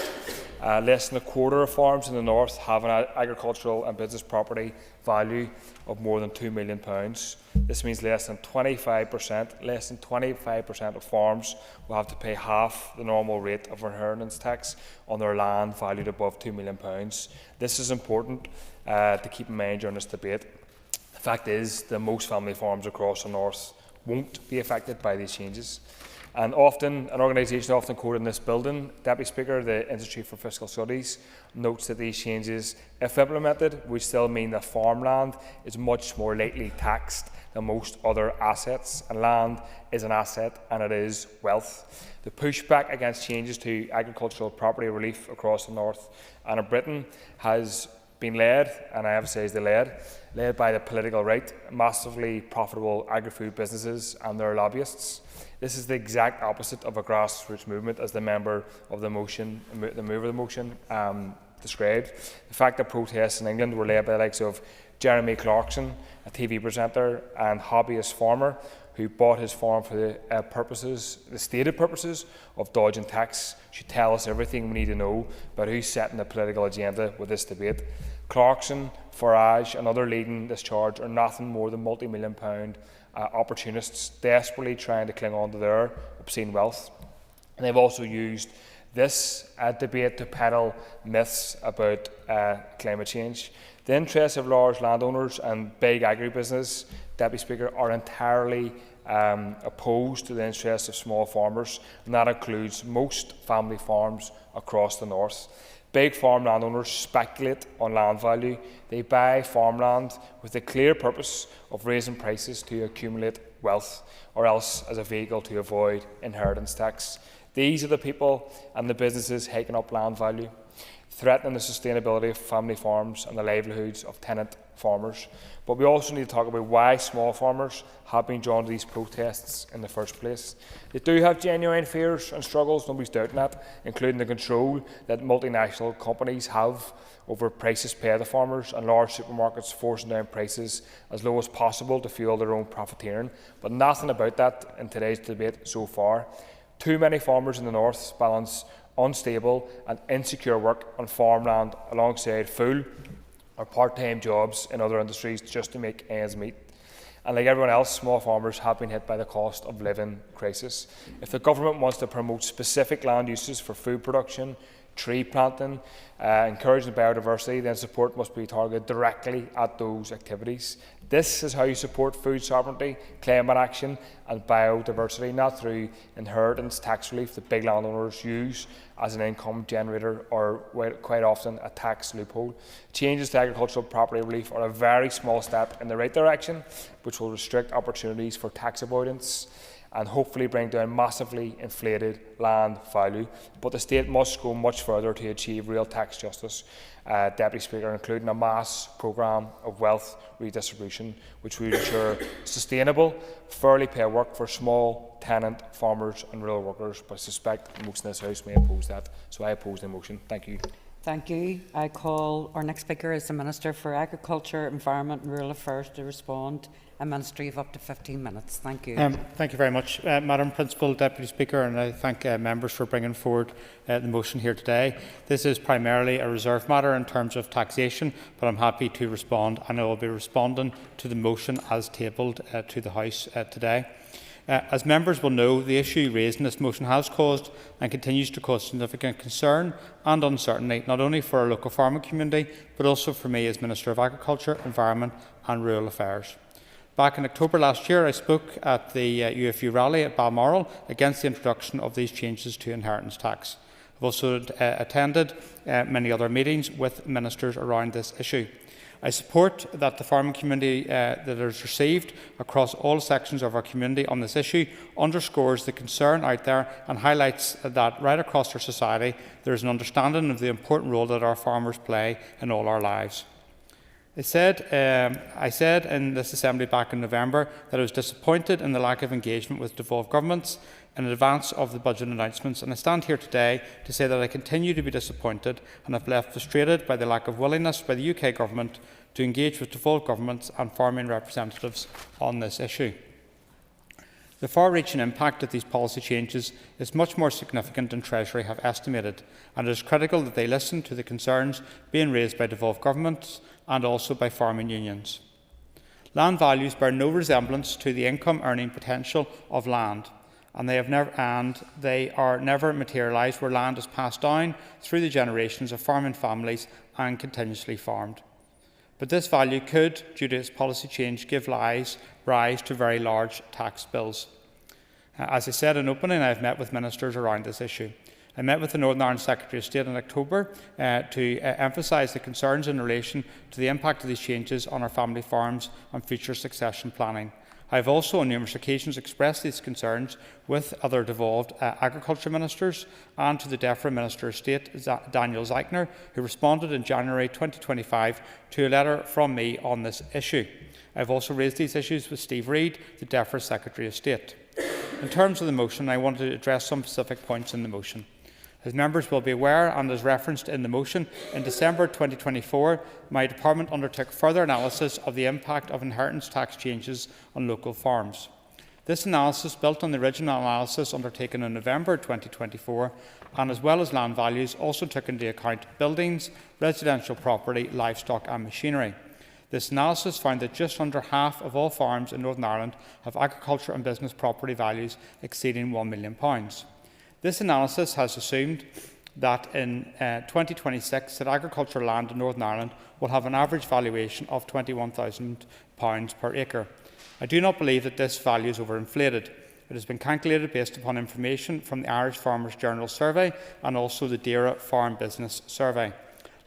Speaker 10: Less than a quarter of farms in the north have an agricultural and business property value of more than £2 million. This means less than 25% of farms will have to pay half the normal rate of inheritance tax on their land valued above £2 million. This is important to keep in mind during this debate. The fact is that most family farms across the north won't be affected by these changes. And often, an organisation often quoted in this building, Deputy Speaker, the Institute for Fiscal Studies, notes that these changes, if implemented, would still mean that farmland is much more lightly taxed than most other assets, and land is an asset and it is wealth. The pushback against changes to agricultural property relief across the north and in Britain has been led, and I emphasise the led by the political right, massively profitable agri-food businesses and their lobbyists. This is the exact opposite of a grassroots movement, as the member of the motion, the mover of the motion, described. The fact that protests in England were led by the likes of Jeremy Clarkson, a TV presenter and hobbyist farmer who bought his farm for the stated purposes of dodging tax, should tell us everything we need to know about who's setting the political agenda with this debate. Clarkson, Farage and other leading this charge are nothing more than multi-million-pound opportunists desperately trying to cling on to their obscene wealth. And they've also used this debate to peddle myths about climate change. The interests of large landowners and big agribusiness, Deputy Speaker, are entirely opposed to the interests of small farmers, and that includes most family farms across the north. Big farm landowners speculate on land value. They buy farmland with the clear purpose of raising prices to accumulate wealth, or else as a vehicle to avoid inheritance tax. These are the people and the businesses hiking up land value, threatening the sustainability of family farms and the livelihoods of tenant farmers. But we also need to talk about why small farmers have been drawn to these protests in the first place. They do have genuine fears and struggles, nobody's doubting that, including the control that multinational companies have over prices paid to the farmers and large supermarkets forcing down prices as low as possible to fuel their own profiteering. But nothing about that in today's debate so far. Too many farmers in the north balance unstable and insecure work on farmland alongside full or part-time jobs in other industries just to make ends meet. And like everyone else, small farmers have been hit by the cost of living crisis. If the government wants to promote specific land uses for food production, tree planting, encouraging biodiversity, then support must be targeted directly at those activities. This is how you support food sovereignty, climate action and biodiversity, not through inheritance tax relief that big landowners use as an income generator or quite often a tax loophole. Changes to agricultural property relief are a very small step in the right direction, which will restrict opportunities for tax avoidance and hopefully bring down massively inflated land value. But the state must go much further to achieve real tax justice, Deputy Speaker, including a mass programme of wealth redistribution, which would ensure sustainable, fairly paid work for small tenant farmers and rural workers. But I suspect most in this House may oppose that, so I oppose the motion. Thank you.
Speaker 4: Thank you. I call our next speaker is the Minister for Agriculture, Environment and Rural Affairs to respond. A ministry of up to 15 minutes. Thank you.
Speaker 9: Thank you very much, Madam Principal Deputy Speaker, and I thank members for bringing forward the motion here today. This is primarily a reserve matter in terms of taxation, but I'm happy to respond, and I will be responding to the motion as tabled to the House today. As members will know, the issue raised in this motion has caused and continues to cause significant concern and uncertainty, not only for our local farming community, but also for me as Minister of Agriculture, Environment and Rural Affairs. Back in October last year, I spoke at the UFU rally at Balmoral against the introduction of these changes to inheritance tax. I've also attended many other meetings with ministers around this issue. I support that the farming community that is received across all sections of our community on this issue underscores the concern out there and highlights that right across our society there is an understanding of the important role that our farmers play in all our lives. I said in this Assembly back in November that I was disappointed in the lack of engagement with devolved governments in advance of the budget announcements, and I stand here today to say that I continue to be disappointed and have left frustrated by the lack of willingness by the UK Government to engage with devolved governments and farming representatives on this issue. The far-reaching impact of these policy changes is much more significant than Treasury have estimated, and it is critical that they listen to the concerns being raised by devolved governments and also by farming unions. Land values bear no resemblance to the income-earning potential of land, and they are never materialised where land is passed down through the generations of farming families and continuously farmed. But this value could, due to its policy change, give rise to very large tax bills. As I said in opening, I have met with ministers around this issue. I met with the Northern Ireland Secretary of State in October to emphasise the concerns in relation to the impact of these changes on our family farms and future succession planning. I have also on numerous occasions expressed these concerns with other devolved agriculture ministers and to the DEFRA Minister of State, Daniel Zeichner, who responded in January 2025 to a letter from me on this issue. I have also raised these issues with Steve Reid, the DEFRA Secretary of State. In terms of the motion, I want to address some specific points in the motion. As members will be aware, and as referenced in the motion, in December 2024, my department undertook further analysis of the impact of inheritance tax changes on local farms. This analysis built on the original analysis undertaken in November 2024, and as well as land values, also took into account buildings, residential property, livestock and machinery. This analysis found that just under half of all farms in Northern Ireland have agriculture and business property values exceeding £1 million. This analysis has assumed that in 2026 that agricultural land in Northern Ireland will have an average valuation of £21,000 per acre. I do not believe that this value is overinflated. It has been calculated based upon information from the Irish Farmers Journal survey and also the DAERA Farm Business Survey.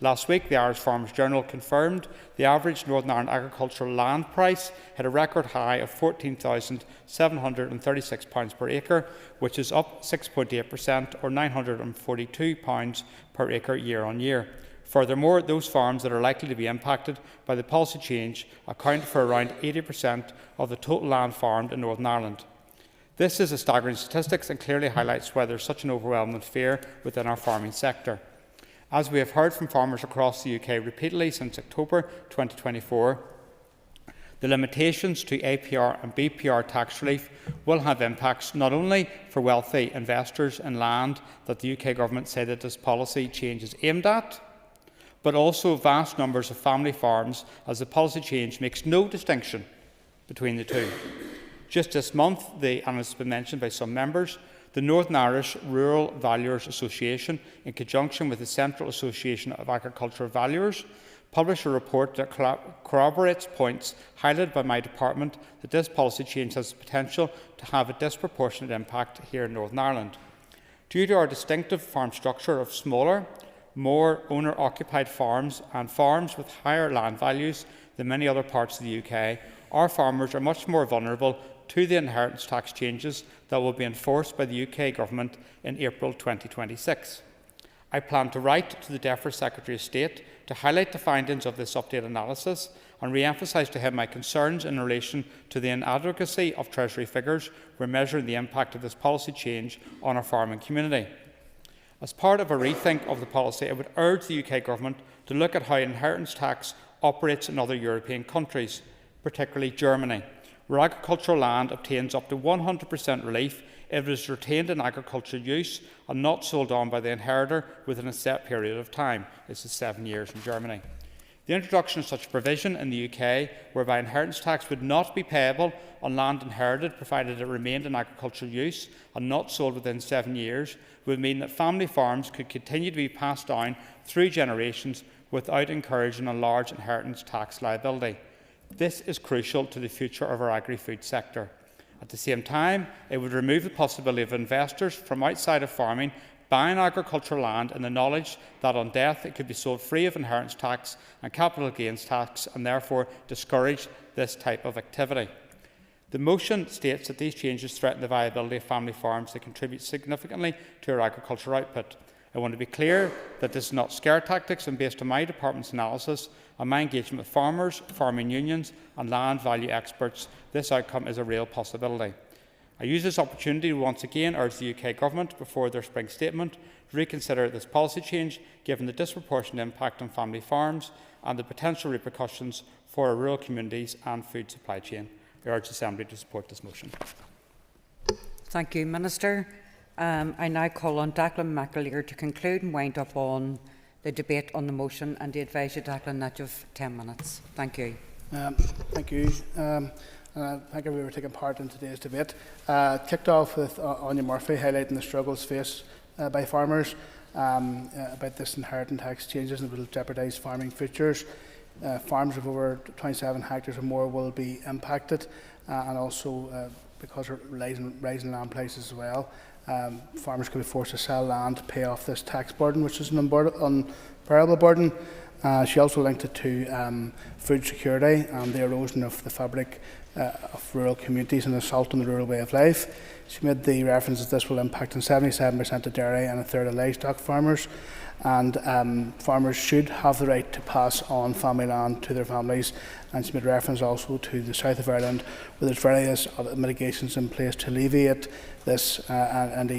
Speaker 9: Last week, the Irish Farmers Journal confirmed the average Northern Ireland agricultural land price hit a record high of £14,736 per acre, which is up 6.8% or £942 per acre year on year. Furthermore, those farms that are likely to be impacted by the policy change account for around 80% of the total land farmed in Northern Ireland. This is a staggering statistic and clearly highlights why there is such an overwhelming fear within our farming sector. As we have heard from farmers across the UK repeatedly since October 2024, the limitations to APR and BPR tax relief will have impacts not only for wealthy investors in land that the UK Government say that this policy change is aimed at, but also vast numbers of family farms, as the policy change makes no distinction between the two. Just this month, and it's been mentioned by some members, the Northern Irish Rural Valuers Association, in conjunction with the Central Association of Agricultural Valuers, published a report that corroborates points highlighted by my department that this policy change has the potential to have a disproportionate impact here in Northern Ireland. Due to our distinctive farm structure of smaller, more owner-occupied farms and farms with higher land values than many other parts of the UK, our farmers are much more vulnerable to the inheritance tax changes that will be enforced by the UK Government in April 2026. I plan to write to the DEFRA Secretary of State to highlight the findings of this updated analysis and re-emphasise to him my concerns in relation to the inadequacy of Treasury figures when measuring the impact of this policy change on our farming community. As part of a rethink of the policy, I would urge the UK Government to look at how inheritance tax operates in other European countries, particularly Germany, where agricultural land obtains up to 100% relief if it is retained in agricultural use and not sold on by the inheritor within a set period of time. This is 7 years in Germany. The introduction of such a provision in the UK, whereby inheritance tax would not be payable on land inherited provided it remained in agricultural use and not sold within 7 years, would mean that family farms could continue to be passed down through generations without encouraging a large inheritance tax liability. This is crucial to the future of our agri-food sector. At the same time, it would remove the possibility of investors from outside of farming buying agricultural land in the knowledge that on death it could be sold free of inheritance tax and capital gains tax, and therefore discourage this type of activity. The motion states that these changes threaten the viability of family farms that contribute significantly to our agricultural output. I want to be clear that this is not scare tactics, and based on my department's analysis and my engagement with farmers, farming unions and land value experts, this outcome is a real possibility. I use this opportunity to once again urge the UK Government, before their spring statement, to reconsider this policy change, given the disproportionate impact on family farms and the potential repercussions for our rural communities and food supply chain. I urge the Assembly to support this motion.
Speaker 4: Thank you, Minister. I now call on Declan McAleer to conclude and wind up on the debate on the motion, and to advise you, Declan, that you have 10 minutes. Thank you.
Speaker 12: Thank you. Thank everybody for taking part in today's debate. Kicked off with Anya Murphy highlighting the struggles faced by farmers about this inheritance tax changes and it will jeopardise farming futures. Farms of over 27 hectares or more will be impacted, and also because of rising land prices as well. Farmers could be forced to sell land to pay off this tax burden, which is an unbearable burden. She also linked it to food security and the erosion of the fabric of rural communities and assault on the rural way of life. She made the reference that this will impact on 77% of dairy and a third of livestock farmers, and farmers should have the right to pass on family land to their families. And she made reference also to the south of Ireland, where there's various other mitigations in place to alleviate this and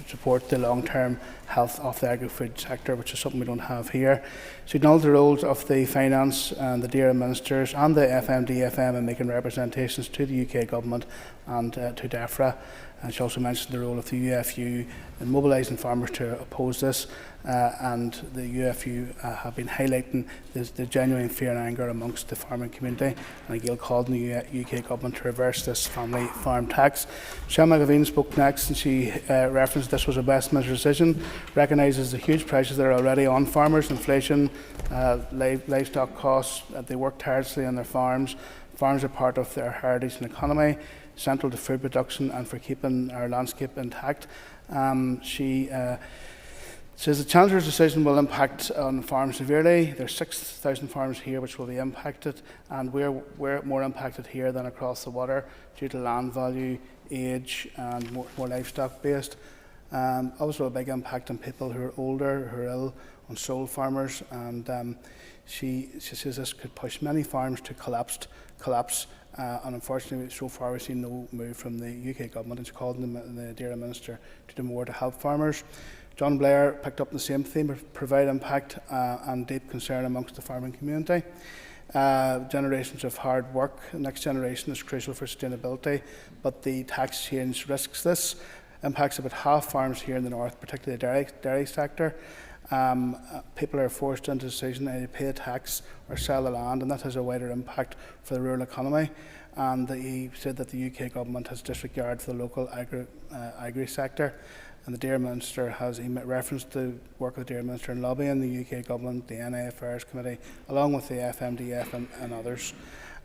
Speaker 12: support the long-term health of the agri-food sector, which is something we don't have here. She acknowledged the roles of the finance and the DAERA ministers and the FMDFM in making representations to the UK Government and to DEFRA. And she also mentioned the role of the UFU in mobilising farmers to oppose this, and the UFU have been highlighting the genuine fear and anger amongst the farming community, and Gail called on the UK Government to reverse this family farm tax. Michelle McAveen spoke next, and she referenced this was a Westminster decision, recognises the huge pressures that are already on farmers, inflation, livestock costs. They work tirelessly on their farms. Farms are part of their heritage and economy, central to food production and for keeping our landscape intact. She says the Chancellor's decision will impact on farms severely. There's 6,000 farms here which will be impacted, and we're more impacted here than across the water due to land value, age and more livestock based. Also a big impact on people who are older, who are ill, on sole farmers, and she says this could push many farms to collapse. And unfortunately, so far we've seen no move from the UK Government, and she called on the DAERA Minister to do more to help farmers. John Blair picked up the same theme of provide impact and deep concern amongst the farming community. Generations of hard work, the next generation is crucial for sustainability, but the tax change risks this. Impacts about half farms here in the north, particularly the dairy sector. people are forced into a decision to pay a tax or sell the land, and that has a wider impact for the rural economy. And he said that the UK government has disregard for the local agri sector. And the Dear Minister has referenced the work of the Dear Minister in lobbying the UK government, the NI Affairs Committee, along with the FMDF and others.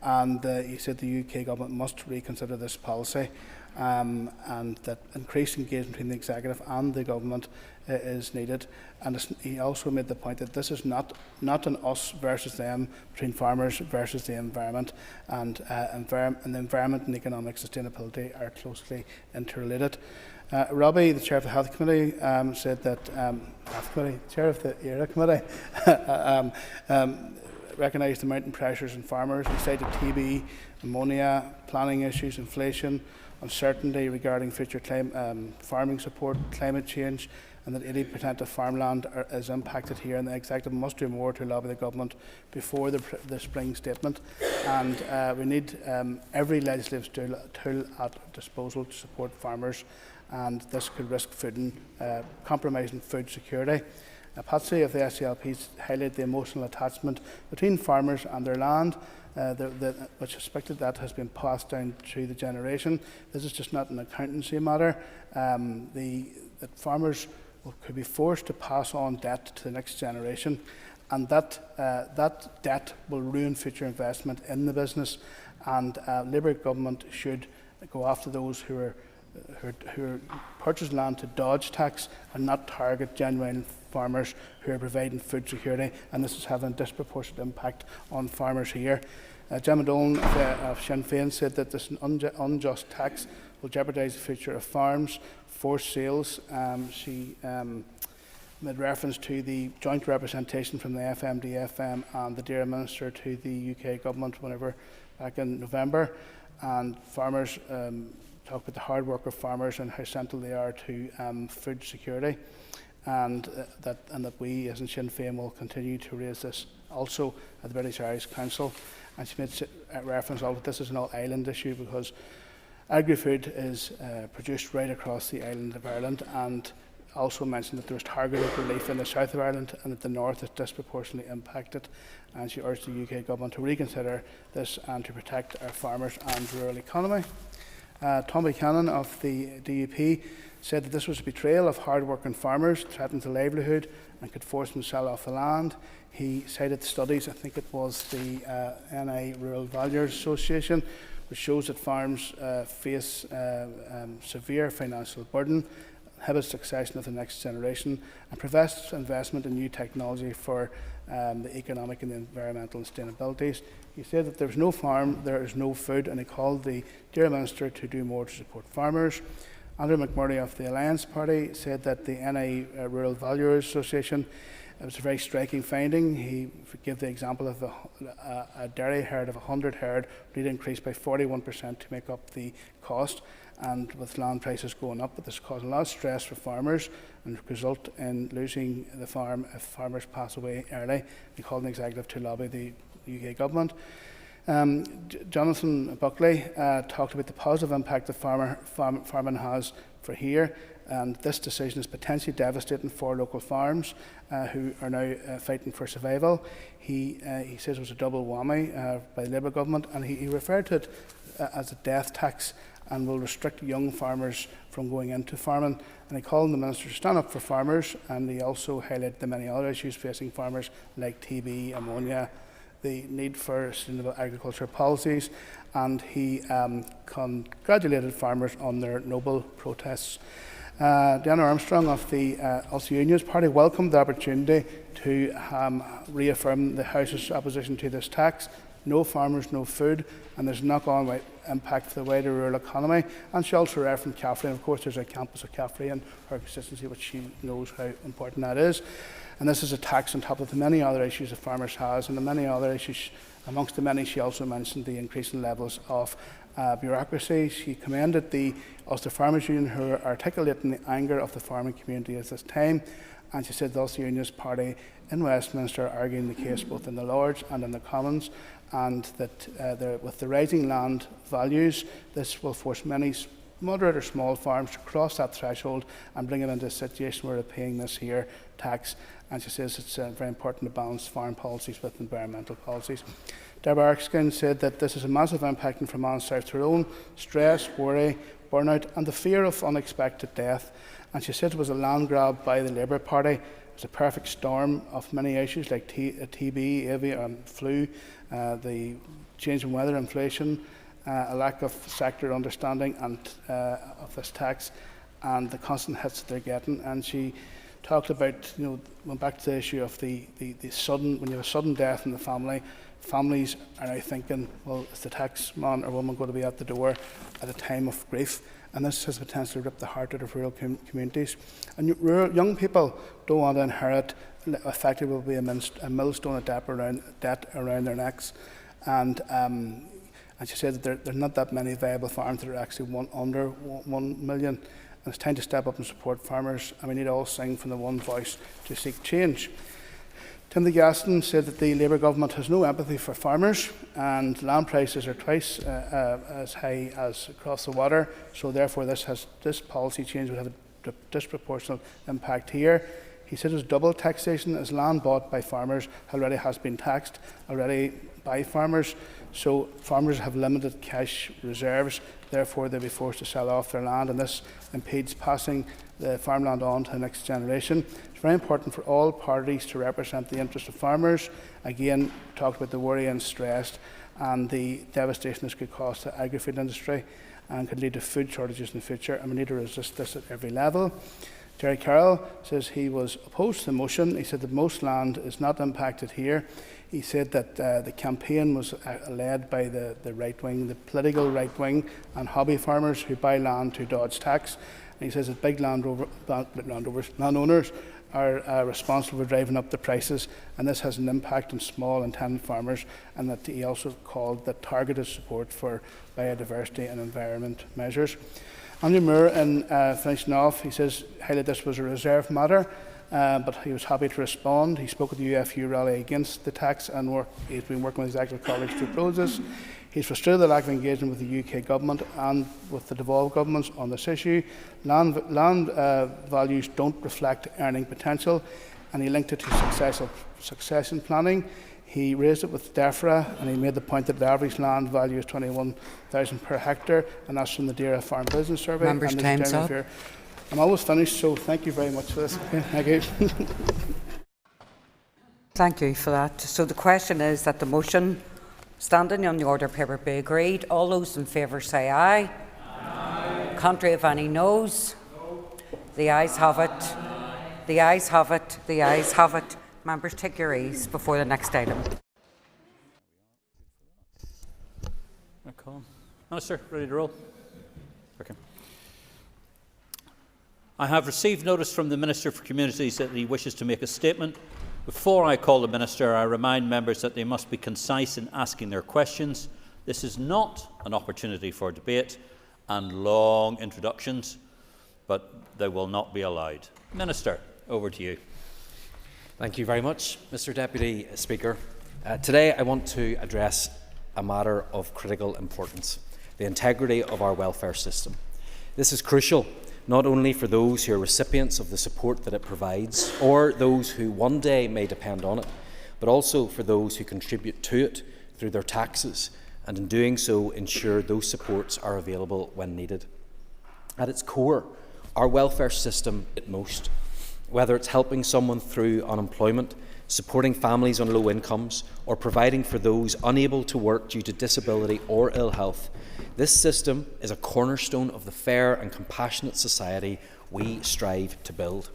Speaker 12: And he said the UK government must reconsider this policy, and that increased engagement between the executive and the government is needed. And he also made the point that this is not an us versus them, between farmers versus the environment, and the environment and economic sustainability are closely interrelated. Robbie, the Chair of the Health Committee, said that Chair of the ERA Committee, recognised the mounting pressures on farmers. He cited TB, ammonia, planning issues, inflation, uncertainty regarding future farming support, climate change, and that 80% of farmland is impacted here, and the executive must do more to lobby the government before the spring statement. And we need every legislative tool at disposal to support farmers, and this could risk compromising food security. Patsy of the SCLP highlighted the emotional attachment between farmers and their land, which suspected that has been passed down through the generation. This is just not an accountancy matter. That farmers could be forced to pass on debt to the next generation, and that debt will ruin future investment in the business. And Labour government should go after those who purchase land to dodge tax and not target genuine farmers who are providing food security, and this is having a disproportionate impact on farmers here. Gemma Dolan of Sinn Féin said that this unjust tax will jeopardise the future of farms, force sales. She made reference to the joint representation from the FMDFM and the Dear Minister to the UK government back in November, and farmers talk about the hard work of farmers and how central they are to food security, and that we as in Sinn Féin will continue to raise this also at the British Irish Council. And she made reference that this is an all-island issue because agri-food is produced right across the island of Ireland, and also mentioned that there was targeted relief in the south of Ireland and that the north is disproportionately impacted. And she urged the UK government to reconsider this and to protect our farmers and rural economy. Tom Buchanan of the DUP said that this was a betrayal of hard-working farmers, threatened their livelihood and could force them to sell off the land. He cited studies, I think it was the NI Rural Valuers Association, which shows that farms face severe financial burden, inhibits succession of the next generation, and prevents investment in new technology for the economic and environmental sustainabilities. He said that there's no farm, there is no food, and he called the Dear Minister to do more to support farmers. Andrew McMurray of the Alliance Party said that the NI Rural Valuers Association, it was a very striking finding. He gave the example of a dairy herd of 100 herd would increase by 41% to make up the cost, and with land prices going up, this caused a lot of stress for farmers and result in losing the farm if farmers pass away early. He called on the executive to lobby the UK government. Jonathan Buckley talked about the positive impact that farming has for here, and this decision is potentially devastating for local farms who are now fighting for survival. He says it was a double whammy by the Labour government, and he referred to it as a death tax and will restrict young farmers from going into farming. And he called on the Minister to stand up for farmers, and he also highlighted the many other issues facing farmers like TB, ammonia, the need for sustainable agriculture policies, and he congratulated farmers on their noble protests. Diana Armstrong of the Ulster Unionist Party welcomed the opportunity to reaffirm the House's opposition to this tax. No farmers, no food, and there's a knock-on impact for the wider rural economy. And she also referenced Caffrey, and of course there's a campus of Caffrey and her constituency, which she knows how important that is. And this is a tax on top of the many other issues that farmers has, and the many other issues. Amongst the many, she also mentioned the increasing levels of bureaucracy. She commended the Ulster Farmers Union, who are articulating the anger of the farming community at this time. And she said the Ulster Unionist Party in Westminster are arguing the case both in the Lords and in the Commons, and that with the rising land values, this will force many moderate or small farms to cross that threshold and bring it into a situation where they're paying this here tax. And she says it's very important to balance farm policies with environmental policies. Deborah Erskine said that this is a massive impact on Fermanagh and South Tyrone: stress, worry, burnout and the fear of unexpected death. And she said it was a land grab by the Labour Party. It was a perfect storm of many issues like TB, avian flu, the change in weather, inflation, a lack of sector understanding and of this tax, and the constant hits that they're getting. And she talked about, went back to the issue of the sudden, when you have a sudden death in the family, families are now thinking, well, is the tax man or woman going to be at the door at a time of grief? And this has potentially ripped the heart out of rural communities. And young people don't want to inherit effectively will be a millstone of debt around their necks. And she said that there are not that many viable farms that are actually under 1 million. And it's time to step up and support farmers, and we need to all sing from the one voice to seek change. Timothy Gaston said that the Labour government has no empathy for farmers, and land prices are twice as high as across the water, so therefore this policy change would have a disproportionate impact here. He said it was double taxation, as land bought by farmers already has been taxed already by farmers, so farmers have limited cash reserves, therefore they'll be forced to sell off their land, and this impedes passing the farmland on to the next generation. It's very important for all parties to represent the interests of farmers. Again, talked about the worry and stress and the devastation this could cause the agri-food industry and could lead to food shortages in the future, and we need to resist this at every level. Jerry Carroll says he was opposed to the motion. He said that most land is not impacted here. He said that the campaign was led by the right wing, the political right wing, and hobby farmers who buy land to dodge tax. And he says that big landowners are responsible for driving up the prices, and this has an impact on small and tenant farmers, and that he also called that targeted support for biodiversity and environment measures. Andrew Moore, in finishing off, he says highlighted this was a reserved matter, but he was happy to respond. He spoke at the UFU rally against the tax, and he's been working with his executive colleagues to oppose this. He's frustrated the lack of engagement with the UK government and with the devolved governments on this issue. Land values don't reflect earning potential, and he linked it to succession planning. He raised it with DEFRA, and he made the point that the average land value is $21,000 per hectare, and that's from the DERA Farm Business Survey.
Speaker 4: Members' time's up.
Speaker 12: I'm almost finished, so thank you very much for this. Okay, thank you.
Speaker 4: Thank you for that. So the question is that the motion standing on the order paper be agreed. All those in favour say aye. Aye. Contrary of any noes? No. The ayes have it. The ayes have it. The ayes have it. Members, take your ease before the next item.
Speaker 1: Minister, ready to roll? Okay. I have received notice from the Minister for Communities that he wishes to make a statement. Before I call the Minister, I remind members that they must be concise in asking their questions. This is not an opportunity for debate and long introductions, but they will not be allowed. Minister, over to you.
Speaker 22: Thank you very much, Mr. Deputy Speaker. Today I want to address a matter of critical importance: the integrity of our welfare system. This is crucial not only for those who are recipients of the support that it provides, or those who one day may depend on it, but also for those who contribute to it through their taxes, and in doing so ensure those supports are available when needed. At its core, our welfare system at most, whether it's helping someone through unemployment, supporting families on low incomes, or providing for those unable to work due to disability or ill health, this system is a cornerstone of the fair and compassionate society we strive to build.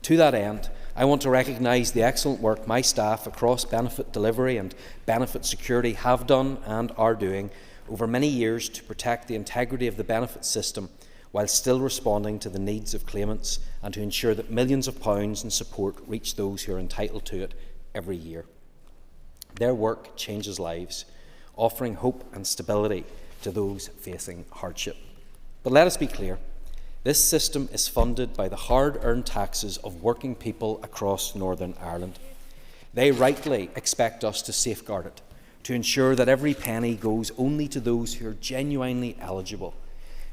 Speaker 22: To that end, I want to recognise the excellent work my staff across benefit delivery and benefit security have done and are doing over many years to protect the integrity of the benefit system while still responding to the needs of claimants and to ensure that millions of pounds in support reach those who are entitled to it every year. Their work changes lives, offering hope and stability to those facing hardship. But let us be clear, this system is funded by the hard-earned taxes of working people across Northern Ireland. They rightly expect us to safeguard it, to ensure that every penny goes only to those who are genuinely eligible.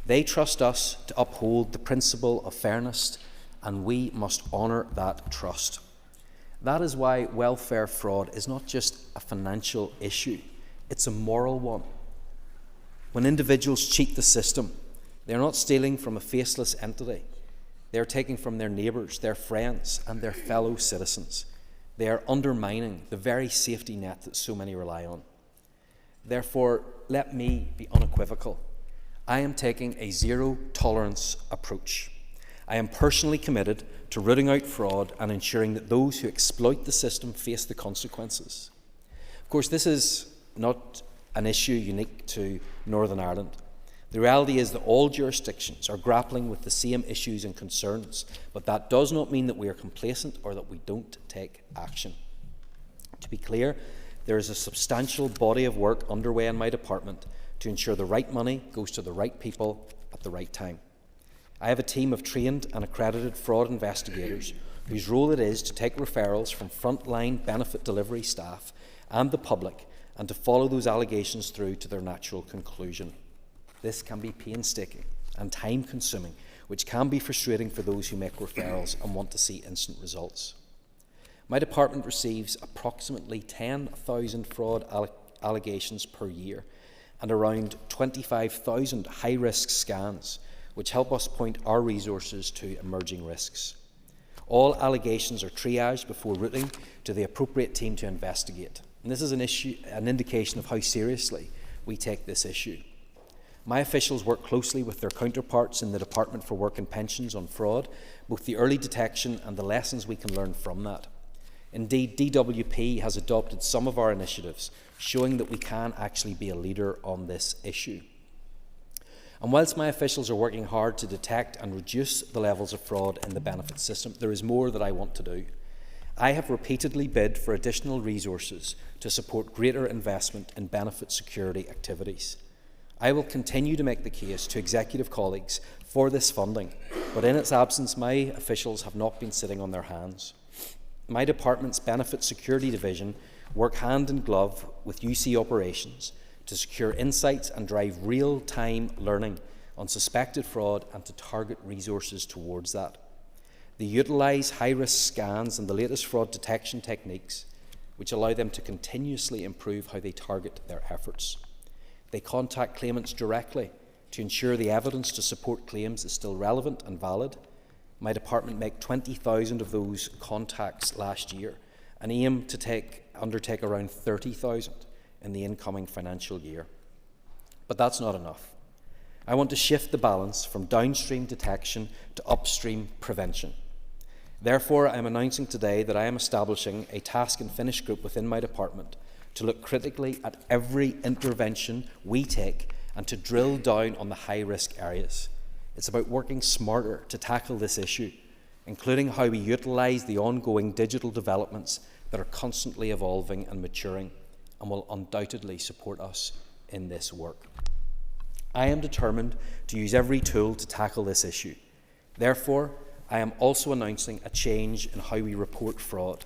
Speaker 22: They trust us to uphold the principle of fairness, and we must honour that trust. That is why welfare fraud is not just a financial issue, it's a moral one. When individuals cheat the system, they are not stealing from a faceless entity. They are taking from their neighbours, their friends, and their fellow citizens. They are undermining the very safety net that so many rely on. Therefore, let me be unequivocal. I am taking a zero-tolerance approach. I am personally committed to rooting out fraud and ensuring that those who exploit the system face the consequences. Of course, this is not an issue unique to Northern Ireland. The reality is that all jurisdictions are grappling with the same issues and concerns, but that does not mean that we are complacent or that we don't take action. To be clear, there is a substantial body of work underway in my department to ensure the right money goes to the right people at the right time. I have a team of trained and accredited fraud investigators whose role it is to take referrals from frontline benefit delivery staff and the public and to follow those allegations through to their natural conclusion. This can be painstaking and time-consuming, which can be frustrating for those who make referrals and want to see instant results. My department receives approximately 10,000 fraud allegations per year and around 25,000 high-risk scans, which help us point our resources to emerging risks. All allegations are triaged before routing to the appropriate team to investigate. And this is an indication of how seriously we take this issue. My officials work closely with their counterparts in the Department for Work and Pensions on fraud, both the early detection and the lessons we can learn from that. Indeed, DWP has adopted some of our initiatives, showing that we can actually be a leader on this issue. And whilst my officials are working hard to detect and reduce the levels of fraud in the benefit system, there is more that I want to do. I have repeatedly bid for additional resources to support greater investment in benefit security activities. I will continue to make the case to executive colleagues for this funding, but in its absence, my officials have not been sitting on their hands. My department's Benefit Security Division work hand in glove with UC Operations to secure insights and drive real-time learning on suspected fraud and to target resources towards that. They utilise high-risk scans and the latest fraud detection techniques, which allow them to continuously improve how they target their efforts. They contact claimants directly to ensure the evidence to support claims is still relevant and valid. My department made 20,000 of those contacts last year and aim to undertake around 30,000 in the incoming financial year. But that's not enough. I want to shift the balance from downstream detection to upstream prevention. Therefore, I am announcing today that I am establishing a task and finish group within my department to look critically at every intervention we take and to drill down on the high-risk areas. It's about working smarter to tackle this issue, including how we utilise the ongoing digital developments that are constantly evolving and maturing and will undoubtedly support us in this work. I am determined to use every tool to tackle this issue. Therefore, I am also announcing a change in how we report fraud.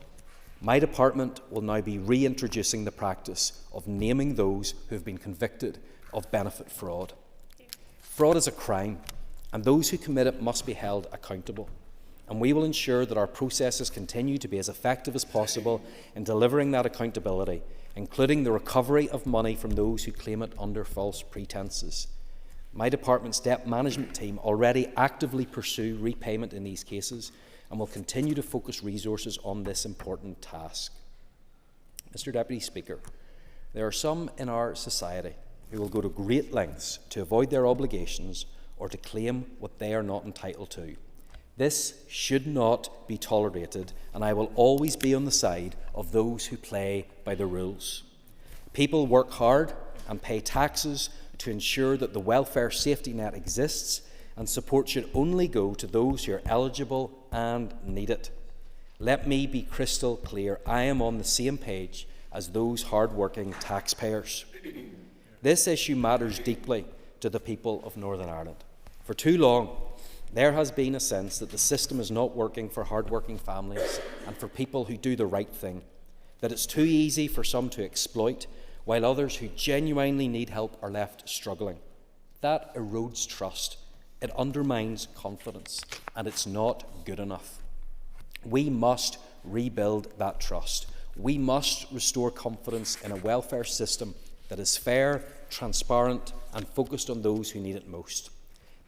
Speaker 22: My department will now be reintroducing the practice of naming those who have been convicted of benefit fraud. Fraud is a crime, and those who commit it must be held accountable. And we will ensure that our processes continue to be as effective as possible in delivering that accountability, including the recovery of money from those who claim it under false pretences. My department's debt management team already actively pursue repayment in these cases and will continue to focus resources on this important task. Mr. Deputy Speaker, there are some in our society who will go to great lengths to avoid their obligations or to claim what they are not entitled to. This should not be tolerated, and I will always be on the side of those who play by the rules. People work hard and pay taxes to ensure that the welfare safety net exists, and support should only go to those who are eligible and need it. Let me be crystal clear. I am on the same page as those hard-working taxpayers. This issue matters deeply to the people of Northern Ireland. For too long, there has been a sense that the system is not working for hard-working families and for people who do the right thing, that it's too easy for some to exploit, while others who genuinely need help are left struggling. that erodes trust, it undermines confidence, and it's not good enough. We must rebuild that trust. We must restore confidence in a welfare system that is fair, transparent, and focused on those who need it most.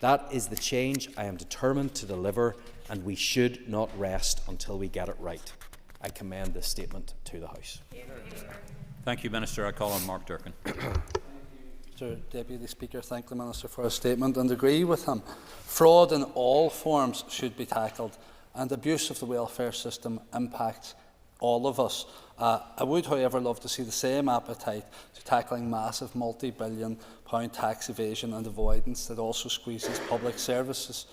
Speaker 22: That is the change I am determined to deliver, and we should not rest until we get it right. I commend this statement to the House.
Speaker 1: Thank you, Minister. I call on Mark Durkan.
Speaker 11: Mr Deputy Speaker, thank the Minister for his statement and agree with him. Fraud in all forms should be tackled, and abuse of the welfare system impacts all of us. I would, however, love to see the same appetite to tackling massive multi-billion-pound tax evasion and avoidance that also squeezes public services.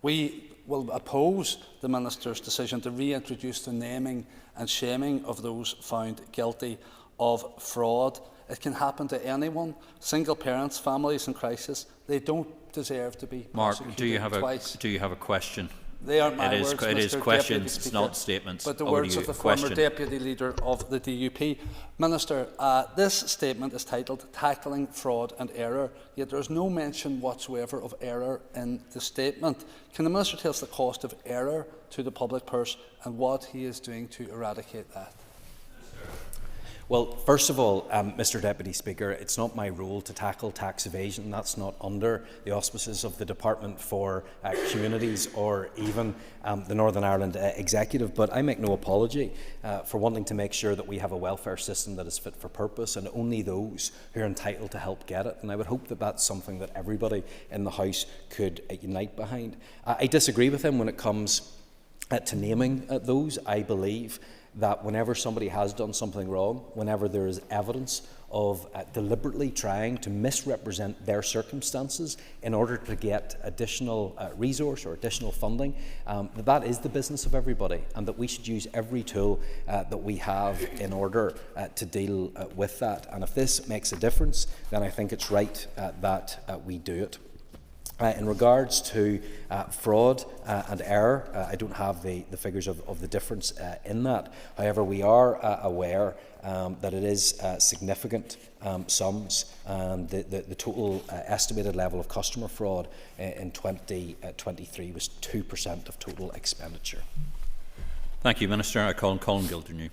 Speaker 11: We will oppose the Minister's decision to reintroduce the naming and shaming of those found guilty of fraud. It can happen to anyone. Single parents, families in crisis, they don't deserve to be prosecuted twice.
Speaker 1: Do you have a question?
Speaker 11: They aren't my words,
Speaker 1: It is
Speaker 11: Mr.
Speaker 1: questions,
Speaker 11: Deputy
Speaker 1: it's
Speaker 11: Speaker,
Speaker 1: not statements.
Speaker 11: but the
Speaker 1: Over
Speaker 11: words
Speaker 1: to
Speaker 11: of
Speaker 1: you.
Speaker 11: the
Speaker 1: Question.
Speaker 11: former Deputy Leader of the DUP. Minister, this statement is titled Tackling Fraud and Error, yet there is no mention whatsoever of error in the statement. Can the Minister tell us the cost of error to the public purse and what he is doing to eradicate that?
Speaker 22: Well, first of all, Mr Deputy Speaker, it's not my role to tackle tax evasion. That's not under the auspices of the Department for Communities or even the Northern Ireland Executive. But I make no apology for wanting to make sure that we have a welfare system that is fit for purpose, and only those who are entitled to help get it. And I would hope that that's something that everybody in the House could unite behind. I disagree with him when it comes to naming those. I believe that whenever somebody has done something wrong, whenever there is evidence of deliberately trying to misrepresent their circumstances in order to get additional resource or additional funding, that is the business of everybody, and that we should use every tool that we have in order to deal with that. And if this makes a difference, then I think it's right that we do it. In regards to fraud and error, I don't have the figures of the difference in that. However, we are aware that it is significant sums, and the total estimated level of customer fraud in 2023 was 2% of total expenditure.
Speaker 1: Thank you, Minister. I call on Colin Gildernew.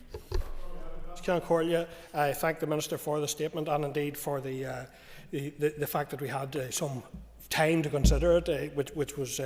Speaker 16: I thank the Minister for the statement and indeed for the fact that we had some time to consider it, which was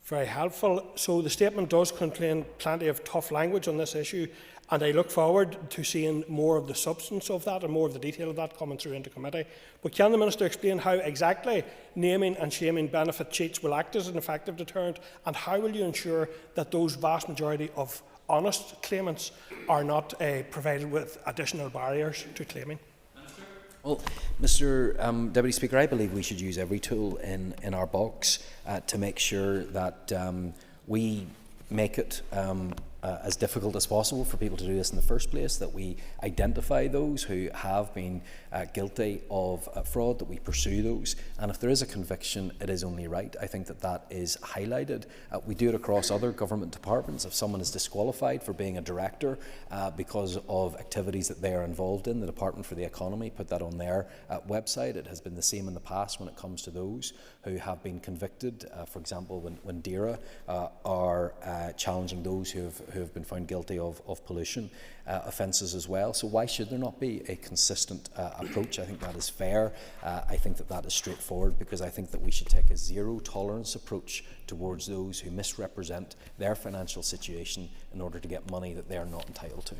Speaker 16: very helpful. So the statement does contain plenty of tough language on this issue, and I look forward to seeing more of the substance of that and more of the detail of that coming through into committee. But can the Minister explain how exactly naming and shaming benefit cheats will act as an effective deterrent, and how will you ensure that those vast majority of honest claimants are not provided with additional barriers to claiming?
Speaker 22: Well, Mr Deputy Speaker, I believe we should use every tool in our box to make sure that we make it as difficult as possible for people to do this in the first place, that we identify those who have been guilty of fraud, that we pursue those, and if there is a conviction, it is only right. I think that that is highlighted. We do it across other government departments. If someone is disqualified for being a director because of activities that they are involved in, the Department for the Economy put that on their website. It has been the same in the past when it comes to those who have been convicted. For example, when DAERA are challenging those who have been found guilty of pollution offences as well. So why should there not be a consistent approach? I think that is fair. I think that that is straightforward, because I think that we should take a zero tolerance approach towards those who misrepresent their financial situation in order to get money that they are not entitled to.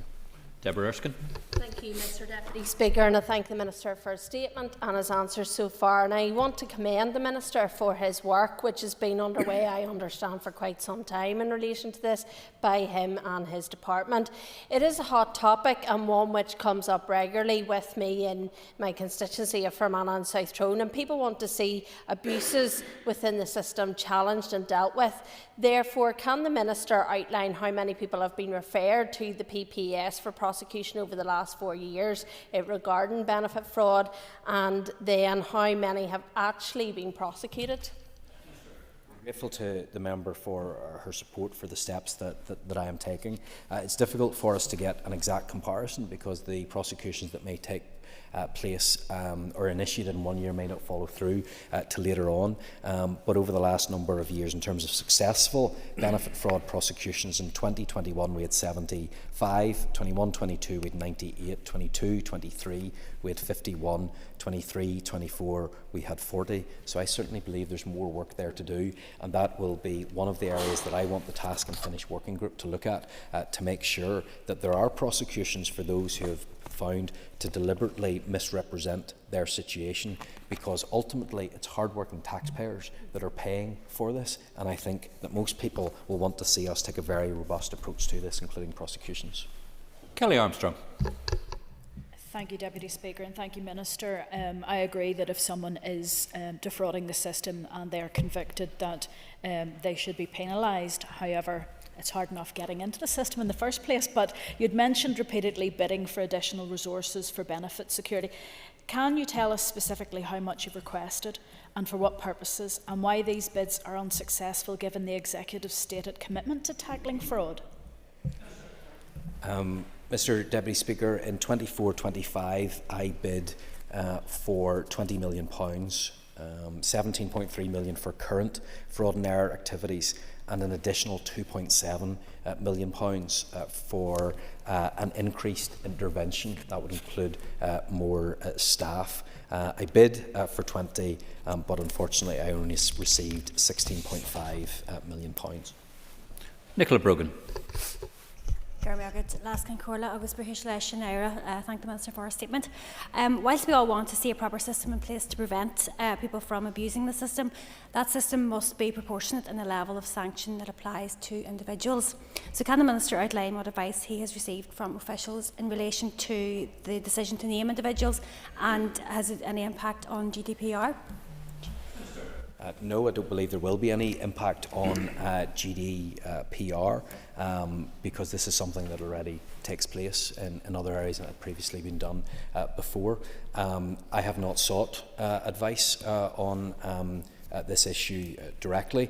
Speaker 1: Deborah Erskine.
Speaker 21: Thank you, Mr Deputy Speaker, and I thank the Minister for his statement and his answers so far. And I want to commend the Minister for his work, which has been underway, I understand, for quite some time in relation to this by him and his department. It is a hot topic and one which comes up regularly with me in my constituency of Fermanagh and South Tyrone, and people want to see abuses within the system challenged and dealt with. Therefore, can the Minister outline how many people have been referred to the PPS for prosecution over the last 4 years regarding benefit fraud, and then how many have actually been prosecuted?
Speaker 22: I'm grateful to the member for her support for the steps that I am taking. It's difficult for us to get an exact comparison because the prosecutions that may take place or initiated in one year may not follow through to later on. But over the last number of years, in terms of successful benefit fraud prosecutions, in 2021 we had 75, 21-22 we had 98, 22-23 we had 51, 23-24 we had 40. So I certainly believe there's more work there to do, and that will be one of the areas that I want the Task and Finish working group to look at, to make sure that there are prosecutions for those who have found to deliberately misrepresent their situation, because ultimately it's hard-working taxpayers that are paying for this, and I think that most people will want to see us take a very robust approach to this, including prosecutions.
Speaker 1: Kelly Armstrong.
Speaker 17: Thank you, Deputy Speaker, and thank you, Minister. I agree that if someone is defrauding the system and they are convicted, that they should be penalised. However, it's hard enough getting into the system in the first place. But you'd mentioned repeatedly bidding for additional resources for benefit security. Can you tell us specifically how much you've requested and for what purposes, and why these bids are unsuccessful given the Executive's stated commitment to tackling fraud?
Speaker 22: Mr Deputy Speaker, in 24-25 I bid for £20 million, 17.3 million for current fraud and error activities, and an additional £2.7 million for an increased intervention. That would include more staff. I bid for 20, but unfortunately I only received £16.5 million.
Speaker 1: Nicola Brogan.
Speaker 18: Thank the Minister for her statement. Whilst we all want to see a proper system in place to prevent people from abusing the system, that system must be proportionate in the level of sanction that applies to individuals. So can the Minister outline what advice he has received from officials in relation to the decision to name individuals, and has it any impact on GDPR?
Speaker 22: No, I don't believe there will be any impact on GDPR, because this is something that already takes place in other areas and had previously been done before. I have not sought advice on this issue directly.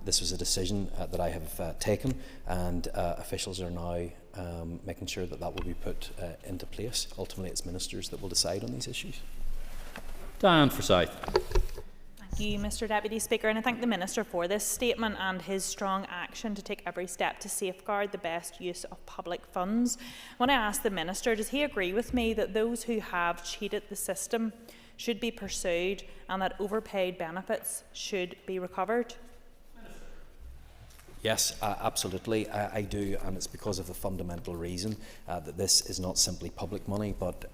Speaker 22: This was a decision that I have taken, and officials are now making sure that that will be put into place. Ultimately, it's ministers that will decide on these issues.
Speaker 1: Diane Forsyth.
Speaker 23: Thank you, Mr Deputy Speaker, and I thank the Minister for this statement and his strong action to take every step to safeguard the best use of public funds. When I ask the Minister, does he agree with me that those who have cheated the system should be pursued and that overpaid benefits should be recovered?
Speaker 22: Yes, absolutely, I do, and it's because of the fundamental reason that this is not simply public money, but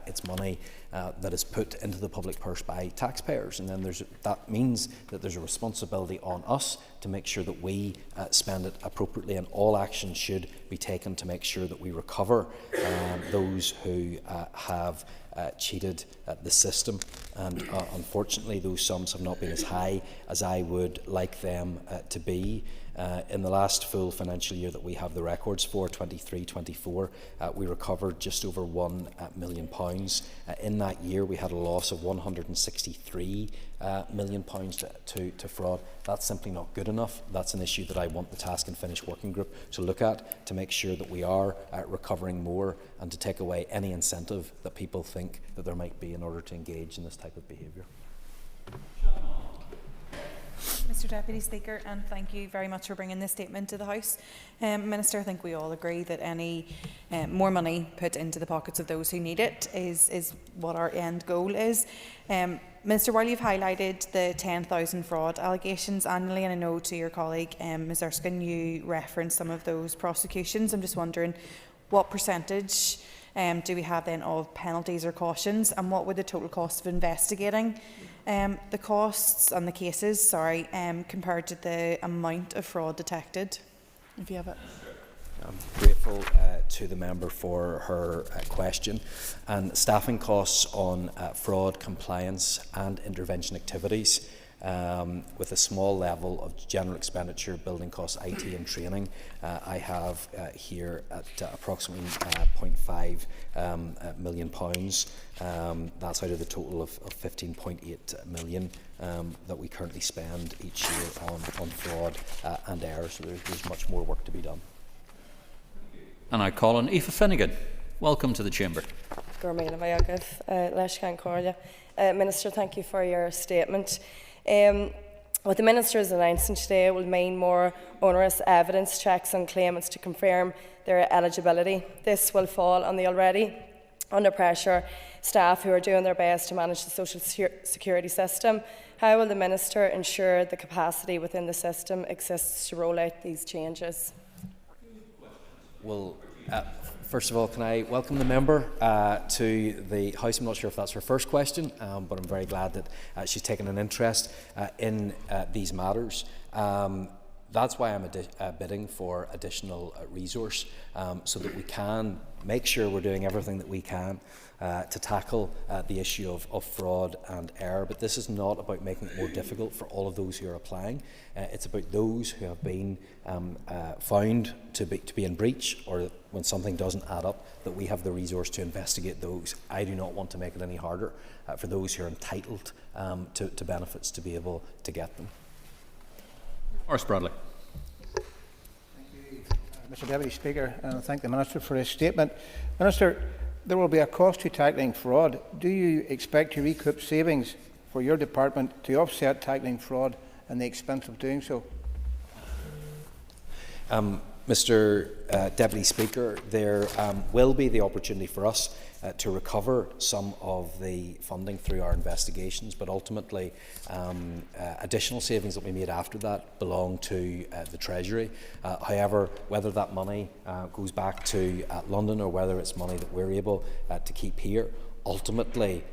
Speaker 22: it's money that is put into the public purse by taxpayers, and then that means that there's a responsibility on us to make sure that we spend it appropriately, and all action should be taken to make sure that we recover those who have cheated the system, and unfortunately those sums have not been as high as I would like them to be. In the last full financial year that we have the records for, 23-24, we recovered just over £1 million. In that year we had a loss of £163 million to fraud. That's simply not good enough. That's an issue that I want the Task and Finish working group to look at, to make sure that we are recovering more, and to take away any incentive that people think that there might be in order to engage in this type of behaviour.
Speaker 24: Mr Deputy Speaker, and thank you very much for bringing this statement to the House. Minister, I think we all agree that any more money put into the pockets of those who need it is what our end goal is. Minister, while you've highlighted the 10,000 fraud allegations annually, and I know to your colleague Ms Erskine you referenced some of those prosecutions, I'm just wondering what percentage do we have then of penalties or cautions, and what would the total cost of investigating the costs and the cases, compared to the amount of fraud detected, if you have it?
Speaker 22: I'm grateful to the member for her question. And staffing costs on fraud, compliance and intervention activities, with a small level of general expenditure, building costs, IT and training, I have here at approximately £0.5 million. That's out of the total of £15.8 million that we currently spend each year on fraud and error, so there's much more work to be done.
Speaker 1: And I call on Aoife Finnegan. Welcome to the Chamber.
Speaker 7: Minister, thank you for your statement. What the Minister is announcing today will mean more onerous evidence checks on claimants to confirm their eligibility. This will fall on the already under pressure staff who are doing their best to manage the social security system. How will the Minister ensure the capacity within the system exists to roll out these changes?
Speaker 22: Well, first of all, can I welcome the member to the House? I'm not sure if that's her first question, but I'm very glad that she's taken an interest in these matters. That's why I'm bidding for additional resource so that we can make sure we're doing everything that we can to tackle the issue of fraud and error. But this is not about making it more difficult for all of those who are applying. It's about those who have been found to be in breach, or when something doesn't add up, that we have the resource to investigate those. I do not want to make it any harder for those who are entitled to benefits to be able to get them.
Speaker 1: Maurice Bradley.
Speaker 14: Mr Deputy Speaker, and I thank the Minister for his statement. Minister, there will be a cost to tackling fraud. Do you expect to recoup savings for your department to offset tackling fraud and the expense of doing so?
Speaker 22: Mr Deputy Speaker, there will be the opportunity for us to recover some of the funding through our investigations, but ultimately additional savings that we made after that belong to the Treasury. However, whether that money goes back to London or whether it's money that we're able to keep here, ultimately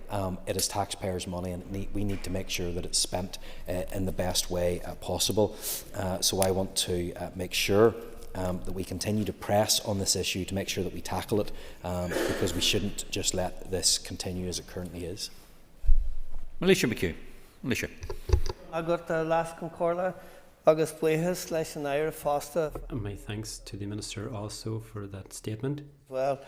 Speaker 22: it is taxpayers' money, and we need to make sure that it's spent in the best way possible. So I want to make sure that we continue to press on this issue to make sure that we tackle it, because we shouldn't just let this continue as it currently is.
Speaker 1: Militia McHugh. Militia.
Speaker 15: I got the last Concordia, August Buehas, Lesson Ira Foster.
Speaker 20: And my thanks to the Minister also for that statement.
Speaker 15: Well,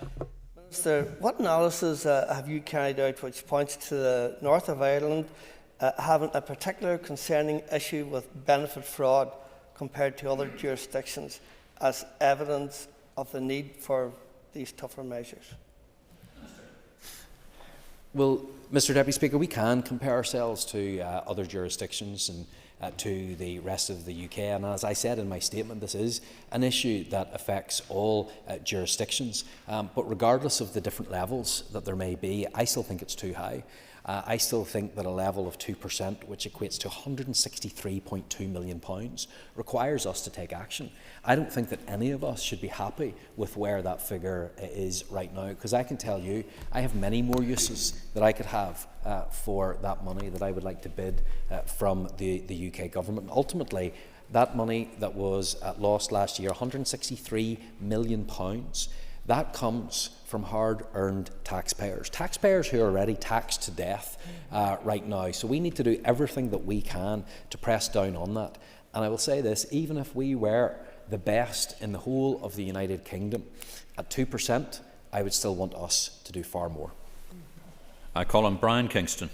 Speaker 15: Minister, what analysis have you carried out which points to the north of Ireland having a particular concerning issue with benefit fraud compared to other jurisdictions, as evidence of the need for these tougher measures?
Speaker 22: Well, Mr Deputy Speaker, we can compare ourselves to other jurisdictions and to the rest of the UK, and as I said in my statement, this is an issue that affects all jurisdictions, but regardless of the different levels that there may be, I still think it's too high. I still think that a level of 2%, which equates to £163.2 million, requires us to take action. I don't think that any of us should be happy with where that figure is right now, because I can tell you I have many more uses that I could have for that money that I would like to bid from the UK government. Ultimately, that money that was lost last year, £163 million, that comes from hard-earned taxpayers, taxpayers who are already taxed to death right now. So we need to do everything that we can to press down on that. And I will say this, even if we were the best in the whole of the United Kingdom, at 2%, I would still want us to do far more.
Speaker 1: I call on Brian Kingston.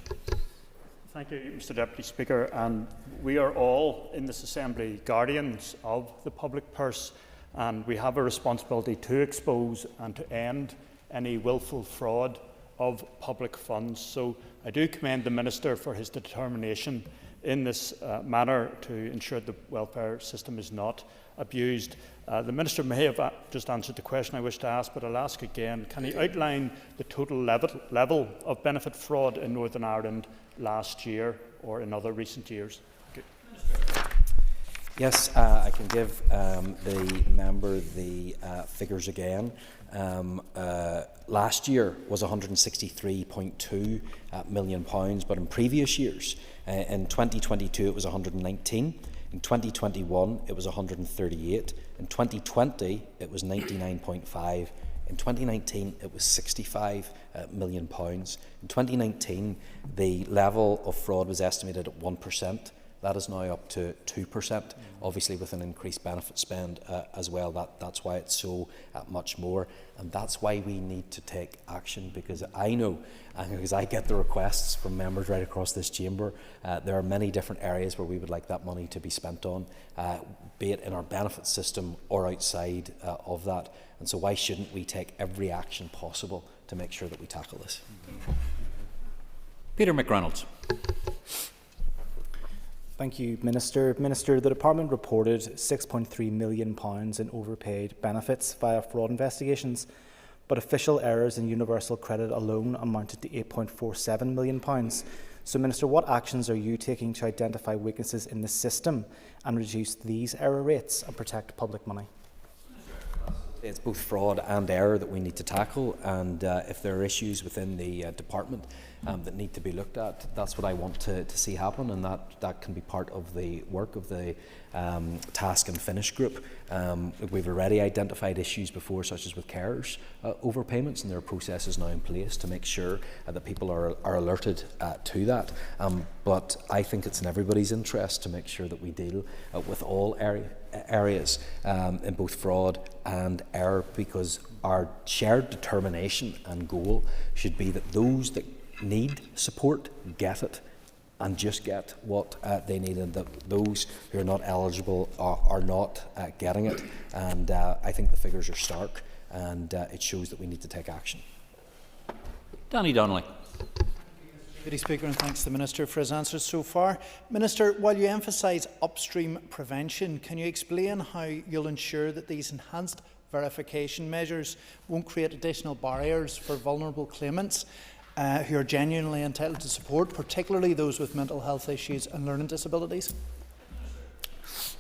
Speaker 25: Thank you, Mr Deputy Speaker. And we are all in this Assembly guardians of the public purse, and we have a responsibility to expose and to end any willful fraud of public funds. So I do commend the Minister for his determination in this manner to ensure the welfare system is not abused. The Minister may have just answered the question I wish to ask, but I'll ask again. Can he outline the total level of benefit fraud in Northern Ireland last year or in other recent years?
Speaker 22: Yes, I can give the member the figures again. Last year was £163.2 million, but in previous years, in 2022 it was 119, in 2021 it was 138, in 2020 it was 99.5, in 2019 it was £65 million. In 2019 the level of fraud was estimated at 1%. That is now up to 2%, obviously with an increased benefit spend as well. That's why it's so much more, and that's why we need to take action, because I know, and because I get the requests from members right across this chamber, there are many different areas where we would like that money to be spent on, be it in our benefit system or outside of that. And so why shouldn't we take every action possible to make sure that we tackle this.
Speaker 1: Peter McReynolds.
Speaker 2: Thank you, Minister. Minister, the Department reported £6.3 million in overpaid benefits via fraud investigations, but official errors in universal credit alone amounted to £8.47 million. So, Minister, what actions are you taking to identify weaknesses in the system and reduce these error rates and protect public money?
Speaker 22: It's both fraud and error that we need to tackle, and if there are issues within the department that need to be looked at, that's what I want to see happen, and that can be part of the work of the Task and Finish group. We've already identified issues before, such as with carers overpayments, and there are processes now in place to make sure that people are alerted to that. But I think it's in everybody's interest to make sure that we deal with all areas in both fraud and error, because our shared determination and goal should be that those that need support get it and just get what they need, and that those who are not eligible are not getting it. And I think the figures are stark, and it shows that we need to take action.
Speaker 1: Danny Donnelly.
Speaker 3: Deputy Speaker, and thanks to the Minister for his answers so far. Minister, while you emphasise upstream prevention, can you explain how you'll ensure that these enhanced verification measures won't create additional barriers for vulnerable claimants who are genuinely entitled to support, particularly those with mental health issues and learning disabilities?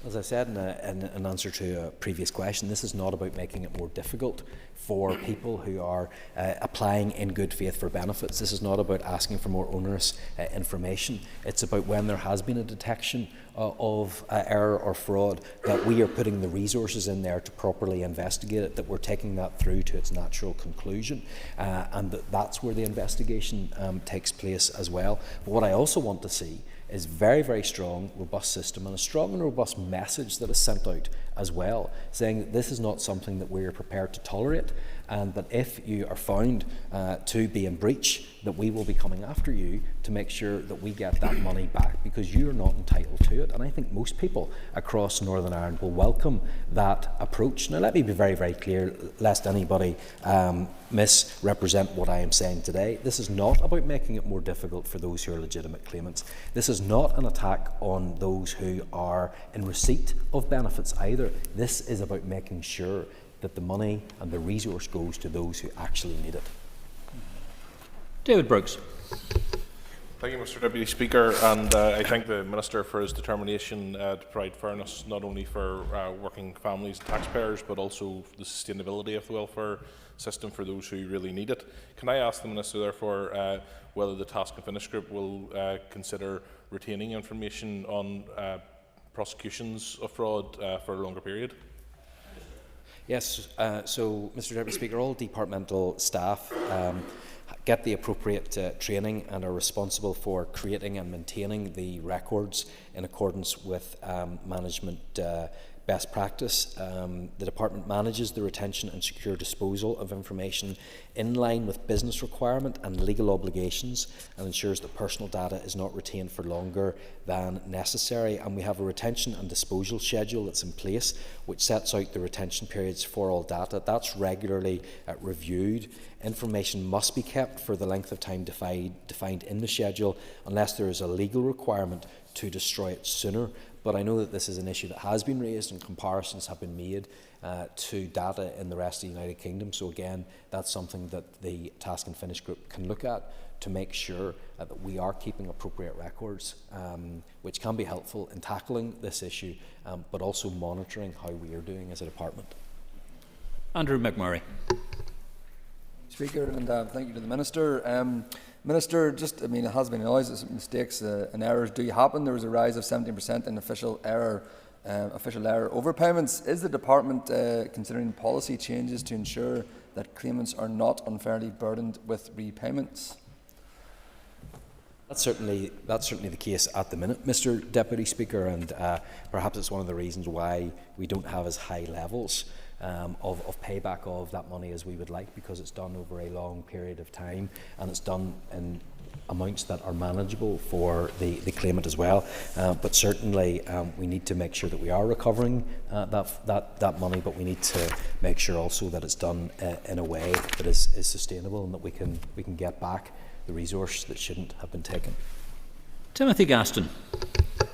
Speaker 22: As I said in an answer to a previous question, this is not about making it more difficult for people who are applying in good faith for benefits. This is not about asking for more onerous information. It's about when there has been a detection of error or fraud, that we are putting the resources in there to properly investigate it, that we're taking that through to its natural conclusion, and that's where the investigation takes place as well. But what I also want to see is very, very strong, robust system, and a strong and robust message that is sent out as well, saying that this is not something that we are prepared to tolerate, and that if you are found to be in breach, that we will be coming after you to make sure that we get that money back, because you are not entitled to it. And I think most people across Northern Ireland will welcome that approach. Now, let me be very, very clear, lest anybody misrepresent what I am saying today. This is not about making it more difficult for those who are legitimate claimants. This is not an attack on those who are in receipt of benefits either. This is about making sure that the money and the resource goes to those who actually need it.
Speaker 1: David Brooks.
Speaker 6: Thank you, Mr Deputy Speaker, and I thank the Minister for his determination to provide fairness not only for working families and taxpayers, but also the sustainability of the welfare system for those who really need it. Can I ask the Minister, therefore, whether the Task and Finish group will consider retaining information on prosecutions of fraud for a longer period?
Speaker 22: Yes, so Mr Deputy Speaker, all departmental staff get the appropriate training and are responsible for creating and maintaining the records in accordance with management best practice. The department manages the retention and secure disposal of information in line with business requirement and legal obligations, and ensures that personal data is not retained for longer than necessary. And we have a retention and disposal schedule that's in place, which sets out the retention periods for all data. That's regularly reviewed. Information must be kept for the length of time defined in the schedule, unless there is a legal requirement to destroy it sooner. But I know that this is an issue that has been raised, and comparisons have been made to data in the rest of the United Kingdom. So again, that's something that the Task and Finish group can look at to make sure that we are keeping appropriate records, which can be helpful in tackling this issue, but also monitoring how we are doing as a department.
Speaker 1: Andrew McMurray.
Speaker 8: Speaker, and thank you to the Minister. Minister, it has been noise, mistakes and errors do happen. There was a rise of 17% in official error overpayments. Is the department considering policy changes to ensure that claimants are not unfairly burdened with repayments?
Speaker 22: That's certainly the case at the minute, Mr Deputy Speaker, and perhaps it's one of the reasons why we don't have as high levels of payback of that money as we would like, because it's done over a long period of time, and it's done in amounts that are manageable for the claimant as well. But certainly we need to make sure that we are recovering that money, but we need to make sure also that it's done in a way that is sustainable and that we can get back the resource that shouldn't have been taken.
Speaker 1: Timothy Gaston.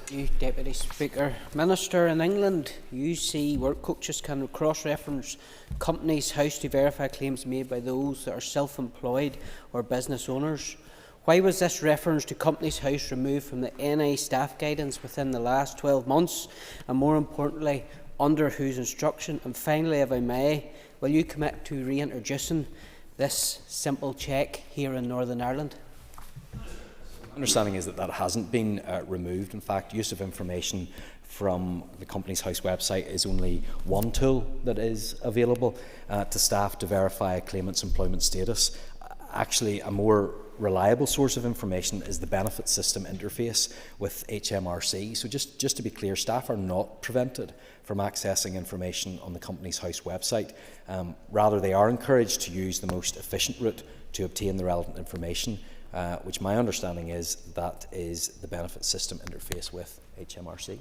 Speaker 5: Thank you, Deputy Speaker. Minister, in England, UC work coaches can cross-reference companies' house to verify claims made by those that are self-employed or business owners. Why was this reference to companies' house removed from the NI staff guidance within the last 12 months? And more importantly, under whose instruction? And finally, if I may, will you commit to reintroducing this simple check here in Northern Ireland?
Speaker 22: Understanding is that hasn't been removed. In fact, use of information from the Companies House website is only one tool that is available to staff to verify a claimant's employment status. Actually, a more reliable source of information is the benefit system interface with HMRC. So just to be clear, staff are not prevented from accessing information on the Companies House website. Rather, they are encouraged to use the most efficient route to obtain the relevant information, which my understanding is that is the benefit system interface with HMRC.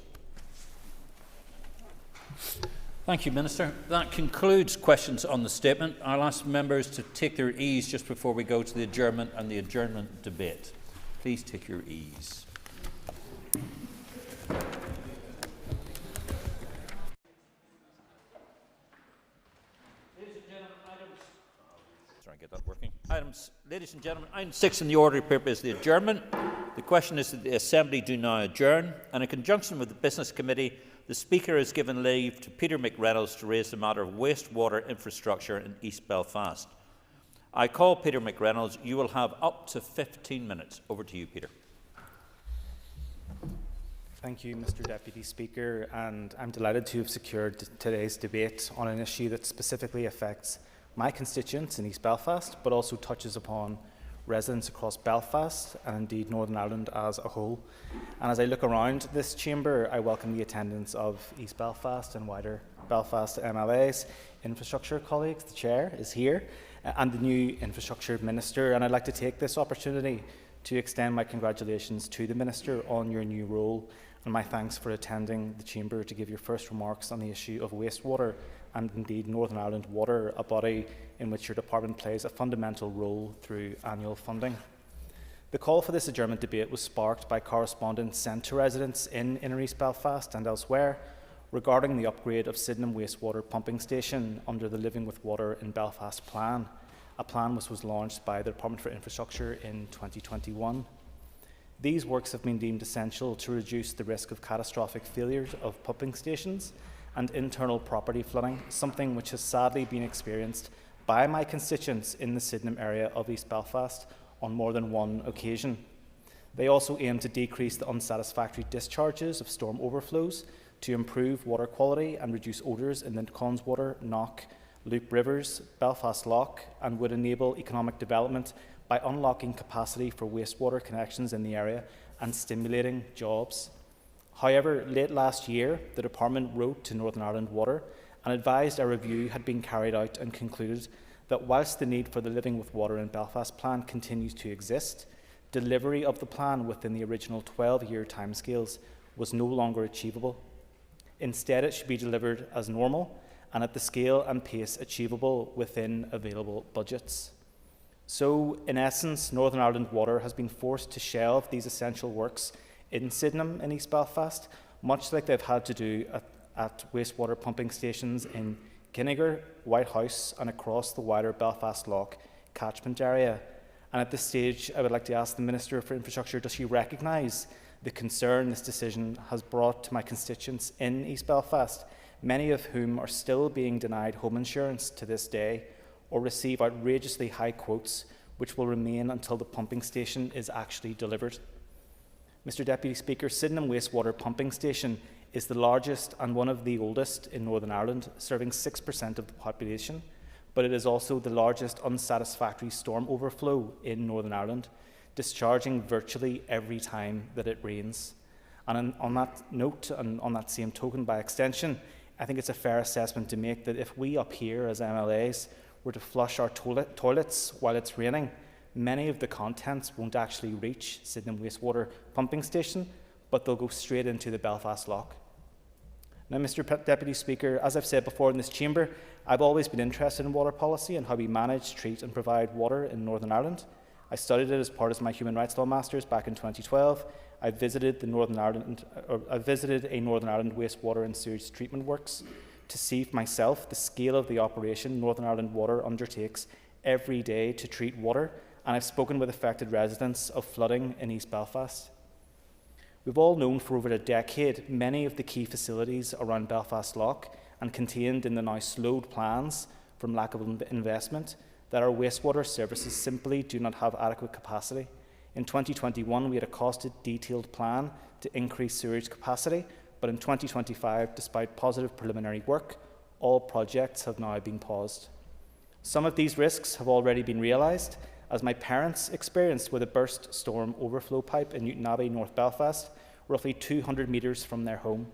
Speaker 1: Thank you, Minister. That concludes questions on the statement. I'll ask members to take their ease just before we go to the adjournment and the adjournment debate. Please take your ease. Ladies and gentlemen, item 6 in the order of paper is the adjournment. The question is that the Assembly do now adjourn, and in conjunction with the Business Committee, the Speaker has given leave to Peter McReynolds to raise the matter of wastewater infrastructure in East Belfast. I call Peter McReynolds. You will have up to 15 minutes. Over to you, Peter.
Speaker 2: Thank you, Mr. Deputy Speaker, and I'm delighted to have secured today's debate on an issue that specifically affects my constituents in East Belfast, but also touches upon residents across Belfast and indeed Northern Ireland as a whole. And as I look around this chamber, I welcome the attendance of East Belfast and wider Belfast MLAs, infrastructure colleagues. The Chair is here, and the new Infrastructure Minister. And I'd like to take this opportunity to extend my congratulations to the Minister on your new role, and my thanks for attending the chamber to give your first remarks on the issue of wastewater and indeed Northern Ireland Water, a body in which your department plays a fundamental role through annual funding. The call for this adjournment debate was sparked by correspondence sent to residents in Inner East Belfast and elsewhere regarding the upgrade of Sydenham Wastewater Pumping Station under the Living with Water in Belfast plan, a plan which was launched by the Department for Infrastructure in 2021. These works have been deemed essential to reduce the risk of catastrophic failures of pumping stations and internal property flooding, something which has sadly been experienced by my constituents in the Sydenham area of East Belfast on more than one occasion. They also aim to decrease the unsatisfactory discharges of storm overflows, to improve water quality and reduce odours in the Connswater, Knock, Loop Rivers, Belfast Lough, and would enable economic development by unlocking capacity for wastewater connections in the area and stimulating jobs. However, late last year, the Department wrote to Northern Ireland Water and advised a review had been carried out and concluded that whilst the need for the Living with Water in Belfast plan continues to exist, delivery of the plan within the original 12-year timescales was no longer achievable. Instead, it should be delivered as normal and at the scale and pace achievable within available budgets. So, in essence, Northern Ireland Water has been forced to shelve these essential works in Sydenham in East Belfast, much like they've had to do at wastewater pumping stations in Kinnegor, Whitehouse, and across the wider Belfast Lough catchment area. And at this stage, I would like to ask the Minister for Infrastructure, does she recognise the concern this decision has brought to my constituents in East Belfast, many of whom are still being denied home insurance to this day, or receive outrageously high quotes which will remain until the pumping station is actually delivered? Mr. Deputy Speaker, Sydenham Wastewater Pumping Station is the largest and one of the oldest in Northern Ireland, serving 6% of the population, but it is also the largest unsatisfactory storm overflow in Northern Ireland, discharging virtually every time that it rains. And on that note, and on that same token by extension, I think it's a fair assessment to make that if we up here as MLAs were to flush our toilets while it's raining, many of the contents won't actually reach Sydenham Wastewater Pumping Station, but they'll go straight into the Belfast Lough. Now, Mr. Deputy Speaker, as I've said before in this chamber, I've always been interested in water policy and how we manage, treat and provide water in Northern Ireland. I studied it as part of my Human Rights Law Masters back in 2012. I visited a Northern Ireland wastewater and sewage treatment works to see for myself the scale of the operation Northern Ireland Water undertakes every day to treat water, and I've spoken with affected residents of flooding in East Belfast. We've all known for over a decade many of the key facilities around Belfast Lough and contained in the now slowed plans from lack of investment that our wastewater services simply do not have adequate capacity. In 2021, we had a costed, detailed plan to increase sewage capacity, but in 2025, despite positive preliminary work, all projects have now been paused. Some of these risks have already been realised, as my parents experienced with a burst storm overflow pipe in Newtonabbey, North Belfast, roughly 200 metres from their home.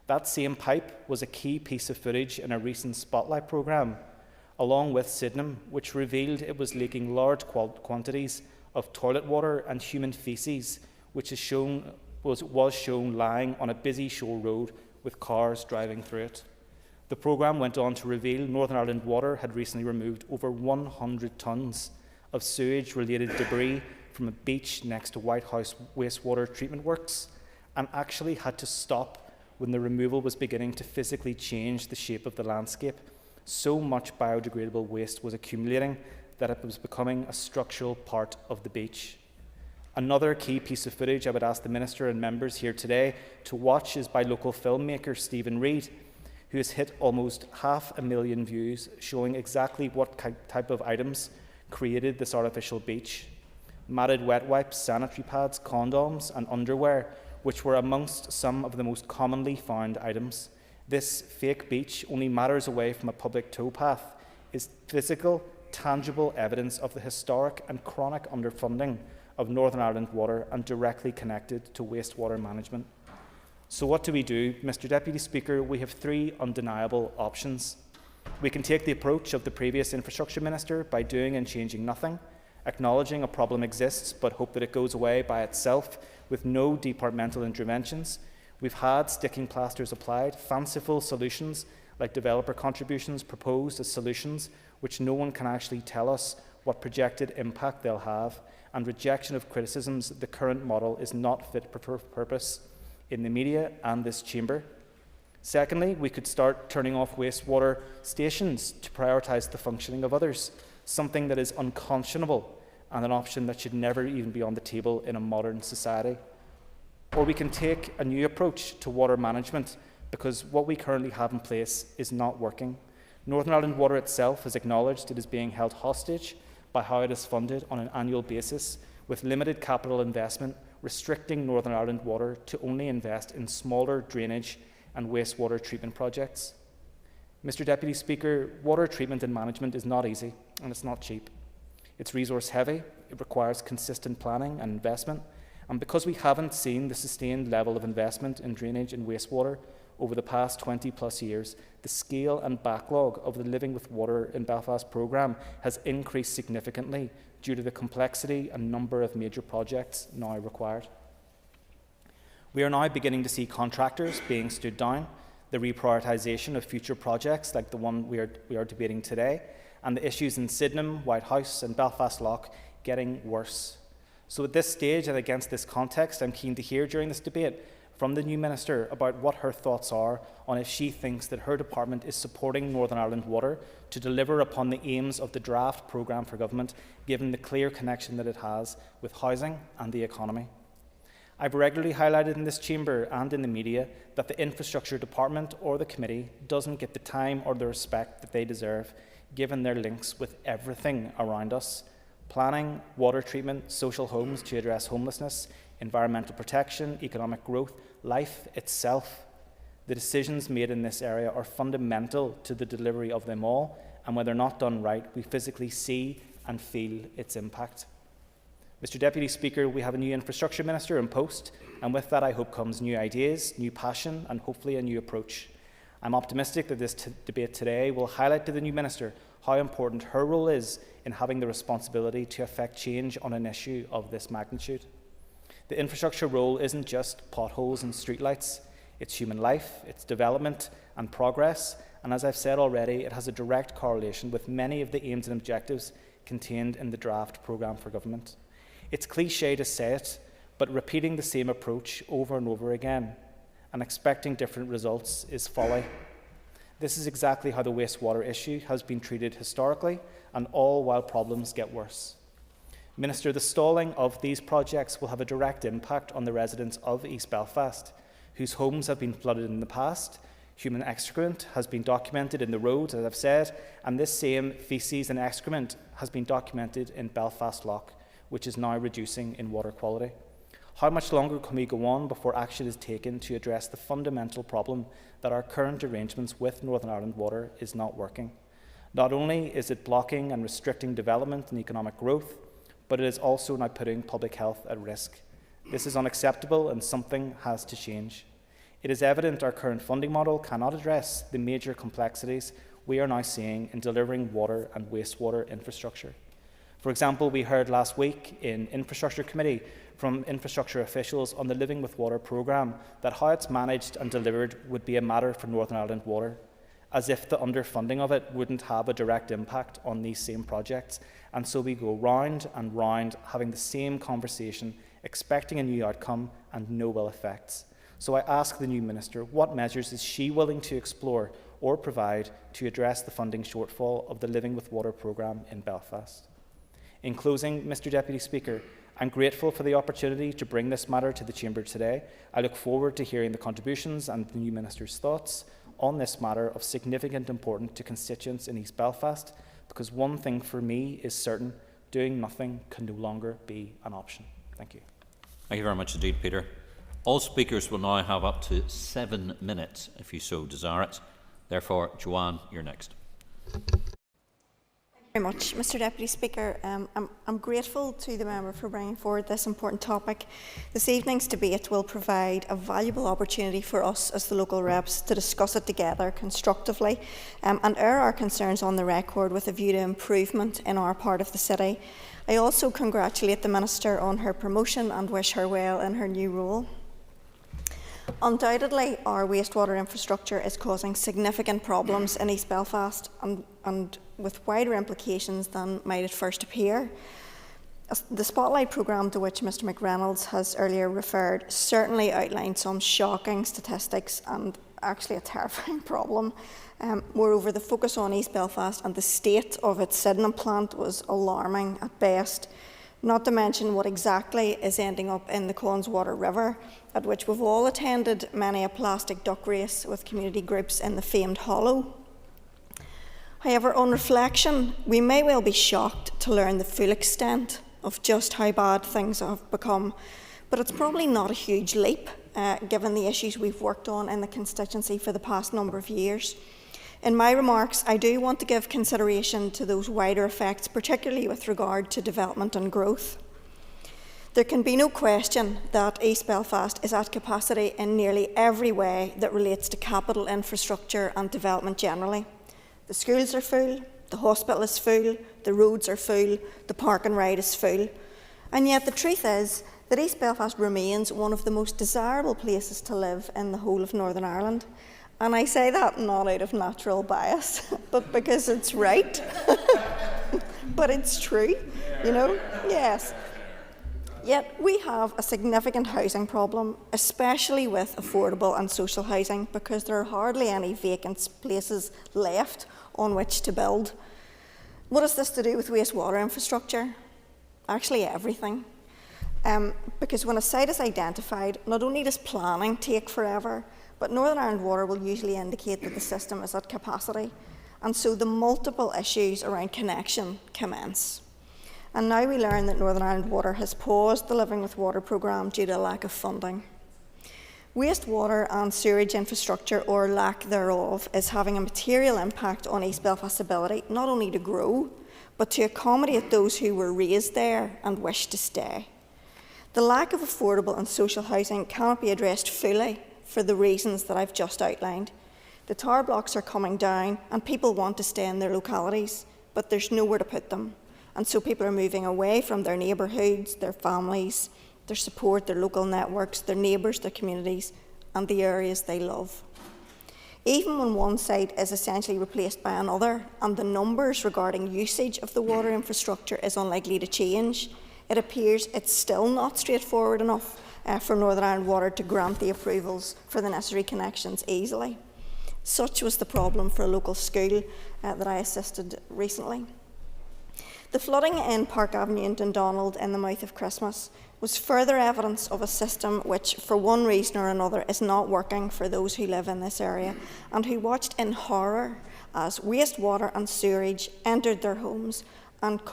Speaker 2: That same pipe was a key piece of footage in a recent Spotlight programme, along with Sydenham, which revealed it was leaking large quantities of toilet water and human faeces, which was shown lying on a busy shore road with cars driving through it. The programme went on to reveal Northern Ireland Water had recently removed over 100 tonnes of sewage-related debris from a beach next to White House wastewater treatment works, and actually had to stop when the removal was beginning to physically change the shape of the landscape. So much biodegradable waste was accumulating that it was becoming a structural part of the beach. Another key piece of footage I would ask the Minister and members here today to watch is by local filmmaker Stephen Reid, who has hit almost 500,000 views, showing exactly what type of items created this artificial beach. Matted wet wipes, sanitary pads, condoms and underwear, which were amongst some of the most commonly found items. This fake beach, only matters away from a public towpath, is physical, tangible evidence of the historic and chronic underfunding of Northern Ireland Water and directly connected to wastewater management. So what do we do? Mr. Deputy Speaker, we have three undeniable options. We can take the approach of the previous Infrastructure Minister by doing and changing nothing, acknowledging a problem exists but hope that it goes away by itself with no departmental interventions. We've had sticking plasters applied, fanciful solutions like developer contributions proposed as solutions which no one can actually tell us what projected impact they'll have, and rejection of criticisms that the current model is not fit for purpose in the media and this chamber. Secondly, we could start turning off wastewater stations to prioritise the functioning of others, something that is unconscionable and an option that should never even be on the table in a modern society. Or we can take a new approach to water management, because what we currently have in place is not working. Northern Ireland Water itself has acknowledged it is being held hostage by how it is funded on an annual basis, with limited capital investment restricting Northern Ireland Water to only invest in smaller drainage and wastewater treatment projects. Mr. Deputy Speaker, water treatment and management is not easy and it's not cheap. It's resource heavy, it requires consistent planning and investment, and because we haven't seen the sustained level of investment in drainage and wastewater over the past 20 plus years, the scale and backlog of the Living with Water in Belfast programme has increased significantly due to the complexity and number of major projects now required. We are now beginning to see contractors being stood down, the reprioritisation of future projects like the one we are debating today, and the issues in Sydenham, White House and Belfast Lough getting worse. So at this stage and against this context, I'm keen to hear during this debate from the new Minister about what her thoughts are on if she thinks that her department is supporting Northern Ireland Water to deliver upon the aims of the draft programme for government, given the clear connection that it has with housing and the economy. I've regularly highlighted in this chamber and in the media that the Infrastructure Department or the committee doesn't get the time or the respect that they deserve, given their links with everything around us: planning, water treatment, social homes to address homelessness, environmental protection, economic growth, life itself. The decisions made in this area are fundamental to the delivery of them all, and when they're not done right, we physically see and feel its impact. Mr. Deputy Speaker, we have a new Infrastructure Minister in post, and with that I hope comes new ideas, new passion and hopefully a new approach. I'm optimistic that this debate today will highlight to the new Minister how important her role is in having the responsibility to effect change on an issue of this magnitude. The infrastructure role isn't just potholes and streetlights, it's human life, it's development and progress, and as I've said already, it has a direct correlation with many of the aims and objectives contained in the draft programme for government. It's cliché to say it, but repeating the same approach over and over again and expecting different results is folly. This is exactly how the wastewater issue has been treated historically, and all while problems get worse. Minister, the stalling of these projects will have a direct impact on the residents of East Belfast, whose homes have been flooded in the past. Human excrement has been documented in the roads, as I've said, and this same faeces and excrement has been documented in Belfast Lough, which is now reducing in water quality. How much longer can we go on before action is taken to address the fundamental problem that our current arrangements with Northern Ireland Water is not working? Not only is it blocking and restricting development and economic growth, but it is also now putting public health at risk. This is unacceptable and something has to change. It is evident our current funding model cannot address the major complexities we are now seeing in delivering water and wastewater infrastructure. For example, we heard last week in Infrastructure Committee from infrastructure officials on the Living with Water programme that how it's managed and delivered would be a matter for Northern Ireland Water, as if the underfunding of it wouldn't have a direct impact on these same projects. And so we go round and round having the same conversation, expecting a new outcome and no ill effects. So I ask the new Minister, what measures is she willing to explore or provide to address the funding shortfall of the Living with Water programme in Belfast? In closing, Mr Deputy Speaker, I'm grateful for the opportunity to bring this matter to the Chamber today. I look forward to hearing the contributions and the new Minister's thoughts on this matter of significant importance to constituents in East Belfast, because one thing for me is certain: doing nothing can no longer be an option. Thank you.
Speaker 1: Thank you very much indeed, Peter. All speakers will now have up to 7 minutes, if you so desire it. Therefore, Joanne, you're next.
Speaker 9: Very much, Mr Deputy Speaker. I'm grateful to the member for bringing forward this important topic. This evening's debate will provide a valuable opportunity for us as the local reps to discuss it together constructively and air our concerns on the record with a view to improvement in our part of the city. I also congratulate the Minister on her promotion and wish her well in her new role. Undoubtedly, our wastewater infrastructure is causing significant problems in East Belfast and with wider implications than might at first appear. The Spotlight programme to which Mr McReynolds has earlier referred certainly outlined some shocking statistics and actually a terrifying problem. Moreover, the focus on East Belfast and the state of its Sydenham plant was alarming at best, not to mention what exactly is ending up in the Connswater River, at which we've all attended many a plastic duck race with community groups in the famed Hollow. However, on reflection, we may well be shocked to learn the full extent of just how bad things have become, but it's probably not a huge leap, given the issues we've worked on in the constituency for the past number of years. In my remarks, I do want to give consideration to those wider effects, particularly with regard to development and growth. There can be no question that East Belfast is at capacity in nearly every way that relates to capital infrastructure and development generally. The schools are full, the hospital is full, the roads are full, the park and ride is full. And yet the truth is that East Belfast remains one of the most desirable places to live in the whole of Northern Ireland. And I say that not out of natural bias, but because it's right. But it's true, you know? Yes. Yet we have a significant housing problem, especially with affordable and social housing, because there are hardly any vacant places left on which to build. What has this to do with wastewater infrastructure? Actually, everything. Because when a site is identified, not only does planning take forever, but Northern Ireland Water will usually indicate that the system is at capacity, and so the multiple issues around connection commence. And now we learn that Northern Ireland Water has paused the Living with Water programme due to a lack of funding. Wastewater and sewerage infrastructure, or lack thereof, is having a material impact on East Belfast's ability not only to grow, but to accommodate those who were raised there and wish to stay. The lack of affordable and social housing cannot be addressed fully for the reasons that I've just outlined. The tower blocks are coming down and people want to stay in their localities, but there's nowhere to put them. And so people are moving away from their neighbourhoods, their families, their support, their local networks, their neighbours, their communities, and the areas they love. Even when one site is essentially replaced by another, and the numbers regarding usage of the water infrastructure is unlikely to change, it appears it's still not straightforward enough for Northern Ireland Water to grant the approvals for the necessary connections easily. Such was the problem for a local school that I assisted recently. The flooding in Park Avenue in Dundonald in the mouth of Christmas was further evidence of a system which, for one reason or another, is not working for those who live in this area and who watched in horror as wastewater and sewerage entered their homes and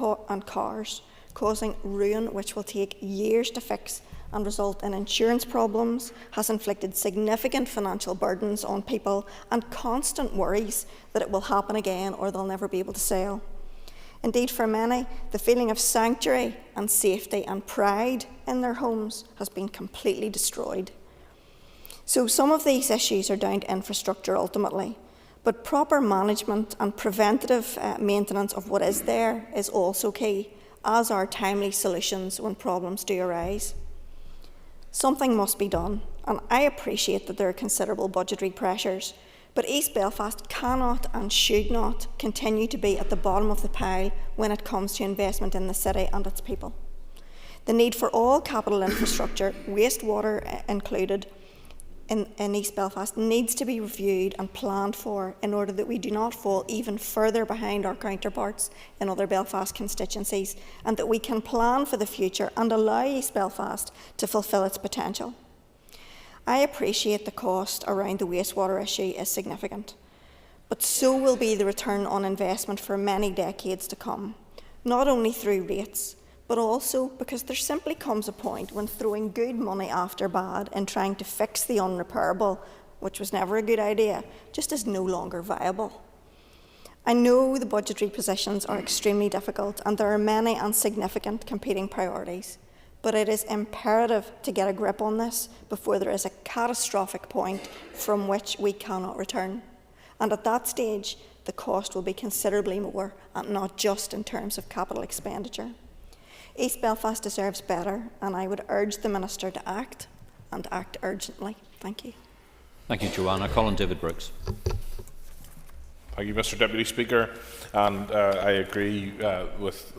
Speaker 9: cars, causing ruin which will take years to fix and result in insurance problems, has inflicted significant financial burdens on people and constant worries that it will happen again or they'll never be able to sell. Indeed, for many, the feeling of sanctuary and safety and pride in their homes has been completely destroyed. So some of these issues are down to infrastructure ultimately, but proper management and preventative maintenance of what is there is also key, as are timely solutions when problems do arise. Something must be done, and I appreciate that there are considerable budgetary pressures, but East Belfast cannot and should not continue to be at the bottom of the pile when it comes to investment in the city and its people. The need for all capital infrastructure, wastewater included, in East Belfast needs to be reviewed and planned for in order that we do not fall even further behind our counterparts in other Belfast constituencies, and that we can plan for the future and allow East Belfast to fulfil its potential. I appreciate the cost around the wastewater issue is significant, but so will be the return on investment for many decades to come, not only through rates, but also because there simply comes a point when throwing good money after bad and trying to fix the unrepairable, which was never a good idea, just is no longer viable. I know the budgetary positions are extremely difficult and there are many and significant competing priorities, but it is imperative to get a grip on this before there is a catastrophic point from which we cannot return. And at that stage, the cost will be considerably more, and not just in terms of capital expenditure. East Belfast deserves better, and I would urge the Minister to act, and act urgently. Thank you.
Speaker 1: Thank you, Joanna. Colin David Brooks.
Speaker 6: Thank you, Mr Deputy Speaker, and I agree with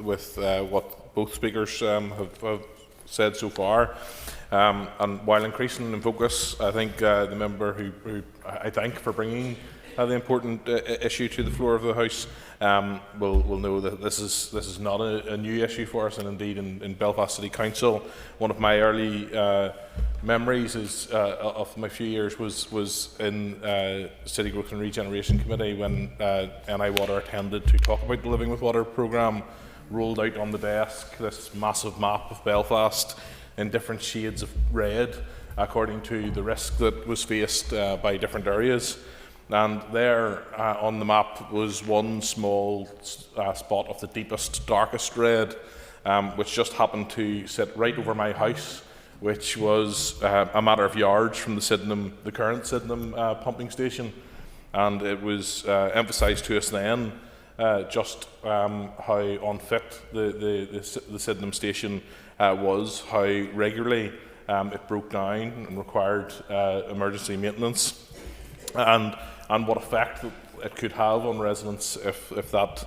Speaker 6: what both speakers have said so far. And while increasing in focus, I think the member who I thank for bringing the important issue to the floor of the House will know that this is not a new issue for us, and indeed in Belfast City Council, one of my early memories of my few years was in City Growth and Regeneration Committee when NI Water attended to talk about the Living with Water programme, rolled out on the desk this massive map of Belfast in different shades of red according to the risk that was faced by different areas. And there on the map was one small spot of the deepest, darkest red, which just happened to sit right over my house, which was a matter of yards from the current Sydenham pumping station. And it was emphasised to us then just how unfit the Sydenham station was, how regularly it broke down and required emergency maintenance, and what effect it could have on residents if that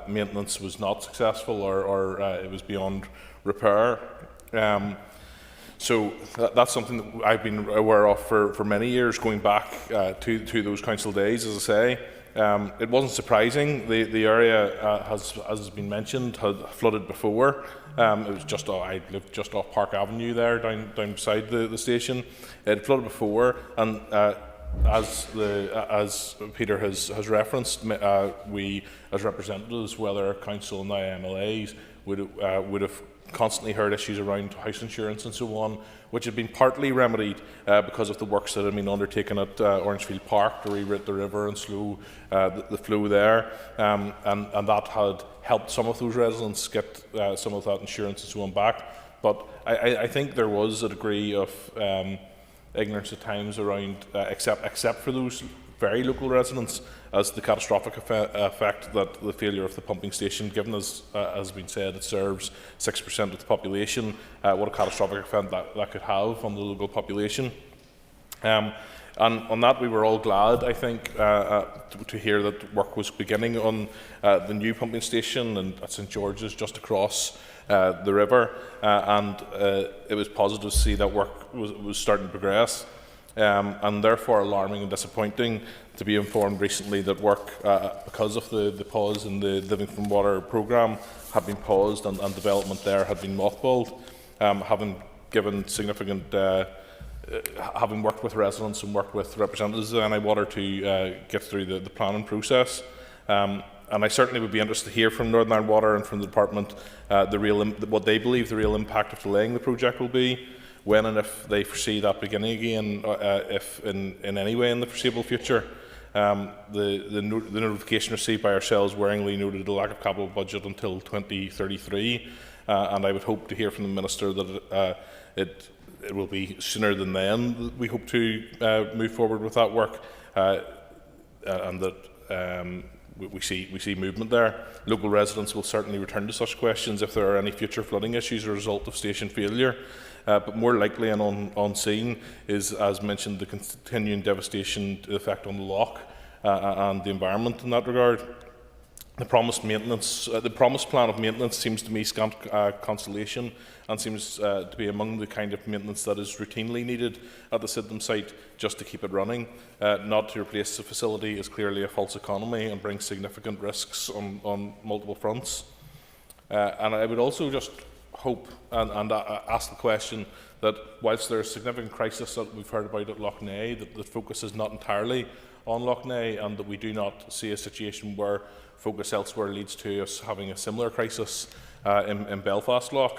Speaker 6: maintenance was not successful or it was beyond repair. So that's something that I've been aware of for many years, going back to those council days, as I say. It wasn't surprising. The area, as has been mentioned, had flooded before. It was just I lived just off Park Avenue there, down beside the station. It flooded before, and as Peter has referenced, we as representatives, whether council and now MLAs, would have constantly heard issues around house insurance and so on, which had been partly remedied because of the works that had been undertaken at Orangefield Park to reroute the river and slow the flow there, and that had helped some of those residents get some of that insurance and so on back. But I think there was a degree of ignorance at times around, except for those very local residents as the catastrophic effect that the failure of the pumping station, given as has been said, it serves 6% of the population, what a catastrophic effect that could have on the local population. And on that, we were all glad, I think, to hear that work was beginning on the new pumping station at St George's, just across the river, and it was positive to see that work was starting to progress, and therefore alarming and disappointing to be informed recently that work, because of the pause in the Living from Water programme, had been paused and development there had been mothballed, having given significant having worked with residents and worked with representatives of NI Water to get through the planning process. And I certainly would be interested to hear from Northern Ireland Water and from the department what they believe the real impact of delaying the project will be, when and if they foresee that beginning again, if in any way in the foreseeable future. The notification received by ourselves worryingly noted a lack of capital budget until 2033, and I would hope to hear from the Minister that it will be sooner than then. We hope to move forward with that work, and that we see movement there. Local residents will certainly return to such questions if there are any future flooding issues as a result of station failure. But more likely and unseen is, as mentioned, the continuing devastation effect on the loch and the environment in that regard. The promised plan of maintenance seems to me scant consolation, and seems to be among the kind of maintenance that is routinely needed at the Sydenham site just to keep it running. Not to replace the facility is clearly a false economy and brings significant risks on multiple fronts. And I would also just hope and ask the question that whilst there is significant crisis that we've heard about at Lough Neagh, that the focus is not entirely on Lough Neagh, and that we do not see a situation where focus elsewhere leads to us having a similar crisis in Belfast Lough.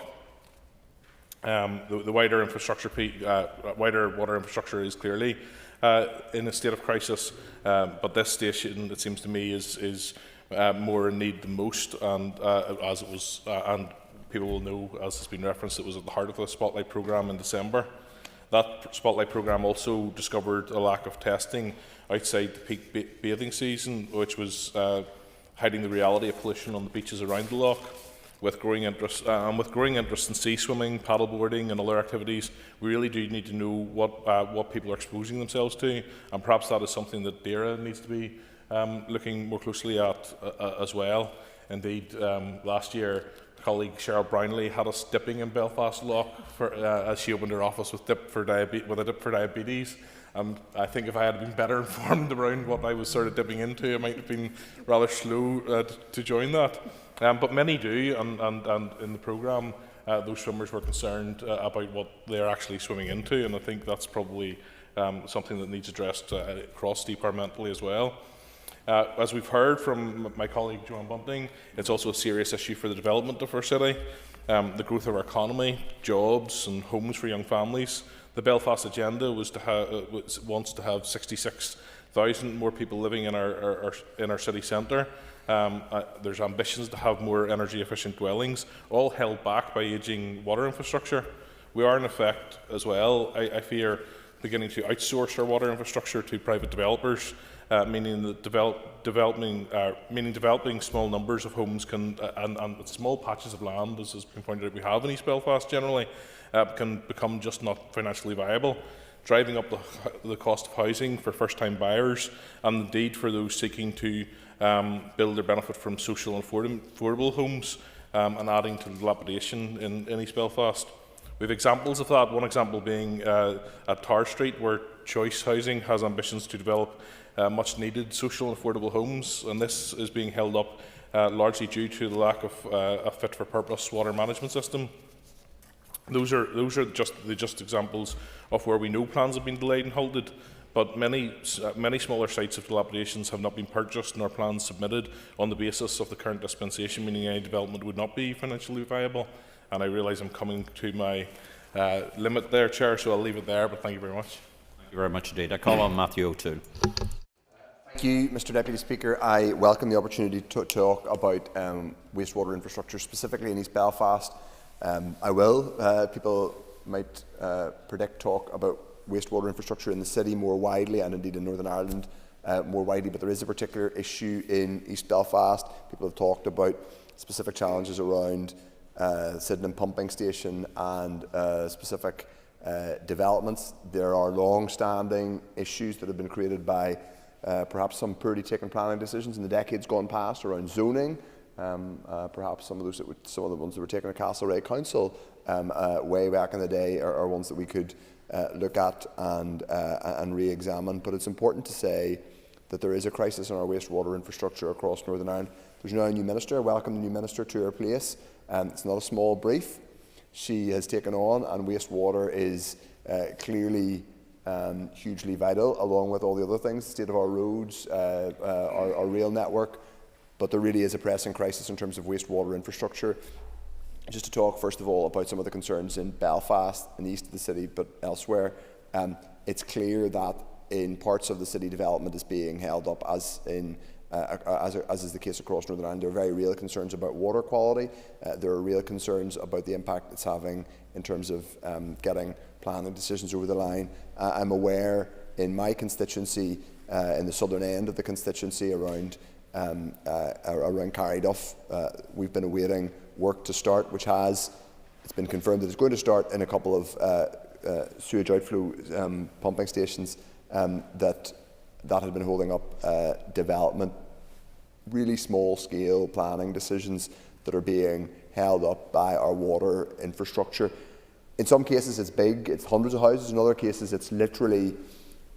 Speaker 6: The wider water infrastructure is clearly in a state of crisis, but this station, it seems to me, is more in need than most, and as it was, and people will know, as has been referenced, it was at the heart of the Spotlight programme in December. That Spotlight programme also discovered a lack of testing outside the peak bathing season, which was hiding the reality of pollution on the beaches around the loch. With growing interest in sea swimming, paddleboarding and other activities, we really do need to know what people are exposing themselves to, and perhaps that is something that DAERA needs to be looking more closely at as well. Indeed, last year, colleague Cheryl Brownlee had us dipping in Belfast Lough as she opened her office with a dip for diabetes. And I think if I had been better informed around what I was sort of dipping into, I might have been rather slow to join that. But many do, and in the programme, those swimmers were concerned about what they're actually swimming into, and I think that's probably something that needs addressed cross-departmentally as well. As we've heard from my colleague Joanne Bunting, it's also a serious issue for the development of our city, the growth of our economy, jobs and homes for young families. The Belfast agenda wants to have 66,000 more people living in our city centre. There's ambitions to have more energy efficient dwellings, all held back by ageing water infrastructure. We are in effect as well, I fear, beginning to outsource our water infrastructure to private developers, meaning that developing small numbers of homes and small patches of land, as has been pointed out we have in East Belfast generally, can become just not financially viable, driving up the cost of housing for first-time buyers, and indeed for those seeking to build their benefit from social and affordable homes, and adding to dilapidation in East Belfast. We have examples of that, one example being at Tar Street, where Choice Housing has ambitions to develop much-needed social and affordable homes, and this is being held up largely due to the lack of a fit-for-purpose water management system. Those are just examples of where we know plans have been delayed and halted, but many smaller sites of dilapidations have not been purchased nor plans submitted on the basis of the current dispensation, meaning any development would not be financially viable. And I realise I'm coming to my limit there, Chair, so I'll leave it there, but thank you very much.
Speaker 1: Thank you very much indeed. I call on Matthew O'Toole.
Speaker 4: Thank you, Mr Deputy Speaker. I welcome the opportunity to talk about wastewater infrastructure, specifically in East Belfast. I will. People might predict talk about wastewater infrastructure in the city more widely, and indeed in Northern Ireland more widely, but there is a particular issue in East Belfast. People have talked about specific challenges around Sydenham pumping station and specific developments. There are long-standing issues that have been created by perhaps some poorly taken planning decisions in the decades gone past around zoning. Perhaps some of the ones that were taken at Castlereagh Council way back in the day are ones that we could look at and re-examine. But it's important to say that there is a crisis in our wastewater infrastructure across Northern Ireland. There's now a new minister. I welcome the new minister to her place. It's not a small brief she has taken on, and wastewater is clearly hugely vital, along with all the other things, the state of our roads, our rail network. But there really is a pressing crisis in terms of wastewater infrastructure. Just to talk first of all about some of the concerns in Belfast, in the east of the city, but elsewhere, it's clear that in parts of the city development is being held up, as is the case across Northern Ireland. There are very real concerns about water quality. There are real concerns about the impact it's having in terms of getting planning decisions over the line. I'm aware in my constituency, in the southern end of the constituency around Carryduff, we've been awaiting work to start, it's been confirmed that it's going to start in a couple of sewage outflow pumping stations that had been holding up development. Really small scale planning decisions that are being held up by our water infrastructure. In some cases it's big, it's hundreds of houses. In other cases it's literally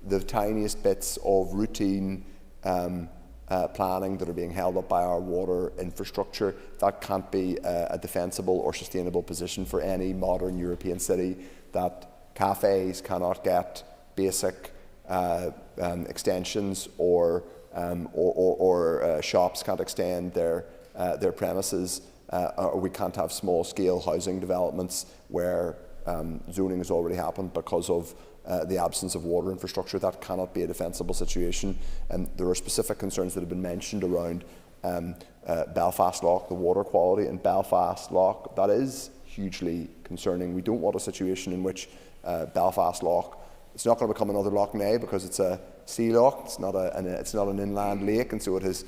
Speaker 4: the tiniest bits of routine planning that are being held up by our water infrastructure. That can't be a defensible or sustainable position for any modern European city, that cafes cannot get basic extensions or shops can't extend their premises, or we can't have small scale housing developments where zoning has already happened because of the absence of water infrastructure. That cannot be a defensible situation. And there are specific concerns that have been mentioned around Belfast Lough, the water quality in Belfast Lough. That is hugely concerning. We don't want a situation in which Belfast Lough, it's not going to become another Lough Neagh because it's a sea loch. It's not an inland lake, and so it has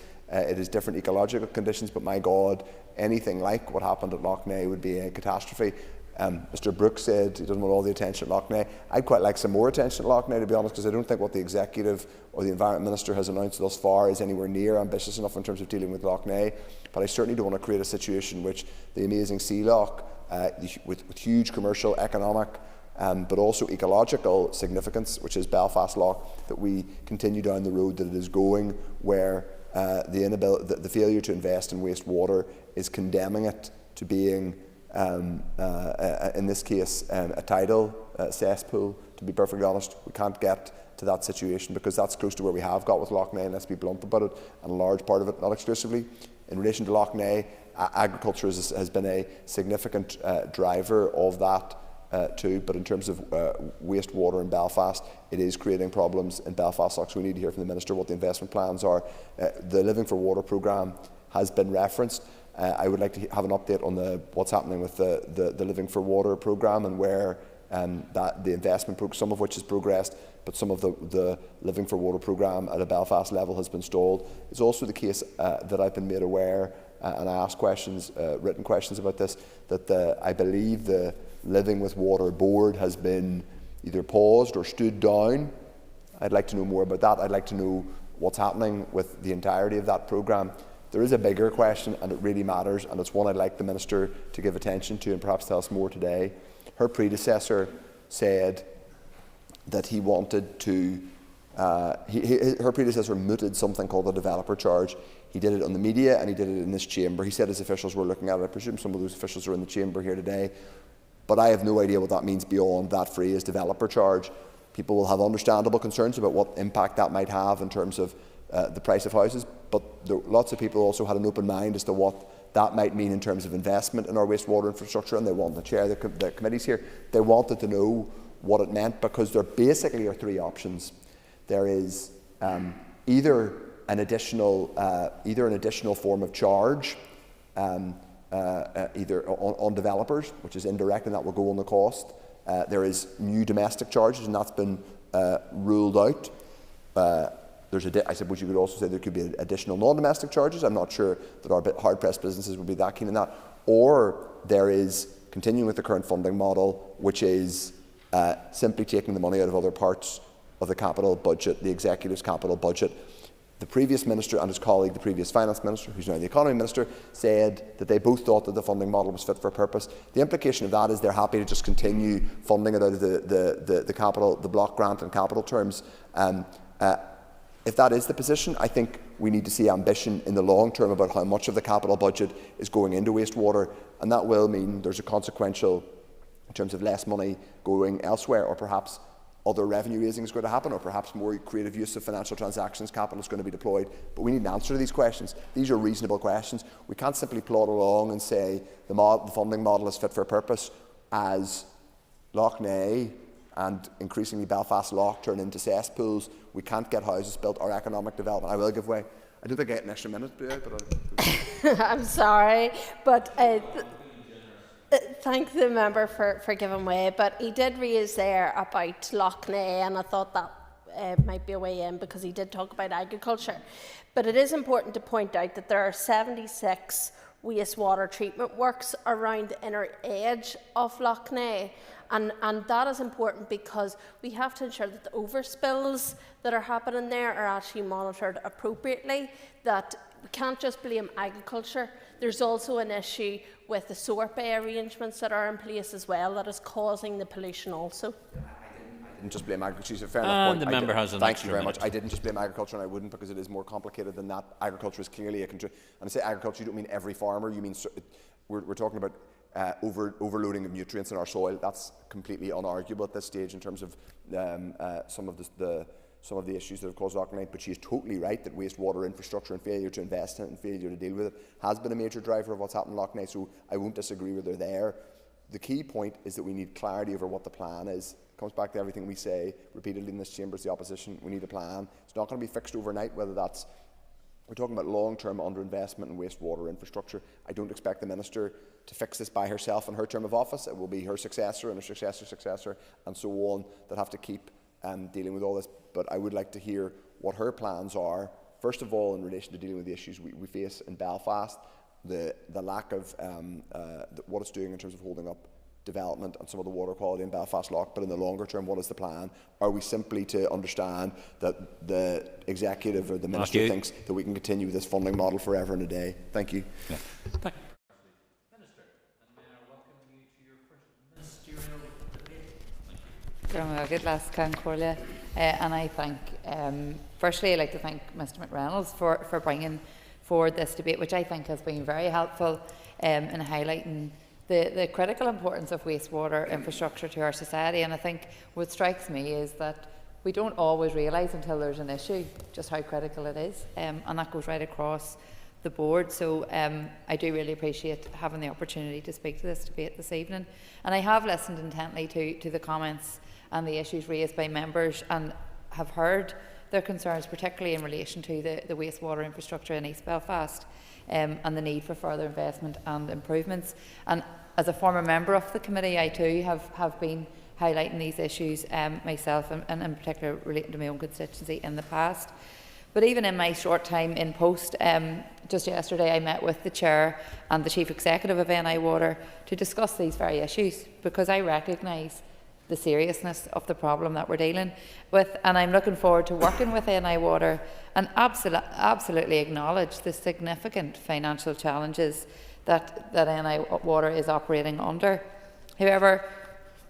Speaker 4: different ecological conditions. But my God, anything like what happened at Lough Neagh would be a catastrophe. Mr Brooks said he doesn't want all the attention at Lough Neagh. I'd quite like some more attention at Lough Neagh, to be honest, because I don't think what the Executive or the Environment Minister has announced thus far is anywhere near ambitious enough in terms of dealing with Lough Neagh. But I certainly don't want to create a situation in which the amazing sea loch, with huge commercial, economic, but also ecological significance, which is Belfast Lough, that we continue down the road that it is going, where the failure to invest in wastewater is condemning it to being, in this case, a tidal cesspool. To be perfectly honest, we can't get to that situation because that's close to where we have got with Lough Neagh, and let's be blunt about it, and a large part of it, not exclusively. In relation to Lough Neagh, agriculture has been a significant driver of that too, but in terms of wastewater in Belfast, it is creating problems in Belfast Lough, so we need to hear from the Minister what the investment plans are. The Living for Water programme has been referenced. I would like to have an update on what's happening with the Living for Water programme and where that the investment, some of which has progressed, but some of the Living for Water programme at a Belfast level has been stalled. It's also the case that I've been made aware, and I asked questions, written questions about this, that I believe the Living with Water board has been either paused or stood down. I'd like to know more about that. I'd like to know what's happening with the entirety of that programme. There is a bigger question, and it really matters, and it's one I'd like the Minister to give attention to and perhaps tell us more today. Her predecessor said that he wanted to, her predecessor mooted something called the developer charge. He did it on the media and he did it in this chamber. He said his officials were looking at it. I presume some of those officials are in the chamber here today. But I have no idea what that means beyond that phrase, developer charge. People will have understandable concerns about what impact that might have in terms of the price of houses, but lots of people also had an open mind as to what that might mean in terms of investment in our wastewater infrastructure, and they wanted to chair the committees here. They wanted to know what it meant, because there basically are three options. There is either an additional form of charge, either on developers, which is indirect and that will go on the cost. There is new domestic charges, and that's been ruled out. I suppose you could also say there could be additional non-domestic charges. I'm not sure that our hard-pressed businesses would be that keen on that. Or there is continuing with the current funding model, which is simply taking the money out of other parts of the capital budget, the executive's capital budget. The previous minister and his colleague, the previous finance minister, who's now the economy minister, said that they both thought that the funding model was fit for purpose. The implication of that is they're happy to just continue funding it out of the capital, the block grant and capital terms. If that is the position, I think we need to see ambition in the long term about how much of the capital budget is going into wastewater, and that will mean there's a consequential, in terms of less money going elsewhere, or perhaps other revenue raising is going to happen, or perhaps more creative use of financial transactions capital is going to be deployed. But we need an answer to these questions. These are reasonable questions. We can't simply plod along and say the funding model is fit for purpose as Lough Neagh and increasingly Belfast Lough turn into cesspools. We can't get houses built or economic development. I will give way. I don't think I get an extra minute, but
Speaker 21: I'm sorry, but thank the member for giving way. But he did raise there about Lough Neagh, and I thought that might be a way in, because he did talk about agriculture. But it is important to point out that there are 76 wastewater treatment works around the inner edge of Lough Neagh. And that is important because we have to ensure that the overspills that are happening there are actually monitored appropriately, that we can't just blame agriculture. There's also an issue with the SORP arrangements that are in place as well that is causing the pollution also.
Speaker 4: I didn't just blame agriculture. She's a fair enough point.
Speaker 1: The member has an
Speaker 4: Thank
Speaker 1: extra
Speaker 4: you very
Speaker 1: minute.
Speaker 4: much. I didn't just blame agriculture, and I wouldn't, because it is more complicated than that. Agriculture is clearly a and I say agriculture, you don't mean every farmer. You mean we're talking about overloading of nutrients in our soil. That's completely unarguable at this stage in terms of some of the issues that have caused Lough Neagh. But she is totally right that wastewater infrastructure and failure to invest in it and failure to deal with it has been a major driver of what's happened in Lough Neagh. So I won't disagree with her there. The key point is that we need clarity over what the plan is. It comes back to everything we say repeatedly in this chamber as the opposition. We need a plan. It's not going to be fixed overnight, whether that's we're talking about long-term underinvestment in wastewater infrastructure. I don't expect the minister to fix this by herself in her term of office. It will be her successor and her successor and so on that have to keep dealing with all this. But I would like to hear what her plans are, first of all, in relation to dealing with the issues we face in Belfast, the lack of what it's doing in terms of holding up development and some of the water quality in Belfast Lough, but in the longer term, what is the plan? Are we simply to understand that the executive or the minister thinks that we can continue with this funding model forever and a day? Thank you.
Speaker 1: Yeah. Thank you.
Speaker 10: And I thank, firstly, I'd like to thank Mr McReynolds for bringing forward this debate, which I think has been very helpful in highlighting the critical importance of wastewater infrastructure to our society. And I think what strikes me is that we don't always realise until there's an issue just how critical it is, and that goes right across the board. So I do really appreciate having the opportunity to speak to this debate this evening. And I have listened intently to the comments and the issues raised by members, and have heard their concerns, particularly in relation to the wastewater infrastructure in East Belfast, and the need for further investment and improvements. And as a former member of the committee, I too have been highlighting these issues myself, and in particular relating to my own constituency in the past. But even in my short time in post, just yesterday I met with the Chair and the Chief Executive of NI Water to discuss these very issues, because I recognise the seriousness of the problem that we're dealing with, and I'm looking forward to working with NI Water and absolutely acknowledge the significant financial challenges that NI Water is operating under. However,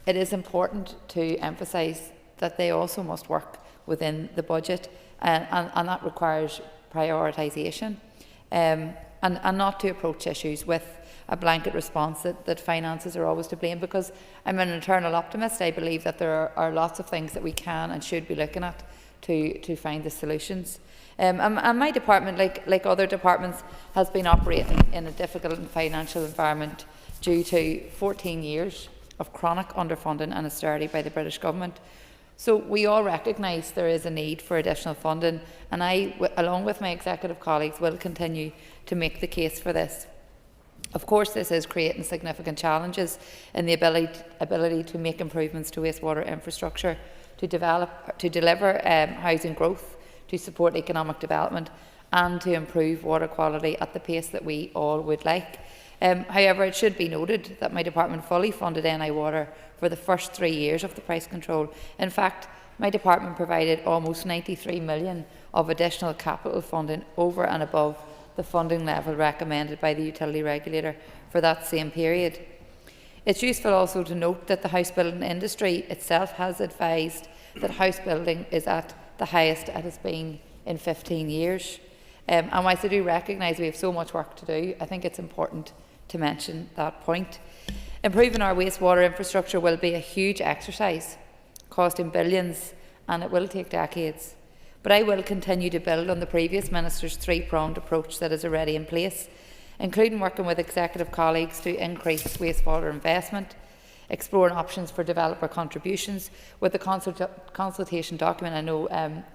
Speaker 10: it is important to emphasise that they also must work within the budget, and that requires prioritisation, and not to approach issues with a blanket response that finances are always to blame, because I'm an eternal optimist. I believe that there are lots of things that we can and should be looking at to find the solutions. And my department, like other departments, has been operating in a difficult financial environment due to 14 years of chronic underfunding and austerity by the British Government. So we all recognise there is a need for additional funding, and I, along with my executive colleagues, will continue to make the case for this. Of course, this is creating significant challenges in the ability to make improvements to wastewater infrastructure, to deliver housing growth, to support economic development and to improve water quality at the pace that we all would like. However, it should be noted that my department fully funded NI Water for the first 3 years of the price control. In fact, my department provided almost 93 million of additional capital funding over and above the funding level recommended by the utility regulator for that same period. It's useful also to note that the house building industry itself has advised that house building is at the highest it has been in 15 years. And whilst I do recognise we have so much work to do, I think it's important to mention that point. Improving our wastewater infrastructure will be a huge exercise, costing billions, and it will take decades. But I will continue to build on the previous Minister's three-pronged approach that is already in place, including working with executive colleagues to increase wastewater investment, exploring options for developer contributions. With the consultation document, I know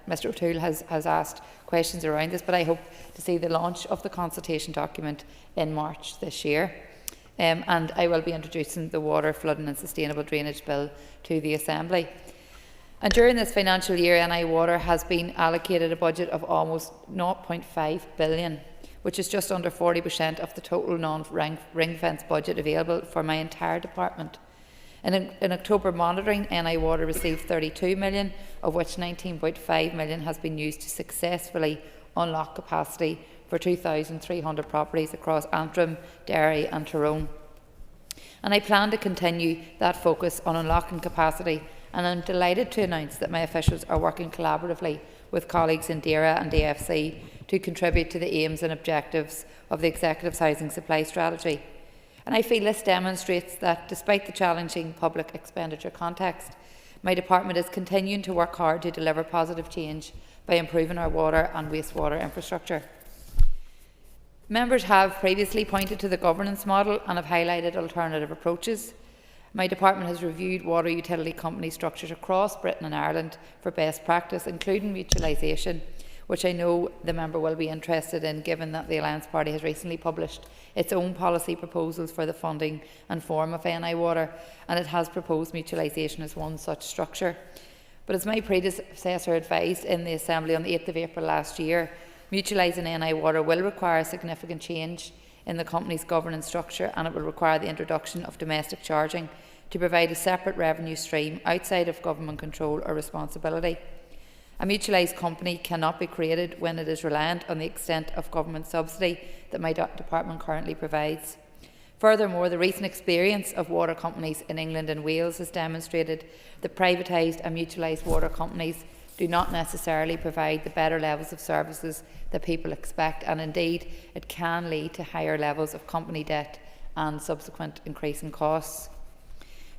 Speaker 10: Mr O'Toole has asked questions around this, but I hope to see the launch of the consultation document in March this year. And I will be introducing the Water, Flooding and Sustainable Drainage Bill to the Assembly. And during this financial year, NI Water has been allocated a budget of almost 0.5 billion, which is just under 40% of the total non-ring-fence budget available for my entire department. And in October monitoring, NI Water received 32 million, of which 19.5 million has been used to successfully unlock capacity for 2,300 properties across Antrim, Derry and Tyrone. And I plan to continue that focus on unlocking capacity, and I'm delighted to announce that my officials are working collaboratively with colleagues in DAERA and DFC to contribute to the aims and objectives of the Executive's housing supply strategy. And I feel this demonstrates that, despite the challenging public expenditure context, my department is continuing to work hard to deliver positive change by improving our water and wastewater infrastructure. Members have previously pointed to the governance model and have highlighted alternative approaches. My department has reviewed water utility company structures across Britain and Ireland for best practice, including mutualisation, which I know the member will be interested in, given that the Alliance Party has recently published its own policy proposals for the funding and form of NI Water, and it has proposed mutualisation as one such structure. But as my predecessor advised in the Assembly on the 8th of April last year, mutualising NI Water will require significant change in the company's governance structure, and it will require the introduction of domestic charging to provide a separate revenue stream outside of government control or responsibility. A mutualised company cannot be created when it is reliant on the extent of government subsidy that my department currently provides. Furthermore, the recent experience of water companies in England and Wales has demonstrated that privatised and mutualised water companies do not necessarily provide the better levels of services that people expect, and indeed it can lead to higher levels of company debt and subsequent increase in costs.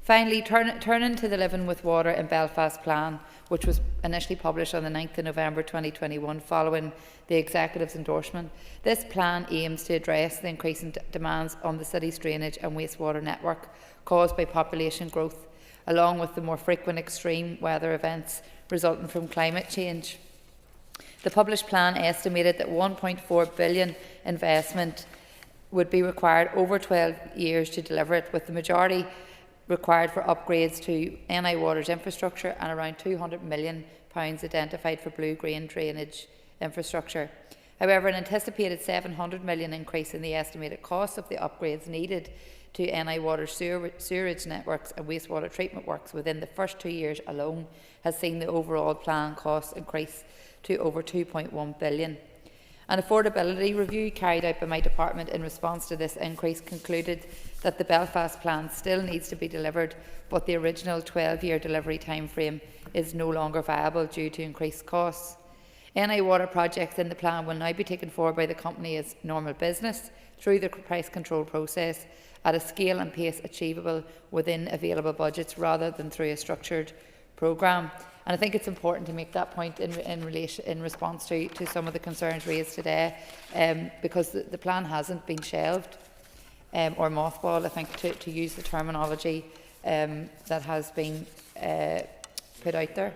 Speaker 10: Finally, turning to the Living with Water in Belfast plan, which was initially published on the 9th of November 2021 following the Executive's endorsement. This plan aims to address the increasing demands on the city's drainage and wastewater network caused by population growth, along with the more frequent extreme weather events resulting from climate change. The published plan estimated that 1.4 billion investment would be required over 12 years to deliver it, with the majority required for upgrades to NI Water's infrastructure and around £200 million identified for blue-green drainage infrastructure. However, an anticipated £700 million increase in the estimated cost of the upgrades needed to NI Water's sewerage networks and wastewater treatment works within the first 2 years alone has seen the overall plan costs increase to over £2.1 billion. An affordability review carried out by my department in response to this increase concluded that the Belfast plan still needs to be delivered, but the original 12-year delivery timeframe is no longer viable due to increased costs. NI Water projects in the plan will now be taken forward by the company as normal business through the price control process at a scale and pace achievable within available budgets rather than through a structured programme. And I think it's important to make that point in response to some of the concerns raised today, because the plan hasn't been shelved or mothballed, I think, to use the terminology that has been put out there.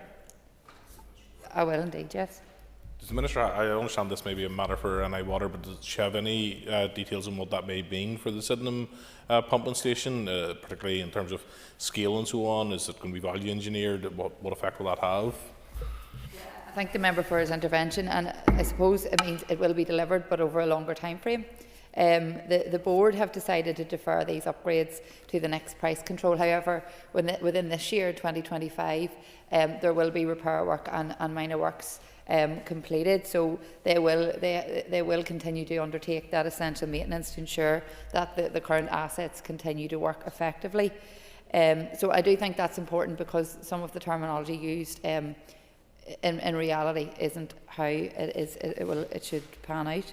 Speaker 10: I will indeed, yes.
Speaker 6: Does the Minister, I understand this may be a matter for NI Water, but does she have any details on what that may mean for the Sydenham pumping station, particularly in terms of scale and so on? Is it going to be value engineered? What effect will that have?
Speaker 10: Yeah, thank the member for his intervention, and I suppose it means it will be delivered, but over a longer time frame. The board have decided to defer these upgrades to the next price control. However, within this year, 2025, there will be repair work and minor works completed, so they will continue to undertake that essential maintenance to ensure that the current assets continue to work effectively. So I do think that's important, because some of the terminology used in reality isn't how it should pan out.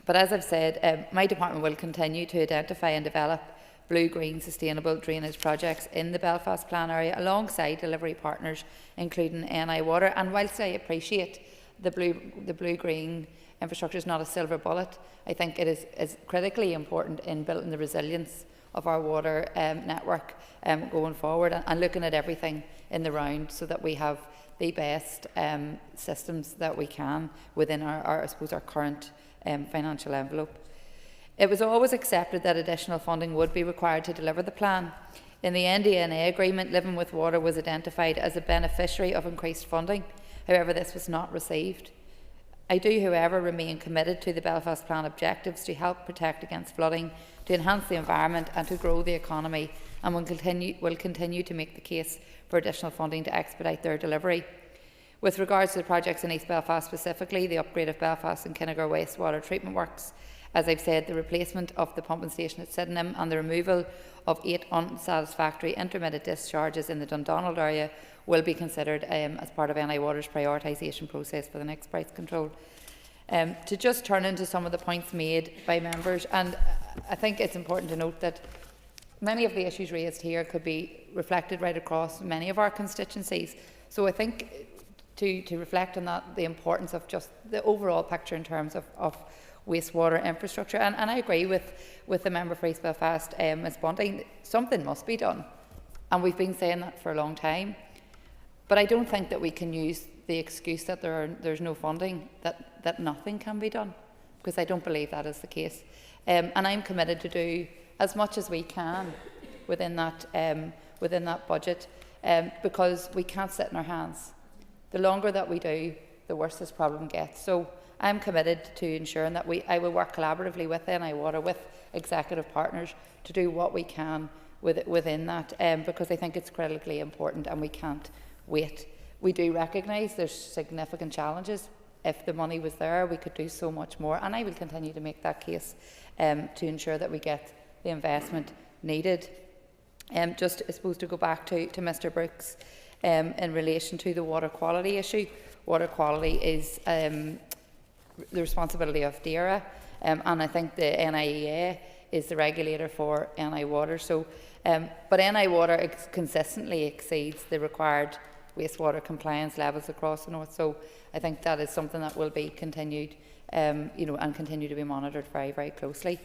Speaker 10: But as I've said, my department will continue to identify and develop blue-green sustainable drainage projects in the Belfast Plan area alongside delivery partners, including NI Water. And whilst I appreciate the blue-green infrastructure is not a silver bullet, I think it is critically important in building the resilience of our water network going forward, and looking at everything in the round so that we have the best systems that we can within I suppose our current financial envelope. It was always accepted that additional funding would be required to deliver the plan. In the NDNA agreement, Living with Water was identified as a beneficiary of increased funding. However, this was not received. I do, however, remain committed to the Belfast Plan objectives to help protect against flooding, to enhance the environment and to grow the economy, and will continue to make the case for additional funding to expedite their delivery. With regards to the projects in East Belfast specifically, the upgrade of Belfast and Kinniger wastewater treatment works, as I've said, the replacement of the pumping station at Sydenham and the removal of 8 unsatisfactory intermittent discharges in the Dundonald area will be considered as part of NI Water's prioritisation process for the next price control. To just turn into some of the points made by members, and I think it's important to note that many of the issues raised here could be reflected right across many of our constituencies. So I think to reflect on that, the importance of just the overall picture in terms of wastewater infrastructure. And I agree with the member for East Belfast, Ms Bunting, something must be done. And we've been saying that for a long time. But I don't think that we can use the excuse that there's no funding, that nothing can be done, because I don't believe that is the case. And I'm committed to do as much as we can within that budget, because we can't sit in our hands. The longer that we do, the worse this problem gets. So I'm committed to ensuring that I will work collaboratively with NI Water, with executive partners, to do what we can within that, because I think it's critically important and we can't wait. We do recognise there's significant challenges. If the money was there, we could do so much more, and I will continue to make that case to ensure that we get the investment needed. Just, I suppose, to go back to Mr Brooks in relation to the water quality issue. Water quality is the responsibility of DAERA, and I think the NIEA is the regulator for NI Water. So, but NI Water consistently exceeds the required wastewater compliance levels across the north. So I think that is something that will be continued, and continue to be monitored very, very closely.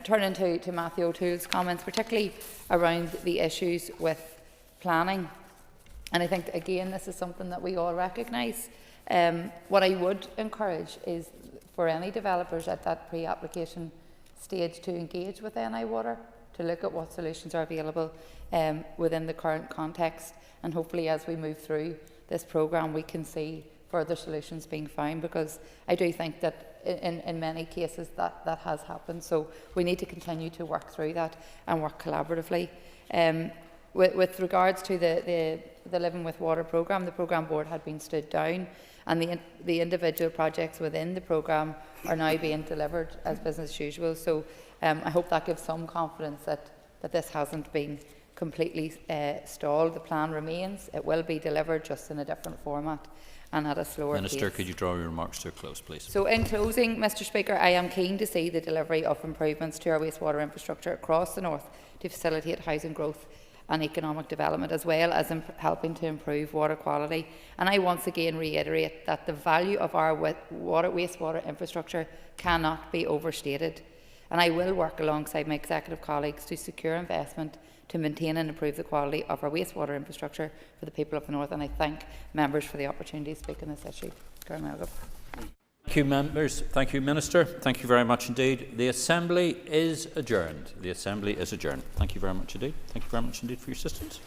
Speaker 10: Turning to Matthew O'Toole's comments, particularly around the issues with planning. And I think, again, this is something that we all recognise. What I would encourage is for any developers at that pre-application stage to engage with NI Water, to look at what solutions are available within the current context. And hopefully, as we move through this programme, we can see further solutions being found, because I do think that in many cases that has happened. So we need to continue to work through that and work collaboratively. With regards to the Living with Water programme, the programme board had been stood down, and the individual projects within the programme are now being delivered as business as usual. So I hope that gives some confidence that this hasn't been completely stalled. The plan remains. It will be delivered, just in a different format and at a slower
Speaker 1: Minister,
Speaker 10: pace.
Speaker 1: could you draw your remarks to a close, please?
Speaker 10: So in closing, Mr Speaker, I am keen to see the delivery of improvements to our wastewater infrastructure across the north to facilitate housing growth and economic development, as well as helping to improve water quality. And I once again reiterate that the value of our wastewater infrastructure cannot be overstated. And I will work alongside my executive colleagues to secure investment to maintain and improve the quality of our wastewater infrastructure for the people of the north. And I thank members for the opportunity to speak on this issue.
Speaker 1: Thank you, members. Thank you, Minister. Thank you very much indeed. The Assembly is adjourned. The Assembly is adjourned. Thank you very much indeed. Thank you very much indeed for your assistance.